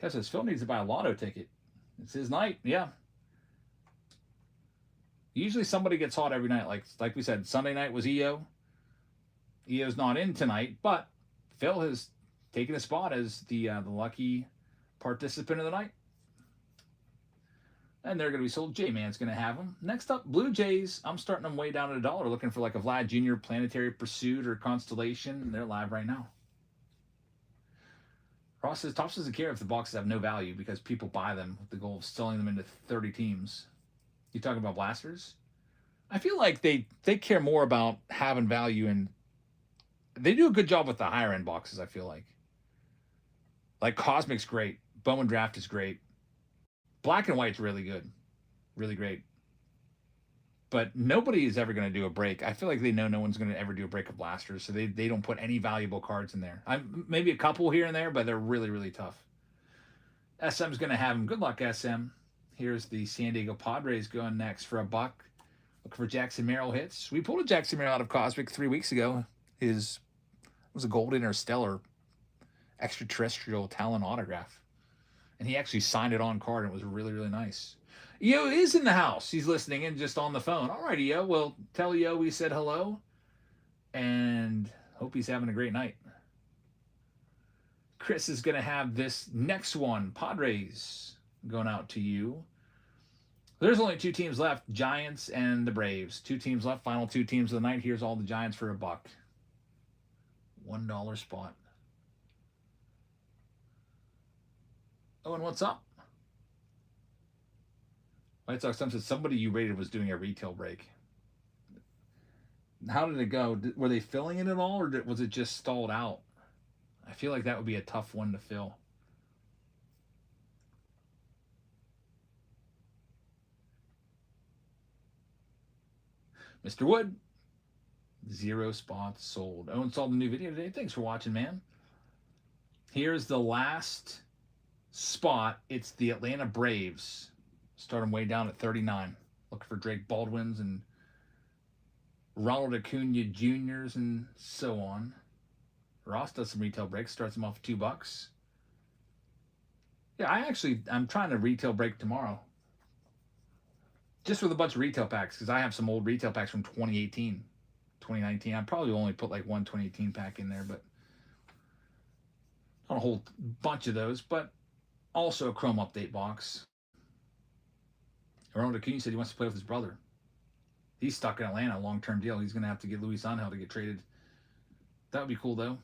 Kev says Phil needs to buy a lotto ticket. It's his night, yeah. Usually somebody gets hot every night. Like we said, Sunday night was EO. EO's not in tonight, but Phil has taken a spot as the lucky participant of the night. And they're going to be sold. J-Man's going to have them. Next up, Blue Jays. I'm starting them way down at $1, looking for like a Vlad Jr. Planetary Pursuit or Constellation. They're live right now. Ross says, Tops doesn't care if the boxes have no value because people buy them with the goal of selling them into 30 teams. You talking about blasters? I feel like they care more about having value, and they do a good job with the higher end boxes, I feel like. Like Cosmic's great. Bowman Draft is great. Black and White's really good. Really great. But nobody is ever going to do a break. I feel like they know no one's going to ever do a break of blasters, so they don't put any valuable cards in there. Maybe a couple here and there, but they're really, really tough. SM's going to have them. Good luck, SM. Here's the San Diego Padres going next for $1. Look for Jackson Merrill hits. We pulled a Jackson Merrill out of Cosmic 3 weeks ago. It was a Gold Interstellar extraterrestrial talent autograph. And he actually signed it on card, and it was really, really nice. EO is in the house. He's listening in just on the phone. All right, EO. Well, tell EO we said hello, and hope he's having a great night. Chris is going to have this next one, Padres, going out to you. There's only 2 teams left, Giants and the Braves. 2 teams left, final 2 teams of the night. Here's all the Giants for $1. $1 spot. Oh, and what's up? White Sox Sun said somebody you rated was doing a retail break. How did it go? Were they filling it at all, or was it just stalled out? I feel like that would be a tough one to fill. Mr. Wood, 0 spots sold. Owen saw the new video today. Thanks for watching, man. Here's the last spot. It's the Atlanta Braves. Start them way down at 39. Looking for Drake Baldwin's and Ronald Acuna Jr.'s and so on. Ross does some retail breaks. Starts them off at $2. Yeah, I'm trying to retail break tomorrow. Just with a bunch of retail packs, because I have some old retail packs from 2018, 2019. I probably only put like one 2018 pack in there, but not a whole bunch of those. But also a Chrome update box. Ronald Acuna said he wants to play with his brother. He's stuck in Atlanta, long-term deal. He's going to have to get Luis Angel to get traded. That would be cool, though.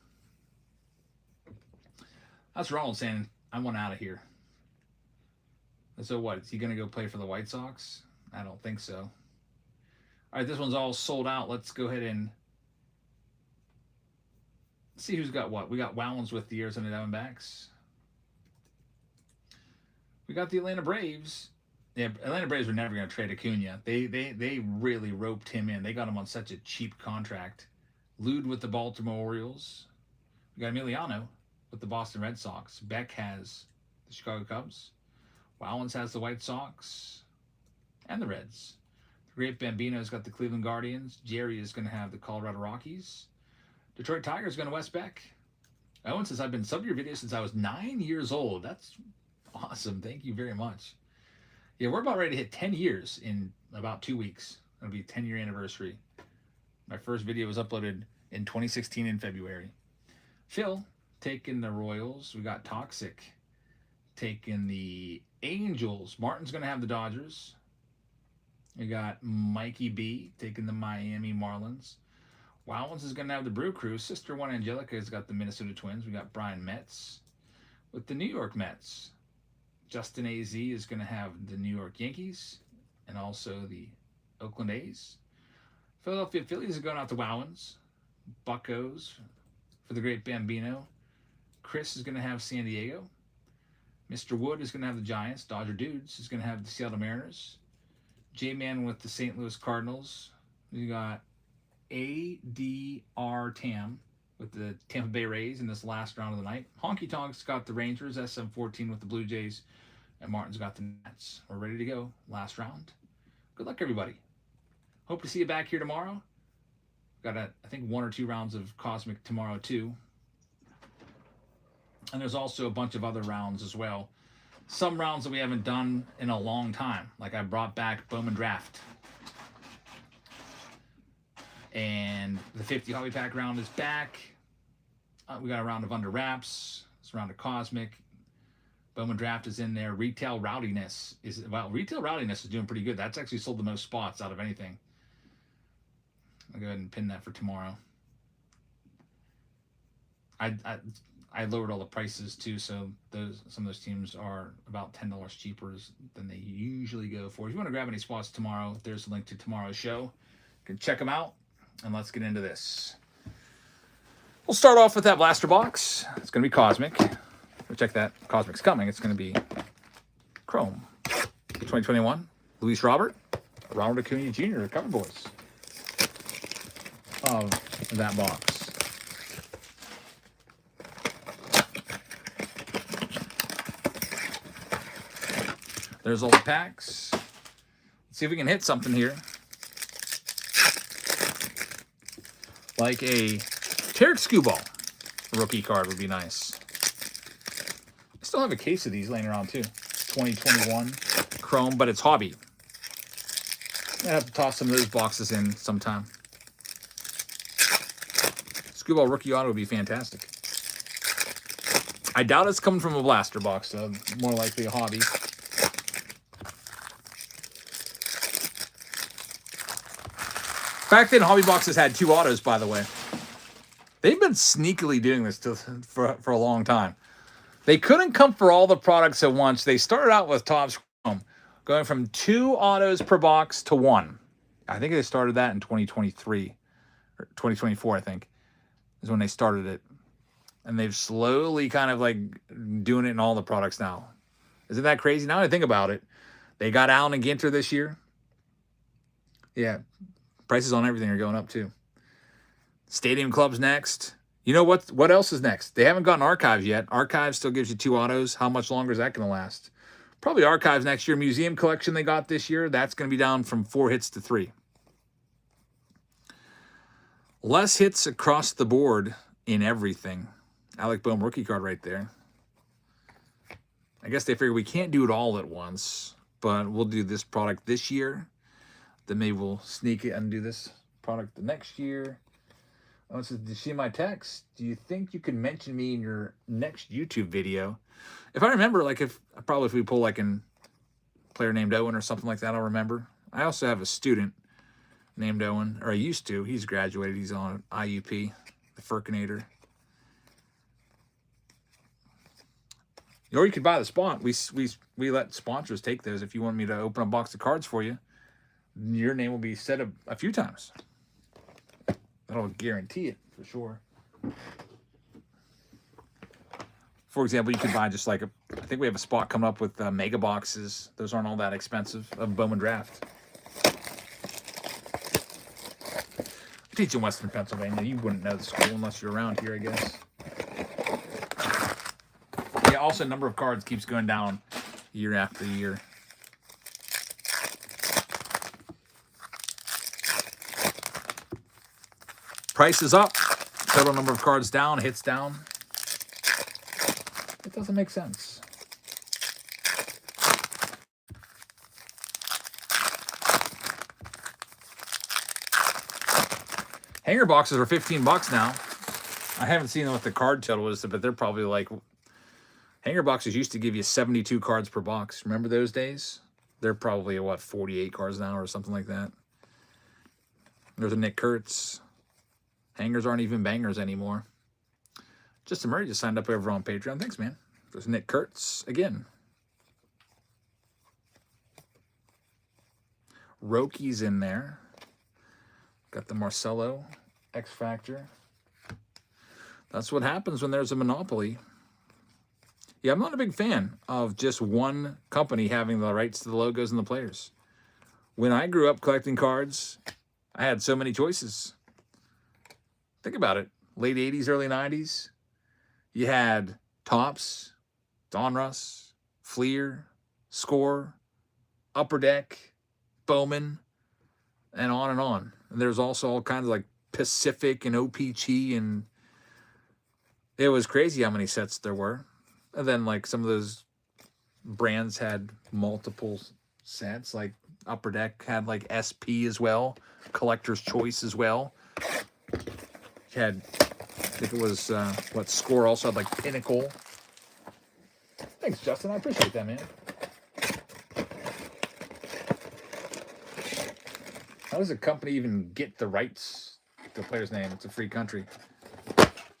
That's Ronald saying, I want out of here. So what? Is he going to go play for the White Sox? I don't think so. All right, this one's all sold out. Let's go ahead and see who's got what. We got Wowlands with the Arizona Diamondbacks. We got the Atlanta Braves. Yeah, Atlanta Braves were never going to trade Acuna. They really roped him in. They got him on such a cheap contract. Lude with the Baltimore Orioles. We got Emiliano with the Boston Red Sox. Beck has the Chicago Cubs. Wowlands has the White Sox and the Reds. The Great Bambino's got the Cleveland Guardians. Jerry is going to have the Colorado Rockies. Detroit Tigers going to Wes Beck. Owen says, I've been subbing your videos since I was 9 years old. That's awesome. Thank you very much. Yeah, we're about ready to hit 10 years in about 2 weeks. It'll be a 10-year anniversary. My first video was uploaded in 2016 in February. Phil taking the Royals. We got Toxic taking the Angels. Martin's going to have the Dodgers. We got Mikey B taking the Miami Marlins. Wowlands is going to have the Brew Crew. Sister One Angelica has got the Minnesota Twins. We got Brian Metz with the New York Mets. Justin AZ is going to have the New York Yankees and also the Oakland A's. Philadelphia Phillies are going out to Wowlands. Buccos for the Great Bambino. Chris is going to have San Diego. Mr. Wood is going to have the Giants. Dodger Dudes is going to have the Seattle Mariners. J-Man with the St. Louis Cardinals. We got ADR Tam with the Tampa Bay Rays in this last round of the night. Honky Tonk's got the Rangers, SM14 with the Blue Jays, and Martin's got the Nats. We're ready to go. Last round. Good luck, everybody. Hope to see you back here tomorrow. Got, I think, 1 or 2 rounds of Cosmic tomorrow, too. And there's also a bunch of other rounds as well. Some rounds that we haven't done in a long time. Like I brought back Bowman Draft. And the 50 Hobby Pack round is back. We got a round of Underwraps. It's a round of Cosmic. Bowman Draft is in there. Retail Rowdiness is, well, Retail Rowdiness is doing pretty good. That's actually sold the most spots out of anything. I'll go ahead and pin that for tomorrow. I lowered all the prices too, so some of those teams are about $10 cheaper than they usually go for. If you want to grab any spots tomorrow, there's a link to tomorrow's show. You can check them out, and let's get into this. We'll start off with that blaster box. It's going to be Cosmic. We'll check that. Cosmic's coming. It's going to be Chrome. 2021. Luis Robert. Ronald Acuna Jr. Cover boys of that box. There's all the packs. Let's see if we can hit something here. Like a Tarek Skubal rookie card would be nice. I still have a case of these laying around too. 2021 Chrome, but it's hobby. I have to toss some of those boxes in sometime. Skubal rookie auto would be fantastic. I doubt it's coming from a blaster box, though. More likely a hobby. Back then, hobby boxes had 2 autos, by the way. They've been sneakily doing this for a long time. They couldn't come for all the products at once. They started out with Topps Chrome, going from 2 autos per box to 1. I think they started that in 2023, or 2024, I think, is when they started it. And they've slowly kind of like doing it in all the products now. Isn't that crazy? Now that I think about it, they got Allen and Ginter this year. Yeah. Prices on everything are going up too. Stadium Club's next. You know what else is next? They haven't gotten Archives yet. Archives still gives you 2 autos. How much longer is that going to last? Probably Archives next year. Museum Collection they got this year. That's going to be down from 4 hits to 3. Less hits across the board in everything. Alec Boehm rookie card right there. I guess they figure we can't do it all at once, but we'll do this product this year. Then maybe we'll sneak it and do this product the next year. Oh, it says, did you see my text? Do you think you could mention me in your next YouTube video? If I remember, like if we pull like a player named Owen or something like that, I'll remember. I also have a student named Owen, or I used to. He's graduated. He's on IUP, the Furkinator. Or you could buy the spot. We let sponsors take those. If you want me to open a box of cards for you, your name will be said a few times. That'll guarantee it for sure. For example, you could buy just like I think we have a spot coming up with mega boxes. Those aren't all that expensive of Bowman Draft. I teach in Western Pennsylvania. You wouldn't know the school unless you're around here, I guess. Yeah, also number of cards keeps going down year after year. Price is up. Total number of cards down. Hits down. It doesn't make sense. Hanger boxes are $15 now. I haven't seen what the card total is, but they're probably like... Hanger boxes used to give you 72 cards per box. Remember those days? They're probably, what, 48 cards now or something like that. There's a Nick Kurtz. Hangers aren't even bangers anymore. Just Murray just signed up over on Patreon. Thanks, man. There's Nick Kurtz again. Rokey's in there. Got the Marcelo X Factor. That's what happens when there's a monopoly. Yeah, I'm not a big fan of just one company having the rights to the logos and the players. When I grew up collecting cards, I had so many choices. Think about it. Late 80s, early 90s. You had Topps, Donruss, Fleer, Score, Upper Deck, Bowman, and on and on. And there's also all kinds of like Pacific and OPG, and it was crazy how many sets there were. And then like some of those brands had multiple sets, like Upper Deck had like SP as well, Collector's Choice as well. You had, I think it was, Score also had like Pinnacle. Thanks, Justin. I appreciate that, man. How does a company even get the rights to the player's name? It's a free country.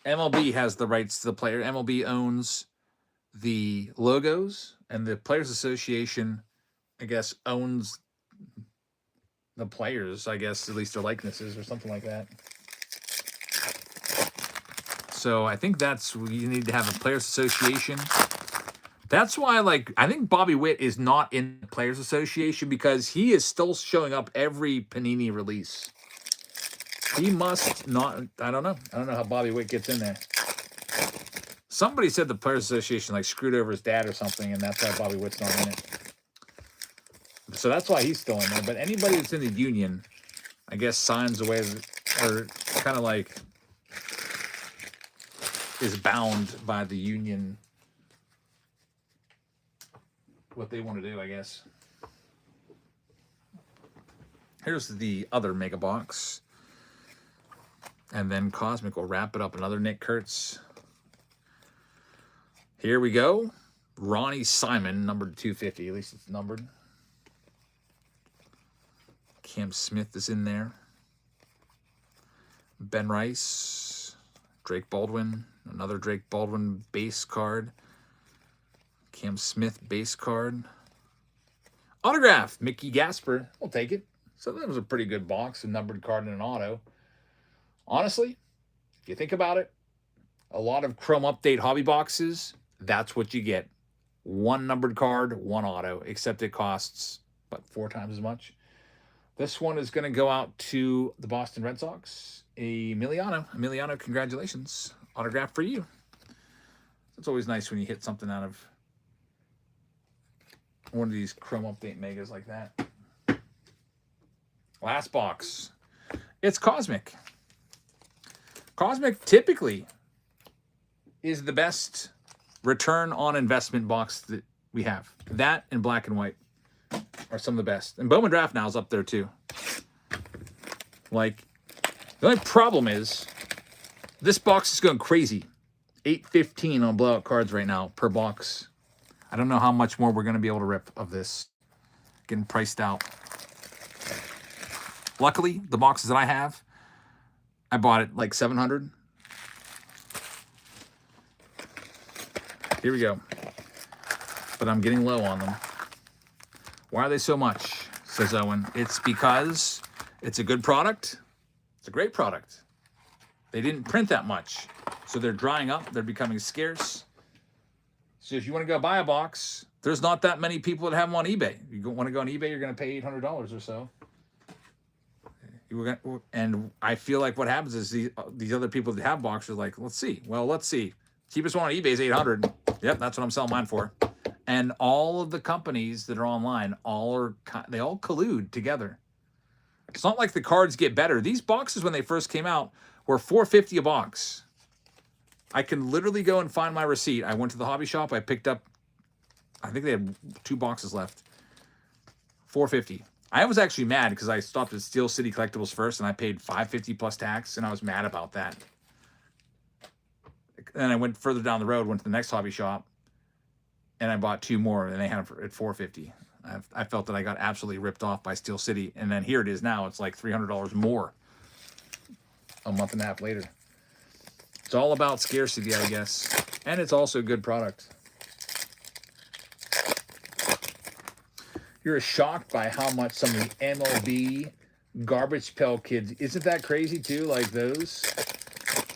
MLB has the rights to the player. MLB owns the logos, and the Players Association, I guess, owns the players, I guess, at least their likenesses or something like that. So I think that's, you need to have a Players Association. That's why, like, I think Bobby Witt is not in the Players Association because he is still showing up every Panini release. He must not, I don't know. I don't know how Bobby Witt gets in there. Somebody said the Players Association, like, screwed over his dad or something, and that's why Bobby Witt's not in it. So that's why he's still in there. But anybody that's in the union, I guess, signs away, or kind of like is bound by the union, what they want to do, I guess. Here's the other mega box. And then Cosmic will wrap it up. Another Nick Kurtz. Here we go. Ronnie Simon, numbered 250. At least it's numbered. Cam Smith is in there. Ben Rice. Drake Baldwin. Another Drake Baldwin base card. Cam Smith base card. Autograph. Mickey Gasper. We'll take it. So that was a pretty good box. A numbered card and an auto. Honestly, if you think about it, a lot of Chrome Update hobby boxes, that's what you get. One numbered card, one auto, except it costs, what, 4 times as much? This one is going to go out to the Boston Red Sox. Emiliano. Emiliano, congratulations. Autograph for you. It's always nice when you hit something out of one of these Chrome Update megas like that. Last box. It's Cosmic. Cosmic typically is the best return on investment box that we have. That and black and white are some of the best. And Bowman Draft now is up there too. Like, the only problem is this box is going crazy. $8.15 on blowout cards right now per box. I don't know how much more we're going to be able to rip of this. Getting priced out. Luckily, the boxes that I have, I bought it like $700. Here we go. But I'm getting low on them. Why are they so much? Says Owen. It's because it's a good product. It's a great product. They didn't print that much. So they're drying up. They're becoming scarce. So if you want to go buy a box, there's not that many people that have them on eBay. You want to go on eBay, you're going to pay $800 or so. And I feel like what happens is these other people that have boxes are like, let's see. Well, let's see. Cheapest one on eBay is $800. Yep, that's what I'm selling mine for. And all of the companies that are online, they all collude together. It's not like the cards get better. These boxes, when they first came out, were $4.50 a box. I can literally go and find my receipt. I went to the hobby shop. I picked up, I think they had 2 boxes left. $4.50. I was actually mad because I stopped at Steel City Collectibles first and I paid $5.50 plus tax, and I was mad about that. Then I went further down the road, went to the next hobby shop, and I bought 2 more, and they had them at $4.50. I felt that I got absolutely ripped off by Steel City, and then here it is now. It's like $300 more a month and a half later. It's all about scarcity, I guess, and it's also a good product. You're shocked by how much some of the MLB garbage pail kids, isn't that crazy too? Like those,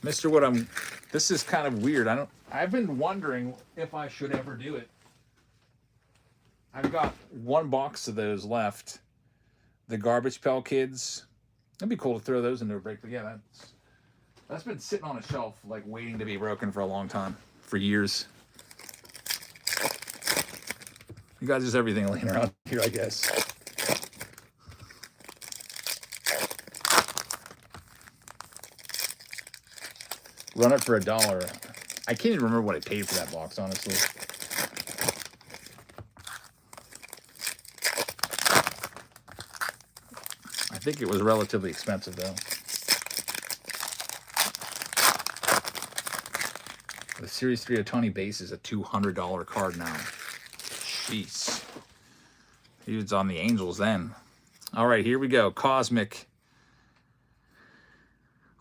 Mr. Wood, this is kind of weird. I've been wondering if I should ever do it. I've got 1 box of those left. The garbage pail kids. That'd be cool to throw those into a break. But yeah, That's been sitting on a shelf, like waiting to be broken for a long time, for years. You guys, there's everything laying around here, I guess. Run it for $1. I can't even remember what I paid for that box, honestly. I think it was relatively expensive, though. The Series 3 Otani base is a $200 card now. Jeez. He was on the Angels then. All right, here we go. Cosmic.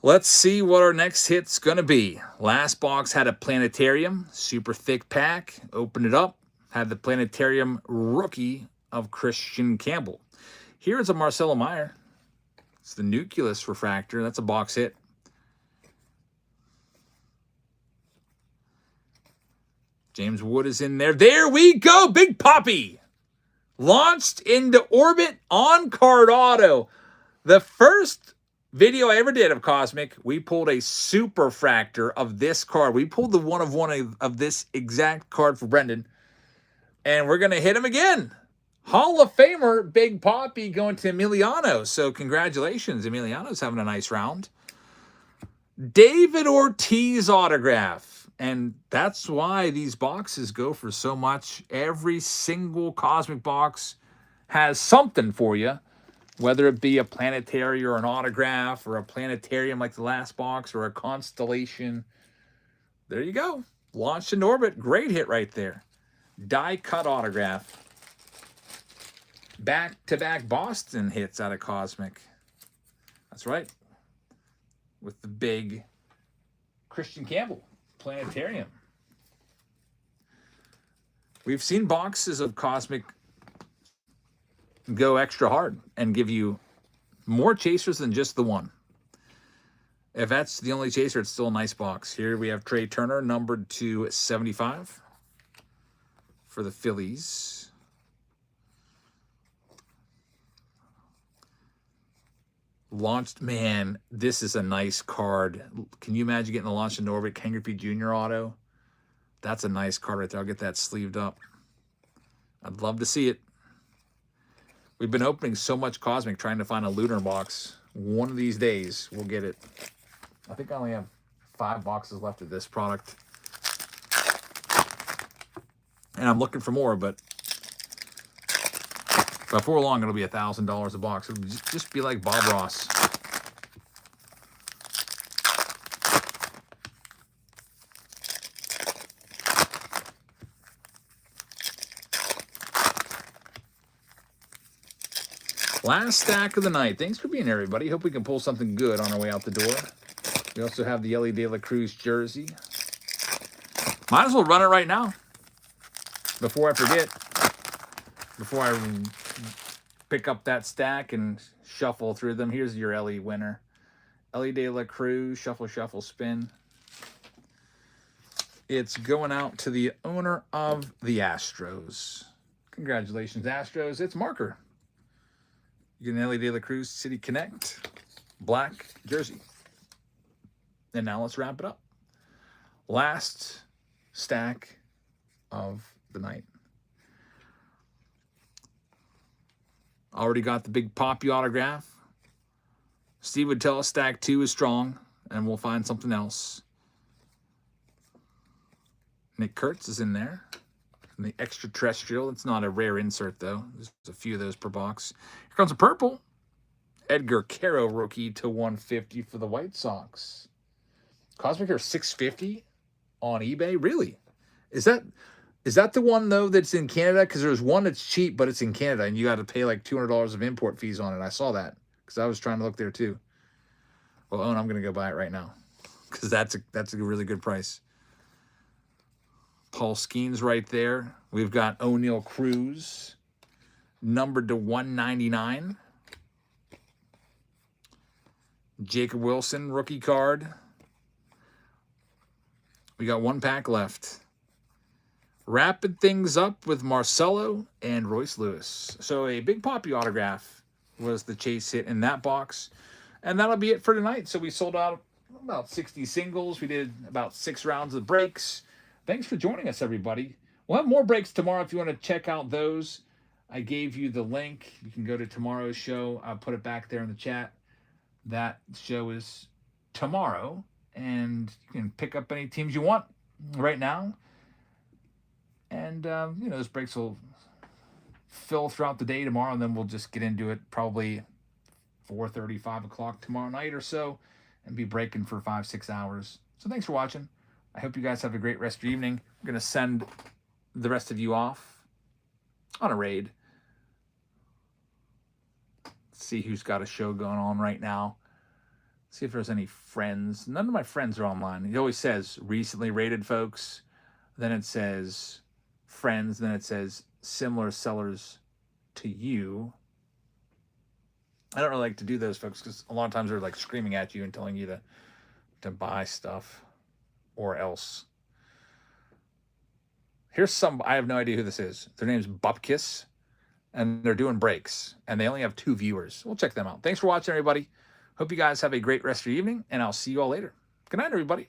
Let's see what our next hit's going to be. Last box had a planetarium, super thick pack. Open it up. Had the planetarium rookie of Christian Campbell. Here is a Marcelo Meyer. It's the Nucleus refractor. That's a box hit. James Wood is in there. There we go. Big Poppy. Launched into orbit on card auto. The first video I ever did of Cosmic, we pulled a super fractor of this card. We pulled the one of this exact card for Brendan. And we're going to hit him again. Hall of Famer Big Poppy going to Emiliano. So congratulations. Emiliano's having a nice round. David Ortiz autograph. And that's why these boxes go for so much. Every single Cosmic box has something for you, whether it be a planetary or an autograph or a planetarium like the last box or a constellation. There you go. Launched in orbit. Great hit right there. Die cut autograph. Back-to-back Boston hits out of Cosmic. That's right. With the big Christian Campbell planetarium. We've seen boxes of Cosmic go extra hard and give you more chasers than just the one. If that's the only chaser, it's still a nice box. Here we have Trey Turner, numbered to 75 for the Phillies. Launched, man, this is a nice card. Can you imagine getting a Launched in Orbit Ken Griffey Jr. auto? That's a nice card right there. I'll get that sleeved up. I'd love to see it. We've been opening so much Cosmic trying to find a Lunar box. One of these days, we'll get it. I think I only have 5 boxes left of this product. And I'm looking for more, but before long, it'll be $1,000 a box. It'll just be like Bob Ross. Last stack of the night. Thanks for being here, everybody. Hope we can pull something good on our way out the door. We also have the Ellie De La Cruz jersey. Might as well run it right now. Before I forget. Before I pick up that stack and shuffle through them. Here's your Ellie winner. Ellie De La Cruz, shuffle, shuffle, spin. It's going out to the owner of the Astros. Congratulations, Astros. It's Marker. You get an Ellie De La Cruz City Connect black jersey. And now let's wrap it up. Last stack of the night. Already got the Big Poppy autograph. Steve would tell us stack 2 is strong, and we'll find something else. Nick Kurtz is in there. And the extraterrestrial. It's not a rare insert, though. There's a few of those per box. Here comes a purple. Edgar Caro rookie to 150 for the White Sox. Cosmic are $650 on eBay? Really? Is that the one, though, that's in Canada? Because there's one that's cheap, but it's in Canada, and you got to pay like $200 of import fees on it. I saw that because I was trying to look there, too. Well, Owen, I'm going to go buy it right now because that's a really good price. Paul Skeens right there. We've got O'Neal Cruz, numbered to 199. Jacob Wilson, rookie card. We got 1 pack left. Wrapping things up with Marcelo and Royce Lewis. So a Big Poppy autograph was the chase hit in that box. And that'll be it for tonight. So we sold out about 60 singles. We did about 6 rounds of breaks. Thanks for joining us, everybody. We'll have more breaks tomorrow if you want to check out those. I gave you the link. You can go to tomorrow's show. I'll put it back there in the chat. That show is tomorrow, and you can pick up any teams you want right now. And, those breaks will fill throughout the day tomorrow, and then we'll just get into it probably 4:30, 5 o'clock tomorrow night or so, and be breaking for 5-6 hours. So thanks for watching. I hope you guys have a great rest of your evening. I'm going to send the rest of you off on a raid. See who's got a show going on right now. See if there's any friends. None of my friends are online. It always says recently rated folks. Then it says friends. Then it says similar sellers to you. I don't really like to do those, folks, because a lot of times they're like screaming at you and telling you to buy stuff or else. Here's some, I have no idea who this is. Their name's Bupkis, and they're doing breaks, and they only have 2 viewers. We'll check them out. Thanks for watching, everybody. Hope you guys have a great rest of your evening, and I'll see you all later. Good night, everybody.